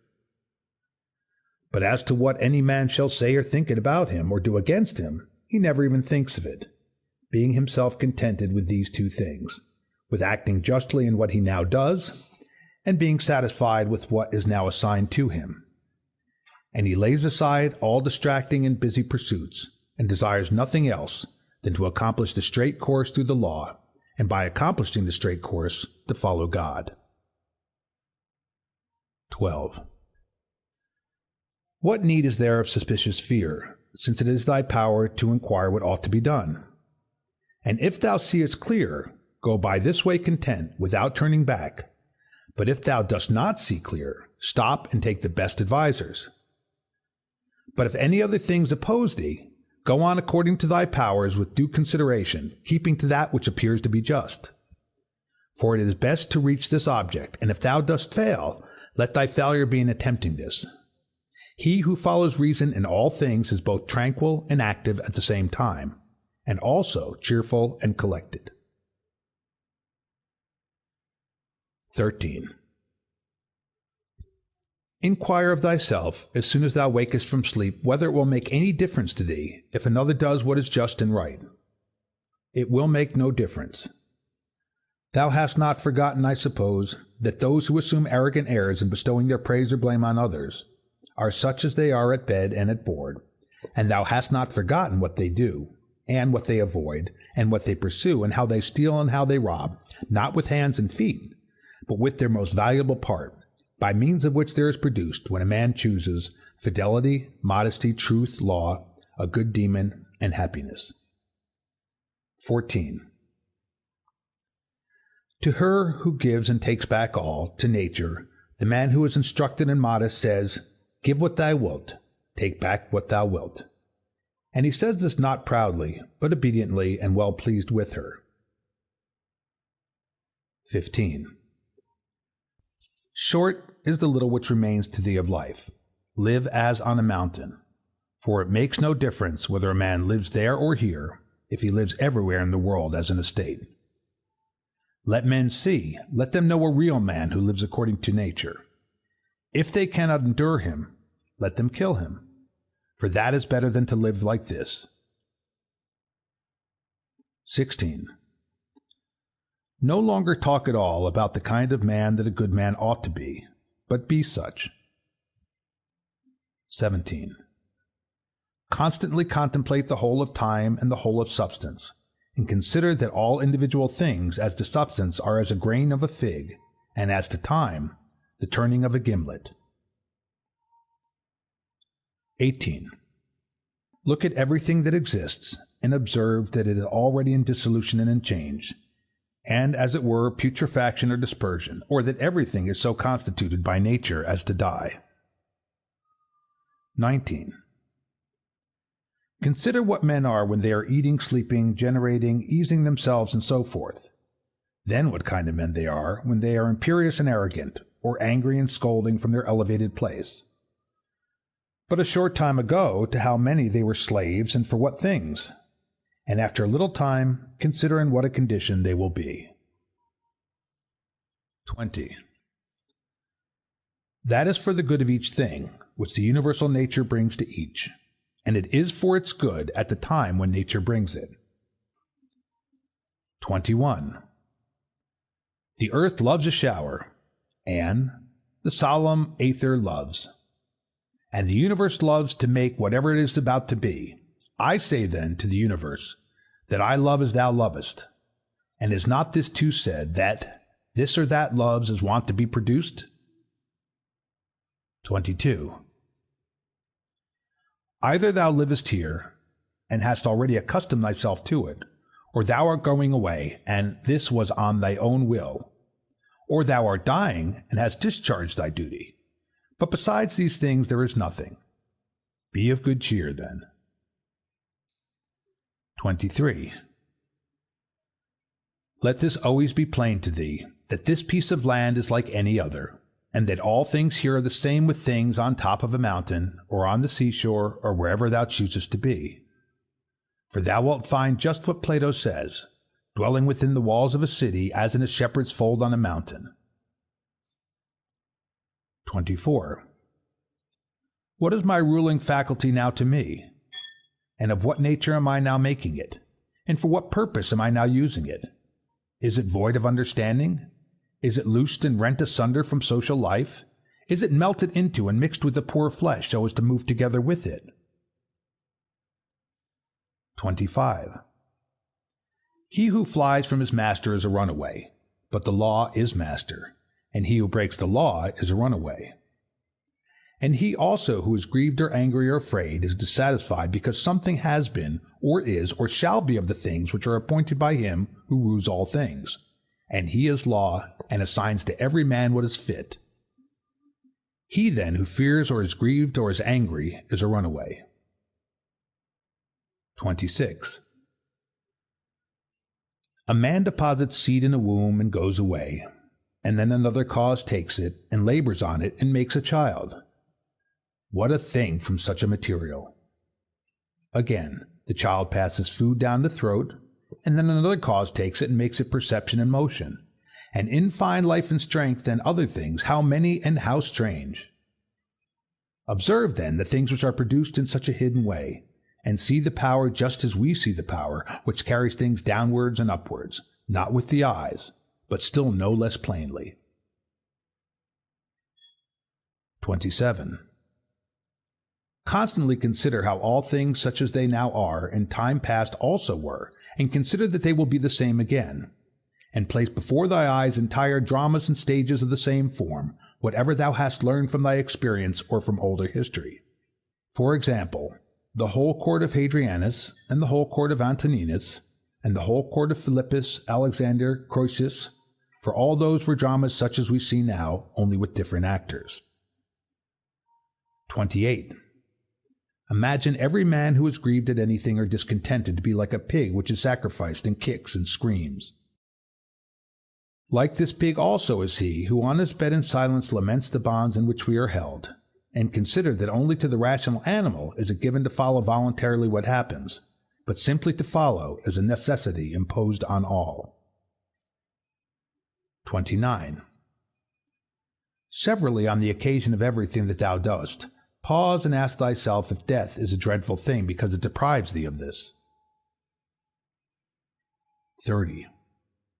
But as to what any man shall say or think about him or do against him, he never even thinks of it, being himself contented with these two things, with acting justly in what he now does, and being satisfied with what is now assigned to him. And he lays aside all distracting and busy pursuits, and desires nothing else than to accomplish the straight course through the law, and by accomplishing the straight course to follow God. 12. What need is there of suspicious fear, since it is thy power to inquire what ought to be done? And if thou seest clear, go by this way content, without turning back. But if thou dost not see clear, stop and take the best advisers. But if any other things oppose thee, go on according to thy powers with due consideration, keeping to that which appears to be just. For it is best to reach this object, and if thou dost fail, let thy failure be in attempting this. He who follows reason in all things is both tranquil and active at the same time, and also cheerful and collected. 13. Inquire of thyself, as soon as thou wakest from sleep, whether it will make any difference to thee if another does what is just and right. It will make no difference. Thou hast not forgotten, I suppose, that those who assume arrogant airs in bestowing their praise or blame on others are such as they are at bed and at board, and thou hast not forgotten what they do, and what they avoid, and what they pursue, and how they steal and how they rob, not with hands and feet, but with their most valuable part, by means of which there is produced, when a man chooses, fidelity, modesty, truth, law, a good demon, and happiness. 14. To her who gives and takes back all, to nature, the man who is instructed and modest says, "Give what thou wilt, take back what thou wilt." And he says this not proudly, but obediently and well pleased with her. 15. Short is the little which remains to thee of life. Live as on a mountain, for it makes no difference whether a man lives there or here, if he lives everywhere in the world as an estate. Let men see, let them know a real man who lives according to nature. If they cannot endure him, let them kill him, for that is better than to live like this. 16. No longer talk at all about the kind of man that a good man ought to be, but be such. 17. Constantly contemplate the whole of time and the whole of substance, and consider that all individual things as to substance are as a grain of a fig, and as to time, the turning of a gimlet. 18. Look at everything that exists, and observe that it is already in dissolution and in change, and as it were putrefaction or dispersion, or that everything is so constituted by nature as to die. 19. Consider what men are when they are eating, sleeping, generating, easing themselves, and so forth. Then what kind of men they are when they are imperious and arrogant, or angry and scolding from their elevated place. But a short time ago, to how many they were slaves, and for what things? And after a little time, consider in what a condition they will be. 20. That is for the good of each thing, which the universal nature brings to each, and it is for its good at the time when nature brings it. 21. The earth loves a shower, and the solemn aether loves, and the universe loves to make whatever it is about to be. I say then to the universe, that I love as thou lovest, and is not this too said, that this or that loves is wont to be produced? 22. Either thou livest here, and hast already accustomed thyself to it, or thou art going away, and this was on thy own will, or thou art dying, and hast discharged thy duty. But besides these things there is nothing. Be of good cheer, then. 23. Let this always be plain to thee, that this piece of land is like any other, and that all things here are the same with things on top of a mountain, or on the seashore, or wherever thou choosest to be. For thou wilt find just what Plato says, dwelling within the walls of a city as in a shepherd's fold on a mountain. 24. What is my ruling faculty now to me? And of what nature am I now making it? And for what purpose am I now using it? Is it void of understanding? Is it loosed and rent asunder from social life? Is it melted into and mixed with the poor flesh so as to move together with it? 25. He who flies from his master is a runaway, but the law is master, and he who breaks the law is a runaway. And he also who is grieved or angry or afraid is dissatisfied because something has been, or is, or shall be of the things which are appointed by him who rules all things. And he is law, and assigns to every man what is fit. He then who fears or is grieved or is angry is a runaway. 26. A man deposits seed in a womb and goes away, and then another cause takes it, and labors on it, and makes a child. What a thing from such a material! Again, the child passes food down the throat, and then another cause takes it and makes it perception and motion. And in fine life and strength and other things, how many and how strange! Observe then the things which are produced in such a hidden way, and see the power just as we see the power which carries things downwards and upwards, not with the eyes, but still no less plainly. 27. Constantly consider how all things such as they now are in time past also were, and consider that they will be the same again, and place before thy eyes entire dramas and stages of the same form, whatever thou hast learned from thy experience or from older history. For example, the whole court of Hadrianus, and the whole court of Antoninus, and the whole court of Philippus, Alexander, Croesus, for all those were dramas such as we see now, only with different actors. 28. Imagine every man who is grieved at anything or discontented to be like a pig which is sacrificed and kicks and screams. Like this pig also is he who on his bed in silence laments the bonds in which we are held, and consider that only to the rational animal is it given to follow voluntarily what happens, but simply to follow is a necessity imposed on all. 29. Severally on the occasion of everything that thou dost, pause and ask thyself if death is a dreadful thing because it deprives thee of this. 30.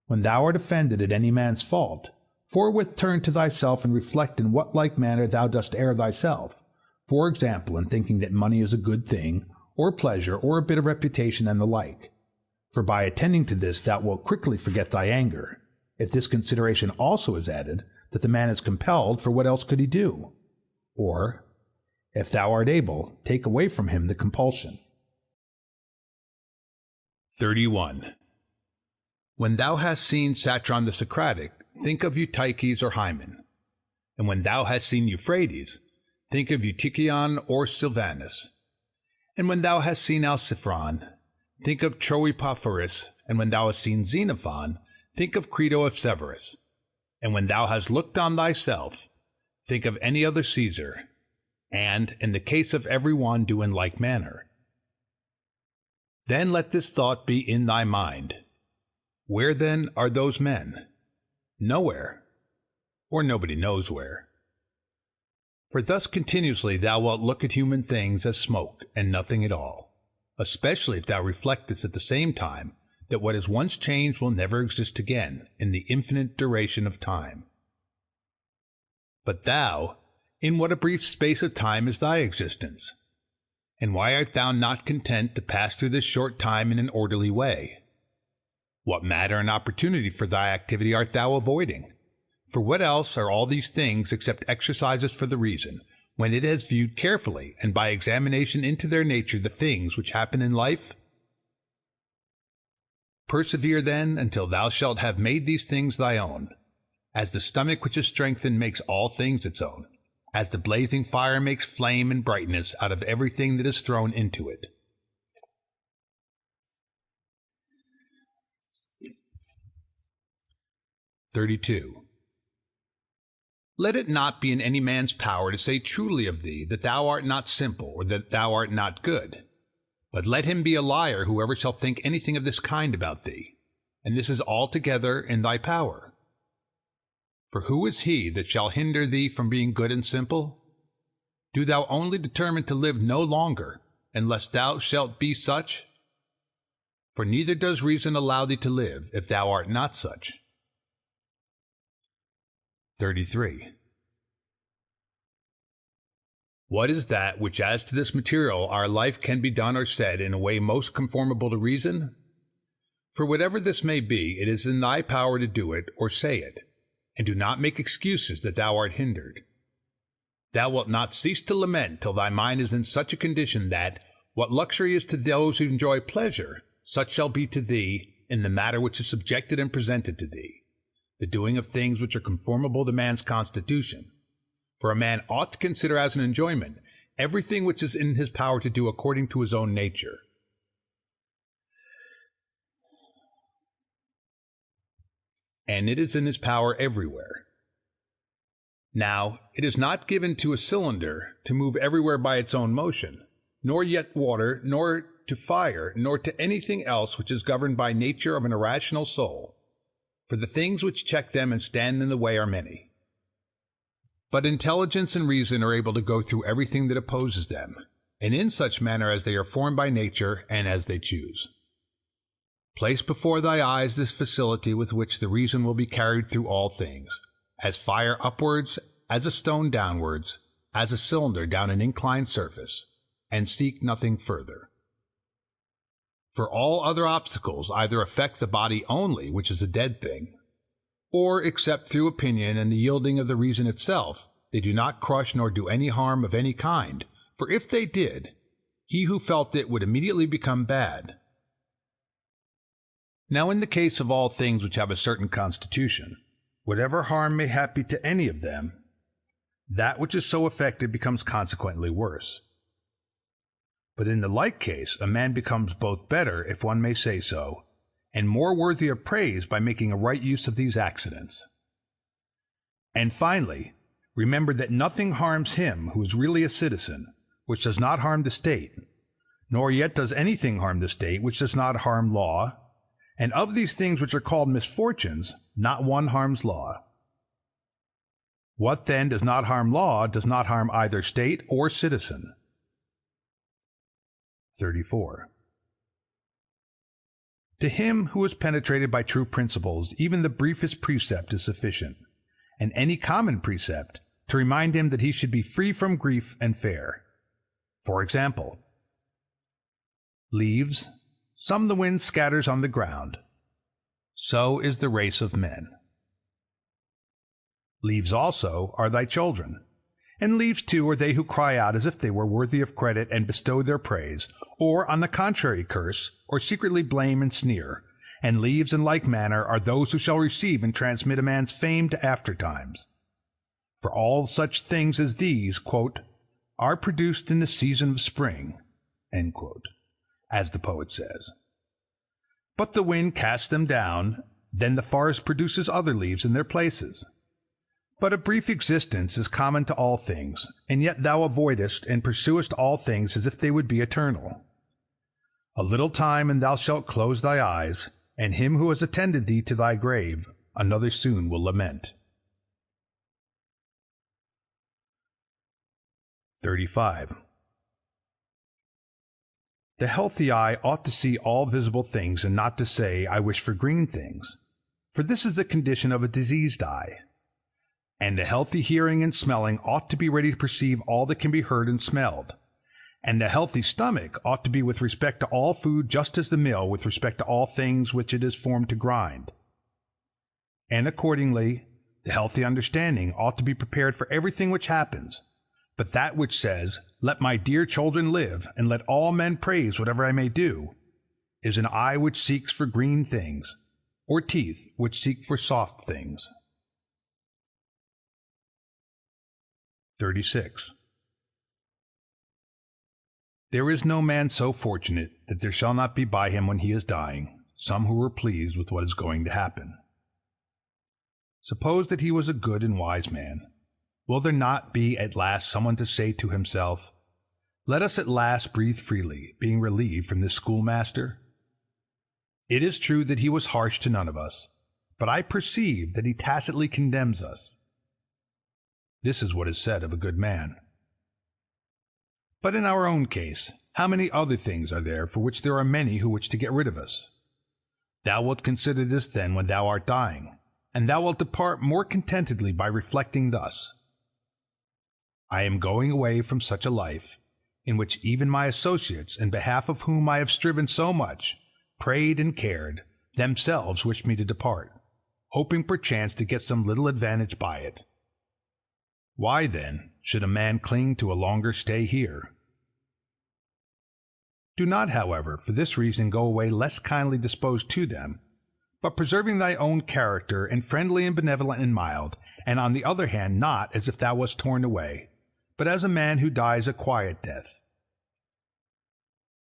When thou art offended at any man's fault, forthwith turn to thyself and reflect in what like manner thou dost err thyself, for example, in thinking that money is a good thing, or pleasure, or a bit of reputation, and the like. For by attending to this thou wilt quickly forget thy anger, if this consideration also is added, that the man is compelled, for what else could he do? Or, if thou art able, take away from him the compulsion. 31. When thou hast seen Satron the Socratic, think of Eutyches or Hymen. And when thou hast seen Euphrates, think of Eutychion or Sylvanus. And when thou hast seen Alciphron, think of Troipophorus. And when thou hast seen Xenophon, think of Crito of Severus. And when thou hast looked on thyself, think of any other Caesar, and, in the case of every one, do in like manner. Then let this thought be in thy mind. Where then are those men? Nowhere. or nobody knows where. For thus continuously thou wilt look at human things as smoke and nothing at all, especially if thou reflectest at the same time that what is once changed will never exist again in the infinite duration of time. But thou, in what a brief space of time is thy existence? And why art thou not content to pass through this short time in an orderly way? What matter and opportunity for thy activity art thou avoiding? For what else are all these things except exercises for the reason, when it has viewed carefully and by examination into their nature the things which happen in life? Persevere then until thou shalt have made these things thy own, as the stomach which is strengthened makes all things its own, as the blazing fire makes flame and brightness out of everything that is thrown into it. (32) Let it not be in any man's power to say truly of thee that thou art not simple, or that thou art not good. But let him be a liar whoever shall think anything of this kind about thee, and this is altogether in thy power. For who is he that shall hinder thee from being good and simple? Do thou only determine to live no longer, unless thou shalt be such? For neither does reason allow thee to live, if thou art not such. 33. What is that which as to this material our life can be done or said in a way most conformable to reason? For whatever this may be, it is in thy power to do it or say it, and do not make excuses that thou art hindered. Thou wilt not cease to lament till thy mind is in such a condition that, what luxury is to those who enjoy pleasure, such shall be to thee in the matter which is subjected and presented to thee, the doing of things which are conformable to man's constitution. For a man ought to consider as an enjoyment everything which is in his power to do according to his own nature. And it is in his power everywhere. Now, it is not given to a cylinder to move everywhere by its own motion, nor yet water, nor to fire, nor to anything else which is governed by nature of an irrational soul. For the things which check them and stand in the way are many. But intelligence and reason are able to go through everything that opposes them, and in such manner as they are formed by nature and as they choose. Place before thy eyes this facility with which the reason will be carried through all things, as fire upwards, as a stone downwards, as a cylinder down an inclined surface, and seek nothing further. For all other obstacles either affect the body only, which is a dead thing, or, except through opinion and the yielding of the reason itself, they do not crush nor do any harm of any kind, for if they did, he who felt it would immediately become bad. Now in the case of all things which have a certain constitution, whatever harm may happen to any of them, that which is so affected becomes consequently worse. But in the like case, a man becomes both better, if one may say so, and more worthy of praise by making a right use of these accidents. And finally, remember that nothing harms him who is really a citizen, which does not harm the state, nor yet does anything harm the state which does not harm law, and of these things which are called misfortunes, not one harms law. What then does not harm law does not harm either state or citizen. 34. To him who is penetrated by true principles, even the briefest precept is sufficient, and any common precept, to remind him that he should be free from grief and fair. For example, leaves, some the wind scatters on the ground. So is the race of men. Leaves also are thy children, and leaves too are they who cry out as if they were worthy of credit and bestow their praise, or on the contrary curse, or secretly blame and sneer. And leaves in like manner are those who shall receive and transmit a man's fame to aftertimes. For all such things as these, quote, are produced in the season of spring, end quote, as the poet says. But the wind casts them down, then the forest produces other leaves in their places. But a brief existence is common to all things, and yet thou avoidest and pursuest all things as if they would be eternal. A little time and thou shalt close thy eyes, and him who has attended thee to thy grave another soon will lament. 35. The healthy eye ought to see all visible things and not to say, I wish for green things, for this is the condition of a diseased eye. And the healthy hearing and smelling ought to be ready to perceive all that can be heard and smelled. And the healthy stomach ought to be with respect to all food just as the mill with respect to all things which it is formed to grind. And accordingly, the healthy understanding ought to be prepared for everything which happens, but that which says, Let my dear children live, and let all men praise whatever I may do, is an eye which seeks for green things, or teeth which seek for soft things. 36. There is no man so fortunate that there shall not be by him when he is dying some who are pleased with what is going to happen. Suppose that he was a good and wise man. Will there not be at last someone to say to himself, Let us at last breathe freely, being relieved from this schoolmaster? It is true that he was harsh to none of us, but I perceive that he tacitly condemns us. This is what is said of a good man. But in our own case, how many other things are there for which there are many who wish to get rid of us? Thou wilt consider this then when thou art dying, and thou wilt depart more contentedly by reflecting thus. I am going away from such a life, in which even my associates, in behalf of whom I have striven so much, prayed and cared, themselves wish me to depart, hoping perchance to get some little advantage by it. Why, then, should a man cling to a longer stay here? Do not, however, for this reason go away less kindly disposed to them, but preserving thy own character, and friendly and benevolent and mild, and on the other hand not as if thou wast torn away, but as a man who dies a quiet death.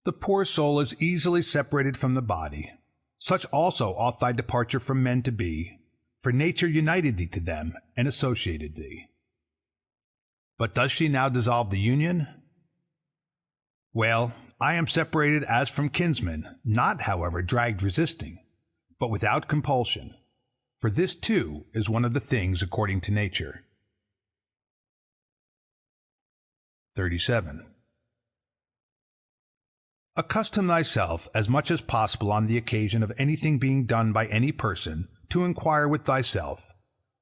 The poor soul is easily separated from the body. Such also ought thy departure from men to be, for nature united thee to them and associated thee. But does she now dissolve the union? Well, I am separated as from kinsmen, not, however, dragged resisting, but without compulsion, for this too is one of the things according to nature. 37. Accustom thyself as much as possible on the occasion of anything being done by any person to inquire with thyself,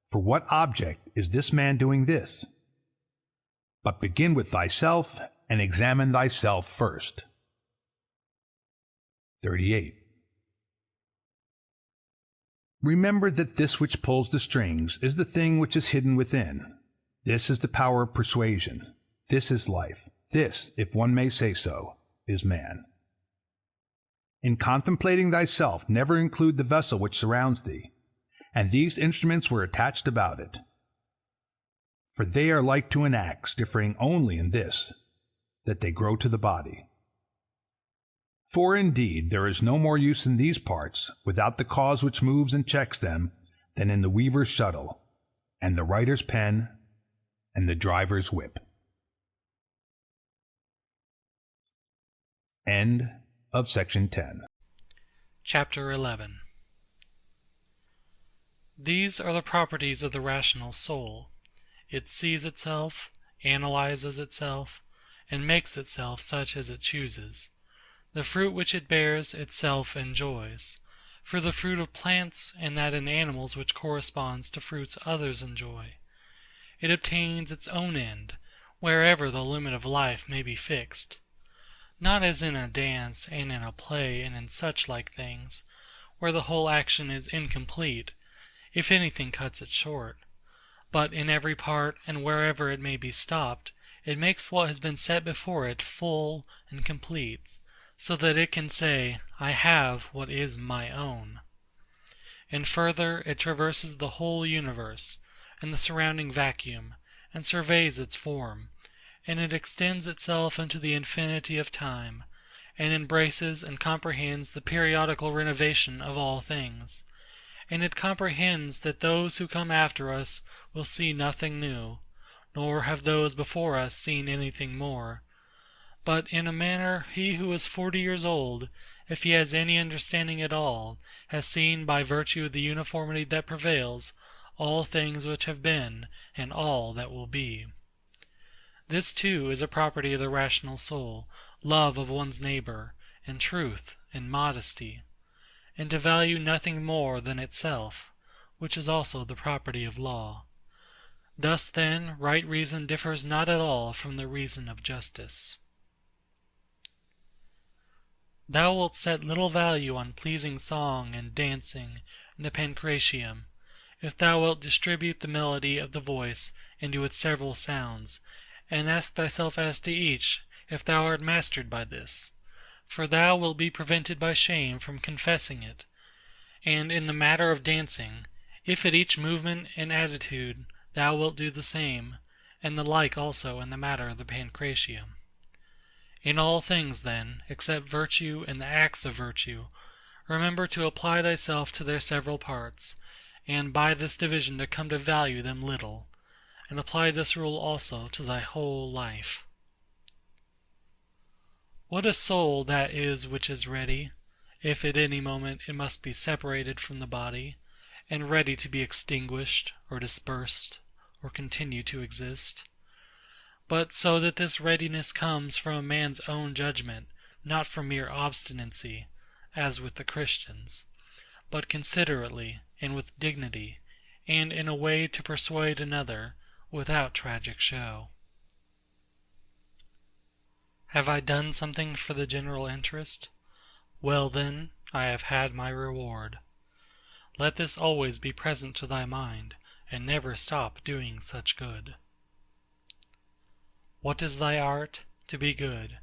for what object is this man doing this? But begin with thyself and examine thyself first. 38. Remember that this which pulls the strings is the thing which is hidden within. This is the power of persuasion. This is life. This, if one may say so, is man. In contemplating thyself, never include the vessel which surrounds thee, and these instruments were attached about it. For they are like to an axe, differing only in this, that they grow to the body. For indeed there is no more use in these parts, without the cause which moves and checks them, than in the weaver's shuttle, and the writer's pen, and the driver's whip. End of section 10. Chapter 11. These are the properties of the rational soul. It sees itself, analyzes itself, and makes itself such as it chooses. The fruit which it bears itself enjoys, for the fruit of plants and that in animals which corresponds to fruits others enjoy. It obtains its own end, wherever the limit of life may be fixed. Not as in a dance and in a play and in such like things, where the whole action is incomplete, if anything cuts it short. But in every part, and wherever it may be stopped, it makes what has been set before it full and complete, so that it can say, I have what is my own. And further, it traverses the whole universe, and the surrounding vacuum, and surveys its form, and it extends itself into the infinity of time, and embraces and comprehends the periodical renovation of all things. And it comprehends that those who come after us will see nothing new, nor have those before us seen anything more. But in a manner he who is 40 years old, if he has any understanding at all, has seen by virtue of the uniformity that prevails, all things which have been, and all that will be. This too is a property of the rational soul, love of one's neighbor, and truth, and modesty, and to value nothing more than itself, which is also the property of law. Thus then right reason differs not at all from the reason of justice. Thou wilt set little value on pleasing song and dancing and the pancratium, if thou wilt distribute the melody of the voice into its several sounds, and ask thyself as to each, if thou art mastered by this; for thou wilt be prevented by shame from confessing it. And in the matter of dancing, if at each movement and attitude thou wilt do the same, and the like also in the matter of the pancratium. In all things, then, except virtue and the acts of virtue, remember to apply thyself to their several parts, and by this division to come to value them little, and apply this rule also to thy whole life. What a soul that is which is ready, if at any moment it must be separated from the body, and ready to be extinguished, or dispersed, or continue to exist! But so that this readiness comes from a man's own judgment, not from mere obstinacy, as with the Christians, but considerately, and with dignity, and in a way to persuade another, without tragic show. Have I done something for the general interest? Well then, I have had my reward. Let this always be present to thy mind, and never stop doing such good. What is thy art? To be good.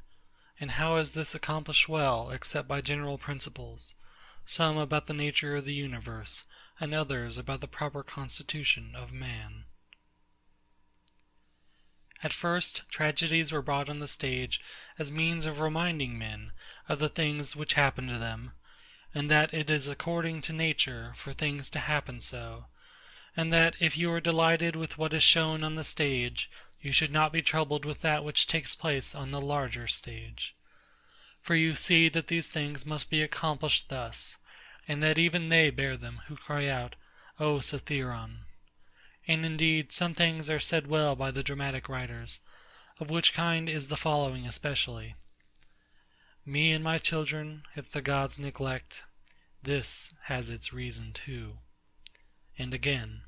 And how is this accomplished well, except by general principles, some about the nature of the universe, and others about the proper constitution of man? At first, tragedies were brought on the stage as means of reminding men of the things which happen to them, and that it is according to nature for things to happen so, and that if you are delighted with what is shown on the stage, you should not be troubled with that which takes place on the larger stage. For you see that these things must be accomplished thus, and that even they bear them who cry out, O Satheiron! And indeed some things are said well by the dramatic writers, of which kind is the following especially: Me and my children, if the gods neglect, this has its reason too. And again,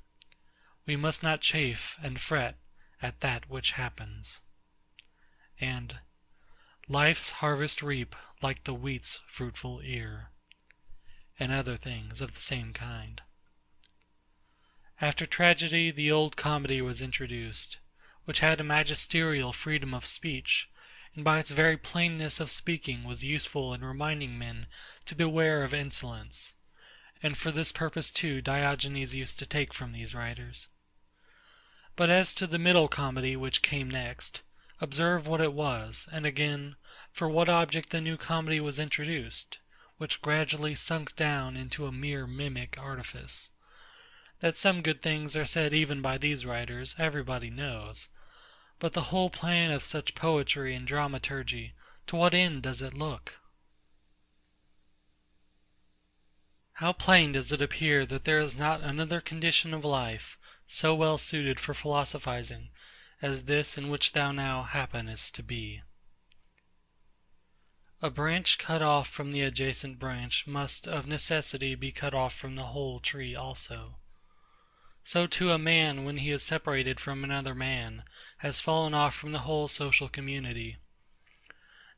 we must not chafe and fret at that which happens. And life's harvest reap like the wheat's fruitful ear. And other things of the same kind. After tragedy the old comedy was introduced, which had a magisterial freedom of speech, and by its very plainness of speaking was useful in reminding men to beware of insolence, and for this purpose too Diogenes used to take from these writers. But as to the middle comedy which came next, observe what it was, and again, for what object the new comedy was introduced, which gradually sunk down into a mere mimic artifice. That some good things are said even by these writers, everybody knows. But the whole plan of such poetry and dramaturgy, to what end does it look? How plain does it appear that there is not another condition of life so well suited for philosophizing as this in which thou now happenest to be. A branch cut off from the adjacent branch must of necessity be cut off from the whole tree also. So too a man, when he is separated from another man, has fallen off from the whole social community.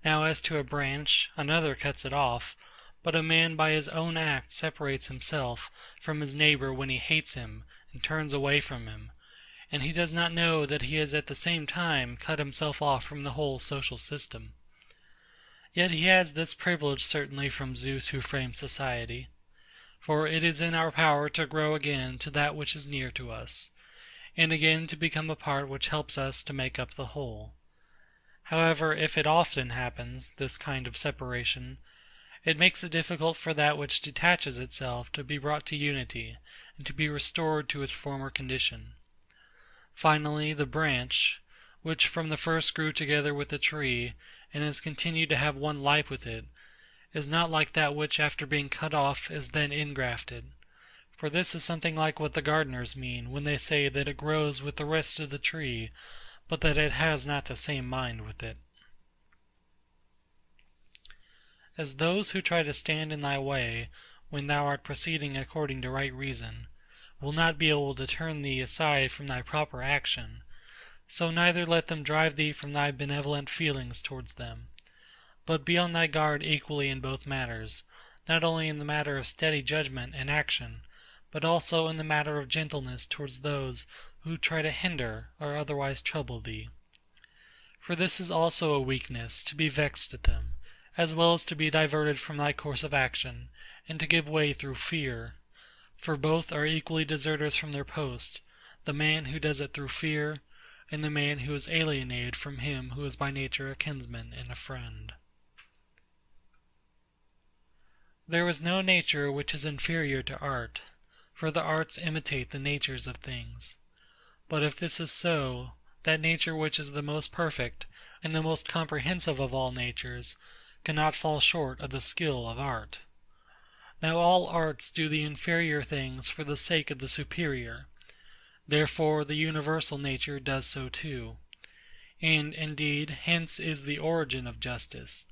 Now as to a branch, another cuts it off, but a man by his own act separates himself from his neighbor when he hates him and turns away from him, and he does not know that he has at the same time cut himself off from the whole social system. Yet he has this privilege certainly from Zeus who framed society. For it is in our power to grow again to that which is near to us, and again to become a part which helps us to make up the whole. However, if it often happens, this kind of separation, it makes it difficult for that which detaches itself to be brought to unity, and to be restored to its former condition. Finally, the branch, which from the first grew together with the tree, and has continued to have one life with it, is not like that which after being cut off is then ingrafted. For this is something like what the gardeners mean when they say that it grows with the rest of the tree but that it has not the same mind with it. As those who try to stand in thy way, when thou art proceeding according to right reason, will not be able to turn thee aside from thy proper action, so neither let them drive thee from thy benevolent feelings towards them. But be on thy guard equally in both matters, not only in the matter of steady judgment and action, but also in the matter of gentleness towards those who try to hinder or otherwise trouble thee. For this is also a weakness, to be vexed at them, as well as to be diverted from thy course of action, and to give way through fear. For both are equally deserters from their post, the man who does it through fear, and the man who is alienated from him who is by nature a kinsman and a friend. There is no nature which is inferior to art, for the arts imitate the natures of things. But if this is so, that nature which is the most perfect and the most comprehensive of all natures cannot fall short of the skill of art. Now all arts do the inferior things for the sake of the superior. Therefore the universal nature does so too. And, indeed, hence is the origin of justice.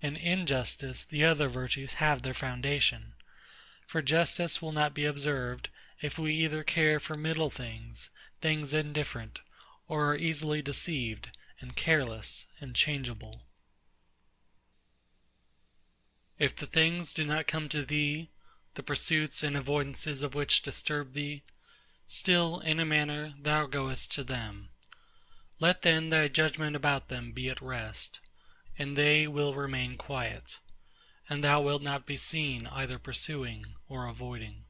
And in justice the other virtues have their foundation. For justice will not be observed, if we either care for middle things, things indifferent, or are easily deceived, and careless, and changeable. If the things do not come to thee, the pursuits and avoidances of which disturb thee, still, in a manner, thou goest to them. Let then thy judgment about them be at rest, and they will remain quiet, and thou wilt not be seen either pursuing or avoiding.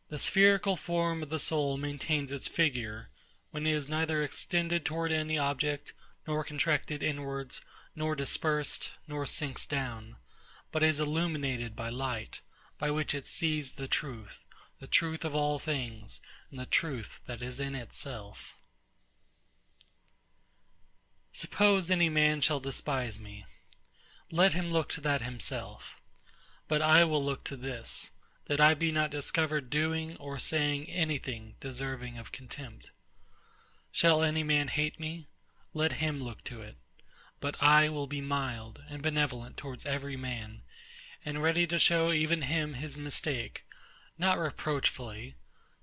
The spherical form of the soul maintains its figure, when it is neither extended toward any object, nor contracted inwards, nor dispersed, nor sinks down, but is illuminated by light, by which it sees the truth of all things, and the truth that is in itself. Suppose any man shall despise me. Let him look to that himself. But I will look to this, that I be not discovered doing or saying anything deserving of contempt. Shall any man hate me? Let him look to it. But I will be mild and benevolent towards every man, and ready to show even him his mistake, not reproachfully,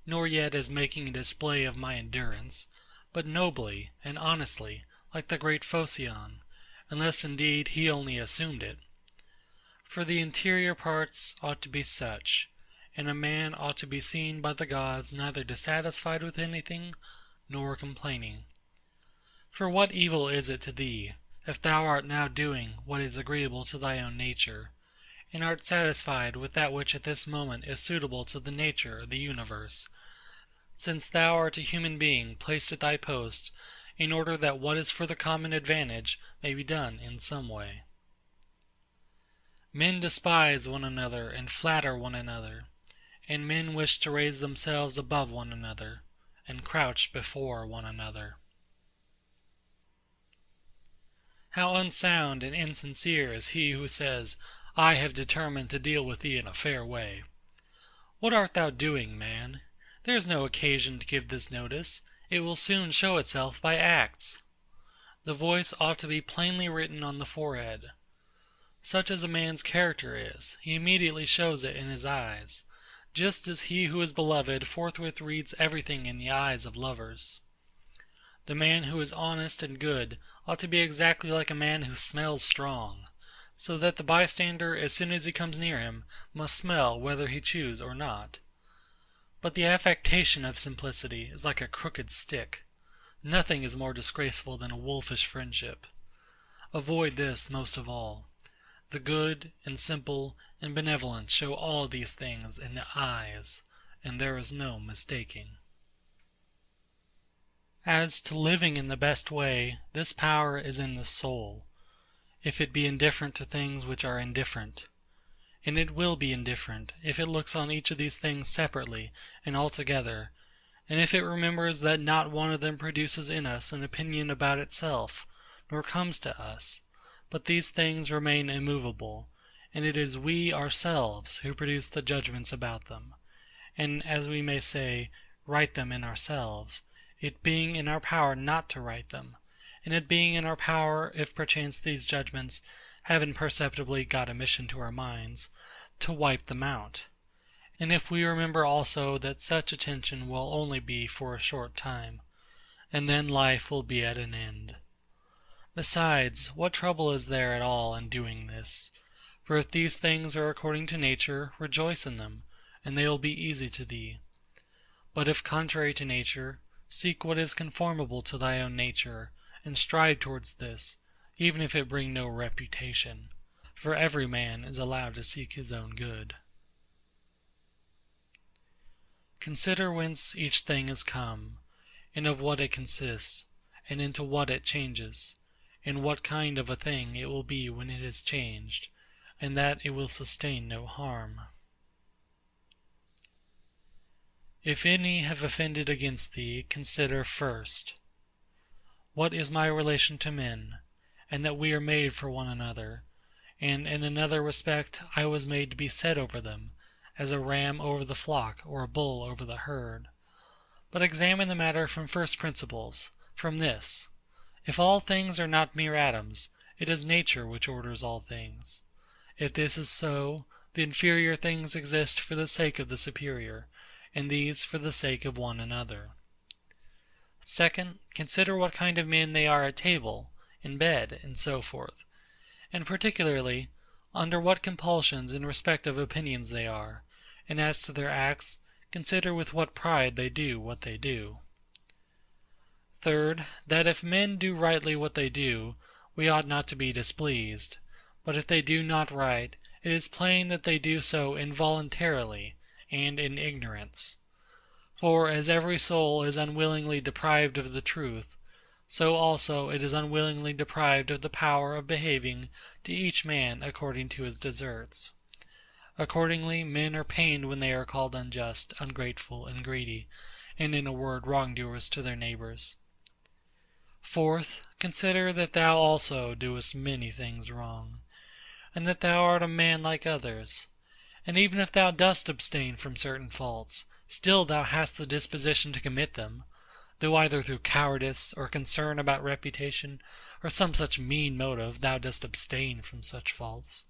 nor yet as making a display of my endurance, but nobly and honestly, like the great Phocion, unless indeed he only assumed it. For the interior parts ought to be such, and a man ought to be seen by the gods neither dissatisfied with anything, nor complaining. For what evil is it to thee, if thou art now doing what is agreeable to thy own nature, and art satisfied with that which at this moment is suitable to the nature of the universe, since thou art a human being placed at thy post, in order that what is for the common advantage may be done in some way. Men despise one another and flatter one another, and men wish to raise themselves above one another, and crouch before one another. How unsound and insincere is he who says, I have determined to deal with thee in a fair way. What art thou doing, man? There is no occasion to give this notice. It will soon show itself by acts. The voice ought to be plainly written on the forehead. Such as a man's character is, he immediately shows it in his eyes, just as he who is beloved forthwith reads everything in the eyes of lovers. The man who is honest and good ought to be exactly like a man who smells strong, so that the bystander, as soon as he comes near him, must smell whether he choose or not. But the affectation of simplicity is like a crooked stick. Nothing is more disgraceful than a wolfish friendship. Avoid this most of all. The good and simple and benevolent show all these things in the eyes, and there is no mistaking. As to living in the best way, this power is in the soul, if it be indifferent to things which are indifferent. And it will be indifferent, if it looks on each of these things separately and altogether, and if it remembers that not one of them produces in us an opinion about itself, nor comes to us, but these things remain immovable, and it is we ourselves who produce the judgments about them, and, as we may say, write them in ourselves, it being in our power not to right them, and it being in our power, if perchance these judgments have imperceptibly got admission to our minds, to wipe them out. And if we remember also that such attention will only be for a short time, and then life will be at an end. Besides, what trouble is there at all in doing this? For if these things are according to nature, rejoice in them, and they will be easy to thee. But if contrary to nature, seek what is conformable to thy own nature, and strive towards this, even if it bring no reputation. For every man is allowed to seek his own good. Consider whence each thing is come, and of what it consists, and into what it changes, and what kind of a thing it will be when it is changed, and that it will sustain no harm. If any have offended against thee, consider first, what is my relation to men, and that we are made for one another, and in another respect I was made to be set over them, as a ram over the flock, or a bull over the herd. But examine the matter from first principles, from this: if all things are not mere atoms, it is nature which orders all things. If this is so, the inferior things exist for the sake of the superior, and these for the sake of one another. Second, consider what kind of men they are at table, in bed, and so forth; and particularly, under what compulsions in respect of opinions they are; and as to their acts, consider with what pride they do what they do. Third, that if men do rightly what they do, we ought not to be displeased; but if they do not right, it is plain that they do so involuntarily, and in ignorance. For as every soul is unwillingly deprived of the truth, so also it is unwillingly deprived of the power of behaving to each man according to his deserts. Accordingly, men are pained when they are called unjust, ungrateful, and greedy, and in a word wrongdoers to their neighbors. Fourth, consider that thou also doest many things wrong, and that thou art a man like others; and even if thou dost abstain from certain faults, still thou hast the disposition to commit them, though either through cowardice, or concern about reputation, or some such mean motive, thou dost abstain from such faults.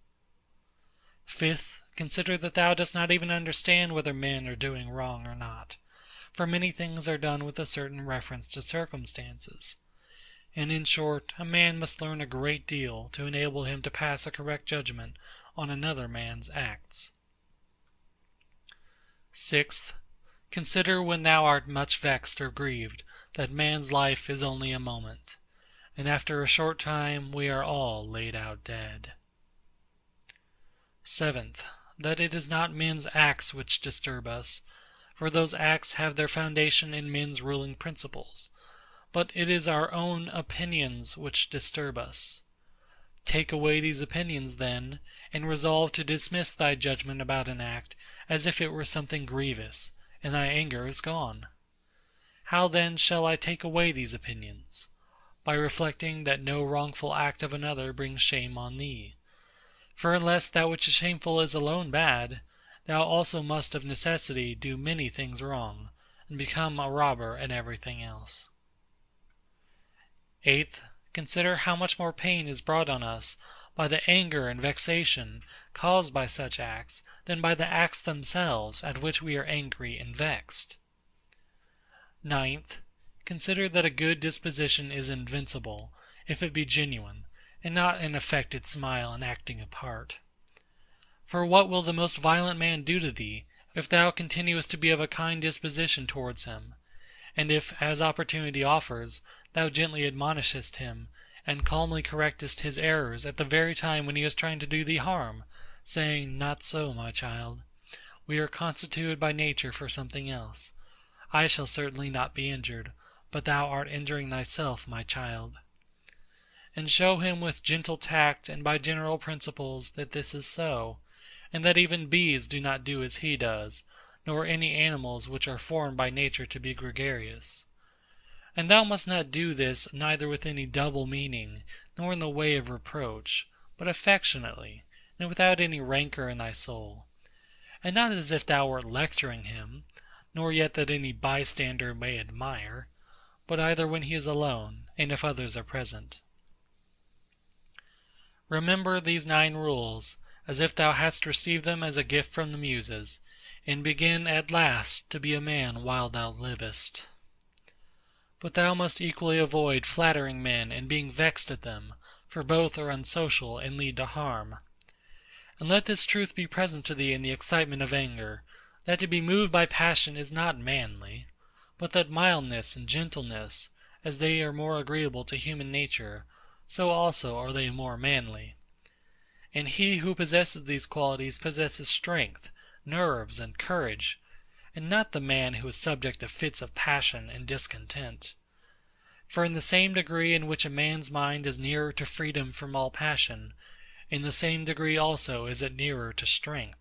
Fifth, consider that thou dost not even understand whether men are doing wrong or not, for many things are done with a certain reference to circumstances; and in short, a man must learn a great deal to enable him to pass a correct judgment on another man's acts. Sixth, consider when thou art much vexed or grieved, that man's life is only a moment, and after a short time we are all laid out dead. Seventh, that it is not men's acts which disturb us, for those acts have their foundation in men's ruling principles, but it is our own opinions which disturb us. Take away these opinions, then, and resolve to dismiss thy judgment about an act as if it were something grievous, and thy anger is gone. How then shall I take away these opinions? By reflecting that no wrongful act of another brings shame on thee. For unless that which is shameful is alone bad, thou also must of necessity do many things wrong, and become a robber in everything else. Eighth, consider how much more pain is brought on us by the anger and vexation caused by such acts than by the acts themselves at which we are angry and vexed. Ninth, consider that a good disposition is invincible, if it be genuine, and not an affected smile and acting a part. For what will the most violent man do to thee, if thou continuest to be of a kind disposition towards him, and if, as opportunity offers, thou gently admonishest him, and calmly correctest his errors at the very time when he is trying to do thee harm, saying, "Not so, my child. We are constituted by nature for something else. I shall certainly not be injured, but thou art injuring thyself, my child." And show him with gentle tact and by general principles that this is so, and that even bees do not do as he does, nor any animals which are formed by nature to be gregarious. And thou must not do this neither with any double meaning, nor in the way of reproach, but affectionately, and without any rancour in thy soul; and not as if thou wert lecturing him, nor yet that any bystander may admire, but either when he is alone, and if others are present. Remember these 9 rules, as if thou hadst received them as a gift from the Muses, and begin at last to be a man while thou livest. But thou must equally avoid flattering men and being vexed at them, for both are unsocial and lead to harm. And let this truth be present to thee in the excitement of anger, that to be moved by passion is not manly, but that mildness and gentleness, as they are more agreeable to human nature, so also are they more manly. And he who possesses these qualities possesses strength, nerves, and courage, and not the man who is subject to fits of passion and discontent. For in the same degree in which a man's mind is nearer to freedom from all passion, in the same degree also is it nearer to strength.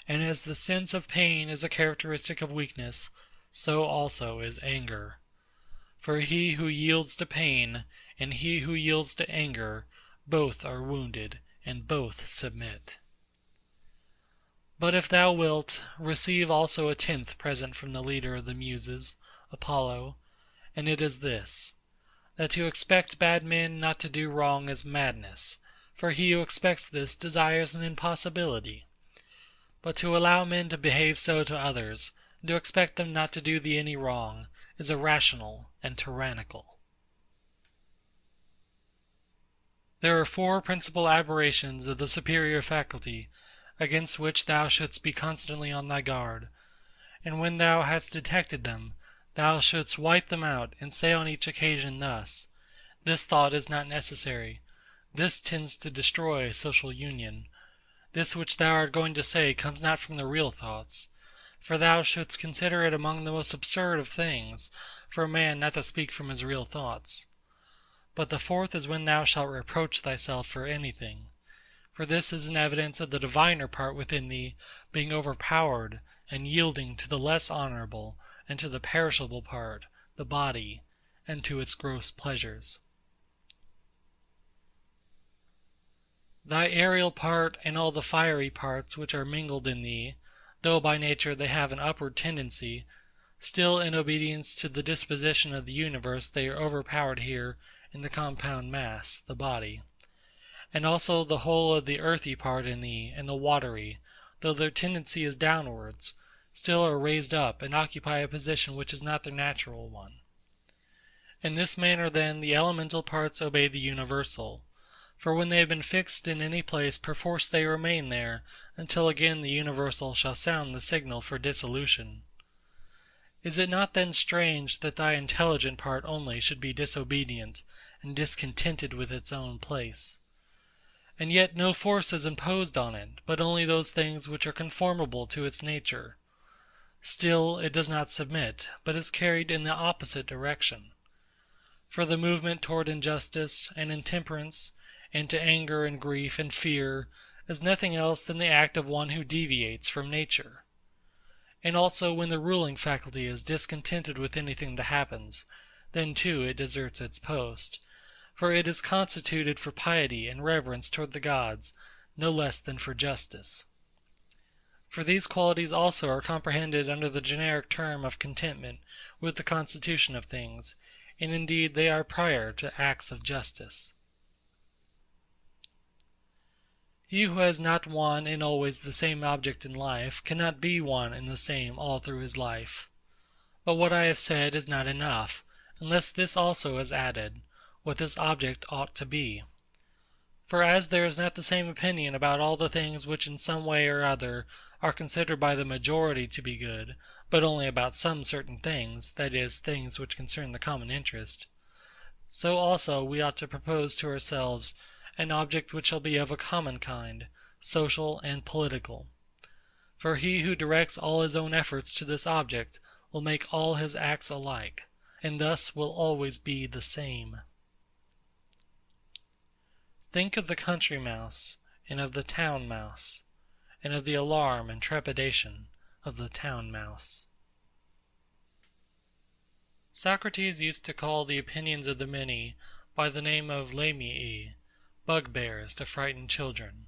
And as the sense of pain is a characteristic of weakness, so also is anger. For he who yields to pain, and he who yields to anger, both are wounded, and both submit. But if thou wilt, receive also a 10th present from the leader of the Muses, Apollo, and it is this, that to expect bad men not to do wrong is madness, for he who expects this desires an impossibility. But to allow men to behave so to others, and to expect them not to do thee any wrong, is irrational and tyrannical. There are 4 principal aberrations of the superior faculty, against which thou shouldst be constantly on thy guard, and when thou hast detected them, thou shouldst wipe them out, and say on each occasion thus: This thought is not necessary. This tends to destroy social union. This which thou art going to say comes not from the real thoughts. For thou shouldst consider it among the most absurd of things, for a man not to speak from his real thoughts. But the 4th is when thou shalt reproach thyself for anything. For this is an evidence of the diviner part within thee being overpowered and yielding to the less honorable and to the perishable part, the body, and to its gross pleasures. Thy aerial part and all the fiery parts which are mingled in thee, though by nature they have an upward tendency, still in obedience to the disposition of the universe they are overpowered here in the compound mass, the body. And also the whole of the earthy part in thee and the watery, though their tendency is downwards, still are raised up and occupy a position which is not their natural one. In this manner then the elemental parts obey the universal, for when they have been fixed in any place perforce they remain there until again the universal shall sound the signal for dissolution. Is it not then strange that thy intelligent part only should be disobedient and discontented with its own place? And yet no force is imposed on it, but only those things which are conformable to its nature. Still it does not submit, but is carried in the opposite direction. For the movement toward injustice and intemperance, and to anger and grief and fear, is nothing else than the act of one who deviates from nature. And also when the ruling faculty is discontented with anything that happens, then too it deserts its post, for it is constituted for piety and reverence toward the gods, no less than for justice. For these qualities also are comprehended under the generic term of contentment with the constitution of things, and indeed they are prior to acts of justice. He who has not one and always the same object in life cannot be one and the same all through his life. But what I have said is not enough, unless this also is added, what this object ought to be. For as there is not the same opinion about all the things which in some way or other are considered by the majority to be good, but only about some certain things, that is, things which concern the common interest, so also we ought to propose to ourselves an object which shall be of a common kind, social and political. For he who directs all his own efforts to this object will make all his acts alike, and thus will always be the same. Think of the country mouse, and of the town mouse, and of the alarm and trepidation of the town mouse. Socrates used to call the opinions of the many by the name of lamii, bugbears to frighten children.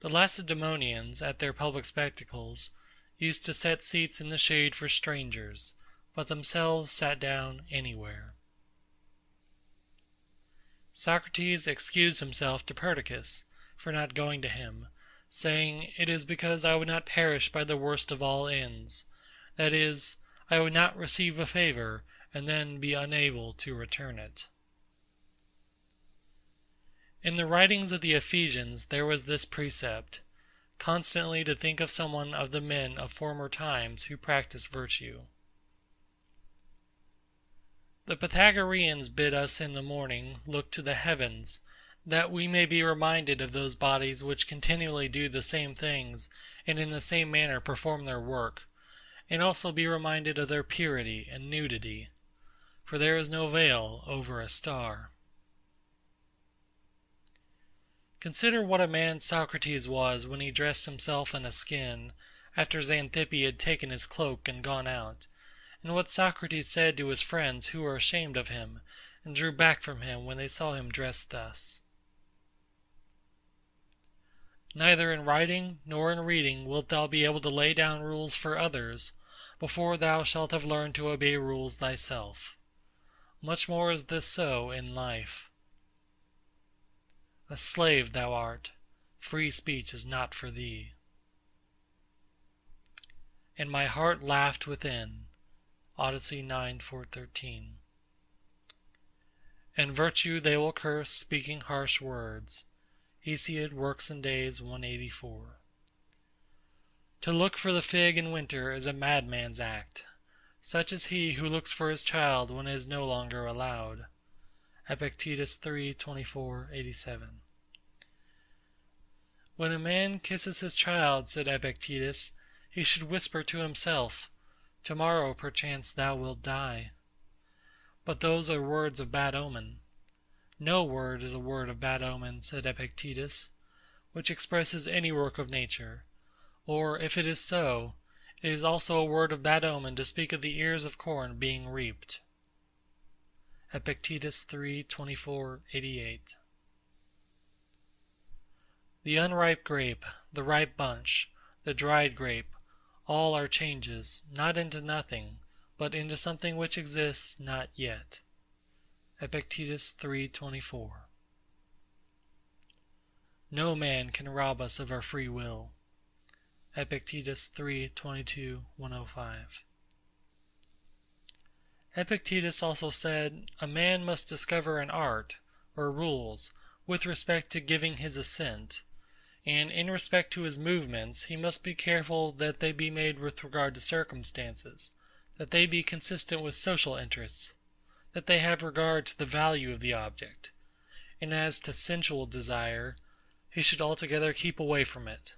The Lacedaemonians, at their public spectacles, used to set seats in the shade for strangers, but themselves sat down anywhere. Socrates excused himself to Perdiccas for not going to him, saying, "It is because I would not perish by the worst of all ends, that is, I would not receive a favour and then be unable to return it." In the writings of the Ephesians there was this precept, constantly to think of someone of the men of former times who practised virtue. The Pythagoreans bid us in the morning look to the heavens, that we may be reminded of those bodies which continually do the same things and in the same manner perform their work, and also be reminded of their purity and nudity, for there is no veil over a star. Consider what a man Socrates was when he dressed himself in a skin, after Xanthippe had taken his cloak and gone out, and what Socrates said to his friends who were ashamed of him, and drew back from him when they saw him dressed thus. Neither in writing nor in reading wilt thou be able to lay down rules for others, before thou shalt have learned to obey rules thyself. Much more is this so in life. A slave thou art, free speech is not for thee. And my heart laughed within. Odyssey 9:4-13. And virtue they will curse, speaking harsh words. Hesiod, Works and Days 184. To look for the fig in winter is a madman's act. Such is he who looks for his child when it is no longer allowed. Epictetus 3:24-87. When a man kisses his child, said Epictetus, he should whisper to himself, "Tomorrow perchance thou wilt die." But those are words of bad omen. No word is a word of bad omen, said Epictetus, which expresses any work of nature; or, if it is so, it is also a word of bad omen to speak of the ears of corn being reaped. Epictetus 3:24-88. The unripe grape, the ripe bunch, the dried grape, all are changes, not into nothing, but into something which exists not yet. Epictetus 3:24. No man can rob us of our free will. Epictetus 3:22-105. Epictetus also said, a man must discover an art, or rules, with respect to giving his assent, and in respect to his movements he must be careful that they be made with regard to circumstances, that they be consistent with social interests, that they have regard to the value of the object, and as to sensual desire, he should altogether keep away from it,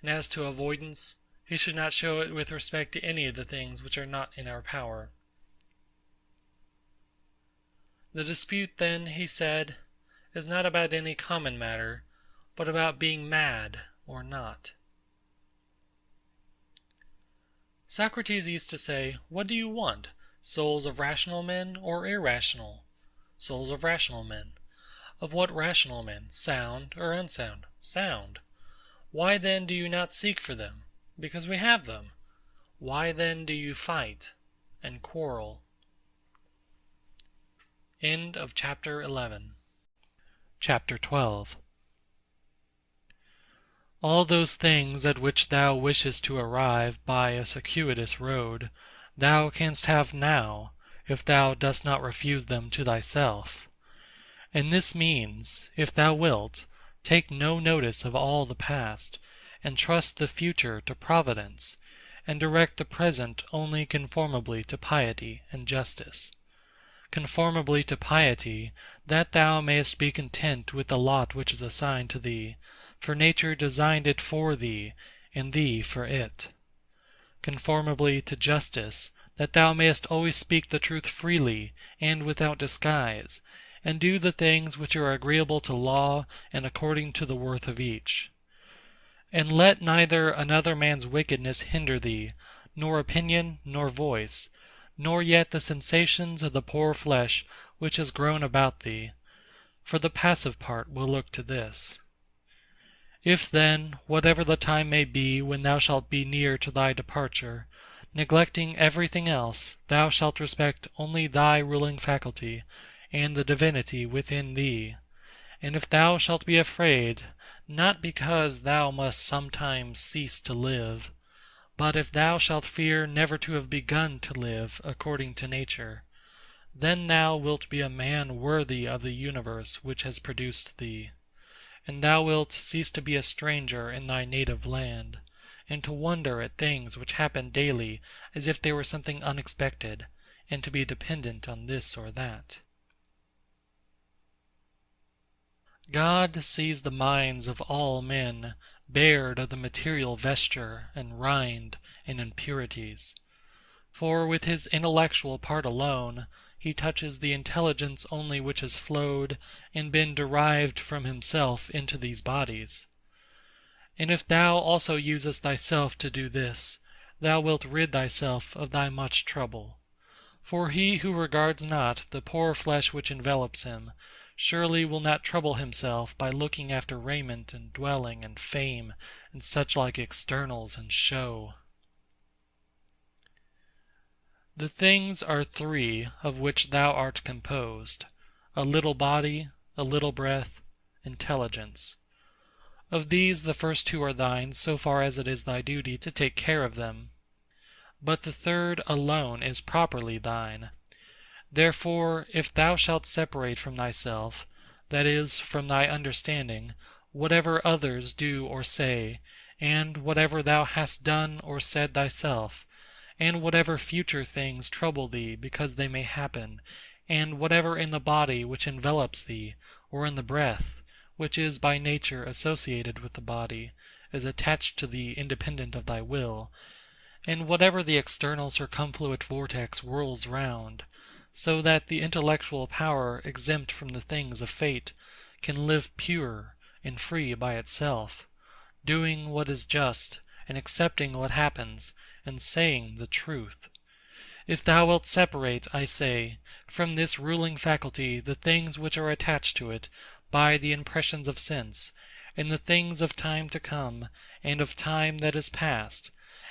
and as to avoidance, he should not show it with respect to any of the things which are not in our power. The dispute then, he said, is not about any common matter, but about being mad or not. Socrates used to say, what do you want, souls of rational men or irrational? Souls of rational men. Of what rational men, sound or unsound? Sound. Why then do you not seek for them? Because we have them. Why then do you fight and quarrel? End of chapter 11. Chapter 12. All those things at which thou wishest to arrive by a circuitous road, thou canst have now, if thou dost not refuse them to thyself. And this means, if thou wilt, take no notice of all the past, and trust the future to Providence, and direct the present only conformably to piety and justice. Conformably to piety, that thou mayest be content with the lot which is assigned to thee, for nature designed it for thee, and thee for it. Conformably to justice, that thou mayest always speak the truth freely and without disguise, and do the things which are agreeable to law and according to the worth of each. And let neither another man's wickedness hinder thee, nor opinion, nor voice, nor yet the sensations of the poor flesh which has grown about thee, for the passive part will look to this. If then, whatever the time may be when thou shalt be near to thy departure, Neglecting everything else, thou shalt respect only thy ruling faculty, and the divinity within thee. And if thou shalt be afraid, not because thou must sometimes cease to live, but if thou shalt fear never to have begun to live according to nature, then thou wilt be a man worthy of the universe which has produced thee, and thou wilt cease to be a stranger in thy native land, and to wonder at things which happen daily as if they were something unexpected, and to be dependent on this or that. God sees the minds of all men bared of the material vesture and rind and impurities. For with his intellectual part alone, he touches the intelligence only which has flowed and been derived from himself into these bodies. And if thou also usest thyself to do this, thou wilt rid thyself of thy much trouble. For he who regards not the poor flesh which envelops him, surely will not trouble himself by looking after raiment and dwelling and fame and such like externals and show. The things are three of which thou art composed: a little body, a little breath, intelligence. Of these the first two are thine so far as it is thy duty to take care of them. But the third alone is properly thine. Therefore, if thou shalt separate from thyself, that is, from thy understanding, whatever others do or say, and whatever thou hast done or said thyself, and whatever future things trouble thee because they may happen, and whatever in the body which envelops thee, or in the breath, which is by nature associated with the body, is attached to thee independent of thy will, and whatever the external circumfluent vortex whirls round, so that the intellectual power exempt from the things of fate can live pure and free by itself, doing what is just, and accepting what happens, and saying the truth. If thou wilt separate, I say, from this ruling faculty the things which are attached to it by the impressions of sense, and the things of time to come, and of time that is past,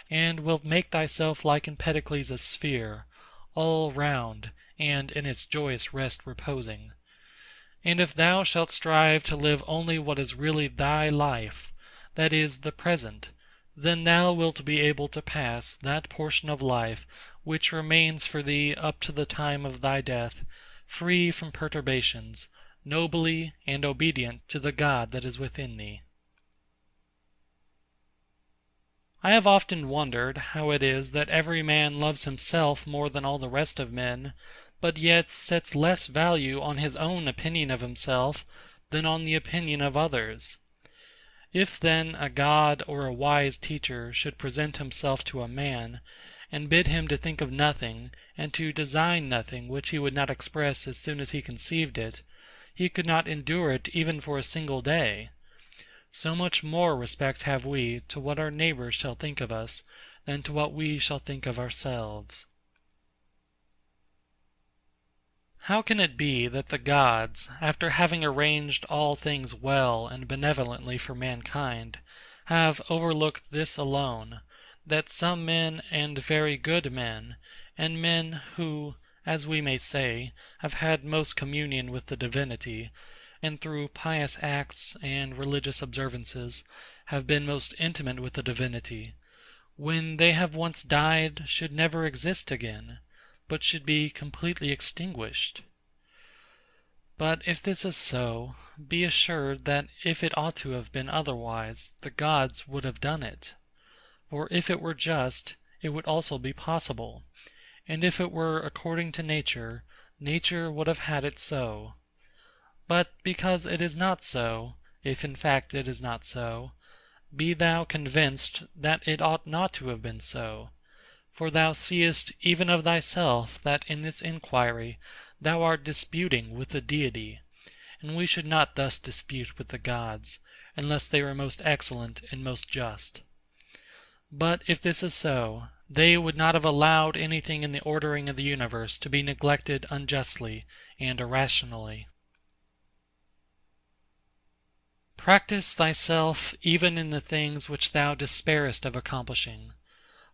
and wilt make thyself like Empedocles' sphere, all round, and in its joyous rest reposing. And if thou shalt strive to live only what is really thy life, that is, the present, then thou wilt be able to pass that portion of life which remains for thee up to the time of thy death, free from perturbations, nobly and obedient to the God that is within thee. I have often wondered how it is that every man loves himself more than all the rest of men, but yet sets less value on his own opinion of himself than on the opinion of others. If then a God or a wise teacher should present himself to a man, and bid him to think of nothing, and to design nothing which he would not express as soon as he conceived it, he could not endure it even for a single day. So much more respect have we to what our neighbors shall think of us, than to what we shall think of ourselves. How can it be that the gods, after having arranged all things well and benevolently for mankind, have overlooked this alone, that some men and very good men, and men who, as we may say, have had most communion with the divinity, and through pious acts and religious observances have been most intimate with the divinity, when they have once died should never exist again, but should be completely extinguished? But if this is so, be assured that if it ought to have been otherwise, the gods would have done it. For if it were just, it would also be possible; and if it were according to nature, nature would have had it so. But because it is not so, if in fact it is not so, be thou convinced that it ought not to have been so. For thou seest even of thyself that in this inquiry thou art disputing with the Deity, and we should not thus dispute with the gods, unless they were most excellent and most just. But if this is so, they would not have allowed anything in the ordering of the universe to be neglected unjustly and irrationally. Practice thyself even in the things which thou despairest of accomplishing.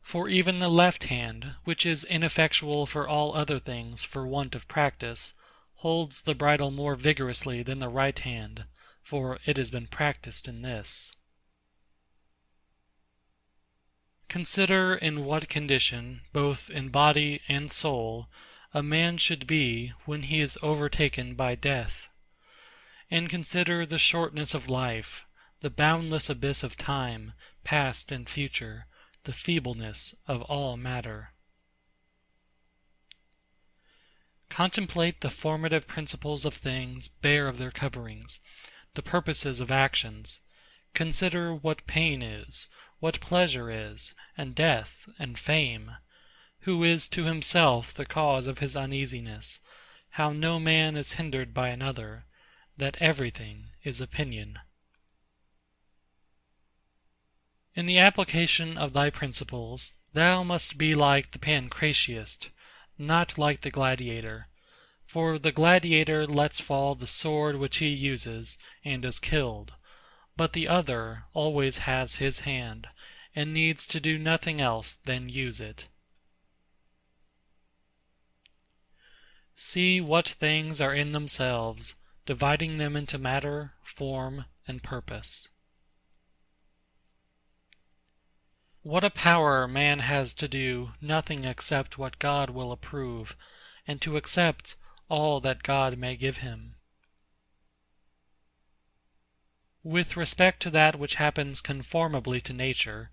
For even the left hand, which is ineffectual for all other things for want of practice, holds the bridle more vigorously than the right hand, for it has been practised in this. Consider in what condition, both in body and soul, a man should be when he is overtaken by death. And consider the shortness of life, the boundless abyss of time, past and future, the feebleness of all matter. Contemplate the formative principles of things bare of their coverings, the purposes of actions. Consider what pain is, what pleasure is, and death, and fame. Who is to himself the cause of his uneasiness, how no man is hindered by another, that everything is opinion. In the application of thy principles, thou must be like the Pancratiast, not like the gladiator. For the gladiator lets fall the sword which he uses, and is killed. But the other always has his hand, and needs to do nothing else than use it. See what things are in themselves, dividing them into matter, form, and purpose. What a power man has to do nothing except what God will approve, and to accept all that God may give him. With respect to that which happens conformably to nature,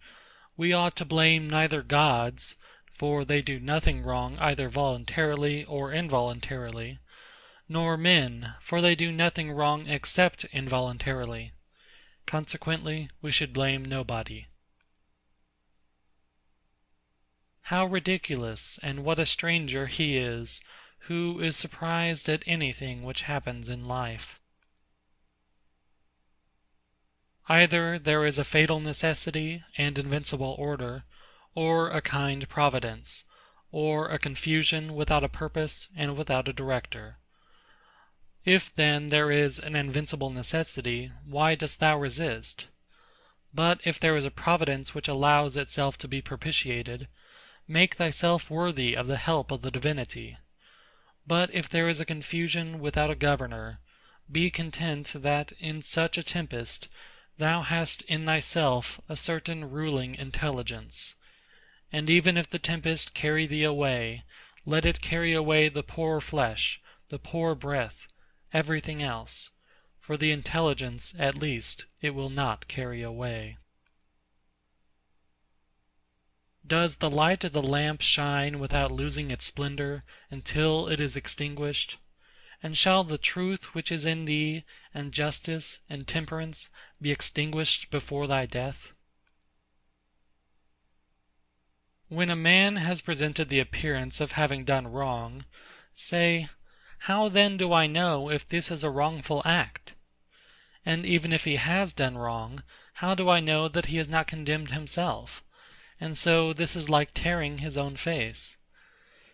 we ought to blame neither gods, for they do nothing wrong either voluntarily or involuntarily, nor men, for they do nothing wrong except involuntarily. Consequently, we should blame nobody. How ridiculous and what a stranger he is who is surprised at anything which happens in life. Either there is a fatal necessity and invincible order, or a kind providence, or a confusion without a purpose and without a director. If then there is an invincible necessity, why dost thou resist? But if there is a providence which allows itself to be propitiated, make thyself worthy of the help of the divinity. But if there is a confusion without a governor, be content that in such a tempest thou hast in thyself a certain ruling intelligence. And even if the tempest carry thee away, let it carry away the poor flesh, the poor breath, everything else, for the intelligence at least it will not carry away. Does the light of the lamp shine without losing its splendor until it is extinguished? And shall the truth which is in thee, and justice, and temperance, be extinguished before thy death? When a man has presented the appearance of having done wrong, say, how then do I know if this is a wrongful act? And even if he has done wrong, how do I know that he has not condemned himself? And so this is like tearing his own face.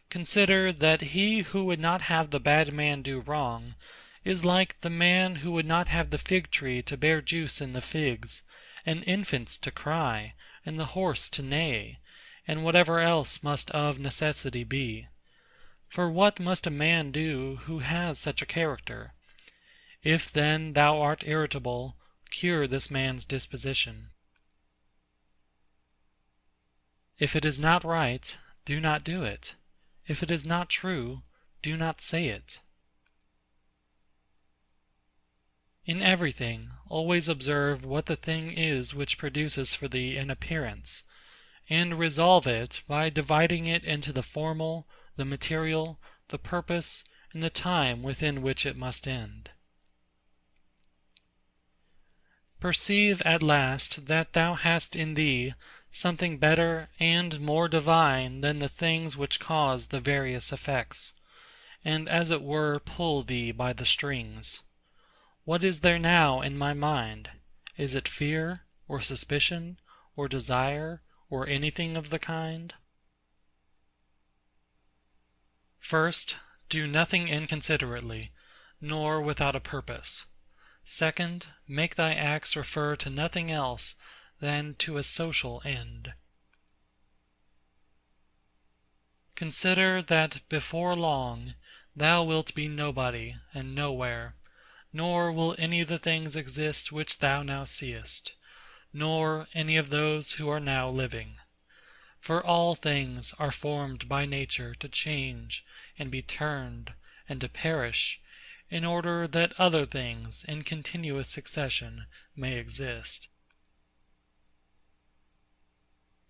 Consider that he who would not have the bad man do wrong is like the man who would not have the fig tree to bear juice in the figs, and infants to cry, and the horse to neigh, and whatever else must of necessity be. For what must a man do who has such a character? If then thou art irritable, cure this man's disposition. If it is not right, do not do it. If it is not true, do not say it. In everything, always observe what the thing is which produces for thee an appearance, and resolve it by dividing it into the formal, the material, the purpose, and the time within which it must end. Perceive at last that thou hast in thee something better and more divine than the things which cause the various effects, and as it were pull thee by the strings. What is there now in my mind? Is it fear, or suspicion, or desire, or anything of the kind? First, do nothing inconsiderately, nor without a purpose. Second, make thy acts refer to nothing else than to a social end. Consider that before long thou wilt be nobody and nowhere, nor will any of the things exist which thou now seest, nor any of those who are now living. For all things are formed by nature to change and be turned and to perish, in order that other things in continuous succession may exist.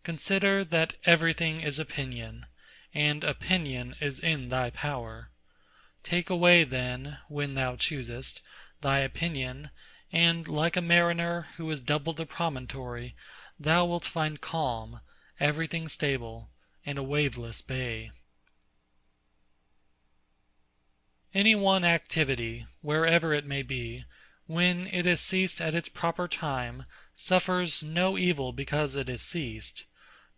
Consider that everything is opinion, and opinion is in thy power. Take away then, when thou choosest, thy opinion, and like a mariner who has doubled the promontory, thou wilt find calm, everything stable, and a waveless bay. Any one activity, wherever it may be, when it has ceased at its proper time, suffers no evil because it has ceased,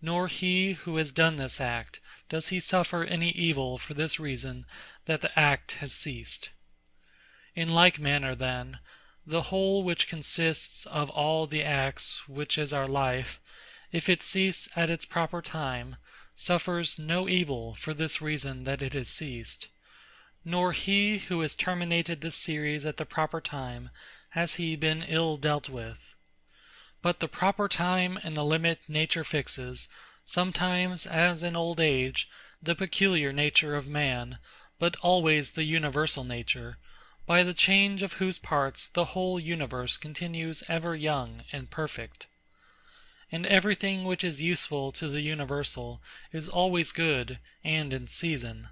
nor he who has done this act does he suffer any evil for this reason that the act has ceased. In like manner, then, the whole which consists of all the acts which is our life, if it cease at its proper time, suffers no evil for this reason that it has ceased. Nor he who has terminated this series at the proper time has he been ill dealt with. But the proper time and the limit nature fixes, sometimes, as in old age, the peculiar nature of man, but always the universal nature, by the change of whose parts the whole universe continues ever young and perfect. And everything which is useful to the universal is always good and in season.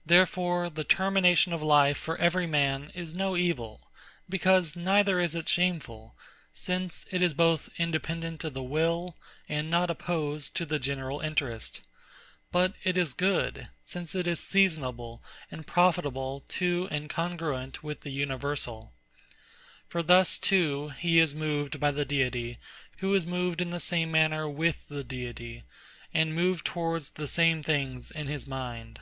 Therefore the termination of life for every man is no evil, because neither is it shameful, since it is both independent of the will and not opposed to the general interest. But it is good, since it is seasonable and profitable to and congruent with the universal. For thus too he is moved by the Deity, who is moved in the same manner with the Deity, and moved towards the same things in his mind.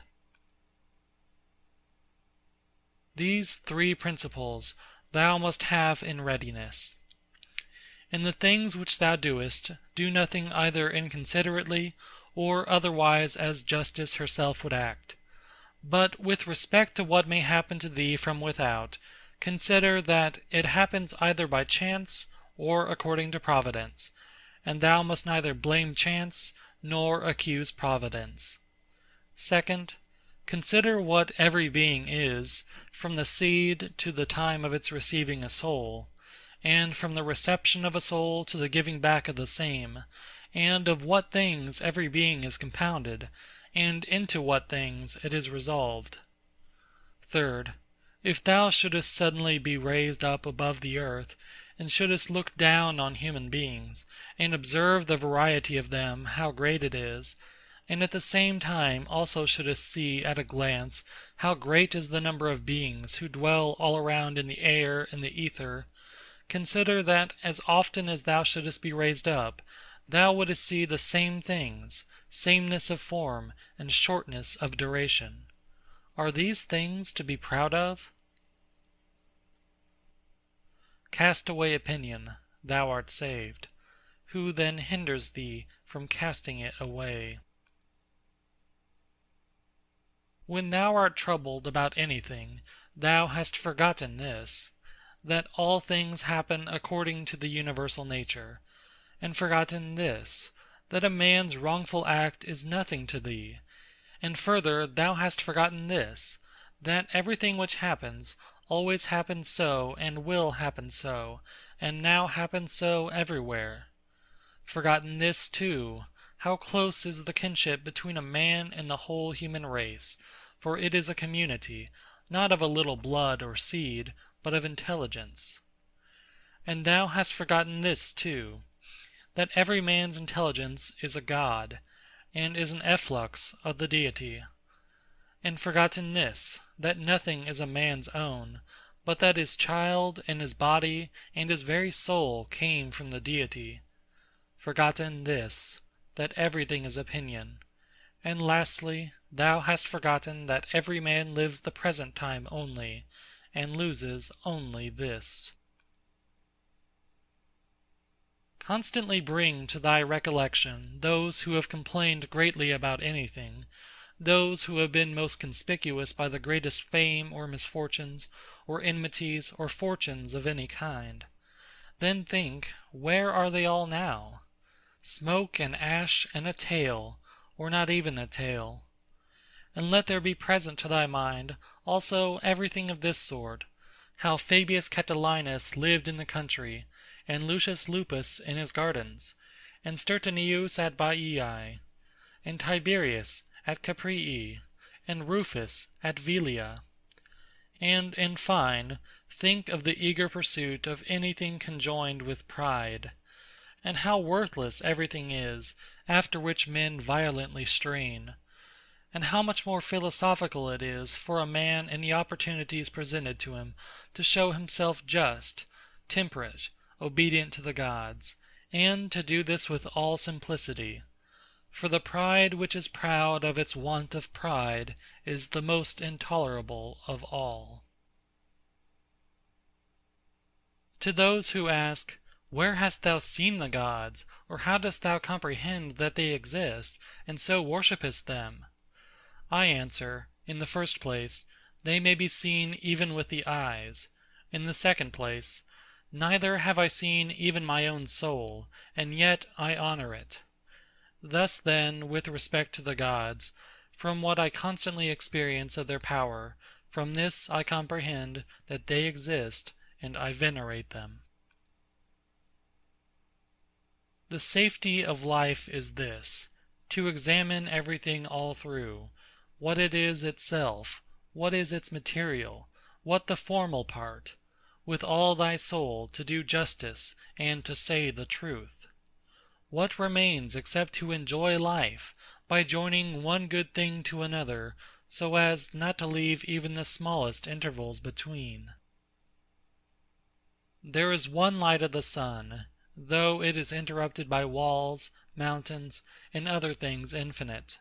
These three principles thou must have in readiness. In the things which thou doest, do nothing either inconsiderately, or otherwise as justice herself would act. But with respect to what may happen to thee from without, consider that it happens either by chance, or according to Providence, and thou must neither blame chance, nor accuse Providence. Second, consider what every being is, from the seed to the time of its receiving a soul, and from the reception of a soul to the giving back of the same, and of what things every being is compounded, and into what things it is resolved. Third, if thou shouldest suddenly be raised up above the earth, and shouldest look down on human beings, and observe the variety of them, how great it is, and at the same time also shouldest see at a glance how great is the number of beings who dwell all around in the air and the ether, consider that as often as thou shouldest be raised up, thou wouldest see the same things, sameness of form, and shortness of duration. Are these things to be proud of? Cast away opinion, thou art saved. Who then hinders thee from casting it away? When thou art troubled about anything, thou hast forgotten this, that all things happen according to the universal nature, and forgotten this, that a man's wrongful act is nothing to thee, and further thou hast forgotten this, that everything which happens always happens so and will happen so, and now happens so everywhere. Forgotten this too, how close is the kinship between a man and the whole human race, for it is a community, not of a little blood or seed, but of intelligence. And thou hast forgotten this too, that every man's intelligence is a god, and is an efflux of the Deity. And forgotten this, that nothing is a man's own, but that his child and his body and his very soul came from the Deity. Forgotten this, that everything is opinion. And lastly, thou hast forgotten that every man lives the present time only, and loses only this. Constantly bring to thy recollection those who have complained greatly about anything, those who have been most conspicuous by the greatest fame or misfortunes, or enmities, or fortunes of any kind. Then think, where are they all now? Smoke and ash and a tail, or not even a tail. And let there be present to thy mind also everything of this sort, how Fabius Catilinus lived in the country, and Lucius Lupus in his gardens, and Stertonius at Baiae, and Tiberius at Caprii, and Rufus at Velia. And, in fine, think of the eager pursuit of anything conjoined with pride, and how worthless everything is after which men violently strain, and how much more philosophical it is for a man in the opportunities presented to him to show himself just, temperate, obedient to the gods, and to do this with all simplicity. For the pride which is proud of its want of pride is the most intolerable of all. To those who ask, where hast thou seen the gods, or how dost thou comprehend that they exist, and so worshippest them? I answer, in the first place, they may be seen even with the eyes. In the second place, neither have I seen even my own soul, and yet I honor it. Thus then, with respect to the gods, from what I constantly experience of their power, from this I comprehend that they exist, and I venerate them. The safety of life is this, to examine everything all through, what it is itself, what is its material, what the formal part, with all thy soul to do justice and to say the truth. What remains except to enjoy life by joining one good thing to another, so as not to leave even the smallest intervals between? There is one light of the sun, though it is interrupted by walls, mountains, and other things infinite.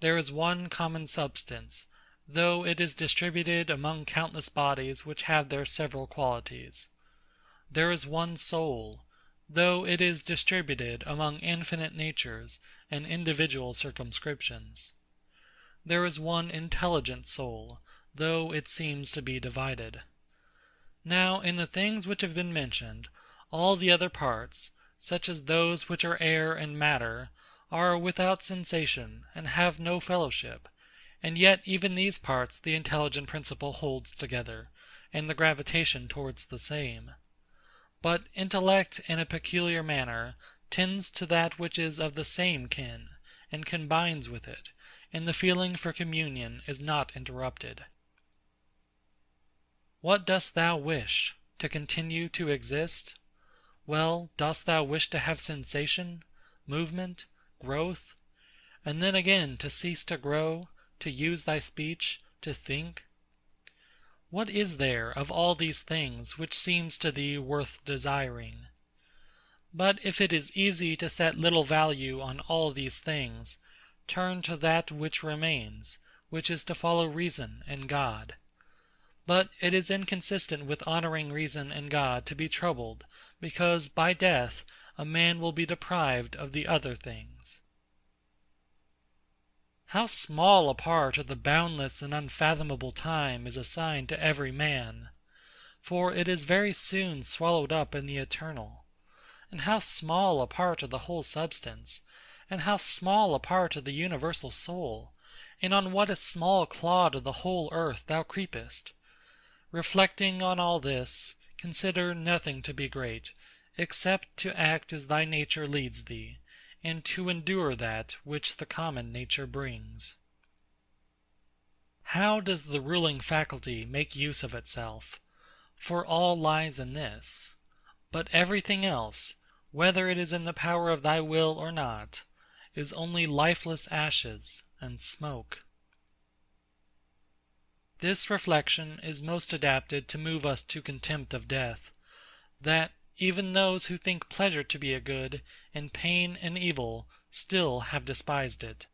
There is one common substance, though it is distributed among countless bodies which have their several qualities. There is one soul, though it is distributed among infinite natures and individual circumscriptions. There is one intelligent soul, though it seems to be divided. Now, in the things which have been mentioned, all the other parts, such as those which are air and matter, are without sensation and have no fellowship, and yet even these parts the intelligent principle holds together, and the gravitation towards the same. But intellect in a peculiar manner tends to that which is of the same kin, and combines with it, and the feeling for communion is not interrupted. What dost thou wish? To continue to exist? Well, dost thou wish to have sensation, movement, growth, and then again to cease to grow, to use thy speech, to think? What is there of all these things which seems to thee worth desiring? But if it is easy to set little value on all these things, turn to that which remains, which is to follow reason and God. But it is inconsistent with honoring reason and God to be troubled, because by death a man will be deprived of the other things. How small a part of the boundless and unfathomable time is assigned to every man! For it is very soon swallowed up in the eternal. And how small a part of the whole substance, and how small a part of the universal soul, and on what a small clod of the whole earth thou creepest! Reflecting on all this, consider nothing to be great, except to act as thy nature leads thee, and to endure that which the common nature brings. How does the ruling faculty make use of itself? For all lies in this. But everything else, whether it is in the power of thy will or not, is only lifeless ashes and smoke. This reflection is most adapted to move us to contempt of death, that even those who think pleasure to be a good, and pain an evil, still have despised it.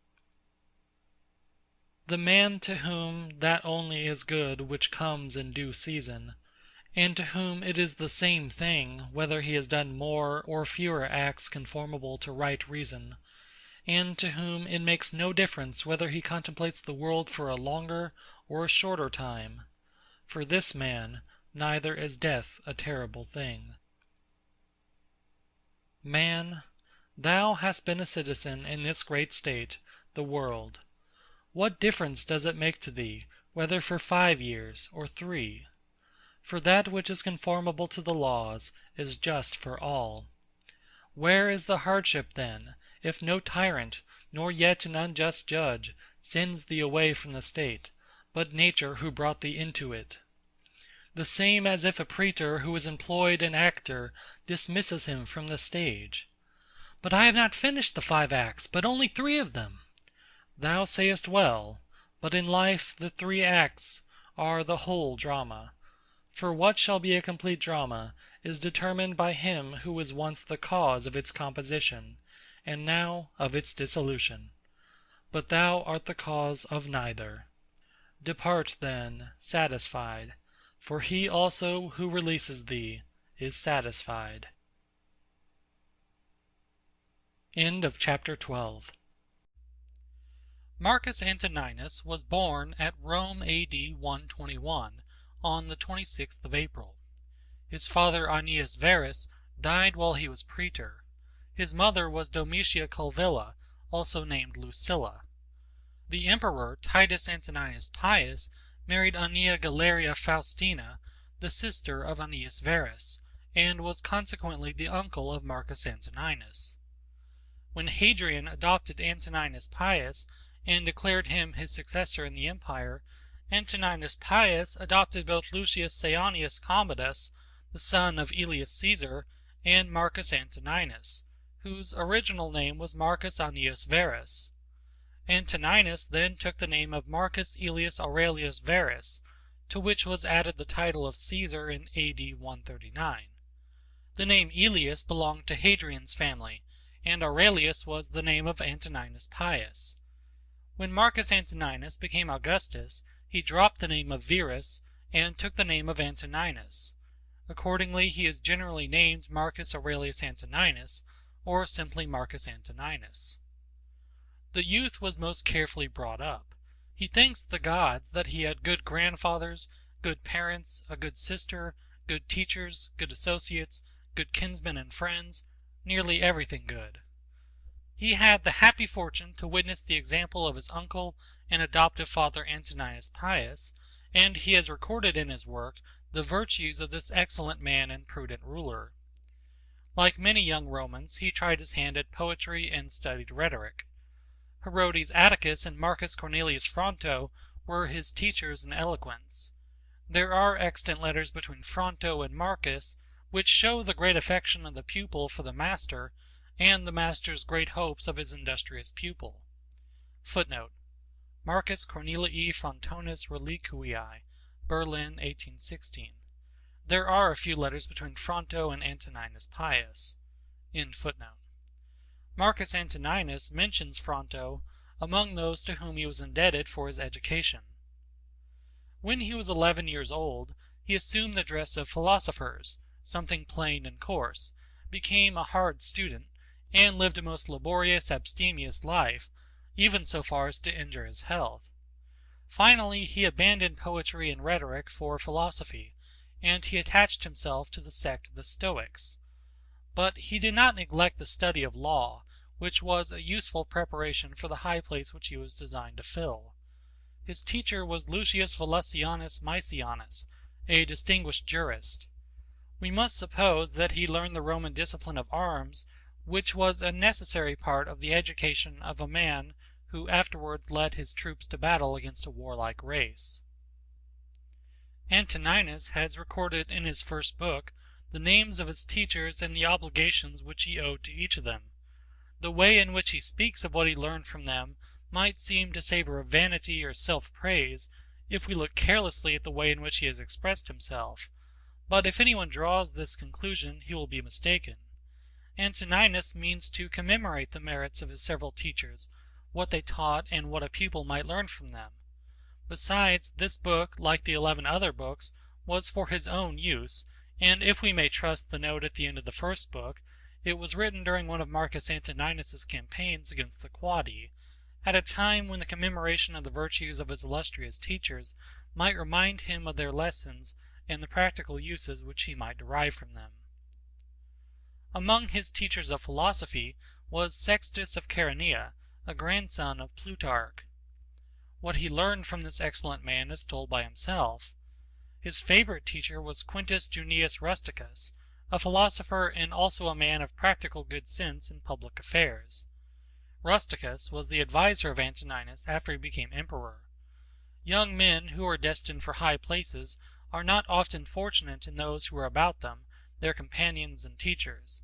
The man to whom that only is good which comes in due season, and to whom it is the same thing whether he has done more or fewer acts conformable to right reason, and to whom it makes no difference whether he contemplates the world for a longer or a shorter time. For this man, neither is death a terrible thing. Man, thou hast been a citizen in this great state, the world. What difference does it make to thee, whether for 5 years or 3? For that which is conformable to the laws is just for all. Where is the hardship then, if no tyrant, nor yet an unjust judge, sends thee away from the state, but nature who brought thee into it? The same as if a praetor who is employed an actor dismisses him from the stage. But I have not finished the 5 acts, but only 3 of them. Thou sayest well, but in life the 3 acts are the whole drama. For what shall be a complete drama is determined by him who was once the cause of its composition, and now of its dissolution. But thou art the cause of neither. Depart then, satisfied, for he also who releases thee is satisfied. End of chapter 12. Marcus Antoninus was born at Rome A.D. 121 on the 26th of April. His father Aeneas Verus died while he was praetor. His mother was Domitia Culvilla, also named Lucilla. The emperor Titus Antoninus Pius married Aeneia Galeria Faustina, the sister of Aeneas Verus, and was consequently the uncle of Marcus Antoninus. When Hadrian adopted Antoninus Pius and declared him his successor in the empire, Antoninus Pius adopted both Lucius Saonius Commodus, the son of Aelius Caesar, and Marcus Antoninus, whose original name was Marcus Aeneas Verus. Antoninus then took the name of Marcus Aelius Aurelius Verus, to which was added the title of Caesar in A.D. 139. The name Aelius belonged to Hadrian's family, and Aurelius was the name of Antoninus Pius. When Marcus Antoninus became Augustus, he dropped the name of Verus and took the name of Antoninus. Accordingly, he is generally named Marcus Aurelius Antoninus, or simply Marcus Antoninus. The youth was most carefully brought up. He thanks the gods that he had good grandfathers, good parents, a good sister, good teachers, good associates, good kinsmen and friends, nearly everything good. He had the happy fortune to witness the example of his uncle and adoptive father Antoninus Pius, and he has recorded in his work the virtues of this excellent man and prudent ruler. Like many young Romans, he tried his hand at poetry and studied rhetoric. Herodes Atticus and Marcus Cornelius Fronto were his teachers in eloquence. There are extant letters between Fronto and Marcus, which show the great affection of the pupil for the master, and the master's great hopes of his industrious pupil. Footnote: Marcus Cornelii Frontonus Reliquiae, Berlin, 1816. There are a few letters between Fronto and Antoninus Pius. End footnote. Marcus Antoninus mentions Fronto among those to whom he was indebted for his education. When he was 11 years old, he assumed the dress of philosophers, something plain and coarse, became a hard student, and lived a most laborious, abstemious life, even so far as to injure his health. Finally, he abandoned poetry and rhetoric for philosophy, and he attached himself to the sect of the Stoics. But he did not neglect the study of law, which was a useful preparation for the high place which he was designed to fill. His teacher was Lucius Volusianus Maecianus, a distinguished jurist. We must suppose that he learned the Roman discipline of arms, which was a necessary part of the education of a man who afterwards led his troops to battle against a warlike race. Antoninus has recorded in his first book the names of his teachers and the obligations which he owed to each of them. The way in which he speaks of what he learned from them might seem to savor of vanity or self-praise if we look carelessly at the way in which he has expressed himself, but if anyone draws this conclusion he will be mistaken. Antoninus means to commemorate the merits of his several teachers, what they taught, and what a pupil might learn from them. Besides, this book, like the 11 other books, was for his own use, and if we may trust the note at the end of the first book, It was written during one of Marcus Antoninus's campaigns against the Quadi, at a time when the commemoration of the virtues of his illustrious teachers might remind him of their lessons and the practical uses which he might derive from them. Among his teachers of philosophy was Sextus of Chaeronea, a grandson of Plutarch. What he learned from this excellent man is told by himself. His favorite teacher was Quintus Junius Rusticus, a philosopher and also a man of practical good sense in public affairs. Rusticus was the adviser of Antoninus after he became emperor. Young men who are destined for high places are not often fortunate in those who are about them, their companions and teachers,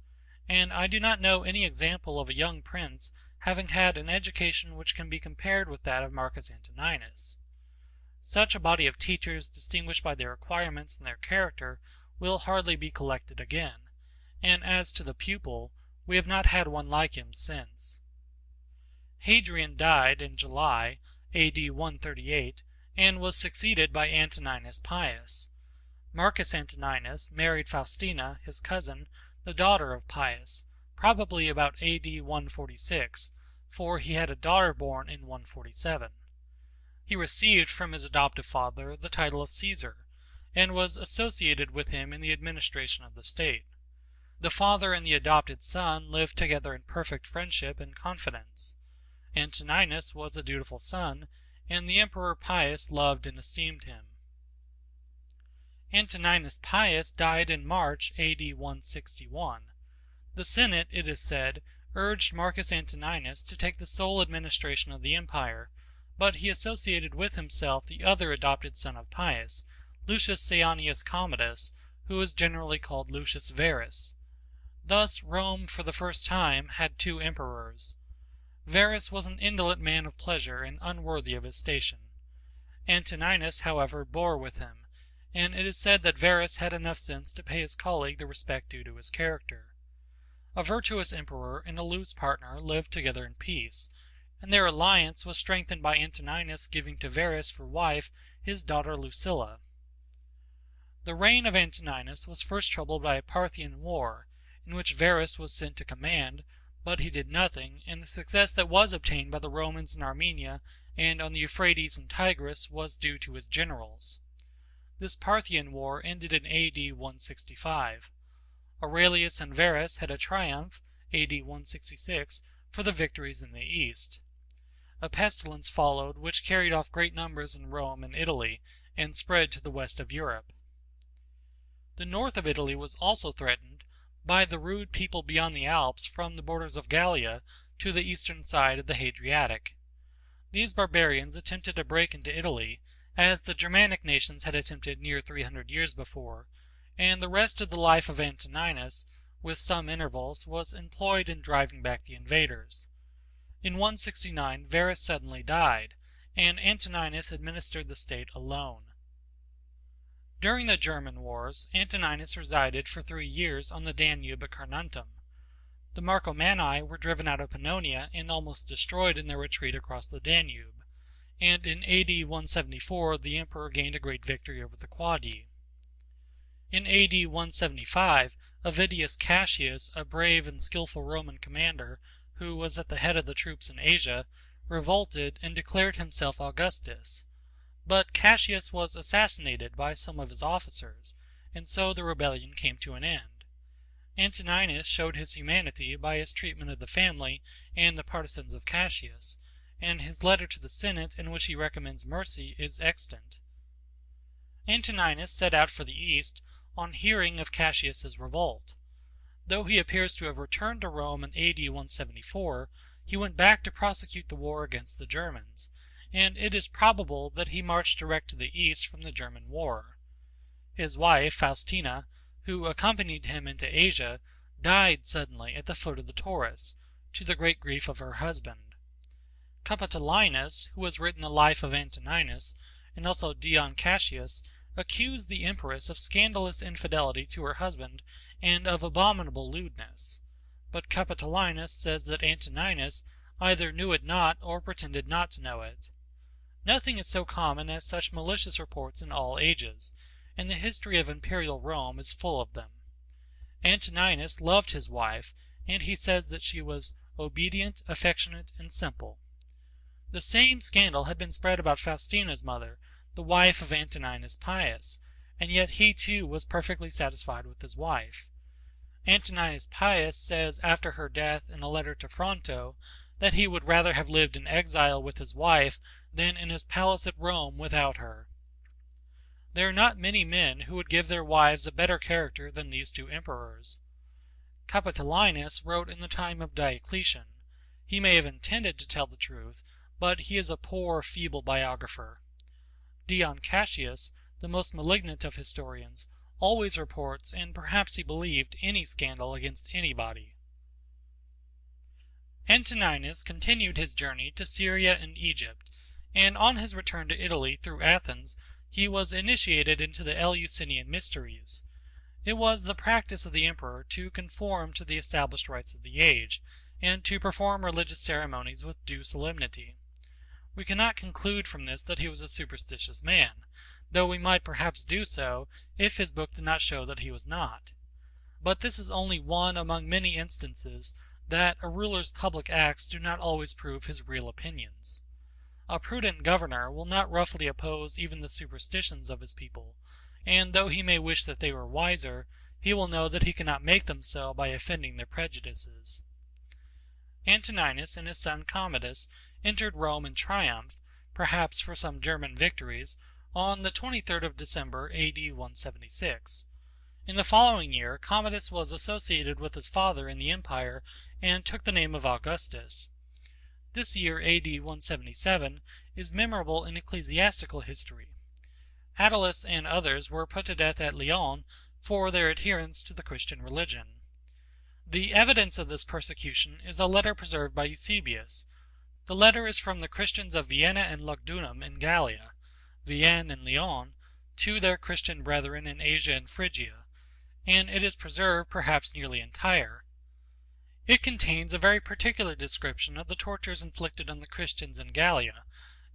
and I do not know any example of a young prince having had an education which can be compared with that of Marcus Antoninus. Such a body of teachers, distinguished by their acquirements and their character, will hardly be collected again, and as to the pupil, we have not had one like him since. Hadrian died in July, A.D. 138, and was succeeded by Antoninus Pius. Marcus Antoninus married Faustina, his cousin, the daughter of Pius, probably about A.D. 146, for he had a daughter born in 147. He received from his adoptive father the title of Caesar, and was associated with him in the administration of the state. The father and the adopted son lived together in perfect friendship and confidence. Antoninus was a dutiful son, and the Emperor Pius loved and esteemed him. Antoninus Pius died in March A.D. 161. The Senate, it is said, urged Marcus Antoninus to take the sole administration of the empire, but he associated with himself the other adopted son of Pius, Lucius Saeanius Commodus, who is generally called Lucius Verus. Thus Rome, for the first time, had two emperors. Verus was an indolent man of pleasure and unworthy of his station. Antoninus, however, bore with him, and it is said that Verus had enough sense to pay his colleague the respect due to his character. A virtuous emperor and a loose partner lived together in peace, and their alliance was strengthened by Antoninus giving to Verus for wife his daughter Lucilla. The reign of Antoninus was first troubled by a Parthian war, in which Verus was sent to command, but he did nothing, and the success that was obtained by the Romans in Armenia and on the Euphrates and Tigris was due to his generals. This Parthian war ended in A.D. 165. Aurelius and Verus had a triumph, A.D. 166, for the victories in the east. A pestilence followed which carried off great numbers in Rome and Italy, and spread to the west of Europe. The north of Italy was also threatened by the rude people beyond the Alps from the borders of Gallia to the eastern side of the Hadriatic. These barbarians attempted to break into Italy, as the Germanic nations had attempted near 300 years before, and the rest of the life of Antoninus, with some intervals, was employed in driving back the invaders. In 169 Verus suddenly died, and Antoninus administered the state alone. During the German wars, Antoninus resided for 3 years on the Danube at Carnuntum. The Marcomanni were driven out of Pannonia and almost destroyed in their retreat across the Danube, and in A.D. 174 the emperor gained a great victory over the Quadi. In A.D. 175, Avidius Cassius, a brave and skillful Roman commander, who was at the head of the troops in Asia, revolted and declared himself Augustus. But Cassius was assassinated by some of his officers, and so the rebellion came to an end. Antoninus showed his humanity by his treatment of the family and the partisans of Cassius, and his letter to the Senate in which he recommends mercy is extant. Antoninus set out for the east on hearing of Cassius's revolt. Though he appears to have returned to Rome in A.D. 174, he went back to prosecute the war against the Germans, and it is probable that he marched direct to the east from the German war. His wife, Faustina, who accompanied him into Asia, died suddenly at the foot of the Taurus, to the great grief of her husband. Capitolinus, who has written the life of Antoninus, and also Dion Cassius, accused the empress of scandalous infidelity to her husband and of abominable lewdness. But Capitolinus says that Antoninus either knew it not or pretended not to know it. Nothing is so common as such malicious reports in all ages, and the history of imperial Rome is full of them. Antoninus loved his wife, and he says that she was obedient, affectionate, and simple. The same scandal had been spread about Faustina's mother, the wife of Antoninus Pius, and yet he too was perfectly satisfied with his wife. Antoninus Pius says after her death in a letter to Fronto that he would rather have lived in exile with his wife than in his palace at Rome without her. There are not many men who would give their wives a better character than these two emperors. Capitolinus wrote in the time of Diocletian. He may have intended to tell the truth, but he is a poor, feeble biographer. Dion Cassius, the most malignant of historians, always reports, and perhaps he believed, any scandal against anybody. Antoninus continued his journey to Syria and Egypt, and on his return to Italy through Athens he was initiated into the Eleusinian mysteries. It was the practice of the emperor to conform to the established rites of the age, and to perform religious ceremonies with due solemnity. We cannot conclude from this that he was a superstitious man, though we might perhaps do so if his book did not show that he was not. But this is only one among many instances that a ruler's public acts do not always prove his real opinions. A prudent governor will not roughly oppose even the superstitions of his people, and though he may wish that they were wiser, he will know that he cannot make them so by offending their prejudices. Antoninus and his son Commodus entered Rome in triumph, perhaps for some German victories, on the 23rd of December, A.D. 176. In the following year Commodus was associated with his father in the empire and took the name of Augustus. This year, A.D. 177, is memorable in ecclesiastical history. Attalus and others were put to death at Lyons for their adherence to the Christian religion. The evidence of this persecution is a letter preserved by Eusebius. The letter is from the Christians of Vienna and Lugdunum in Gallia, Vienne and Lyon, to their Christian brethren in Asia and Phrygia, and it is preserved perhaps nearly entire. It contains a very particular description of the tortures inflicted on the Christians in Gallia,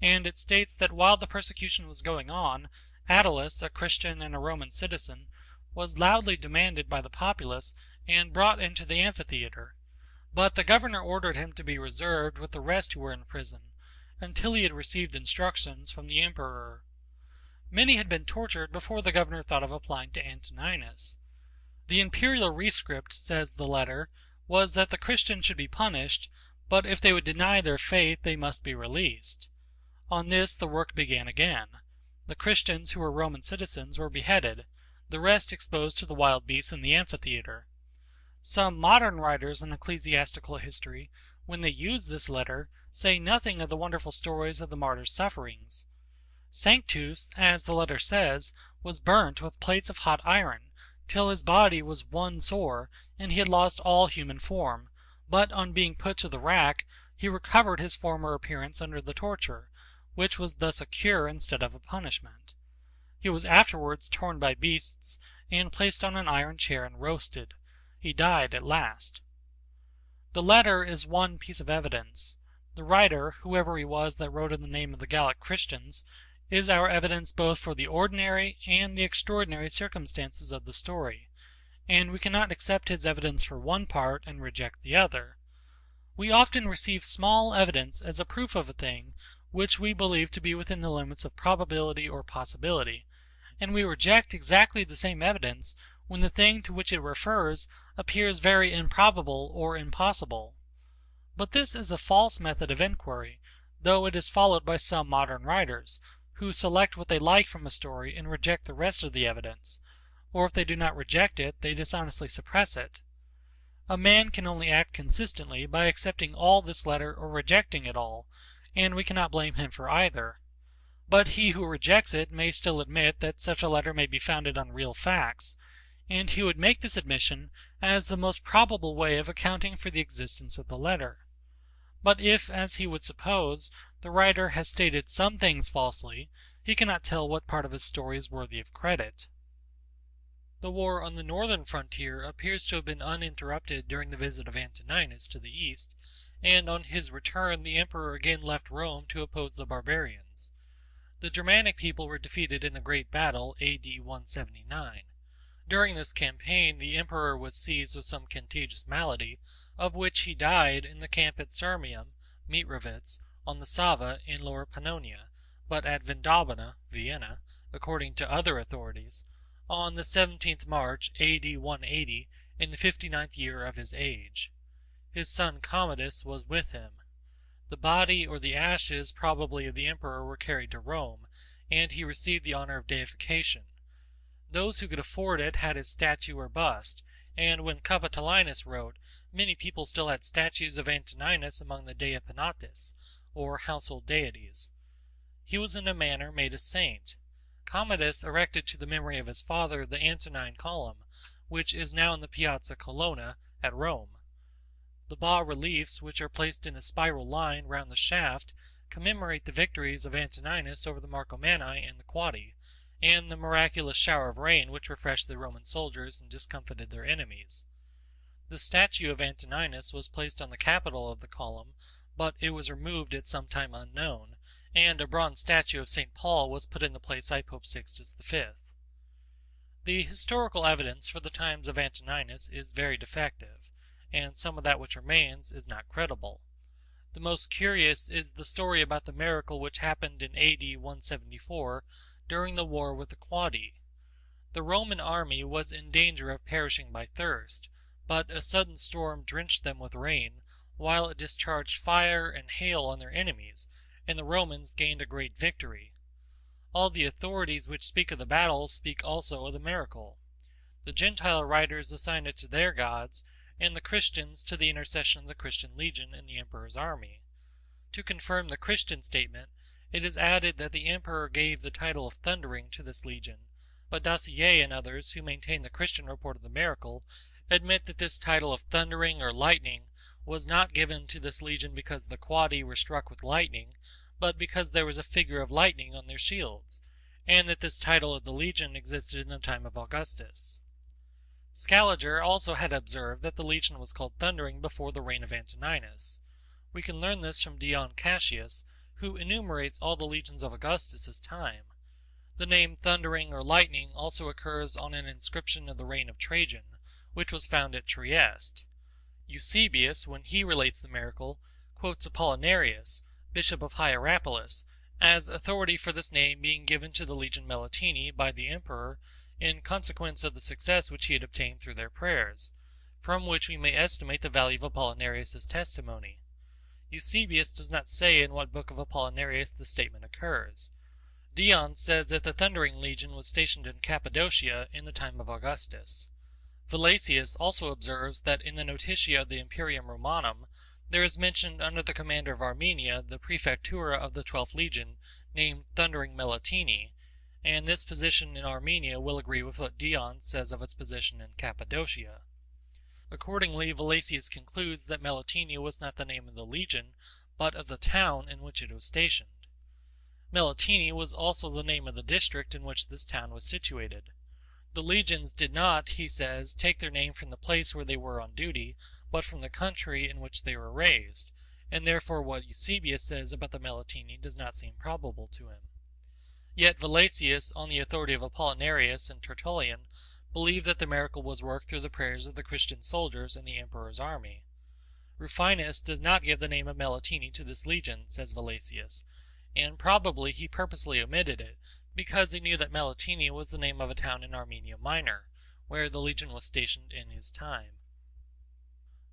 and it states that while the persecution was going on, Attalus, a Christian and a Roman citizen, was loudly demanded by the populace and brought into the amphitheater, but the governor ordered him to be reserved with the rest who were in prison, until he had received instructions from the emperor. Many had been tortured before the governor thought of applying to Antoninus. The imperial rescript, says the letter, was that the Christians should be punished, but if they would deny their faith they must be released. On this the work began again. The Christians who were Roman citizens were beheaded, the rest exposed to the wild beasts in the amphitheater. Some modern writers on ecclesiastical history, when they use this letter, say nothing of the wonderful stories of the martyrs' sufferings. Sanctus, as the letter says, was burnt with plates of hot iron, till his body was one sore, and he had lost all human form, but on being put to the rack, he recovered his former appearance under the torture, which was thus a cure instead of a punishment. He was afterwards torn by beasts, and placed on an iron chair and roasted. He died at last. The letter is one piece of evidence. The writer, whoever he was that wrote in the name of the Gallic Christians, is our evidence both for the ordinary and the extraordinary circumstances of the story, and we cannot accept his evidence for one part and reject the other. We often receive small evidence as a proof of a thing which we believe to be within the limits of probability or possibility, and we reject exactly the same evidence when the thing to which it refers appears very improbable or impossible. But this is a false method of inquiry, though it is followed by some modern writers, who select what they like from a story and reject the rest of the evidence, or if they do not reject it, they dishonestly suppress it. A man can only act consistently by accepting all this letter or rejecting it all, and we cannot blame him for either. But he who rejects it may still admit that such a letter may be founded on real facts, and he would make this admission as the most probable way of accounting for the existence of the letter. But if, as he would suppose, the writer has stated some things falsely, he cannot tell what part of his story is worthy of credit. The war on the northern frontier appears to have been uninterrupted during the visit of Antoninus to the east, and on his return the emperor again left Rome to oppose the barbarians. The Germanic people were defeated in a great battle, A.D. 179. During this campaign the emperor was seized with some contagious malady, of which he died in the camp at Sirmium (Mitrovitz) on the Sava in Lower Pannonia, but at Vindobona (Vienna), according to other authorities, on the 17th March A.D. 180, in the 59th year of his age. His son Commodus was with him. The body or the ashes probably of the emperor were carried to Rome, and he received the honor of deification. Those who could afford it had his statue or bust, and when Capitolinus wrote, many people still had statues of Antoninus among the Dea Penates, or household deities. He was in a manner made a saint. Commodus erected to the memory of his father the Antonine column, which is now in the Piazza Colonna at Rome. The bas-reliefs, which are placed in a spiral line round the shaft, commemorate the victories of Antoninus over the Marcomanni and the Quadi, and the miraculous shower of rain which refreshed the Roman soldiers and discomfited their enemies. The statue of Antoninus was placed on the capital of the column, but it was removed at some time unknown, and a bronze statue of St. Paul was put in the place by Pope Sixtus V. The historical evidence for the times of Antoninus is very defective, and some of that which remains is not credible. The most curious is the story about the miracle which happened in A.D. 174 during the war with the Quadi. The Roman army was in danger of perishing by thirst, but a sudden storm drenched them with rain, while it discharged fire and hail on their enemies, and the Romans gained a great victory. All the authorities which speak of the battle speak also of the miracle. The Gentile writers assign it to their gods, and the Christians to the intercession of the Christian legion in the emperor's army. To confirm the Christian statement, it is added that the emperor gave the title of Thundering to this legion, but Dacier and others who maintain the Christian report of the miracle admit that this title of Thundering or Lightning was not given to this legion because the Quadi were struck with lightning, but because there was a figure of lightning on their shields, and that this title of the legion existed in the time of Augustus. Scaliger also had observed that the legion was called Thundering before the reign of Antoninus. We can learn this from Dion Cassius, who enumerates all the legions of Augustus's time. The name Thundering or Lightning also occurs on an inscription of the reign of Trajan, which was found at Trieste. Eusebius, when he relates the miracle, quotes Apollinarius, bishop of Hierapolis, as authority for this name being given to the legion Melitini by the emperor in consequence of the success which he had obtained through their prayers, from which we may estimate the value of Apollinarius's testimony. Eusebius does not say in what book of Apollinarius the statement occurs. Dion says that the Thundering Legion was stationed in Cappadocia in the time of Augustus. Valesius also observes that in the Notitia of the Imperium Romanum there is mentioned under the commander of Armenia the Prefectura of the 12th Legion, named Thundering Melitini, and this position in Armenia will agree with what Dion says of its position in Cappadocia. Accordingly, Valesius concludes that Melitini was not the name of the legion, but of the town in which it was stationed. Melitini was also the name of the district in which this town was situated. The legions did not, he says, take their name from the place where they were on duty, but from the country in which they were raised, and therefore what Eusebius says about the Melitini does not seem probable to him. Yet Valesius, on the authority of Apollinarius and Tertullian, believed that the miracle was worked through the prayers of the Christian soldiers in the emperor's army. Rufinus does not give the name of Melitini to this legion, says Valesius, and probably he purposely omitted it, because he knew that Melitini was the name of a town in Armenia Minor, where the legion was stationed in his time.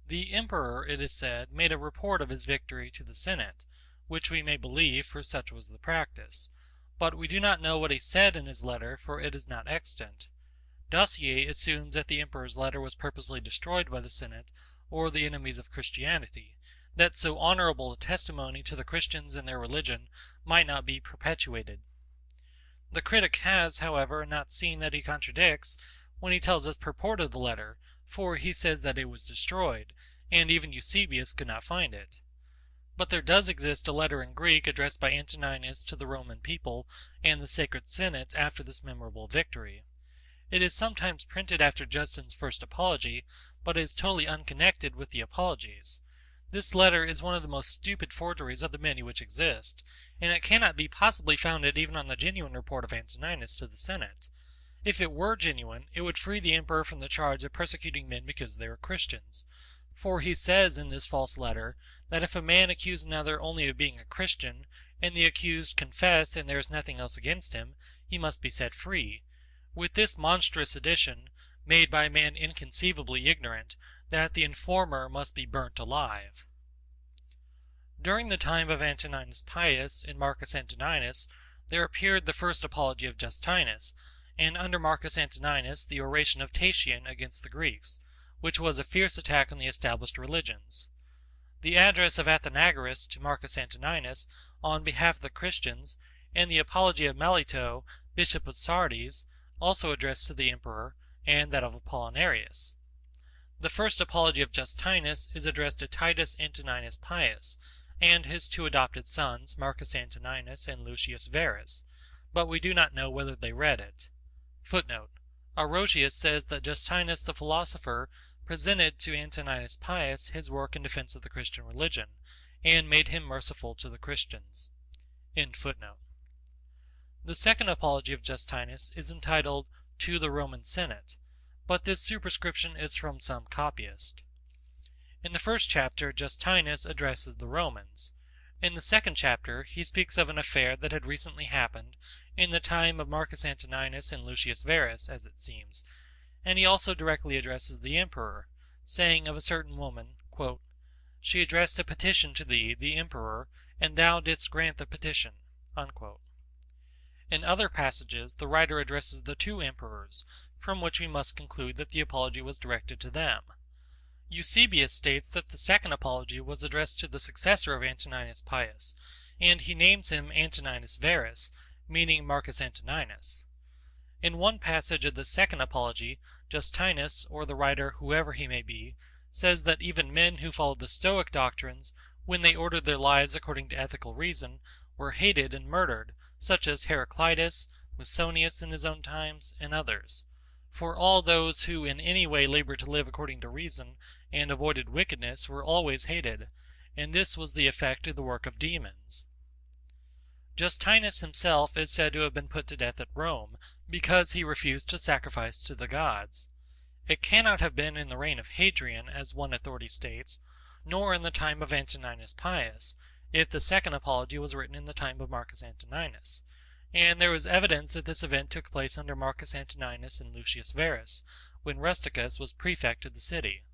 The emperor, it is said, made a report of his victory to the Senate, which we may believe, for such was the practice, but we do not know what he said in his letter, for it is not extant. Dacier assumes that the emperor's letter was purposely destroyed by the Senate, or the enemies of Christianity, that so honorable a testimony to the Christians and their religion might not be perpetuated. The critic has, however, not seen that he contradicts when he tells us purport of the letter, for he says that it was destroyed, and even Eusebius could not find it. But there does exist a letter in Greek addressed by Antoninus to the Roman people and the Sacred Senate after this memorable victory. It is sometimes printed after Justin's first apology, but is totally unconnected with the apologies. This letter is one of the most stupid forgeries of the many which exist, and it cannot be possibly founded even on the genuine report of Antoninus to the Senate. If it were genuine, it would free the emperor from the charge of persecuting men because they were Christians. For he says in this false letter that if a man accuse another only of being a Christian, and the accused confess and there is nothing else against him, he must be set free. With this monstrous addition, made by a man inconceivably ignorant, that the informer must be burnt alive. During the time of Antoninus Pius and Marcus Antoninus, there appeared the first apology of Justinus, and under Marcus Antoninus the oration of Tatian against the Greeks, which was a fierce attack on the established religions. The address of Athenagoras to Marcus Antoninus on behalf of the Christians, and the apology of Melito, bishop of Sardes, also addressed to the emperor, and that of Apollinarius. The first apology of Justinus is addressed to Titus Antoninus Pius, and his two adopted sons, Marcus Antoninus and Lucius Verus, but we do not know whether they read it. Footnote: Aurelius says that Justinus the philosopher presented to Antoninus Pius his work in defense of the Christian religion, and made him merciful to the Christians. End footnote. The second apology of Justinus is entitled To the Roman Senate, but this superscription is from some copyist. In the first chapter, Justinus addresses the Romans. In the second chapter, he speaks of an affair that had recently happened in the time of Marcus Antoninus and Lucius Verus, as it seems, and he also directly addresses the emperor, saying of a certain woman, quote, "She addressed a petition to thee, the emperor, and thou didst grant the petition." Unquote. In other passages, the writer addresses the two emperors, from which we must conclude that the apology was directed to them. Eusebius states that the second apology was addressed to the successor of Antoninus Pius, and he names him Antoninus Verus, meaning Marcus Antoninus. In one passage of the second apology, Justinus, or the writer whoever he may be, says that even men who followed the Stoic doctrines, when they ordered their lives according to ethical reason, were hated and murdered, such as Heraclitus, Musonius in his own times, and others. For all those who in any way labored to live according to reason and avoided wickedness were always hated, and this was the effect of the work of demons. Justinus himself is said to have been put to death at Rome, because he refused to sacrifice to the gods. It cannot have been in the reign of Hadrian, as one authority states, nor in the time of Antoninus Pius, if the second apology was written in the time of Marcus Antoninus, and there is evidence that this event took place under Marcus Antoninus and Lucius Verus, when Rusticus was prefect of the city.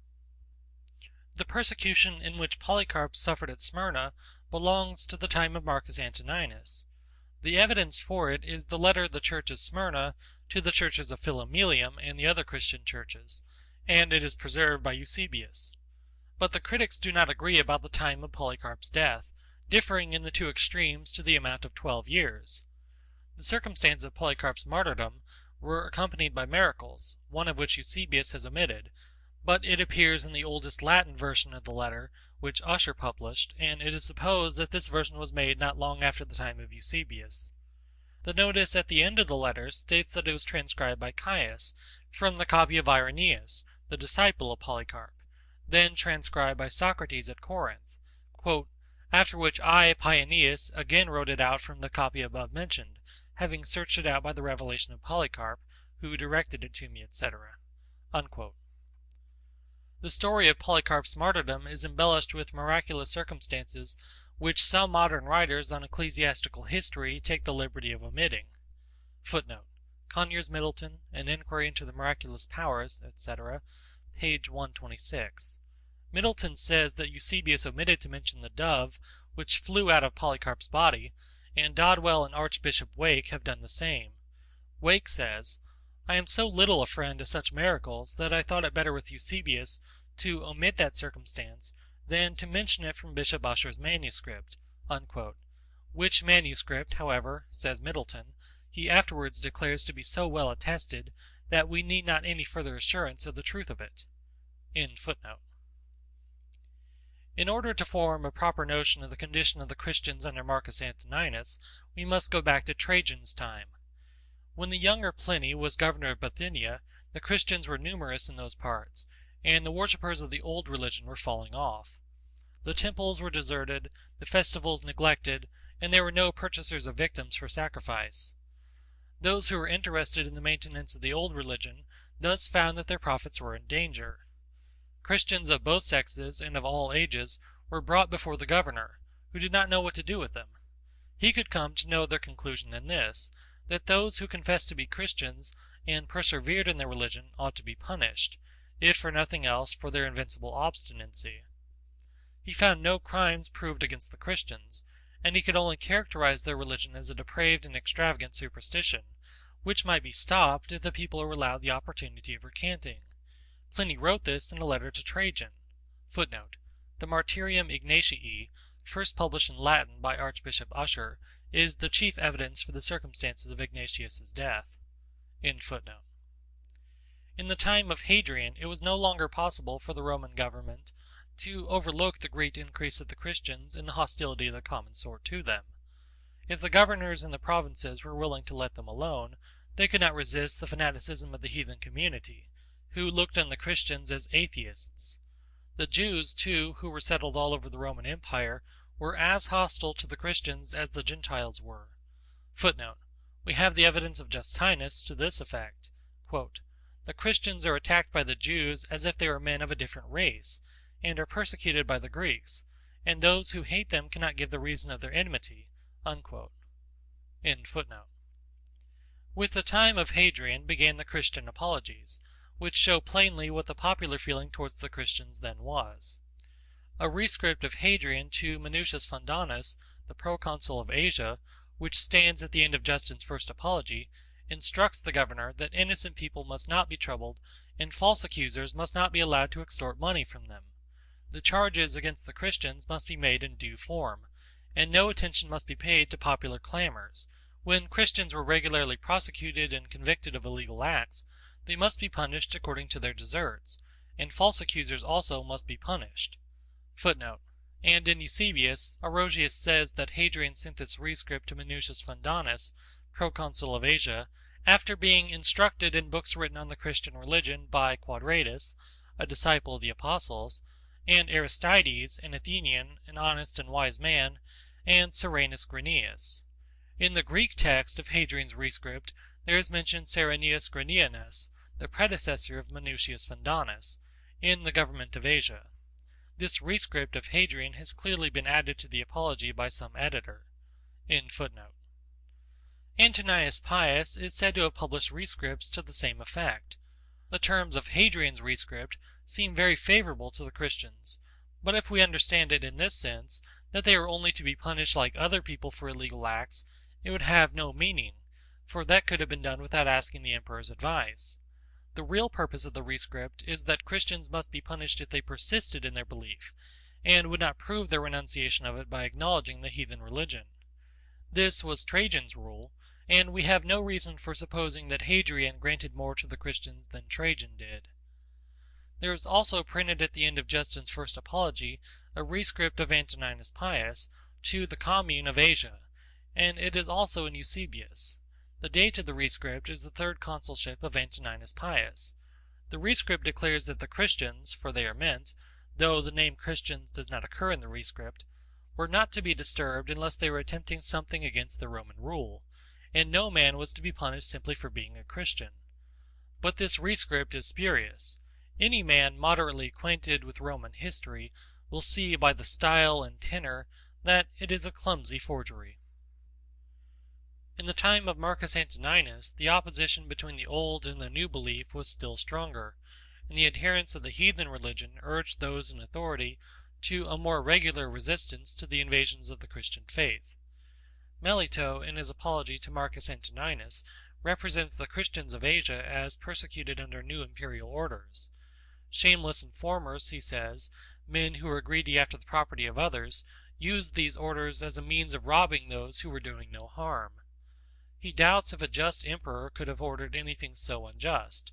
The persecution in which Polycarp suffered at Smyrna belongs to the time of Marcus Antoninus. The evidence for it is the letter of the church of Smyrna to the churches of Philomelium and the other Christian churches, and it is preserved by Eusebius. But the critics do not agree about the time of Polycarp's death, differing in the two extremes to the amount of 12 years. The circumstances of Polycarp's martyrdom were accompanied by miracles, one of which Eusebius has omitted, but it appears in the oldest Latin version of the letter, which Ussher published, and it is supposed that this version was made not long after the time of Eusebius. The notice at the end of the letter states that it was transcribed by Caius, from the copy of Irenaeus, the disciple of Polycarp, then transcribed by Socrates at Corinth, quote, "after which I, Paeanius, again wrote it out from the copy above mentioned, having searched it out by the revelation of Polycarp, who directed it to me, etc." Unquote. The story of Polycarp's martyrdom is embellished with miraculous circumstances which some modern writers on ecclesiastical history take the liberty of omitting. Footnote: Conyers Middleton, An Inquiry into the Miraculous Powers, etc., page 126. Middleton says that Eusebius omitted to mention the dove which flew out of Polycarp's body, and Dodwell and Archbishop Wake have done the same. Wake says, "I am so little a friend to such miracles that I thought it better with Eusebius to omit that circumstance than to mention it from Bishop Ussher's manuscript," unquote, which manuscript, however, says Middleton, he afterwards declares to be so well attested that we need not any further assurance of the truth of it. End footnote. In order to form a proper notion of the condition of the Christians under Marcus Antoninus, we must go back to Trajan's time. When the younger Pliny was governor of Bithynia, the Christians were numerous in those parts, and the worshippers of the old religion were falling off. The temples were deserted, the festivals neglected, and there were no purchasers of victims for sacrifice. Those who were interested in the maintenance of the old religion thus found that their profits were in danger. Christians of both sexes and of all ages were brought before the governor, who did not know what to do with them. He could come to no other conclusion than this, that those who confessed to be Christians and persevered in their religion ought to be punished, if for nothing else for their invincible obstinacy. He found no crimes proved against the Christians, and he could only characterize their religion as a depraved and extravagant superstition, which might be stopped if the people were allowed the opportunity of recanting. Pliny wrote this in a letter to Trajan. Footnote: the Martyrium Ignatii, first published in Latin by Archbishop Usher, is the chief evidence for the circumstances of Ignatius's death. End footnote. In the time of Hadrian, it was no longer possible for the Roman government to overlook the great increase of the Christians and the hostility of the common sort to them. If the governors in the provinces were willing to let them alone, they could not resist the fanaticism of the heathen community, who looked on the Christians as atheists. The Jews, too, who were settled all over the Roman Empire, were as hostile to the Christians as the Gentiles were. Footnote: we have the evidence of Justinus to this effect. Quote, the Christians are attacked by the Jews as if they were men of a different race, and are persecuted by the Greeks, and those who hate them cannot give the reason of their enmity. Unquote. End footnote. With the time of Hadrian began the Christian apologies, which show plainly what the popular feeling towards the Christians then was. A rescript of Hadrian to Minucius Fundanus, the proconsul of Asia, which stands at the end of Justin's first apology, instructs the governor that innocent people must not be troubled, and false accusers must not be allowed to extort money from them. The charges against the Christians must be made in due form, and no attention must be paid to popular clamors. When Christians were regularly prosecuted and convicted of illegal acts, they must be punished according to their deserts, and false accusers also must be punished. Footnote: and in Eusebius, Orosius says that Hadrian sent this rescript to Minucius Fundanus, proconsul of Asia, after being instructed in books written on the Christian religion by Quadratus, a disciple of the apostles, and Aristides, an Athenian, an honest and wise man, and Cyrenus Granius. In the Greek text of Hadrian's rescript there is mentioned Cyrenus Granianus, the predecessor of Minucius Fundanus, in the government of Asia. This rescript of Hadrian has clearly been added to the apology by some editor. End footnote. Antoninus Pius is said to have published rescripts to the same effect. The terms of Hadrian's rescript seem very favorable to the Christians, but if we understand it in this sense, that they are only to be punished like other people for illegal acts, it would have no meaning, for that could have been done without asking the emperor's advice. The real purpose of the rescript is that Christians must be punished if they persisted in their belief, and would not prove their renunciation of it by acknowledging the heathen religion. This was Trajan's rule, and we have no reason for supposing that Hadrian granted more to the Christians than Trajan did. There is also printed at the end of Justin's first apology a rescript of Antoninus Pius to the commune of Asia, and it is also in Eusebius. The date of the rescript is the third consulship of Antoninus Pius. The rescript declares that the Christians, for they are meant, though the name Christians does not occur in the rescript, were not to be disturbed unless they were attempting something against the Roman rule, and no man was to be punished simply for being a Christian. But this rescript is spurious. Any man moderately acquainted with Roman history will see by the style and tenor that it is a clumsy forgery. In the time of Marcus Antoninus, the opposition between the old and the new belief was still stronger, and the adherents of the heathen religion urged those in authority to a more regular resistance to the invasions of the Christian faith. Melito, in his apology to Marcus Antoninus, represents the Christians of Asia as persecuted under new imperial orders. Shameless informers, he says, men who were greedy after the property of others, used these orders as a means of robbing those who were doing no harm. He doubts if a just emperor could have ordered anything so unjust,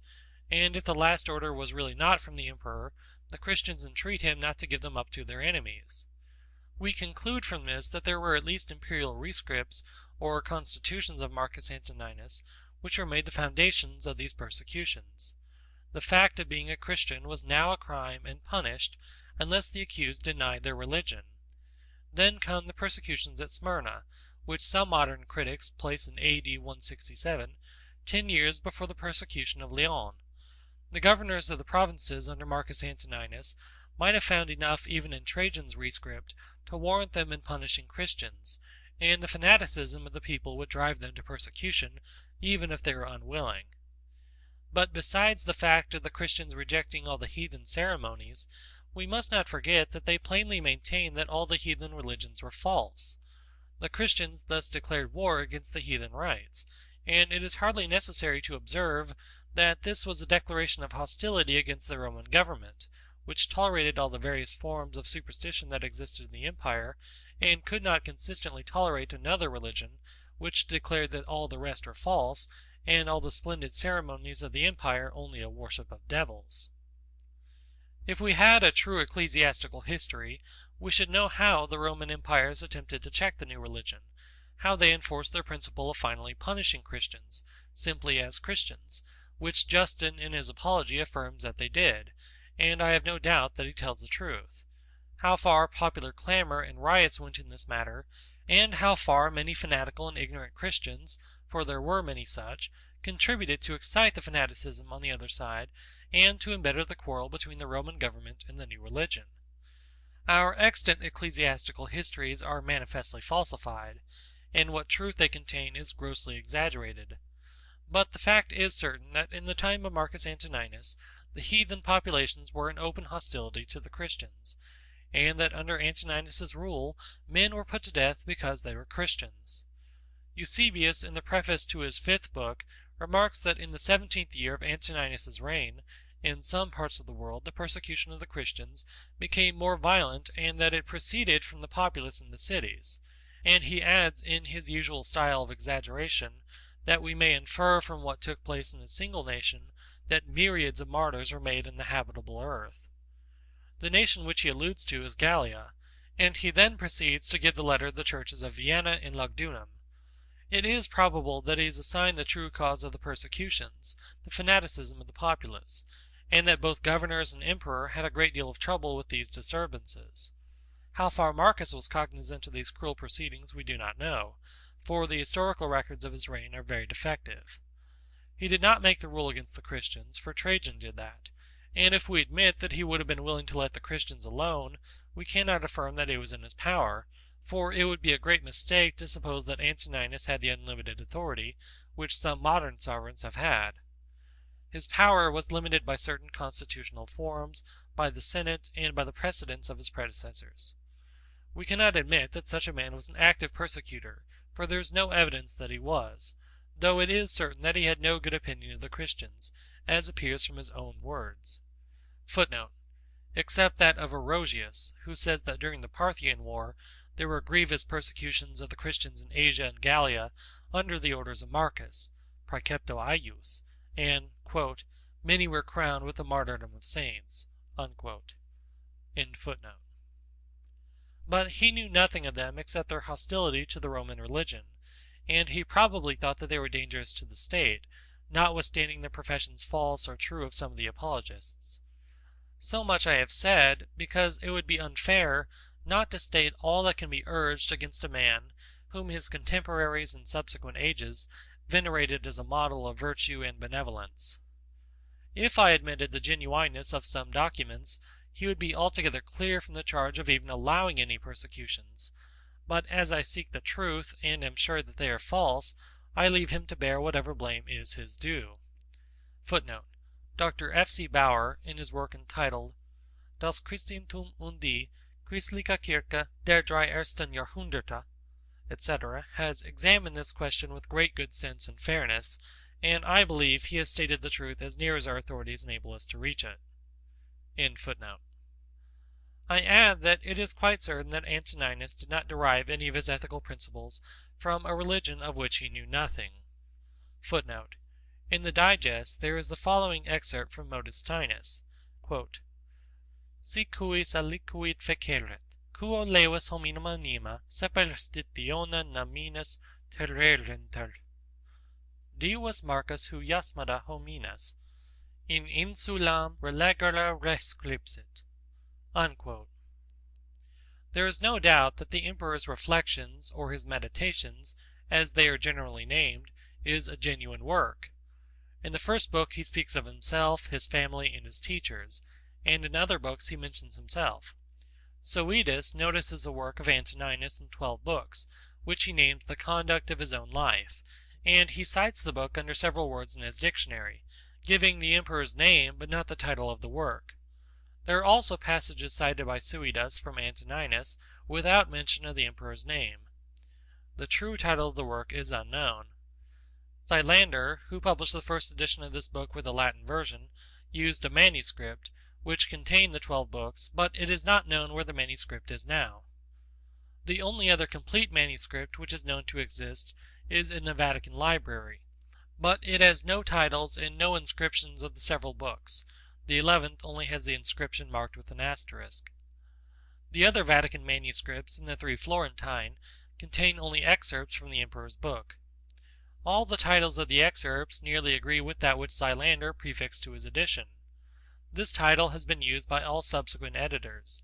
and if the last order was really not from the emperor, the Christians entreat him not to give them up to their enemies. We conclude from this that there were at least imperial rescripts or constitutions of Marcus Antoninus, which were made the foundations of these persecutions. The fact of being a Christian was now a crime and punished unless the accused denied their religion. Then come the persecutions at Smyrna, which some modern critics place in A.D. 167, 10 years before the persecution of Leon. The governors of the provinces under Marcus Antoninus might have found enough even in Trajan's rescript to warrant them in punishing Christians, and the fanaticism of the people would drive them to persecution even if they were unwilling. But besides the fact of the Christians rejecting all the heathen ceremonies, we must not forget that they plainly maintained that all the heathen religions were false. The Christians thus declared war against the heathen rites, and it is hardly necessary to observe that this was a declaration of hostility against the Roman government, which tolerated all the various forms of superstition that existed in the empire, and could not consistently tolerate another religion, which declared that all the rest were false, and all the splendid ceremonies of the empire only a worship of devils. If we had a true ecclesiastical history, we should know how the Roman empires attempted to check the new religion, how they enforced their principle of finally punishing Christians, simply as Christians, which Justin in his Apology affirms that they did, and I have no doubt that he tells the truth, how far popular clamor and riots went in this matter, and how far many fanatical and ignorant Christians, for there were many such, contributed to excite the fanaticism on the other side, and to embitter the quarrel between the Roman government and the new religion. Our extant ecclesiastical histories are manifestly falsified, and what truth they contain is grossly exaggerated. But the fact is certain that in the time of Marcus Antoninus, the heathen populations were in open hostility to the Christians, and that under Antoninus's rule men were put to death because they were Christians. Eusebius, in the preface to his 5th book, remarks that in the 17th year of Antoninus's reign, in some parts of the world the persecution of the Christians became more violent, and that it proceeded from the populace in the cities, and he adds in his usual style of exaggeration that we may infer from what took place in a single nation that myriads of martyrs were made in the habitable earth. The nation which he alludes to is Gallia, and he then proceeds to give the letter of the churches of Vienna and Lugdunum. It is probable that he has assigned the true cause of the persecutions, the fanaticism of the populace, and that both governors and emperor had a great deal of trouble with these disturbances. How far Marcus was cognizant of these cruel proceedings we do not know, for the historical records of his reign are very defective. He did not make the rule against the Christians, for Trajan did that, and if we admit that he would have been willing to let the Christians alone, we cannot affirm that it was in his power, for it would be a great mistake to suppose that Antoninus had the unlimited authority which some modern sovereigns have had. His power was limited by certain constitutional forms, by the Senate, and by the precedents of his predecessors. We cannot admit that such a man was an active persecutor, for there is no evidence that he was, though it is certain that he had no good opinion of the Christians, as appears from his own words. Footnote: except that of Orosius, who says that during the Parthian War there were grievous persecutions of the Christians in Asia and Gallia under the orders of Marcus, praecepto eius, and, quote, many were crowned with the martyrdom of saints, unquote. End footnote. But he knew nothing of them except their hostility to the Roman religion, and he probably thought that they were dangerous to the state, notwithstanding the professions false or true of some of the apologists. So much I have said, because it would be unfair not to state all that can be urged against a man whom his contemporaries in subsequent ages venerated as a model of virtue and benevolence. If I admitted the genuineness of some documents, he would be altogether clear from the charge of even allowing any persecutions, but as I seek the truth, and am sure that they are false, I leave him to bear whatever blame is his due. Footnote: Dr. F.C. Bauer, in his work entitled Das Christentum und die Christliche Kirche der drei ersten Jahrhunderte, etc., has examined this question with great good sense and fairness, and I believe he has stated the truth as near as our authorities enable us to reach it. End footnote. I add that it is quite certain that Antoninus did not derive any of his ethical principles from a religion of which he knew nothing. Footnote: in the Digest there is the following excerpt from Modestinus, quote, Si cuis aliquid feceret, quo levis hominum anima superstitiona naminis terrerenter. Divus Marcus hu jasmada hominas, in insulam relegere rescripsit. Unquote. There is no doubt that the Emperor's Reflections, or his Meditations, as they are generally named, is a genuine work. In the first book he speaks of himself, his family, and his teachers, and in other books he mentions himself. Suidas notices a work of Antoninus in 12 books, which he names the conduct of his own life, and he cites the book under several words in his dictionary, giving the Emperor's name but not the title of the work. There are also passages cited by Suidas from Antoninus without mention of the Emperor's name. The true title of the work is unknown. Xylander, who published the first edition of this book with a Latin version, used a manuscript, which contained the 12 books, but it is not known where the manuscript is now. The only other complete manuscript which is known to exist is in the Vatican Library, but it has no titles and no inscriptions of the several books. The 11th only has the inscription marked with an asterisk. The other Vatican manuscripts and the 3 Florentine contain only excerpts from the Emperor's book. All the titles of the excerpts nearly agree with that which Xylander prefixed to his edition. This title has been used by all subsequent editors.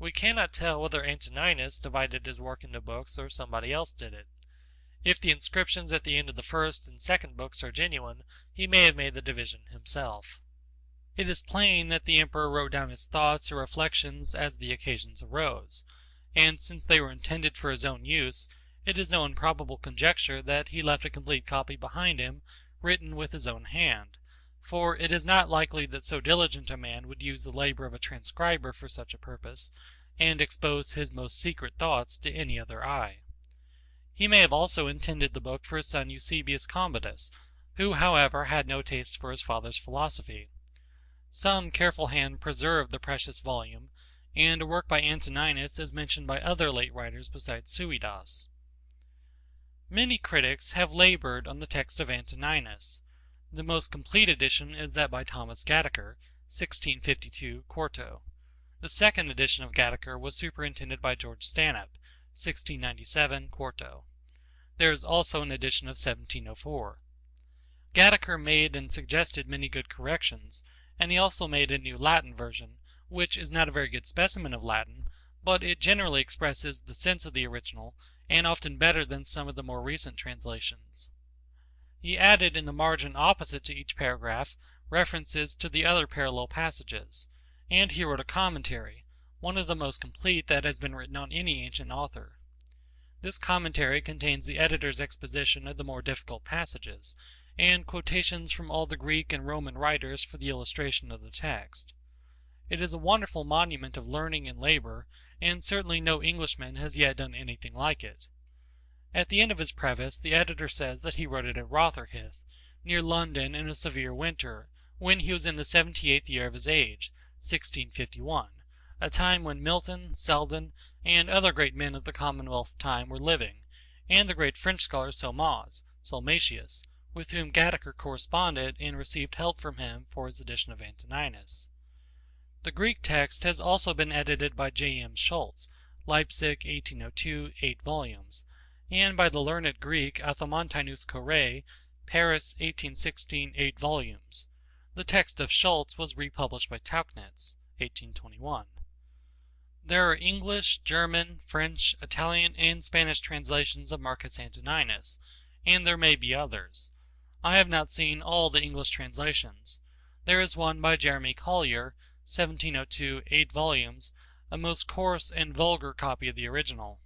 We cannot tell whether Antoninus divided his work into books or somebody else did it. If the inscriptions at the end of the first and second books are genuine, he may have made the division himself. It is plain that the Emperor wrote down his thoughts or reflections as the occasions arose, and since they were intended for his own use, it is no improbable conjecture that he left a complete copy behind him, written with his own hand, for it is not likely that so diligent a man would use the labor of a transcriber for such a purpose, and expose his most secret thoughts to any other eye. He may have also intended the book for his son Eusebius Combadus, who, however, had no taste for his father's philosophy. Some careful hand preserved the precious volume, and a work by Antoninus is mentioned by other late writers besides Suidas. Many critics have labored on the text of Antoninus. The most complete edition is that by Thomas Gadaker, 1652, quarto. The second edition of Gadaker was superintended by George Stanhope, 1697, quarto. There is also an edition of 1704. Gadaker made and suggested many good corrections, and he also made a new Latin version, which is not a very good specimen of Latin, but it generally expresses the sense of the original, and often better than some of the more recent translations. He added in the margin opposite to each paragraph references to the other parallel passages, and he wrote a commentary, one of the most complete that has been written on any ancient author. This commentary contains the editor's exposition of the more difficult passages, and quotations from all the Greek and Roman writers for the illustration of the text. It is a wonderful monument of learning and labor, and certainly no Englishman has yet done anything like it. At the end of his preface, the editor says that he wrote it at Rotherhithe, near London, in a severe winter, when he was in the 78th year of his age, 1651, a time when Milton, Selden, and other great men of the Commonwealth time were living, and the great French scholar Salmasius, with whom Gadaker corresponded and received help from him for his edition of Antoninus. The Greek text has also been edited by J.M. Schultz, Leipzig, 1802, 8 volumes, and by the learned Greek Athamontinus Corre, Paris, 1816, 8 volumes. The text of Schultz was republished by Tauchnitz, 1821. There are English, German, French, Italian, and Spanish translations of Marcus Antoninus, and there may be others. I have not seen all the English translations. There is one by Jeremy Collier, 1702, 8 volumes, a most coarse and vulgar copy of the original.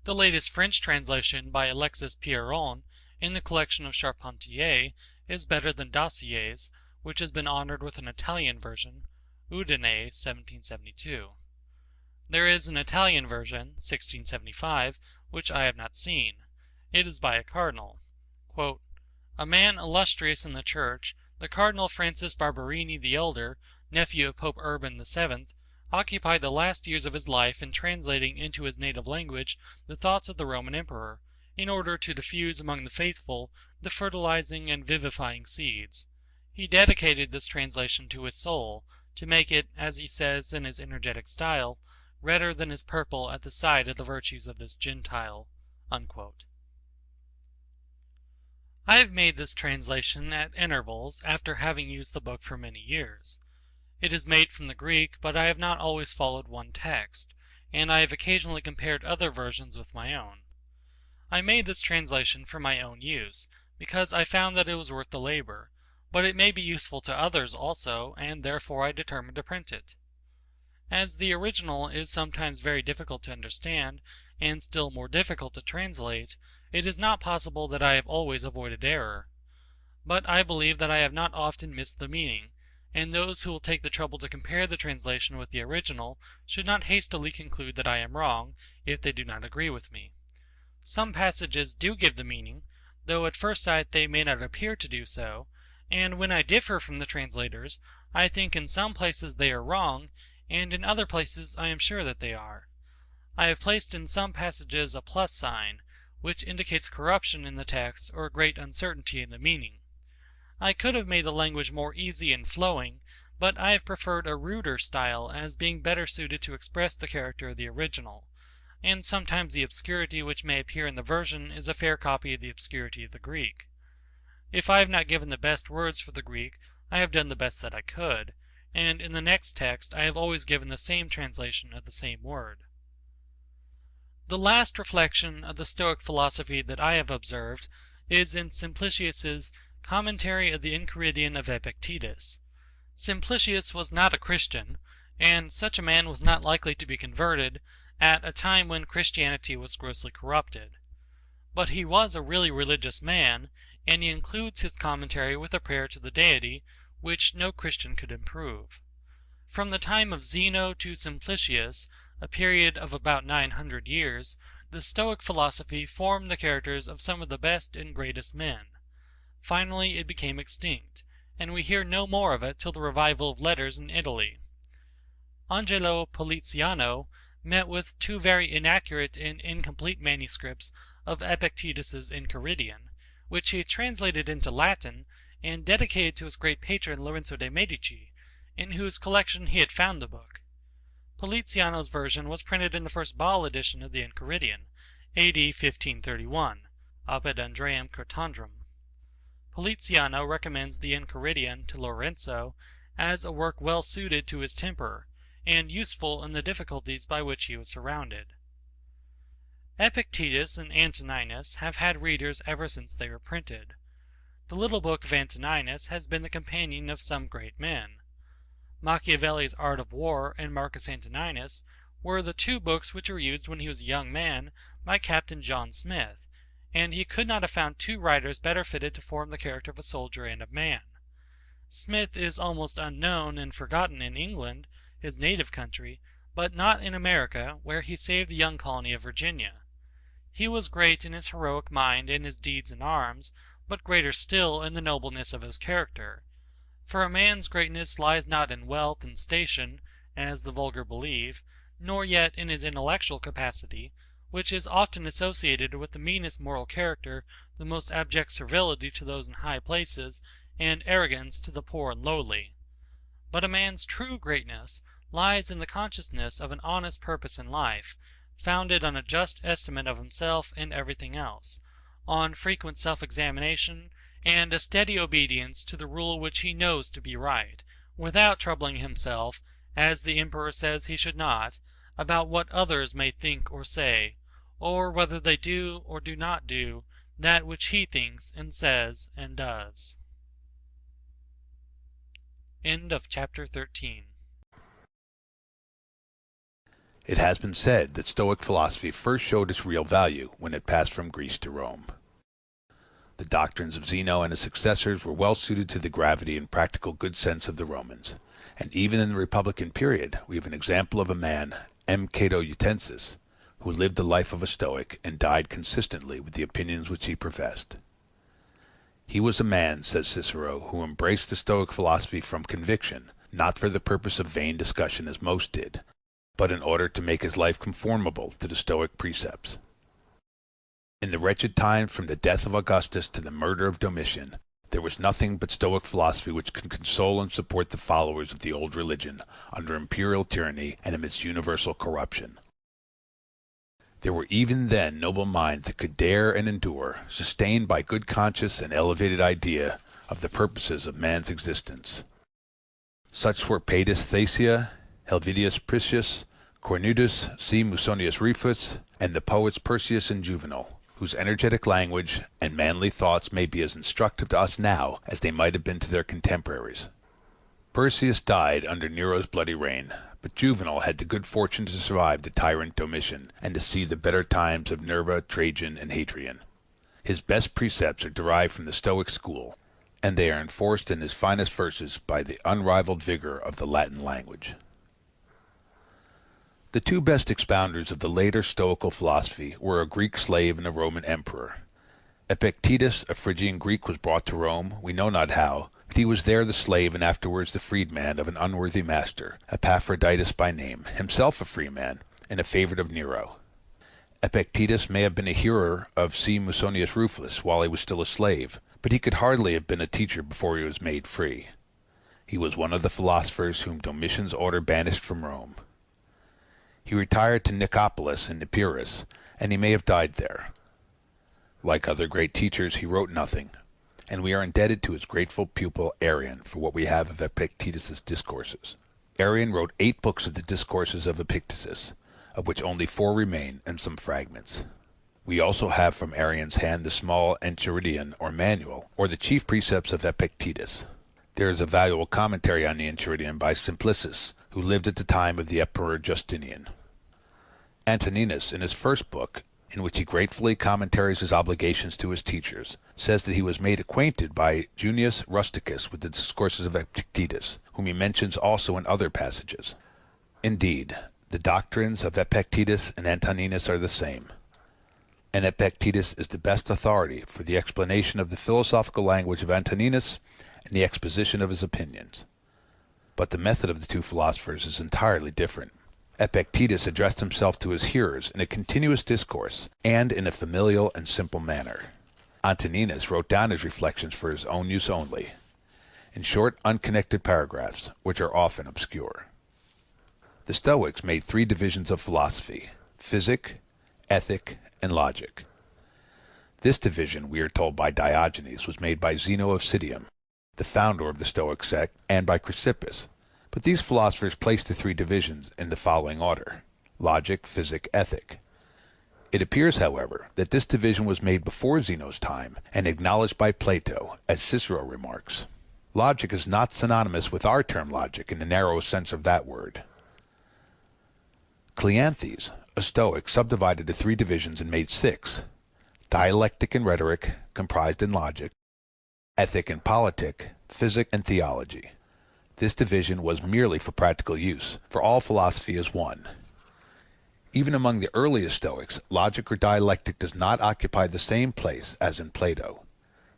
The latest French translation by Alexis Pierron, in the collection of Charpentier, is better than Dassier's, which has been honored with an Italian version, Udine, 1772. There is an Italian version, 1675, which I have not seen. It is by a cardinal. Quote, "A man illustrious in the Church, the Cardinal Francis Barberini the Elder, nephew of Pope Urban VII, occupied the last years of his life in translating into his native language the thoughts of the Roman Emperor, in order to diffuse among the faithful the fertilizing and vivifying seeds. He dedicated this translation to his soul, to make it, as he says in his energetic style, redder than is purple at the sight of the virtues of this Gentile." Unquote. I have made this translation at intervals after having used the book for many years. It is made from the Greek, but I have not always followed one text, and I have occasionally compared other versions with my own. I made this translation for my own use, because I found that it was worth the labor, but it may be useful to others also, and therefore I determined to print it. As the original is sometimes very difficult to understand, and still more difficult to translate, it is not possible that I have always avoided error. But I believe that I have not often missed the meaning, and those who will take the trouble to compare the translation with the original should not hastily conclude that I am wrong, if they do not agree with me. Some passages do give the meaning, though at first sight they may not appear to do so, and when I differ from the translators, I think in some places they are wrong, and in other places I am sure that they are. I have placed in some passages a plus sign, which indicates corruption in the text or great uncertainty in the meaning. I could have made the language more easy and flowing, but I have preferred a ruder style as being better suited to express the character of the original, and sometimes the obscurity which may appear in the version is a fair copy of the obscurity of the Greek. If I have not given the best words for the Greek, I have done the best that I could, and in the next text I have always given the same translation of the same word. The last reflection of the Stoic philosophy that I have observed is in Simplicius's Commentary of the Enchiridion of Epictetus. Simplicius was not a Christian, and such a man was not likely to be converted at a time when Christianity was grossly corrupted. But he was a really religious man, and he includes his commentary with a prayer to the deity, which no Christian could improve. From the time of Zeno to Simplicius, a period of about 900 years, the Stoic philosophy formed the characters of some of the best and greatest men. Finally it became extinct, and we hear no more of it till the revival of letters in Italy. Angelo Poliziano met with two very inaccurate and incomplete manuscripts of Epictetus's Enchiridion, which he translated into Latin and dedicated to his great patron Lorenzo de' Medici, in whose collection he had found the book. Poliziano's version was printed in the first Ball edition of the Enchiridion, A.D. 1531, apud Andream Curtandrum. Poliziano recommends the Enchiridion to Lorenzo as a work well suited to his temper, and useful in the difficulties by which he was surrounded. Epictetus and Antoninus have had readers ever since they were printed. The little book of Antoninus has been the companion of some great men. Machiavelli's Art of War and Marcus Antoninus were the two books which were used when he was a young man by Captain John Smith, and he could not have found two writers better fitted to form the character of a soldier and a man. Smith is almost unknown and forgotten in England, his native country, but not in America, where he saved the young colony of Virginia. He was great in his heroic mind and his deeds in arms, but greater still in the nobleness of his character. For a man's greatness lies not in wealth and station, as the vulgar believe, nor yet in his intellectual capacity, which is often associated with the meanest moral character, the most abject servility to those in high places, and arrogance to the poor and lowly. But a man's true greatness lies in the consciousness of an honest purpose in life, founded on a just estimate of himself and everything else, on frequent self-examination, and a steady obedience to the rule which he knows to be right, without troubling himself, as the Emperor says he should not, about what others may think or say, or whether they do or do not do that which he thinks and says and does. End of chapter 13. It has been said that Stoic philosophy first showed its real value when it passed from Greece to Rome. The doctrines of Zeno and his successors were well suited to the gravity and practical good sense of the Romans, and even in the Republican period we have an example of a man, M. Cato Utensis, who lived the life of a Stoic and died consistently with the opinions which he professed. He was a man, says Cicero, who embraced the Stoic philosophy from conviction, not for the purpose of vain discussion as most did, but in order to make his life conformable to the Stoic precepts. In the wretched time from the death of Augustus to the murder of Domitian, there was nothing but Stoic philosophy which could console and support the followers of the old religion under imperial tyranny and amidst universal corruption. There were even then noble minds that could dare and endure, sustained by good conscience and elevated idea of the purposes of man's existence. Such were Paetus Thasia, Helvidius Priscus, Cornutus, C. Musonius Rufus, and the poets Persius and Juvenal, whose energetic language and manly thoughts may be as instructive to us now as they might have been to their contemporaries. Persius died under Nero's bloody reign, but Juvenal had the good fortune to survive the tyrant Domitian and to see the better times of Nerva, Trajan, and Hadrian. His best precepts are derived from the Stoic school, and they are enforced in his finest verses by the unrivaled vigor of the Latin language. The two best expounders of the later Stoical philosophy were a Greek slave and a Roman emperor. Epictetus, a Phrygian Greek, was brought to Rome, we know not how, but he was there the slave and afterwards the freedman of an unworthy master, Epaphroditus by name, himself a freeman, and a favorite of Nero. Epictetus may have been a hearer of C. Musonius Rufus while he was still a slave, but he could hardly have been a teacher before he was made free. He was one of the philosophers whom Domitian's order banished from Rome. He retired to Nicopolis in Epirus, and he may have died there. Like other great teachers, he wrote nothing, and we are indebted to his grateful pupil Arrian for what we have of Epictetus's discourses. Arrian wrote 8 books of the discourses of Epictetus, of which only 4 remain, and some fragments. We also have from Arrian's hand the small Enchiridion, or manual, or the chief precepts of Epictetus. There is a valuable commentary on the Enchiridion by Simplicis, who lived at the time of the Emperor Justinian. Antoninus, in his first book, in which he gratefully commentaries his obligations to his teachers, says that he was made acquainted by Junius Rusticus with the discourses of Epictetus, whom he mentions also in other passages. Indeed, the doctrines of Epictetus and Antoninus are the same, and Epictetus is the best authority for the explanation of the philosophical language of Antoninus and the exposition of his opinions. But the method of the two philosophers is entirely different. Epictetus addressed himself to his hearers in a continuous discourse, and in a familial and simple manner. Antoninus wrote down his reflections for his own use only, in short, unconnected paragraphs, which are often obscure. The Stoics made 3 divisions of philosophy: physic, ethic, and logic. This division, we are told by Diogenes, was made by Zeno of Citium, the founder of the Stoic sect, and by Chrysippus. But these philosophers placed the 3 divisions in the following order: logic, physic, ethic. It appears, however, that this division was made before Zeno's time and acknowledged by Plato, as Cicero remarks. Logic is not synonymous with our term logic in the narrow sense of that word. Cleanthes, a Stoic, subdivided the 3 divisions and made 6: dialectic and rhetoric, comprised in logic; ethic and politic; physic and theology. This division was merely for practical use, for all philosophy is one. Even among the earliest Stoics, logic or dialectic does not occupy the same place as in Plato.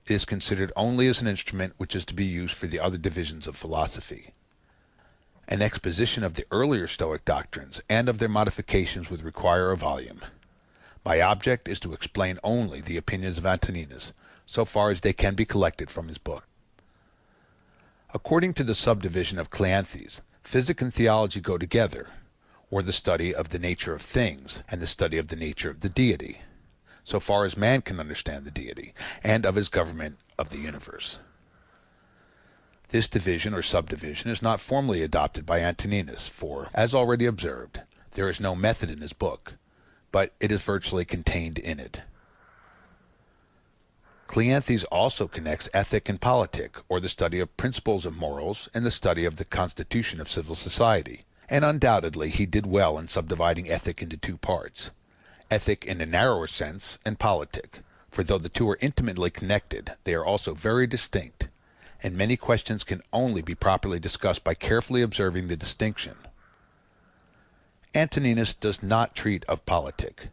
It is considered only as an instrument which is to be used for the other divisions of philosophy. An exposition of the earlier Stoic doctrines and of their modifications would require a volume. My object is to explain only the opinions of Antoninus, so far as they can be collected from his book. According to the subdivision of Cleanthes, physic and theology go together, or the study of the nature of things and the study of the nature of the deity, so far as man can understand the deity, and of his government of the universe. This division or subdivision is not formally adopted by Antoninus, for, as already observed, there is no method in his book, but it is virtually contained in it. Cleanthes also connects ethic and politic, or the study of principles of morals, and the study of the constitution of civil society, and undoubtedly he did well in subdividing ethic into 2 parts: ethic in a narrower sense, and politic, for though the 2 are intimately connected, they are also very distinct, and many questions can only be properly discussed by carefully observing the distinction. Antoninus does not treat of politic.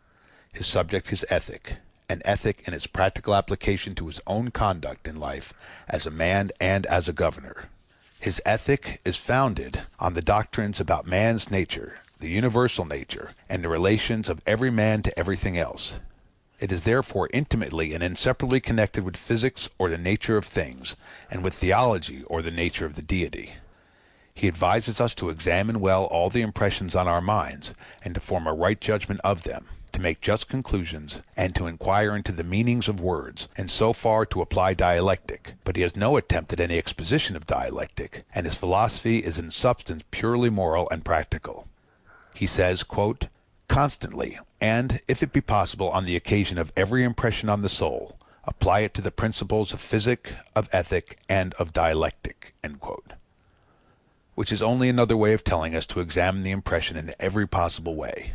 His subject is ethic, and ethic in its practical application to his own conduct in life as a man and as a governor. His ethic is founded on the doctrines about man's nature, the universal nature, and the relations of every man to everything else. It is therefore intimately and inseparably connected with physics, or the nature of things, and with theology, or the nature of the deity. He advises us to examine well all the impressions on our minds, and to form a right judgment of them, to make just conclusions, and to inquire into the meanings of words, and so far to apply dialectic. But he has no attempt at any exposition of dialectic, and his philosophy is in substance purely moral and practical. He says, quote, "Constantly, and, if it be possible, on the occasion of every impression on the soul, apply it to the principles of physic, of ethic, and of dialectic," end quote. Which is only another way of telling us to examine the impression in every possible way.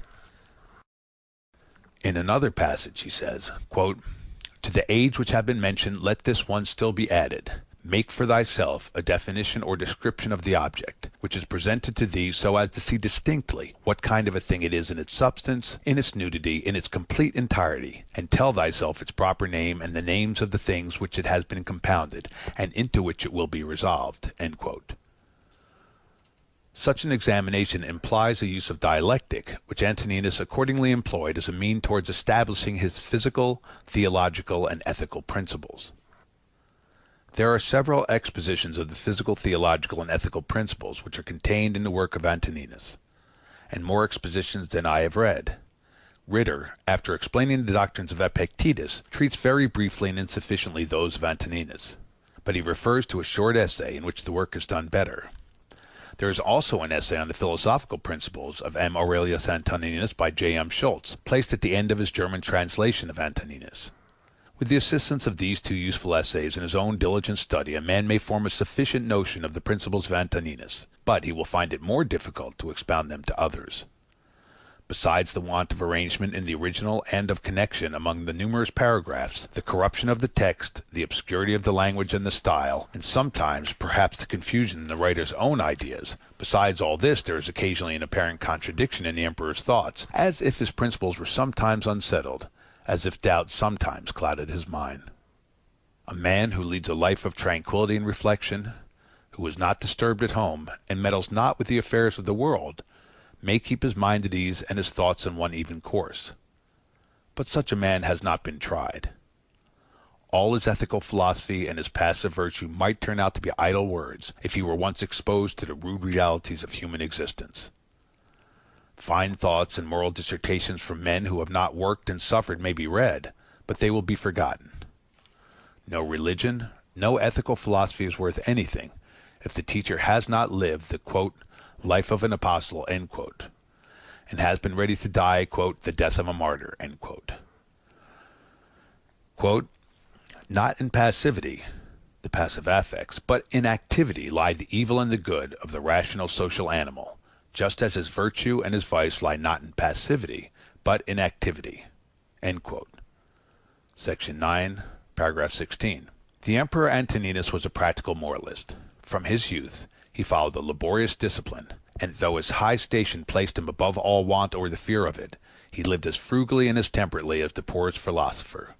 In another passage he says, quote, "To the age which have been mentioned let this one still be added. Make for thyself a definition or description of the object, which is presented to thee so as to see distinctly what kind of a thing it is in its substance, in its nudity, in its complete entirety, and tell thyself its proper name and the names of the things which it has been compounded, and into which it will be resolved," end quote. Such an examination implies a use of dialectic, which Antoninus accordingly employed as a mean towards establishing his physical, theological, and ethical principles. There are several expositions of the physical, theological, and ethical principles which are contained in the work of Antoninus, and more expositions than I have read. Ritter, after explaining the doctrines of Epictetus, treats very briefly and insufficiently those of Antoninus, but he refers to a short essay in which the work is done better. There is also an essay on the philosophical principles of M. Aurelius Antoninus by J. M. Schultz, placed at the end of his German translation of Antoninus. With the assistance of these two useful essays and his own diligent study, a man may form a sufficient notion of the principles of Antoninus, but he will find it more difficult to expound them to others. Besides the want of arrangement in the original and of connection among the numerous paragraphs, the corruption of the text, the obscurity of the language and the style, and sometimes perhaps the confusion in the writer's own ideas, besides all this there is occasionally an apparent contradiction in the emperor's thoughts, as if his principles were sometimes unsettled, as if doubt sometimes clouded his mind. A man who leads a life of tranquility and reflection, who is not disturbed at home, and meddles not with the affairs of the world, may keep his mind at ease and his thoughts in one even course. But such a man has not been tried. All his ethical philosophy and his passive virtue might turn out to be idle words if he were once exposed to the rude realities of human existence. Fine thoughts and moral dissertations from men who have not worked and suffered may be read, but they will be forgotten. No religion, no ethical philosophy is worth anything if the teacher has not lived the quote, "life of an apostle," end quote, and has been ready to die quote, "the death of a martyr," end quote. Quote, "Not in passivity, the passive affects, but in activity lie the evil and the good of the rational social animal, just as his virtue and his vice lie not in passivity, but in activity." End quote. Section 9, paragraph 16. The Emperor Antoninus was a practical moralist. From his youth, he followed a laborious discipline, and though his high station placed him above all want or the fear of it, he lived as frugally and as temperately as the poorest philosopher.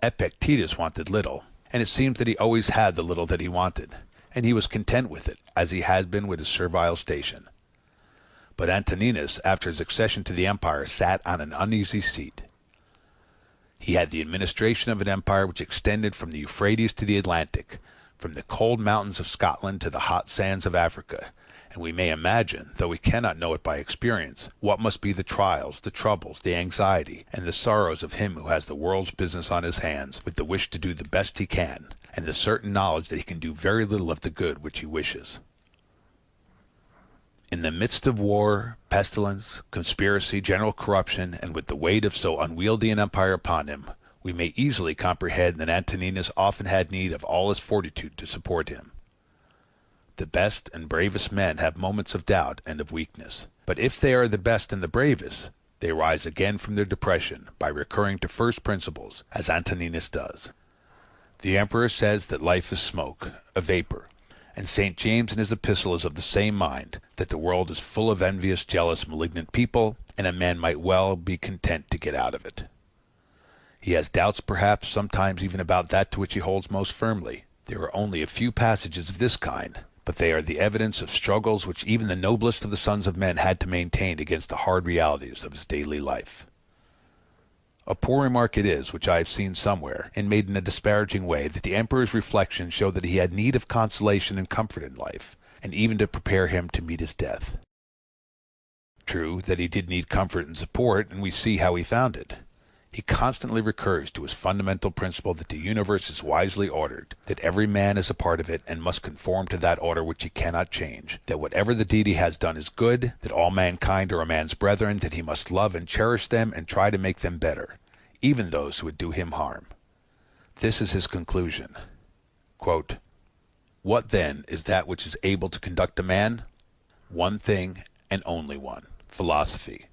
Epictetus wanted little, and it seems that he always had the little that he wanted, and he was content with it, as he had been with his servile station. But Antoninus, after his accession to the empire, sat on an uneasy seat. He had the administration of an empire which extended from the Euphrates to the Atlantic, from the cold mountains of Scotland to the hot sands of Africa, and we may imagine, though we cannot know it by experience, what must be the trials, the troubles, the anxiety, and the sorrows of him who has the world's business on his hands, with the wish to do the best he can, and the certain knowledge that he can do very little of the good which he wishes. In the midst of war, pestilence, conspiracy, general corruption, and with the weight of so unwieldy an empire upon him, we may easily comprehend that Antoninus often had need of all his fortitude to support him. The best and bravest men have moments of doubt and of weakness, but if they are the best and the bravest, they rise again from their depression by recurring to first principles, as Antoninus does. The emperor says that life is smoke, a vapor, and St. James in his epistle is of the same mind, that the world is full of envious, jealous, malignant people, and a man might well be content to get out of it. He has doubts, perhaps, sometimes even about that to which he holds most firmly. There are only a few passages of this kind, but they are the evidence of struggles which even the noblest of the sons of men had to maintain against the hard realities of his daily life. A poor remark it is, which I have seen somewhere, and made in a disparaging way, that the emperor's reflections show that he had need of consolation and comfort in life, and even to prepare him to meet his death. True that he did need comfort and support, and we see how he found it. He constantly recurs to his fundamental principle that the universe is wisely ordered, that every man is a part of it and must conform to that order which he cannot change, that whatever the deity has done is good, that all mankind are a man's brethren, that he must love and cherish them and try to make them better, even those who would do him harm. This is his conclusion. Quote, "What then is that which is able to conduct a man? One thing and only one, philosophy.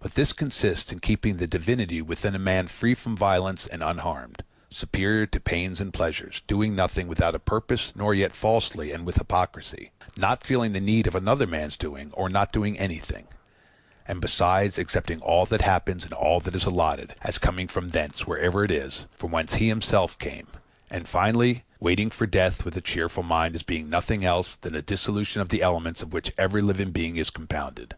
But this consists in keeping the divinity within a man free from violence and unharmed, superior to pains and pleasures, doing nothing without a purpose, nor yet falsely and with hypocrisy, not feeling the need of another man's doing, or not doing anything, and besides accepting all that happens and all that is allotted, as coming from thence, wherever it is, from whence he himself came, and finally, waiting for death with a cheerful mind as being nothing else than a dissolution of the elements of which every living being is compounded.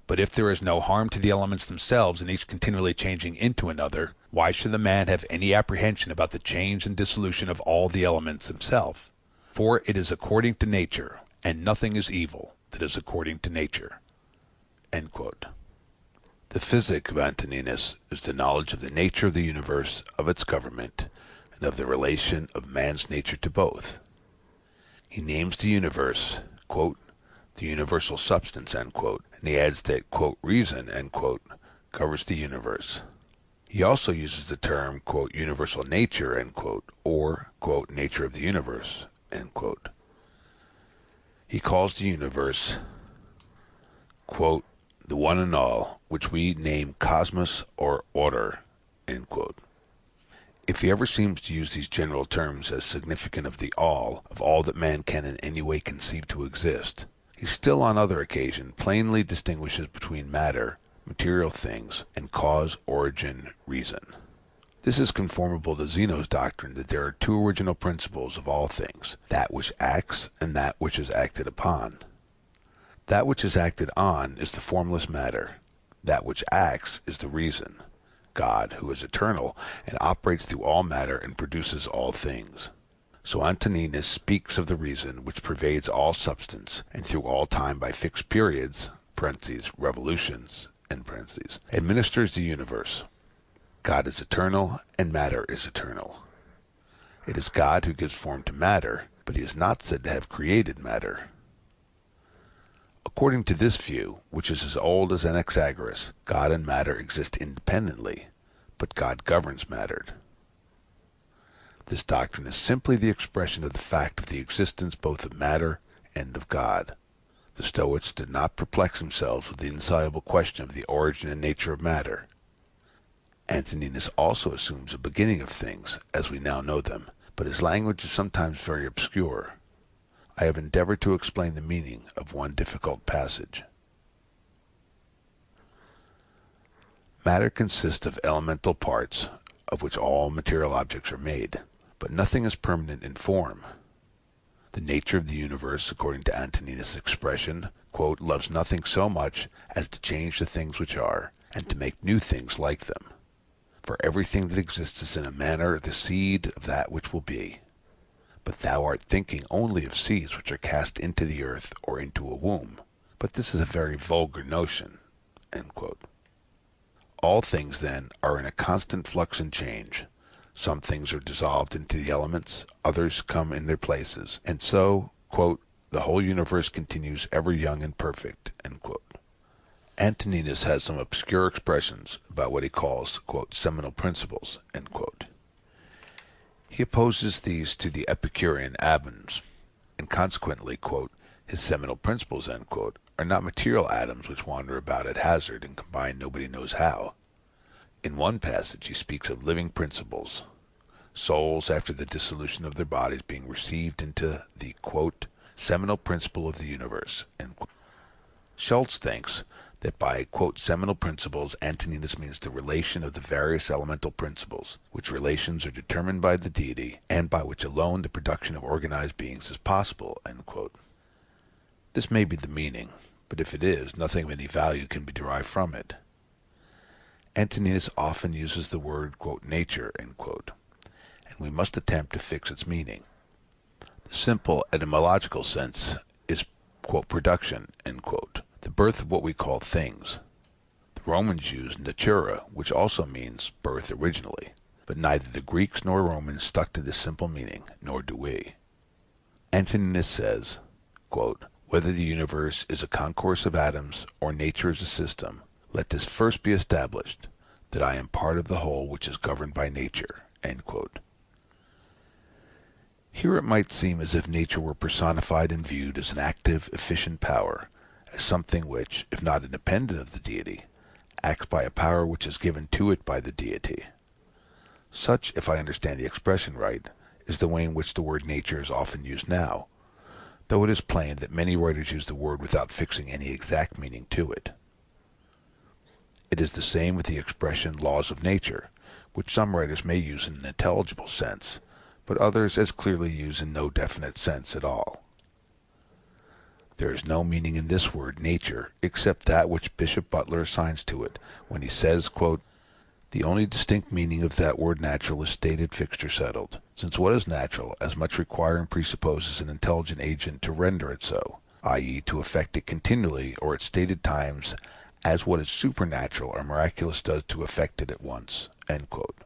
But if there is no harm to the elements themselves and each continually changing into another, why should the man have any apprehension about the change and dissolution of all the elements himself? For it is according to nature, and nothing is evil that is according to nature." End quote. The physic of Antoninus is the knowledge of the nature of the universe, of its government, and of the relation of man's nature to both. He names the universe, quote, "the universal substance," end quote, and he adds that, quote, "reason," end quote, covers the universe. He also uses the term, quote, "universal nature," end quote, or, quote, "nature of the universe," end quote. He calls the universe, quote, "the one and all, which we name cosmos or order," end quote. If he ever seems to use these general terms as significant of the all, of all that man can in any way conceive to exist, he still on other occasions plainly distinguishes between matter, material things, and cause, origin, reason. This is conformable to Zeno's doctrine that there are two original principles of all things, that which acts and that which is acted upon. That which is acted on is the formless matter. That which acts is the reason, God, who is eternal and operates through all matter and produces all things. So Antoninus speaks of the reason which pervades all substance and through all time by fixed periods (revolutions) administers the universe. God is eternal and matter is eternal. It is God who gives form to matter, but he is not said to have created matter. According to this view, which is as old as Anaxagoras, God and matter exist independently, but God governs matter. This doctrine is simply the expression of the fact of the existence both of matter and of God. The Stoics did not perplex themselves with the insoluble question of the origin and nature of matter. Antoninus also assumes a beginning of things, as we now know them, but his language is sometimes very obscure. I have endeavored to explain the meaning of one difficult passage. Matter consists of elemental parts, of which all material objects are made, but nothing is permanent in form. The nature of the universe, according to Antoninus' expression, quote, "loves nothing so much as to change the things which are, and to make new things like them. For everything that exists is in a manner the seed of that which will be. But thou art thinking only of seeds which are cast into the earth or into a womb. But this is a very vulgar notion." End quote. All things, then, are in a constant flux and change. Some things are dissolved into the elements, others come in their places, and so, quote, "the whole universe continues ever young and perfect." End quote. Antoninus has some obscure expressions about what he calls, quote, "seminal principles." End quote. He opposes these to the Epicurean atoms, and consequently, quote, "his seminal principles," end quote, "are not material atoms which wander about at hazard and combine nobody knows how." In one passage he speaks of living principles, souls after the dissolution of their bodies being received into the, quote, "seminal principle of the universe." End quote. Schultz thinks that by, quote, "seminal principles," Antoninus means the relation of the various elemental principles, which relations are determined by the deity, and by which alone the production of organized beings is possible. End quote. This may be the meaning, but if it is, nothing of any value can be derived from it. Antoninus often uses the word, quote, "nature," end quote, and we must attempt to fix its meaning. The simple etymological sense is, quote, "production," end quote, the birth of what we call things. The Romans use natura, which also means birth originally, but neither the Greeks nor Romans stuck to this simple meaning, nor do we. Antoninus says, quote, "Whether the universe is a concourse of atoms or nature is a system, let this first be established, that I am part of the whole which is governed by nature." End quote. Here it might seem as if nature were personified and viewed as an active, efficient power, as something which, if not independent of the deity, acts by a power which is given to it by the deity. Such, if I understand the expression right, is the way in which the word nature is often used now, though it is plain that many writers use the word without fixing any exact meaning to it. It is the same with the expression laws of nature, which some writers may use in an intelligible sense, but others as clearly use in no definite sense at all. There is no meaning in this word nature except that which Bishop Butler assigns to it when he says, quote, "The only distinct meaning of that word natural is stated, fixed, or settled, since what is natural as much require and presupposes an intelligent agent to render it so, i.e. to affect it continually or at stated times, as what is supernatural or miraculous does to affect it at once." End quote.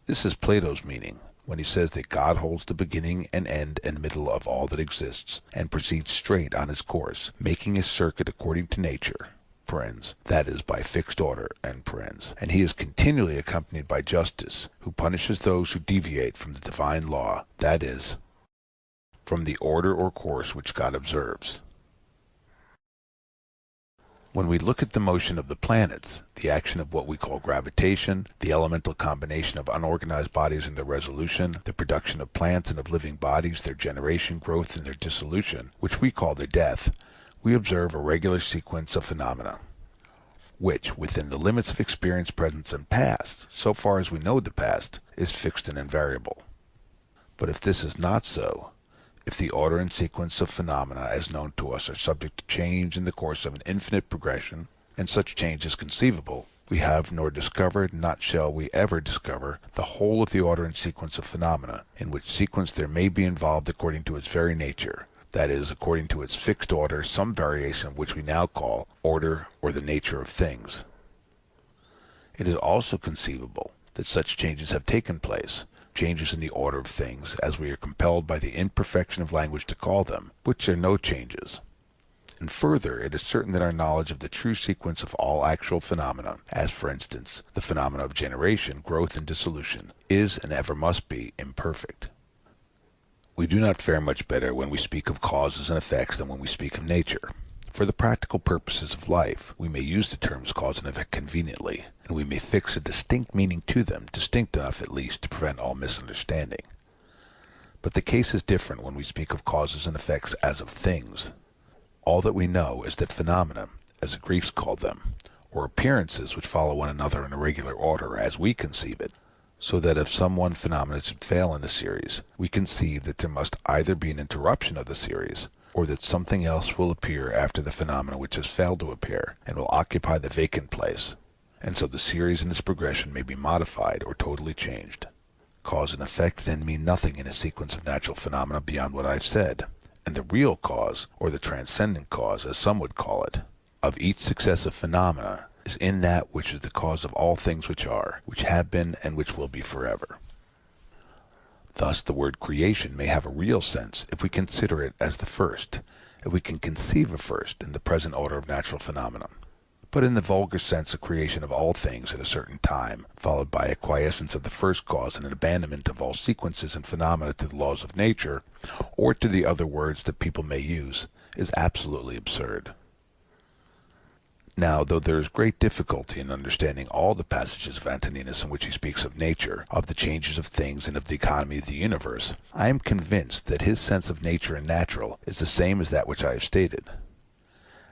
This is Plato's meaning when he says that God holds the beginning and end and middle of all that exists, and proceeds straight on his course, making his circuit according to nature, that is, by fixed order, and he is continually accompanied by justice, who punishes those who deviate from the divine law, that is, from the order or course which God observes. When we look at the motion of the planets, the action of what we call gravitation, the elemental combination of unorganized bodies and their resolution, the production of plants and of living bodies, their generation, growth, and their dissolution, which we call their death, we observe a regular sequence of phenomena, which, within the limits of experience, present, and past, so far as we know the past, is fixed and invariable. But if this is not so, if the order and sequence of phenomena as known to us are subject to change in the course of an infinite progression, and such change is conceivable, we have nor discovered, not shall we ever discover, the whole of the order and sequence of phenomena, in which sequence there may be involved according to its very nature, that is, according to its fixed order, some variation which we now call order or the nature of things. It is also conceivable that such changes have taken place, changes in the order of things, as we are compelled by the imperfection of language to call them, which are no changes. And further, it is certain that our knowledge of the true sequence of all actual phenomena, as for instance, the phenomena of generation, growth, and dissolution, is and ever must be imperfect. We do not fare much better when we speak of causes and effects than when we speak of nature. For the practical purposes of life, we may use the terms cause and effect conveniently, and we may fix a distinct meaning to them, distinct enough at least to prevent all misunderstanding. But the case is different when we speak of causes and effects as of things. All that we know is that phenomena, as the Greeks called them, or appearances which follow one another in a regular order as we conceive it, so that if some one phenomenon should fail in the series, we conceive that there must either be an interruption of the series, or that something else will appear after the phenomenon which has failed to appear, and will occupy the vacant place, and so the series in its progression may be modified or totally changed. Cause and effect then mean nothing in a sequence of natural phenomena beyond what I have said, and the real cause, or the transcendent cause, as some would call it, of each successive phenomena is in that which is the cause of all things which are, which have been, and which will be forever. Thus the word creation may have a real sense if we consider it as the first, if we can conceive of first in the present order of natural phenomena. But in the vulgar sense, a creation of all things at a certain time, followed by a quiescence of the first cause and an abandonment of all sequences and phenomena to the laws of nature, or to the other words that people may use, is absolutely absurd. Now, though there is great difficulty in understanding all the passages of Antoninus in which he speaks of nature, of the changes of things, and of the economy of the universe, I am convinced that his sense of nature and natural is the same as that which I have stated.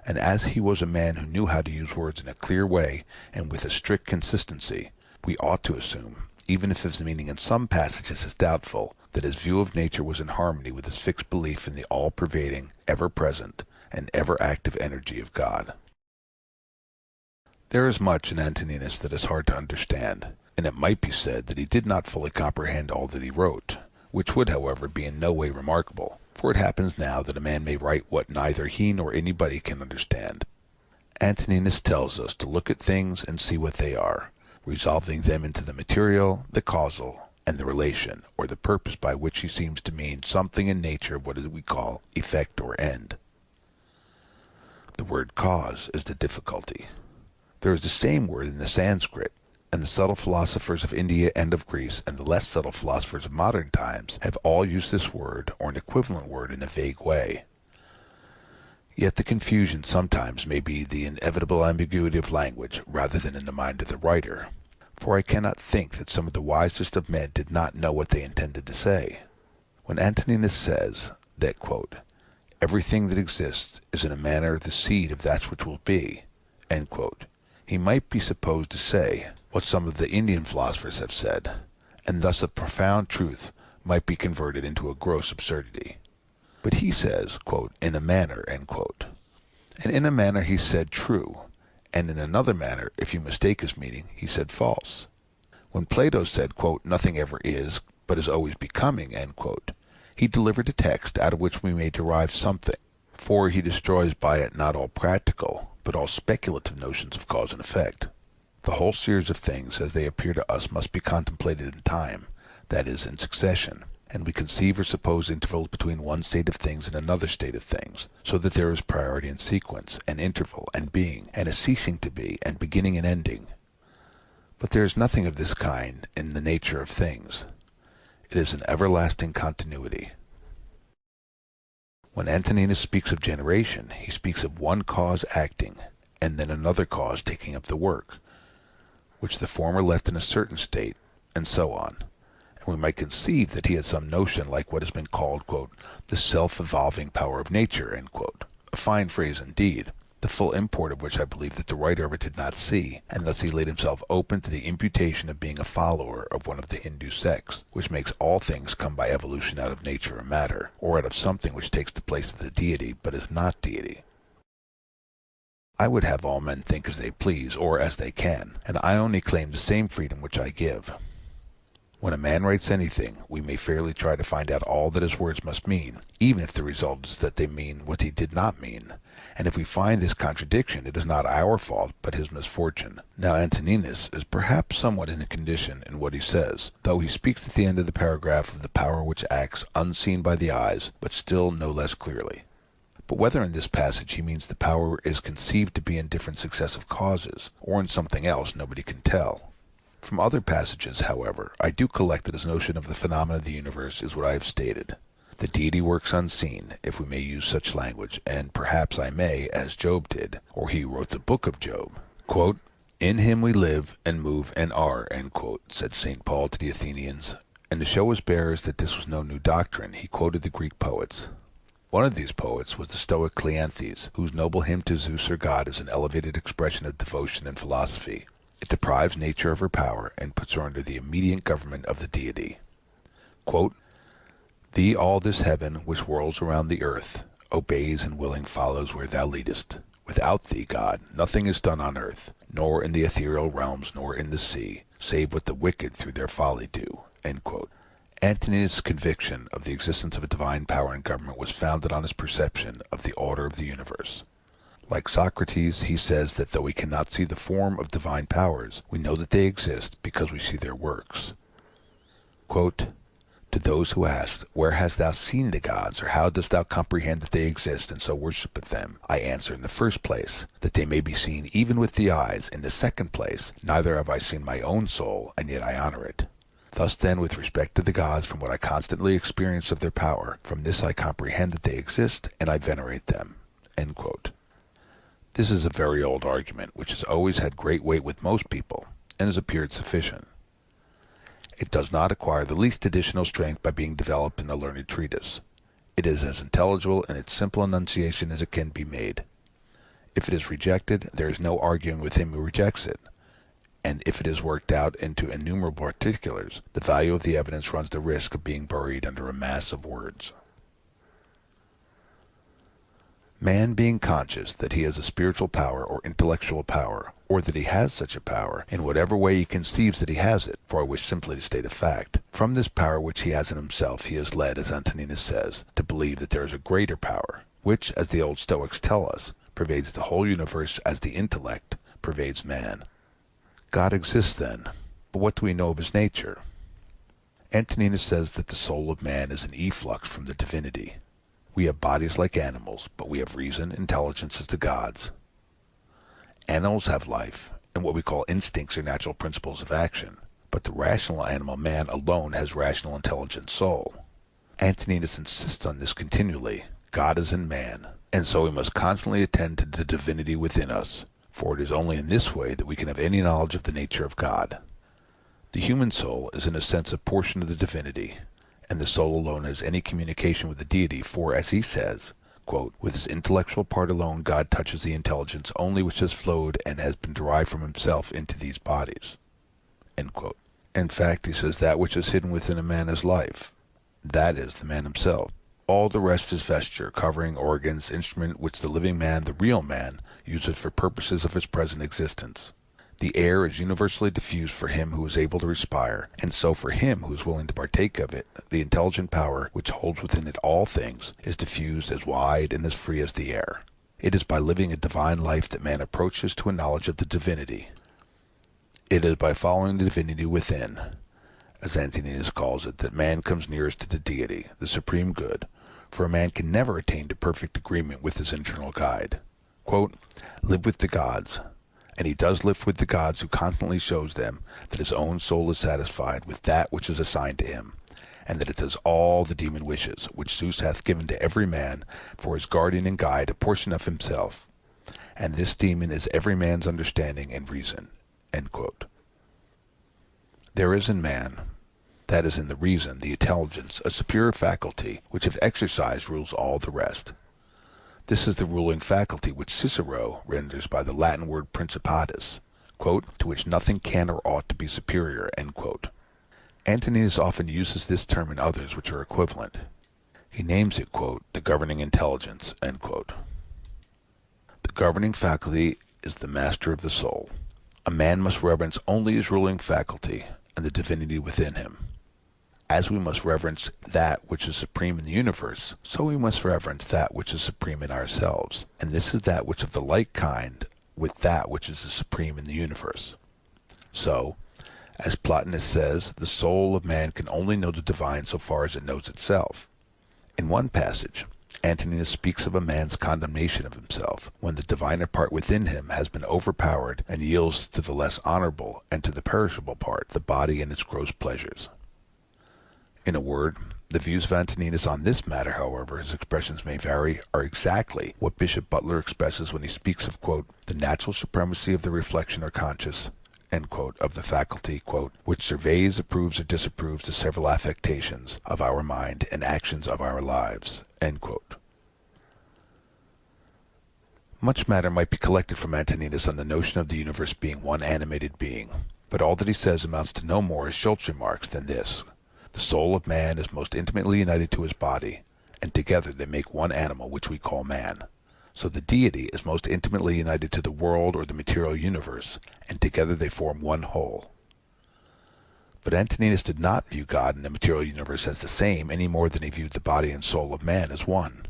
And as he was a man who knew how to use words in a clear way and with a strict consistency, we ought to assume, even if his meaning in some passages is doubtful, that his view of nature was in harmony with his fixed belief in the all-pervading, ever-present, and ever-active energy of God. There is much in Antoninus that is hard to understand, and it might be said that he did not fully comprehend all that he wrote, which would, however, be in no way remarkable, for it happens now that a man may write what neither he nor anybody can understand, Antoninus tells us to look at things and see what they are, resolving them into the material, the causal, and the relation, or the purpose, by which he seems to mean something in nature of what we call effect or end. The word cause is the difficulty. There is the same word in the Sanskrit, and the subtle philosophers of India and of Greece, and the less subtle philosophers of modern times, have all used this word or an equivalent word in a vague way. Yet the confusion sometimes may be the inevitable ambiguity of language rather than in the mind of the writer, for I cannot think that some of the wisest of men did not know what they intended to say. When Antoninus says that, quote, everything that exists is in a manner the seed of that which will be, end quote, he might be supposed to say what some of the Indian philosophers have said, and thus a profound truth might be converted into a gross absurdity. But he says, quote, in a manner, end quote. And in a manner he said true, and in another manner, if you mistake his meaning, he said false. When Plato said, quote, nothing ever is, but is always becoming, end quote, he delivered a text out of which we may derive something, for he destroys by it not all practical, but all speculative notions of cause and effect. The whole series of things as they appear to us must be contemplated in time, that is, in succession, and we conceive or suppose intervals between one state of things and another state of things, so that there is priority and sequence, and interval, and being, and a ceasing to be, and beginning and ending. But there is nothing of this kind in the nature of things. It is an everlasting continuity. When Antoninus speaks of generation, he speaks of one cause acting, and then another cause taking up the work, which the former left in a certain state, and so on. And we might conceive that he had some notion like what has been called, quote, the self-evolving power of nature, end quote. A fine phrase indeed, the full import of which I believe that the writer of it did not see, and thus he laid himself open to the imputation of being a follower of one of the Hindu sects, which makes all things come by evolution out of nature or matter, or out of something which takes the place of the deity but is not deity. I would have all men think as they please, or as they can, and I only claim the same freedom which I give. When a man writes anything, we may fairly try to find out all that his words must mean, even if the result is that they mean what he did not mean. And if we find this contradiction, it is not our fault, but his misfortune. Now Antoninus is perhaps somewhat in a condition in what he says, though he speaks at the end of the paragraph of the power which acts unseen by the eyes, but still no less clearly. But whether in this passage he means the power is conceived to be in different successive causes, or in something else, nobody can tell. From other passages, however, I do collect that his notion of the phenomena of the universe is what I have stated. The deity works unseen, if we may use such language, and perhaps I may, as Job did, or he wrote the book of Job. Quote, in him we live, and move, and are, end quote, said St. Paul to the Athenians, and to show his bearers that this was no new doctrine, he quoted the Greek poets. One of these poets was the Stoic Cleanthes, whose noble hymn to Zeus or God is an elevated expression of devotion and philosophy. It deprives nature of her power and puts her under the immediate government of the deity. Quote, thee all this heaven, which whirls around the earth, obeys and willing follows where thou leadest. Without thee, God, nothing is done on earth, nor in the ethereal realms, nor in the sea, save what the wicked through their folly do. End quote. Antoninus' conviction of the existence of a divine power and government was founded on his perception of the order of the universe. Like Socrates, he says that though we cannot see the form of divine powers, we know that they exist because we see their works. Quote, to those who ask, where hast thou seen the gods, or how dost thou comprehend that they exist, and so worshipeth them? I answer, in the first place, that they may be seen even with the eyes. In the second place, neither have I seen my own soul, and yet I honor it. Thus then, with respect to the gods, from what I constantly experience of their power, from this I comprehend that they exist, and I venerate them. End quote. This is a very old argument, which has always had great weight with most people, and has appeared sufficient. It does not acquire the least additional strength by being developed in a learned treatise. It is as intelligible in its simple enunciation as it can be made. If it is rejected, there is no arguing with him who rejects it, and if it is worked out into innumerable particulars, the value of the evidence runs the risk of being buried under a mass of words. Man being conscious that he has a spiritual power or intellectual power, or that he has such a power, in whatever way he conceives that he has it, for I wish simply to state a fact, from this power which he has in himself he is led, as Antoninus says, to believe that there is a greater power, which, as the old Stoics tell us, pervades the whole universe as the intellect pervades man. God exists then, but what do we know of his nature? Antoninus says that the soul of man is an efflux from the divinity. We have bodies like animals, but we have reason, intelligence as the gods. Animals have life, and what we call instincts are natural principles of action, but the rational animal man alone has rational intelligent soul. Antoninus insists on this continually. God is in man, and so we must constantly attend to the divinity within us, for it is only in this way that we can have any knowledge of the nature of God. The human soul is in a sense a portion of the divinity, and the soul alone has any communication with the deity, for, as he says, quote, with his intellectual part alone God touches the intelligence only which has flowed and has been derived from himself into these bodies. End quote. In fact, he says that which is hidden within a man is life. That is the man himself. All the rest is vesture, covering, organs, instrument which the living man, the real man, uses for purposes of his present existence. The air is universally diffused for him who is able to respire, and so for him who is willing to partake of it, the intelligent power which holds within it all things is diffused as wide and as free as the air. It is by living a divine life that man approaches to a knowledge of the divinity. It is by following the divinity within, as Antoninus calls it, that man comes nearest to the deity, the supreme good, for a man can never attain to perfect agreement with his internal guide. Quote, live with the gods. And he does live with the gods who constantly shows them that his own soul is satisfied with that which is assigned to him, and that it does all the demon wishes, which Zeus hath given to every man for his guardian and guide, a portion of himself. And this demon is every man's understanding and reason. End quote. There is in man, that is in the reason, the intelligence, a superior faculty, which if exercised rules all the rest. This is the ruling faculty which Cicero renders by the Latin word principatus, quote, to which nothing can or ought to be superior, end quote. Antoninus often uses this term in others which are equivalent. He names it, quote, the governing intelligence, end quote. The governing faculty is the master of the soul. A man must reverence only his ruling faculty and the divinity within him. As we must reverence that which is supreme in the universe, so we must reverence that which is supreme in ourselves, and this is that which of the like kind with that which is the supreme in the universe. So, as Plotinus says, the soul of man can only know the divine so far as it knows itself. In one passage, Antoninus speaks of a man's condemnation of himself, when the diviner part within him has been overpowered and yields to the less honorable and to the perishable part, the body and its gross pleasures. In a word, the views of Antoninus on this matter, however his expressions may vary, are exactly what Bishop Butler expresses when he speaks of, quote, the natural supremacy of the reflection or conscious, end quote, of the faculty, quote, which surveys, approves, or disapproves the several affectations of our mind and actions of our lives, end quote. Much matter might be collected from Antoninus on the notion of the universe being one animated being, but all that he says amounts to no more, as Schultz remarks, than this. The soul of man is most intimately united to his body, and together they make one animal which we call man. So the deity is most intimately united to the world or the material universe, and together they form one whole. But Antoninus did not view God and the material universe as the same any more than he viewed the body and soul of man as one.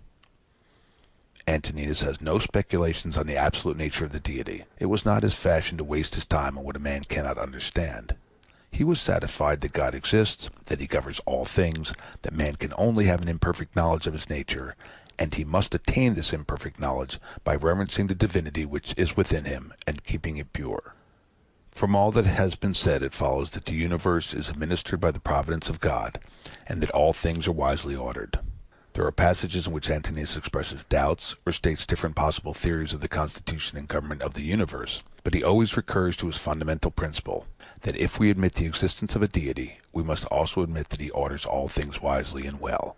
Antoninus has no speculations on the absolute nature of the deity. It was not his fashion to waste his time on what a man cannot understand. He was satisfied that God exists, that he governs all things, that man can only have an imperfect knowledge of his nature, and he must attain this imperfect knowledge by reverencing the divinity which is within him and keeping it pure. From all that has been said, it follows that the universe is administered by the providence of God, and that all things are wisely ordered. There are passages in which Antoninus expresses doubts or states different possible theories of the constitution and government of the universe, but he always recurs to his fundamental principle, that if we admit the existence of a deity, we must also admit that he orders all things wisely and well.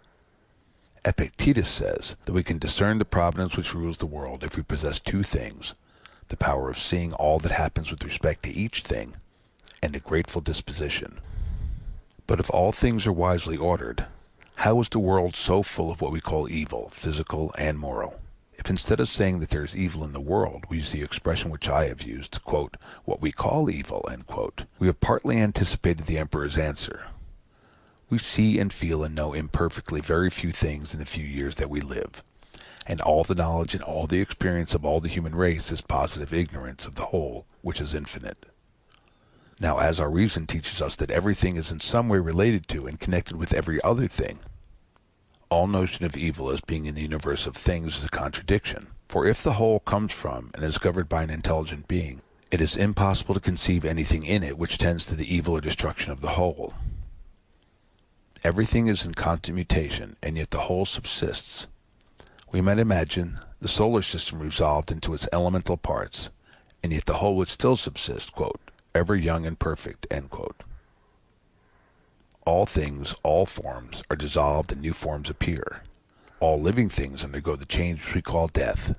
Epictetus says that we can discern the providence which rules the world if we possess two things, the power of seeing all that happens with respect to each thing, and a grateful disposition. But if all things are wisely ordered, how is the world so full of what we call evil, physical and moral? If instead of saying that there is evil in the world, we use the expression which I have used, quote, what we call evil, end quote, we have partly anticipated the emperor's answer. We see and feel and know imperfectly very few things in the few years that we live, and all the knowledge and all the experience of all the human race is positive ignorance of the whole, which is infinite. Now, as our reason teaches us that everything is in some way related to and connected with every other thing, all notion of evil as being in the universe of things is a contradiction. For if the whole comes from and is governed by an intelligent being, it is impossible to conceive anything in it which tends to the evil or destruction of the whole. Everything is in constant mutation, and yet the whole subsists. We might imagine the solar system resolved into its elemental parts, and yet the whole would still subsist, quote, ever young and perfect, end quote. All things, all forms, are dissolved and new forms appear. All living things undergo the change which we call death.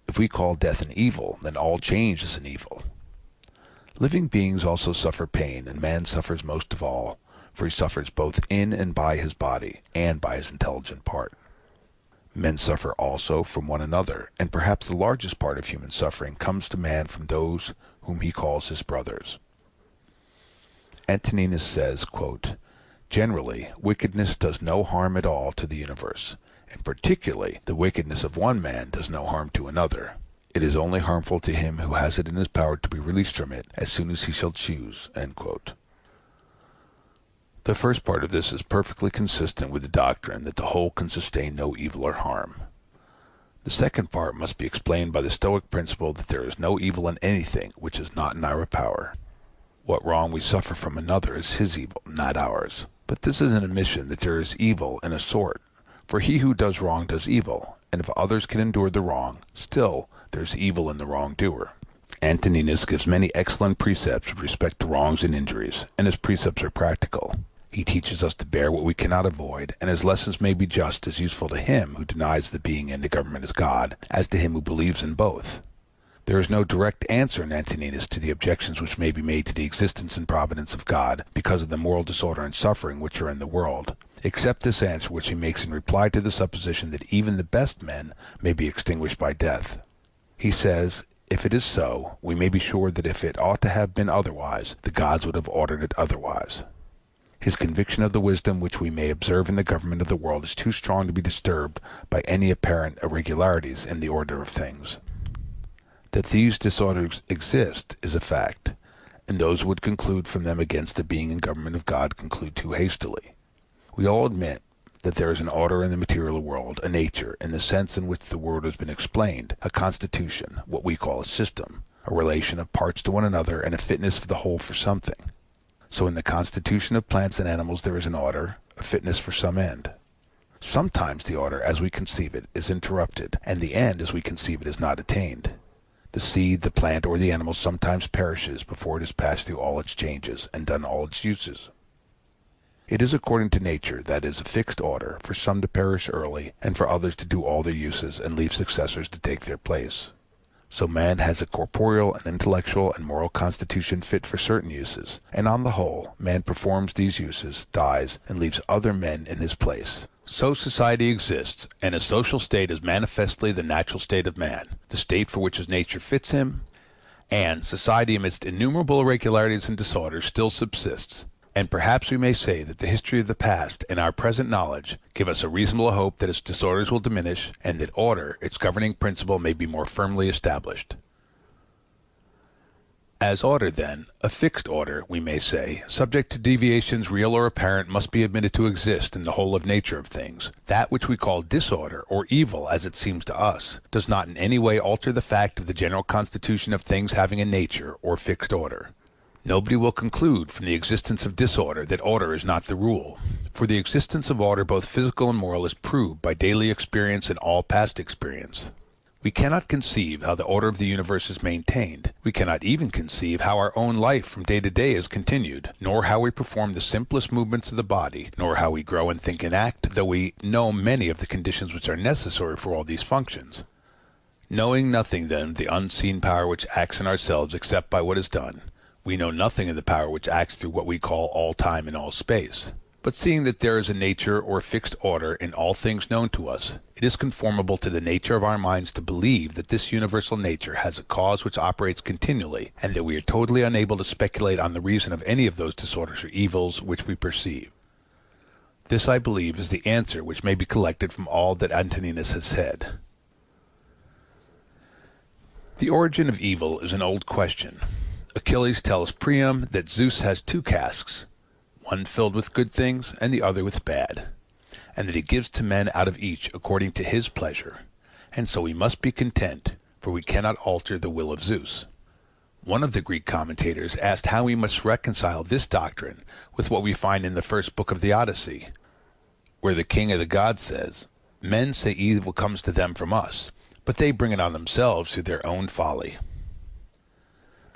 If we call death an evil, then all change is an evil. Living beings also suffer pain, and man suffers most of all, for he suffers both in and by his body, and by his intelligent part. Men suffer also from one another, and perhaps the largest part of human suffering comes to man from those whom he calls his brothers. Antoninus says, quote, generally, wickedness does no harm at all to the universe, and particularly the wickedness of one man does no harm to another. It is only harmful to him who has it in his power to be released from it as soon as he shall choose, end quote. The first part of this is perfectly consistent with the doctrine that the whole can sustain no evil or harm. The second part must be explained by the Stoic principle that there is no evil in anything which is not in our power. What wrong we suffer from another is his evil, not ours. But this is an admission that there is evil in a sort, for he who does wrong does evil, and if others can endure the wrong, still there is evil in the wrongdoer. Antoninus gives many excellent precepts with respect to wrongs and injuries, and his precepts are practical. He teaches us to bear what we cannot avoid, and his lessons may be just as useful to him who denies the being and the government as God, as to him who believes in both. There is no direct answer in Antoninus to the objections which may be made to the existence and providence of God because of the moral disorder and suffering which are in the world, except this answer which he makes in reply to the supposition that even the best men may be extinguished by death. He says, if it is so, we may be sure that if it ought to have been otherwise, the gods would have ordered it otherwise. His conviction of the wisdom which we may observe in the government of the world is too strong to be disturbed by any apparent irregularities in the order of things. That these disorders exist is a fact, and those who would conclude from them against the being and government of God conclude too hastily. We all admit that there is an order in the material world, a nature, in the sense in which the word has been explained, a constitution, what we call a system, a relation of parts to one another, and a fitness of the whole for something. So in the constitution of plants and animals there is an order, a fitness for some end. Sometimes the order, as we conceive it, is interrupted, and the end, as we conceive it, is not attained. The seed, the plant, or the animal sometimes perishes before it has passed through all its changes and done all its uses. It is according to nature, that is, a fixed order, for some to perish early, and for others to do all their uses and leave successors to take their place. So man has a corporeal and intellectual and moral constitution fit for certain uses, and on the whole, man performs these uses, dies, and leaves other men in his place. So society exists, and a social state is manifestly the natural state of man, the state for which his nature fits him, and society amidst innumerable irregularities and disorders still subsists. And perhaps we may say that the history of the past and our present knowledge give us a reasonable hope that its disorders will diminish, and that order, its governing principle, may be more firmly established. As order, then, a fixed order, we may say, subject to deviations real or apparent, must be admitted to exist in the whole of nature of things. That which we call disorder, or evil, as it seems to us, does not in any way alter the fact of the general constitution of things having a nature, or fixed order. Nobody will conclude from the existence of disorder that order is not the rule, for the existence of order, both physical and moral, is proved by daily experience and all past experience. We cannot conceive how the order of the universe is maintained. We cannot even conceive how our own life from day to day is continued, nor how we perform the simplest movements of the body, nor how we grow and think and act, though we know many of the conditions which are necessary for all these functions. Knowing nothing, then, of the unseen power which acts in ourselves except by what is done, we know nothing of the power which acts through what we call all time and all space. But seeing that there is a nature or fixed order in all things known to us, it is conformable to the nature of our minds to believe that this universal nature has a cause which operates continually, and that we are totally unable to speculate on the reason of any of those disorders or evils which we perceive. This, I believe, is the answer which may be collected from all that Antoninus has said. The origin of evil is an old question. Achilles tells Priam that Zeus has two casks, one filled with good things and the other with bad, and that he gives to men out of each according to his pleasure, and so we must be content, for we cannot alter the will of Zeus. One of the Greek commentators asked how we must reconcile this doctrine with what we find in the first book of the Odyssey, where the king of the gods says, "Men say evil comes to them from us, but they bring it on themselves through their own folly."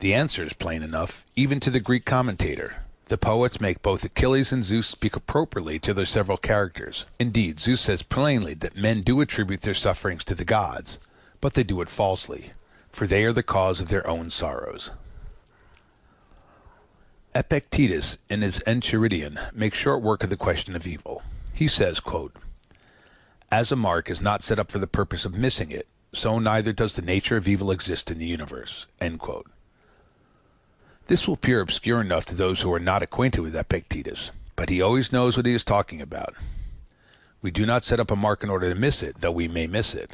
The answer is plain enough, even to the Greek commentator. The poets make both Achilles and Zeus speak appropriately to their several characters. Indeed, Zeus says plainly that men do attribute their sufferings to the gods, but they do it falsely, for they are the cause of their own sorrows. Epictetus, in his Enchiridion, makes short work of the question of evil. He says, quote, "As a mark is not set up for the purpose of missing it, so neither does the nature of evil exist in the universe." End quote. This will appear obscure enough to those who are not acquainted with Epictetus, but he always knows what he is talking about. We do not set up a mark in order to miss it, though we may miss it.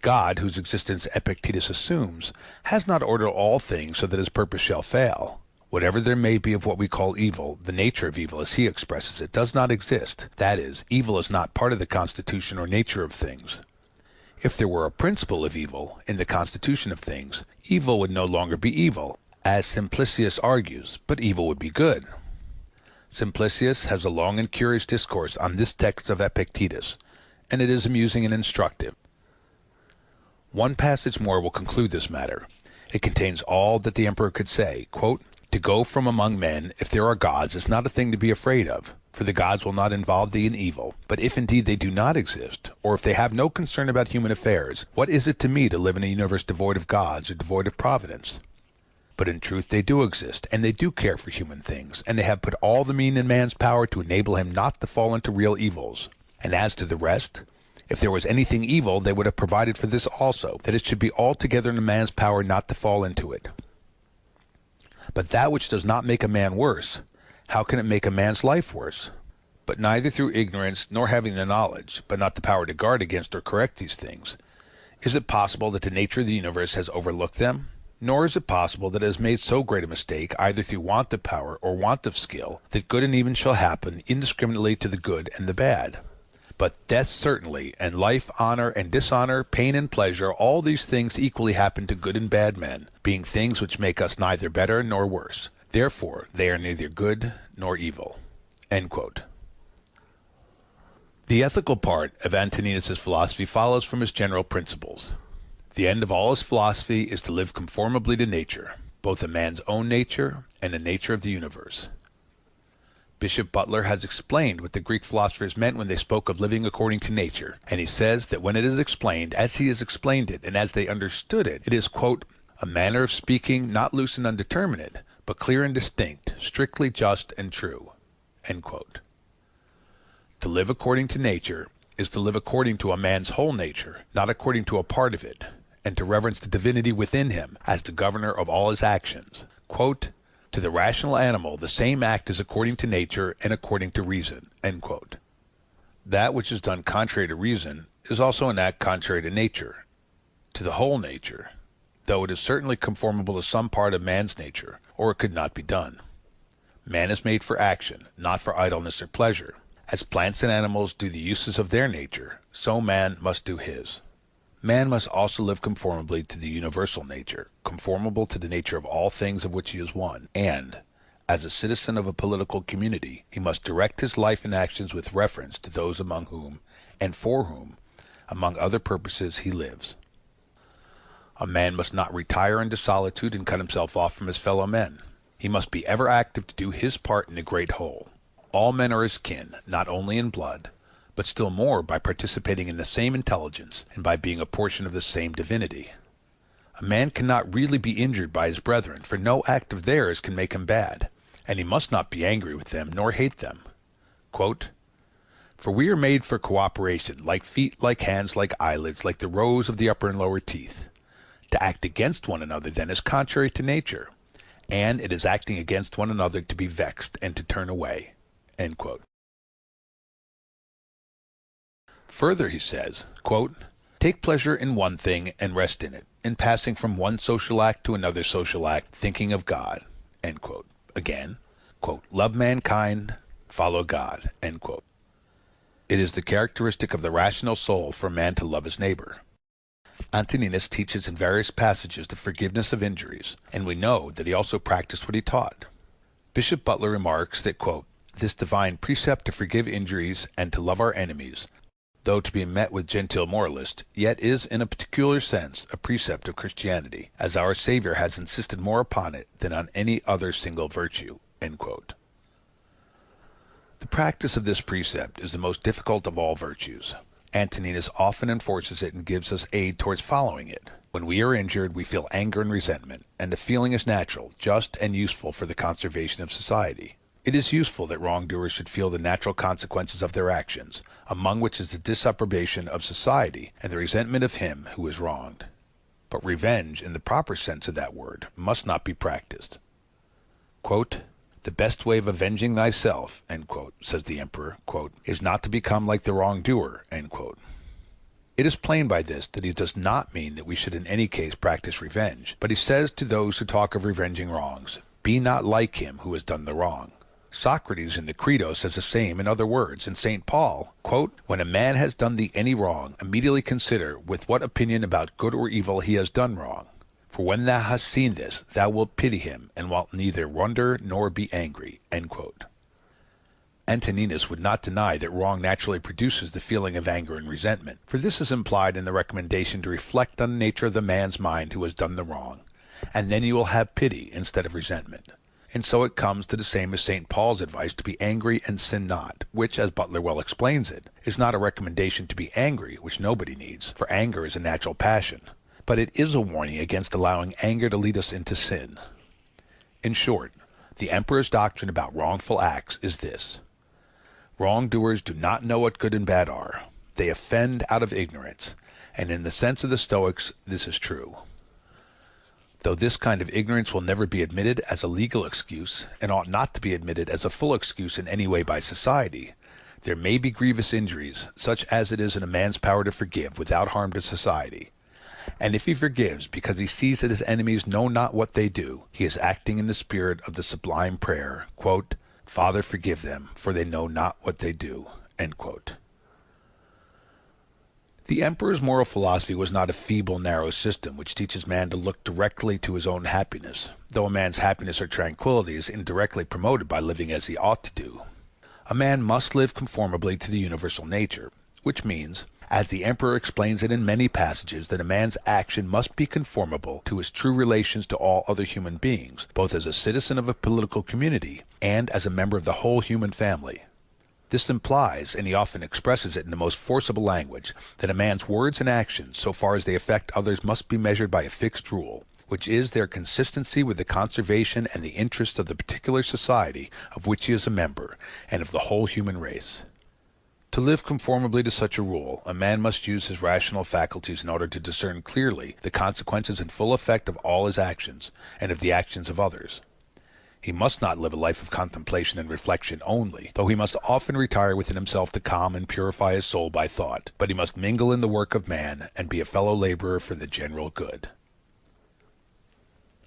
God, whose existence Epictetus assumes, has not ordered all things so that his purpose shall fail. Whatever there may be of what we call evil, the nature of evil, as he expresses it, does not exist. That is, evil is not part of the constitution or nature of things. If there were a principle of evil in the constitution of things, evil would no longer be evil, as Simplicius argues, but evil would be good. Simplicius has a long and curious discourse on this text of Epictetus, and it is amusing and instructive. One passage more will conclude this matter. It contains all that the emperor could say. Quote, "To go from among men, if there are gods, is not a thing to be afraid of, for the gods will not involve thee in evil. But if indeed they do not exist, or if they have no concern about human affairs, what is it to me to live in a universe devoid of gods or devoid of providence? But in truth they do exist, and they do care for human things, and they have put all the mean in man's power to enable him not to fall into real evils. And as to the rest, if there was anything evil, they would have provided for this also, that it should be altogether in man's power not to fall into it. But that which does not make a man worse, how can it make a man's life worse? But neither through ignorance, nor having the knowledge, but not the power to guard against or correct these things, is it possible that the nature of the universe has overlooked them? Nor is it possible that it has made so great a mistake, either through want of power or want of skill, that good and evil shall happen indiscriminately to the good and the bad. But death certainly, and life, honor, and dishonor, pain and pleasure, all these things equally happen to good and bad men, being things which make us neither better nor worse. Therefore they are neither good nor evil." End quote. The ethical part of Antoninus' philosophy follows from his general principles. The end of all his philosophy is to live conformably to nature, both a man's own nature and the nature of the universe. Bishop Butler has explained what the Greek philosophers meant when they spoke of living according to nature, and he says that when it is explained as he has explained it and as they understood it, it is, quote, "a manner of speaking not loose and undeterminate, but clear and distinct, strictly just and true." End quote. To live according to nature is to live according to a man's whole nature, not according to a part of it, and to reverence the divinity within him as the governor of all his actions. Quote, "To the rational animal the same act is according to nature and according to reason." End quote. That which is done contrary to reason is also an act contrary to nature, to the whole nature, though it is certainly conformable to some part of man's nature, or it could not be done. Man is made for action, not for idleness or pleasure. As plants and animals do the uses of their nature, so man must do his. Man must also live conformably to the universal nature, conformable to the nature of all things of which he is one, and, as a citizen of a political community, he must direct his life and actions with reference to those among whom, and for whom, among other purposes, he lives. A man must not retire into solitude and cut himself off from his fellow men. He must be ever active to do his part in the great whole. All men are his kin, not only in blood, but still more by participating in the same intelligence and by being a portion of the same divinity. A man cannot really be injured by his brethren, for no act of theirs can make him bad, and he must not be angry with them nor hate them. Quote, "For we are made for cooperation, like feet, like hands, like eyelids, like the rows of the upper and lower teeth. To act against one another then is contrary to nature, and it is acting against one another to be vexed and to turn away." End quote. Further, he says, quote, take pleasure in one thing and rest in it, in passing from one social act to another social act, thinking of God. End quote. Again, quote, love mankind, follow God. End quote. It is the characteristic of the rational soul for man to love his neighbor. Antoninus teaches in various passages the forgiveness of injuries, and we know that he also practiced what he taught. Bishop Butler remarks that, quote, this divine precept to forgive injuries and to love our enemies, though to be met with gentile moralists, yet is in a particular sense a precept of Christianity, as our Savior has insisted more upon it than on any other single virtue. End quote. The practice of this precept is the most difficult of all virtues. Antoninus often enforces it and gives us aid towards following it. When we are injured, we feel anger and resentment, and the feeling is natural, just, and useful for the conservation of society. It is useful that wrongdoers should feel the natural consequences of their actions, among which is the disapprobation of society and the resentment of him who is wronged. But revenge, in the proper sense of that word, must not be practiced. Quote, the best way of avenging thyself, end quote, says the emperor, quote, is not to become like the wrongdoer. End quote. It is plain by this that he does not mean that we should in any case practice revenge, but he says to those who talk of revenging wrongs, be not like him who has done the wrong. Socrates in the Credo says the same in other words, and St. Paul, quote, when a man has done thee any wrong, immediately consider with what opinion about good or evil he has done wrong. For when thou hast seen this, thou wilt pity him, and wilt neither wonder nor be angry. End quote. Antoninus would not deny that wrong naturally produces the feeling of anger and resentment, for this is implied in the recommendation to reflect on the nature of the man's mind who has done the wrong, and then you will have pity instead of resentment. And so it comes to the same as St. Paul's advice to be angry and sin not, which, as Butler well explains it, is not a recommendation to be angry, which nobody needs, for anger is a natural passion, but it is a warning against allowing anger to lead us into sin. In short, the emperor's doctrine about wrongful acts is this: wrongdoers do not know what good and bad are. They offend out of ignorance, and in the sense of the Stoics, this is true. Though this kind of ignorance will never be admitted as a legal excuse, and ought not to be admitted as a full excuse in any way by society, there may be grievous injuries, such as it is in a man's power to forgive without harm to society. And if he forgives because he sees that his enemies know not what they do, he is acting in the spirit of the sublime prayer, quote, Father, forgive them, for they know not what they do. End quote. The emperor's moral philosophy was not a feeble, narrow system which teaches man to look directly to his own happiness, though a man's happiness or tranquility is indirectly promoted by living as he ought to do. A man must live conformably to the universal nature, which means, as the emperor explains it in many passages, that a man's action must be conformable to his true relations to all other human beings, both as a citizen of a political community and as a member of the whole human family. This implies, and he often expresses it in the most forcible language, that a man's words and actions, so far as they affect others, must be measured by a fixed rule, which is their consistency with the conservation and the interests of the particular society of which he is a member, and of the whole human race. To live conformably to such a rule, a man must use his rational faculties in order to discern clearly the consequences and full effect of all his actions, and of the actions of others. He must not live a life of contemplation and reflection only, though he must often retire within himself to calm and purify his soul by thought, but he must mingle in the work of man, and be a fellow laborer for the general good.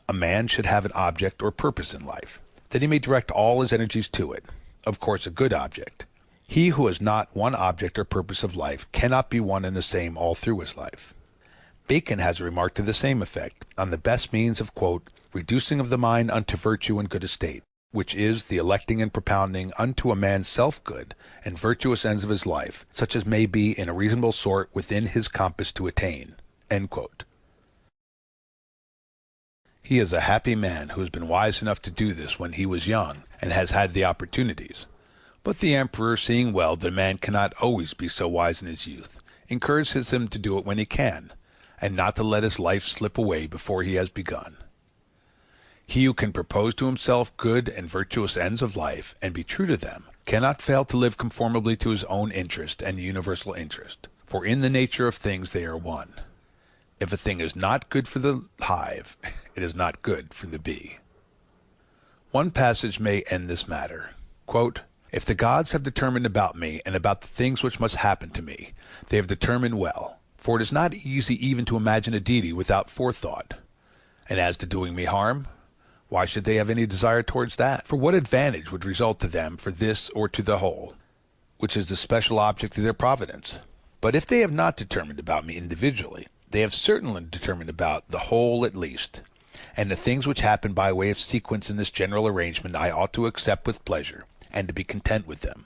A man should have an object or purpose in life, that he may direct all his energies to it, of course a good object. He who has not one object or purpose of life cannot be one and the same all through his life. Bacon has a remark to the same effect, on the best means of, quote, reducing of the mind unto virtue and good estate, which is the electing and propounding unto a man's self-good and virtuous ends of his life, such as may be in a reasonable sort within his compass to attain. End quote. He is a happy man who has been wise enough to do this when he was young and has had the opportunities. But the emperor, seeing well that a man cannot always be so wise in his youth, encourages him to do it when he can, and not to let his life slip away before he has begun. He who can propose to himself good and virtuous ends of life, and be true to them, cannot fail to live conformably to his own interest and the universal interest, for in the nature of things they are one. If a thing is not good for the hive, it is not good for the bee. One passage may end this matter. Quote, If the gods have determined about me and about the things which must happen to me, they have determined well, for it is not easy even to imagine a deity without forethought. And as to doing me harm, why should they have any desire towards that? For what advantage would result to them for this or to the whole, which is the special object of their providence? But if they have not determined about me individually, they have certainly determined about the whole at least, and the things which happen by way of sequence in this general arrangement I ought to accept with pleasure, and to be content with them.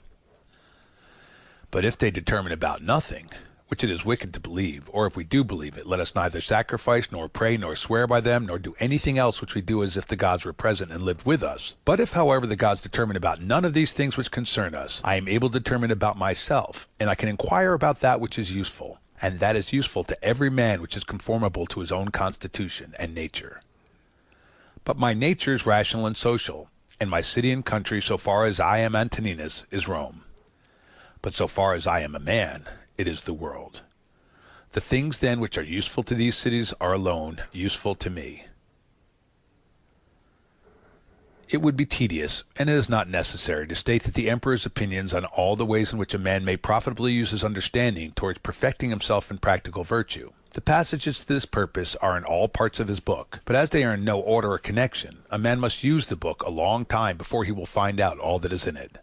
But if they determine about nothing, which it is wicked to believe, or if we do believe it, let us neither sacrifice, nor pray, nor swear by them, nor do anything else which we do as if the gods were present and lived with us. But if, however, the gods determine about none of these things which concern us, I am able to determine about myself, and I can inquire about that which is useful, and that is useful to every man which is conformable to his own constitution and nature. But my nature is rational and social, and my city and country, so far as I am Antoninus, is Rome. But so far as I am a man, it is the world. The things then which are useful to these cities are alone useful to me. It would be tedious, and it is not necessary, to state that the emperor's opinions on all the ways in which a man may profitably use his understanding towards perfecting himself in practical virtue. The passages to this purpose are in all parts of his book, but as they are in no order or connection, a man must use the book a long time before he will find out all that is in it.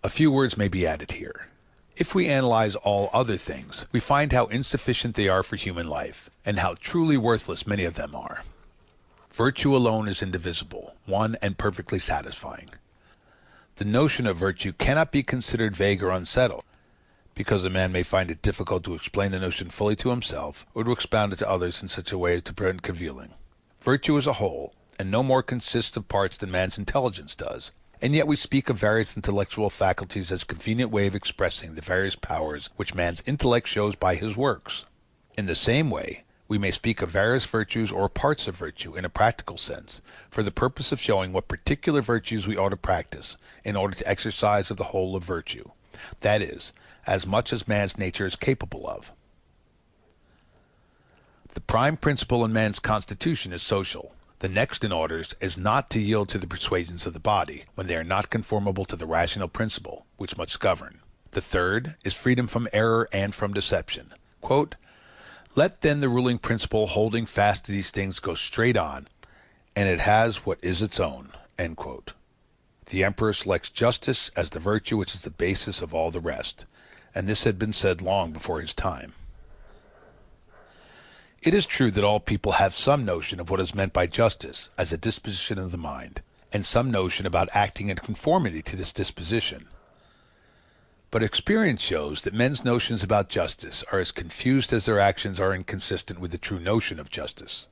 A few words may be added here. If we analyze all other things, we find how insufficient they are for human life, and how truly worthless many of them are. Virtue alone is indivisible, one and perfectly satisfying. The notion of virtue cannot be considered vague or unsettled, because a man may find it difficult to explain the notion fully to himself, or to expound it to others in such a way as to prevent confusion. Virtue is a whole, and no more consists of parts than man's intelligence does, and yet we speak of various intellectual faculties as a convenient way of expressing the various powers which man's intellect shows by his works. In the same way, we may speak of various virtues or parts of virtue in a practical sense, for the purpose of showing what particular virtues we ought to practice in order to exercise of the whole of virtue, that is, as much as man's nature is capable of. The prime principle in man's constitution is social. The next in orders is not to yield to the persuasions of the body, when they are not conformable to the rational principle, which must govern. The third is freedom from error and from deception. Quote, "Let then the ruling principle holding fast to these things go straight on, and it has what is its own." End quote. The emperor selects justice as the virtue which is the basis of all the rest, and this had been said long before his time. It is true that all people have some notion of what is meant by justice as a disposition of the mind, and some notion about acting in conformity to this disposition. But experience shows that men's notions about justice are as confused as their actions are inconsistent with the true notion of justice.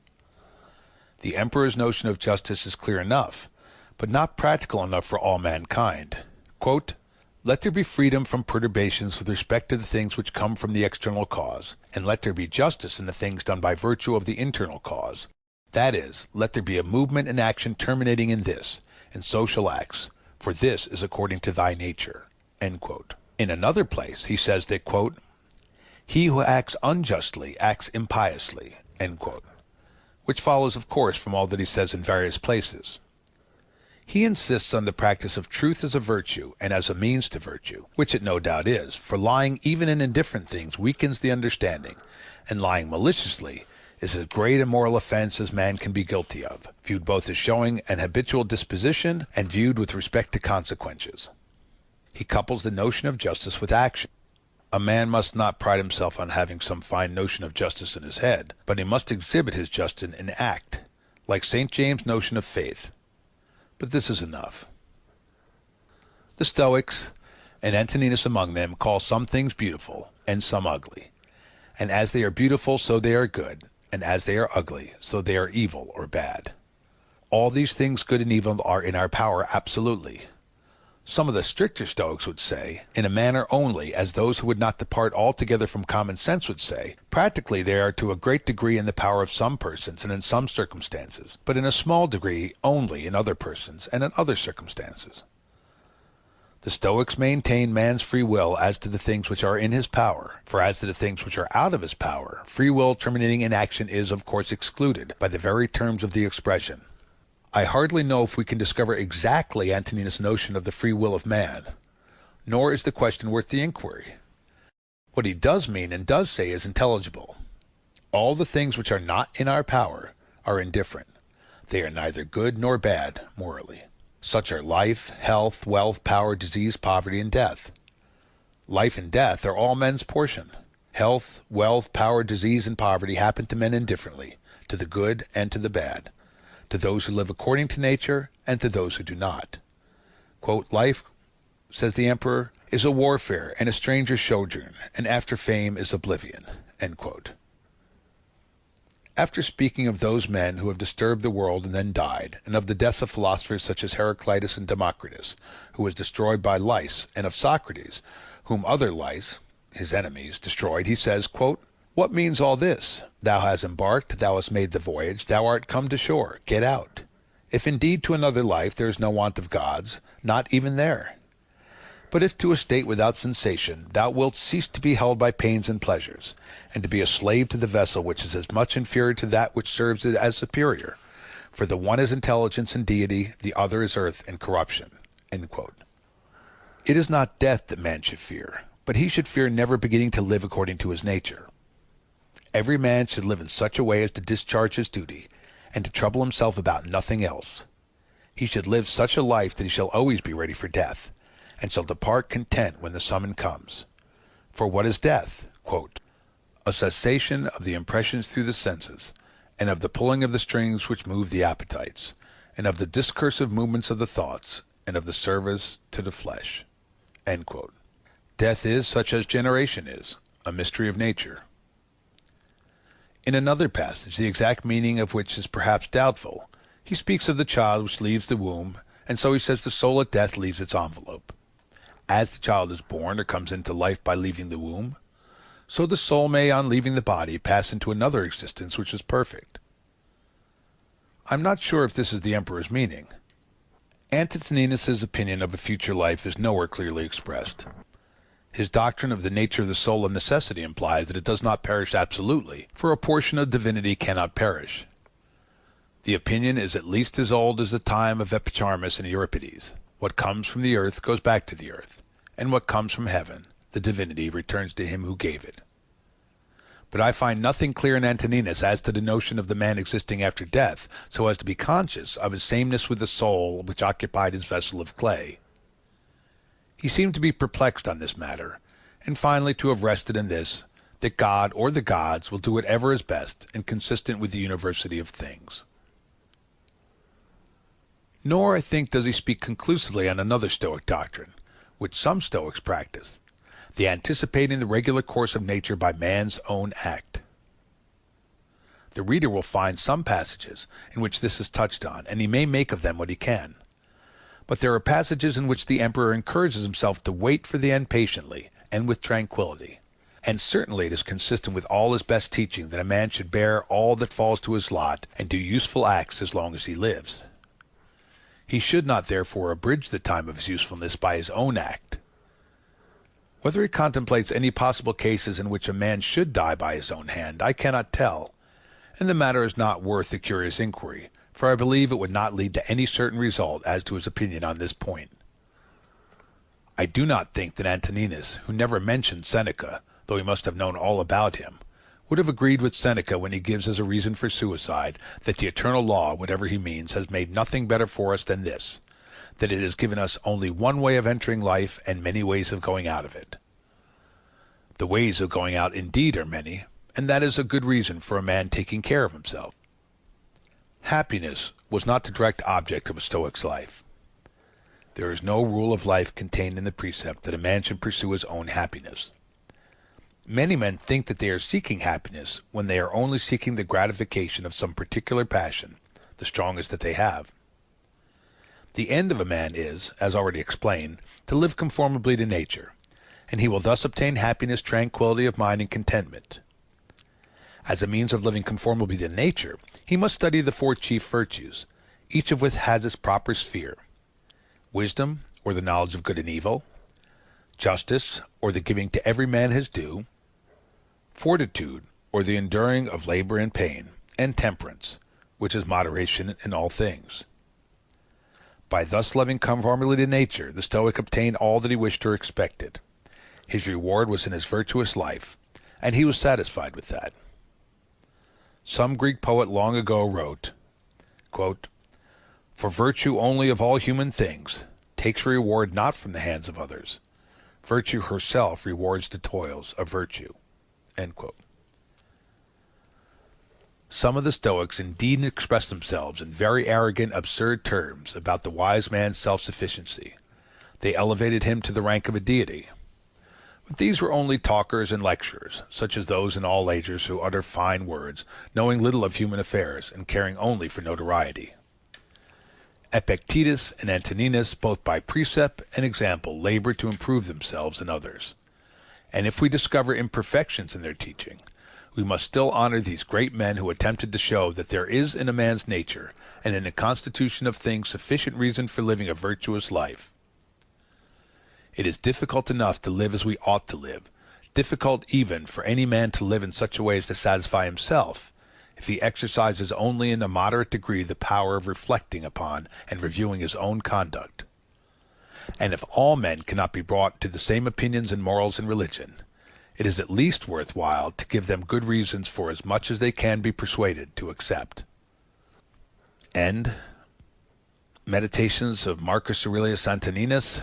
The emperor's notion of justice is clear enough, but not practical enough for all mankind. Quote, "Let there be freedom from perturbations with respect to the things which come from the external cause, and let there be justice in the things done by virtue of the internal cause. That is, let there be a movement and action terminating in this, in social acts, for this is according to thy nature." End quote. In another place he says that, quote, "He who acts unjustly acts impiously," end quote, which follows, of course, from all that he says in various places. He insists on the practice of truth as a virtue and as a means to virtue, which it no doubt is, for lying even in indifferent things weakens the understanding, and lying maliciously is as great a moral offense as man can be guilty of, viewed both as showing an habitual disposition and viewed with respect to consequences. He couples the notion of justice with action. A man must not pride himself on having some fine notion of justice in his head, but he must exhibit his justice in act, like St. James' notion of faith. But this is enough. The Stoics, and Antoninus among them, call some things beautiful and some ugly, and as they are beautiful so they are good, and as they are ugly so they are evil or bad. All these things, good and evil, are in our power absolutely. Some of the stricter Stoics would say, in a manner only, as those who would not depart altogether from common sense would say, practically they are to a great degree in the power of some persons and in some circumstances, but in a small degree only in other persons and in other circumstances. The Stoics maintain man's free will as to the things which are in his power, for as to the things which are out of his power, free will terminating in action is, of course, excluded by the very terms of the expression. I hardly know if we can discover exactly Antoninus' notion of the free will of man, nor is the question worth the inquiry. What he does mean and does say is intelligible. All the things which are not in our power are indifferent. They are neither good nor bad, morally. Such are life, health, wealth, power, disease, poverty, and death. Life and death are all men's portion. Health, wealth, power, disease, and poverty happen to men indifferently, to the good and to the bad, to those who live according to nature and to those who do not. Quote, life, says the emperor, is a warfare and a stranger's sojourn, and after fame is oblivion. End quote. After speaking of those men who have disturbed the world and then died, and of the death of philosophers such as Heraclitus and Democritus, who was destroyed by lice, and of Socrates, whom other lice, his enemies, destroyed, he says, quote, what means all this? Thou hast embarked, thou hast made the voyage, thou art come to shore, get out. If indeed to another life there is no want of gods, not even there. But if to a state without sensation thou wilt cease to be held by pains and pleasures, and to be a slave to the vessel which is as much inferior to that which serves it as superior, for the one is intelligence and deity, the other is earth and corruption. End quote. It is not death that man should fear, but he should fear never beginning to live according to his nature. Every man should live in such a way as to discharge his duty, and to trouble himself about nothing else. He should live such a life that he shall always be ready for death, and shall depart content when the summons comes. For what is death? Quote, a cessation of the impressions through the senses, and of the pulling of the strings which move the appetites, and of the discursive movements of the thoughts, and of the service to the flesh. End quote. Death is such as generation is, a mystery of nature. In another passage, the exact meaning of which is perhaps doubtful, he speaks of the child which leaves the womb, and so he says the soul at death leaves its envelope. As the child is born or comes into life by leaving the womb, so the soul may, on leaving the body, pass into another existence which is perfect. I am not sure if this is the emperor's meaning. Antoninus's opinion of a future life is nowhere clearly expressed. His doctrine of the nature of the soul of necessity implies that it does not perish absolutely, for a portion of divinity cannot perish. The opinion is at least as old as the time of Epicharmus and Euripides. What comes from the earth goes back to the earth, and what comes from heaven, the divinity, returns to him who gave it. But I find nothing clear in Antoninus as to the notion of the man existing after death, so as to be conscious of his sameness with the soul which occupied his vessel of clay. He seemed to be perplexed on this matter, and finally to have rested in this, that God or the gods will do whatever is best and consistent with the university of things. Nor, I think, does he speak conclusively on another Stoic doctrine, which some Stoics practice, the anticipating the regular course of nature by man's own act. The reader will find some passages in which this is touched on, and he may make of them what he can. But there are passages in which the emperor encourages himself to wait for the end patiently and with tranquility, and certainly it is consistent with all his best teaching that a man should bear all that falls to his lot and do useful acts as long as he lives. He should not therefore abridge the time of his usefulness by his own act. Whether he contemplates any possible cases in which a man should die by his own hand, I cannot tell, and the matter is not worth a curious inquiry, for I believe it would not lead to any certain result as to his opinion on this point. I do not think that Antoninus, who never mentioned Seneca, though he must have known all about him, would have agreed with Seneca when he gives as a reason for suicide that the eternal law, whatever he means, has made nothing better for us than this, that it has given us only one way of entering life and many ways of going out of it. The ways of going out indeed are many, and that is a good reason for a man taking care of himself. Happiness was not the direct object of a Stoic's life. There is no rule of life contained in the precept that a man should pursue his own happiness. Many men think that they are seeking happiness when they are only seeking the gratification of some particular passion, the strongest that they have. The end of a man is, as already explained, to live conformably to nature, and he will thus obtain happiness, tranquility of mind, and contentment. As a means of living conformably to nature, he must study the four chief virtues, each of which has its proper sphere: wisdom, or the knowledge of good and evil; justice, or the giving to every man his due; fortitude, or the enduring of labor and pain; and temperance, which is moderation in all things. By thus loving conformity to nature, the Stoic obtained all that he wished or expected. His reward was in his virtuous life, and he was satisfied with that. Some Greek poet long ago wrote, quote, "For virtue only of all human things takes reward not from the hands of others. Virtue herself rewards the toils of virtue." End quote. Some of the Stoics indeed expressed themselves in very arrogant, absurd terms about the wise man's self-sufficiency. They elevated him to the rank of a deity. But these were only talkers and lecturers, such as those in all ages who utter fine words, knowing little of human affairs, and caring only for notoriety. Epictetus and Antoninus, both by precept and example, labored to improve themselves and others. And if we discover imperfections in their teaching, we must still honor these great men who attempted to show that there is in a man's nature and in the constitution of things sufficient reason for living a virtuous life. It is difficult enough to live as we ought to live, difficult even for any man to live in such a way as to satisfy himself, if he exercises only in a moderate degree the power of reflecting upon and reviewing his own conduct. And if all men cannot be brought to the same opinions in morals and religion, it is at least worth while to give them good reasons for as much as they can be persuaded to accept. End Meditations of Marcus Aurelius Antoninus,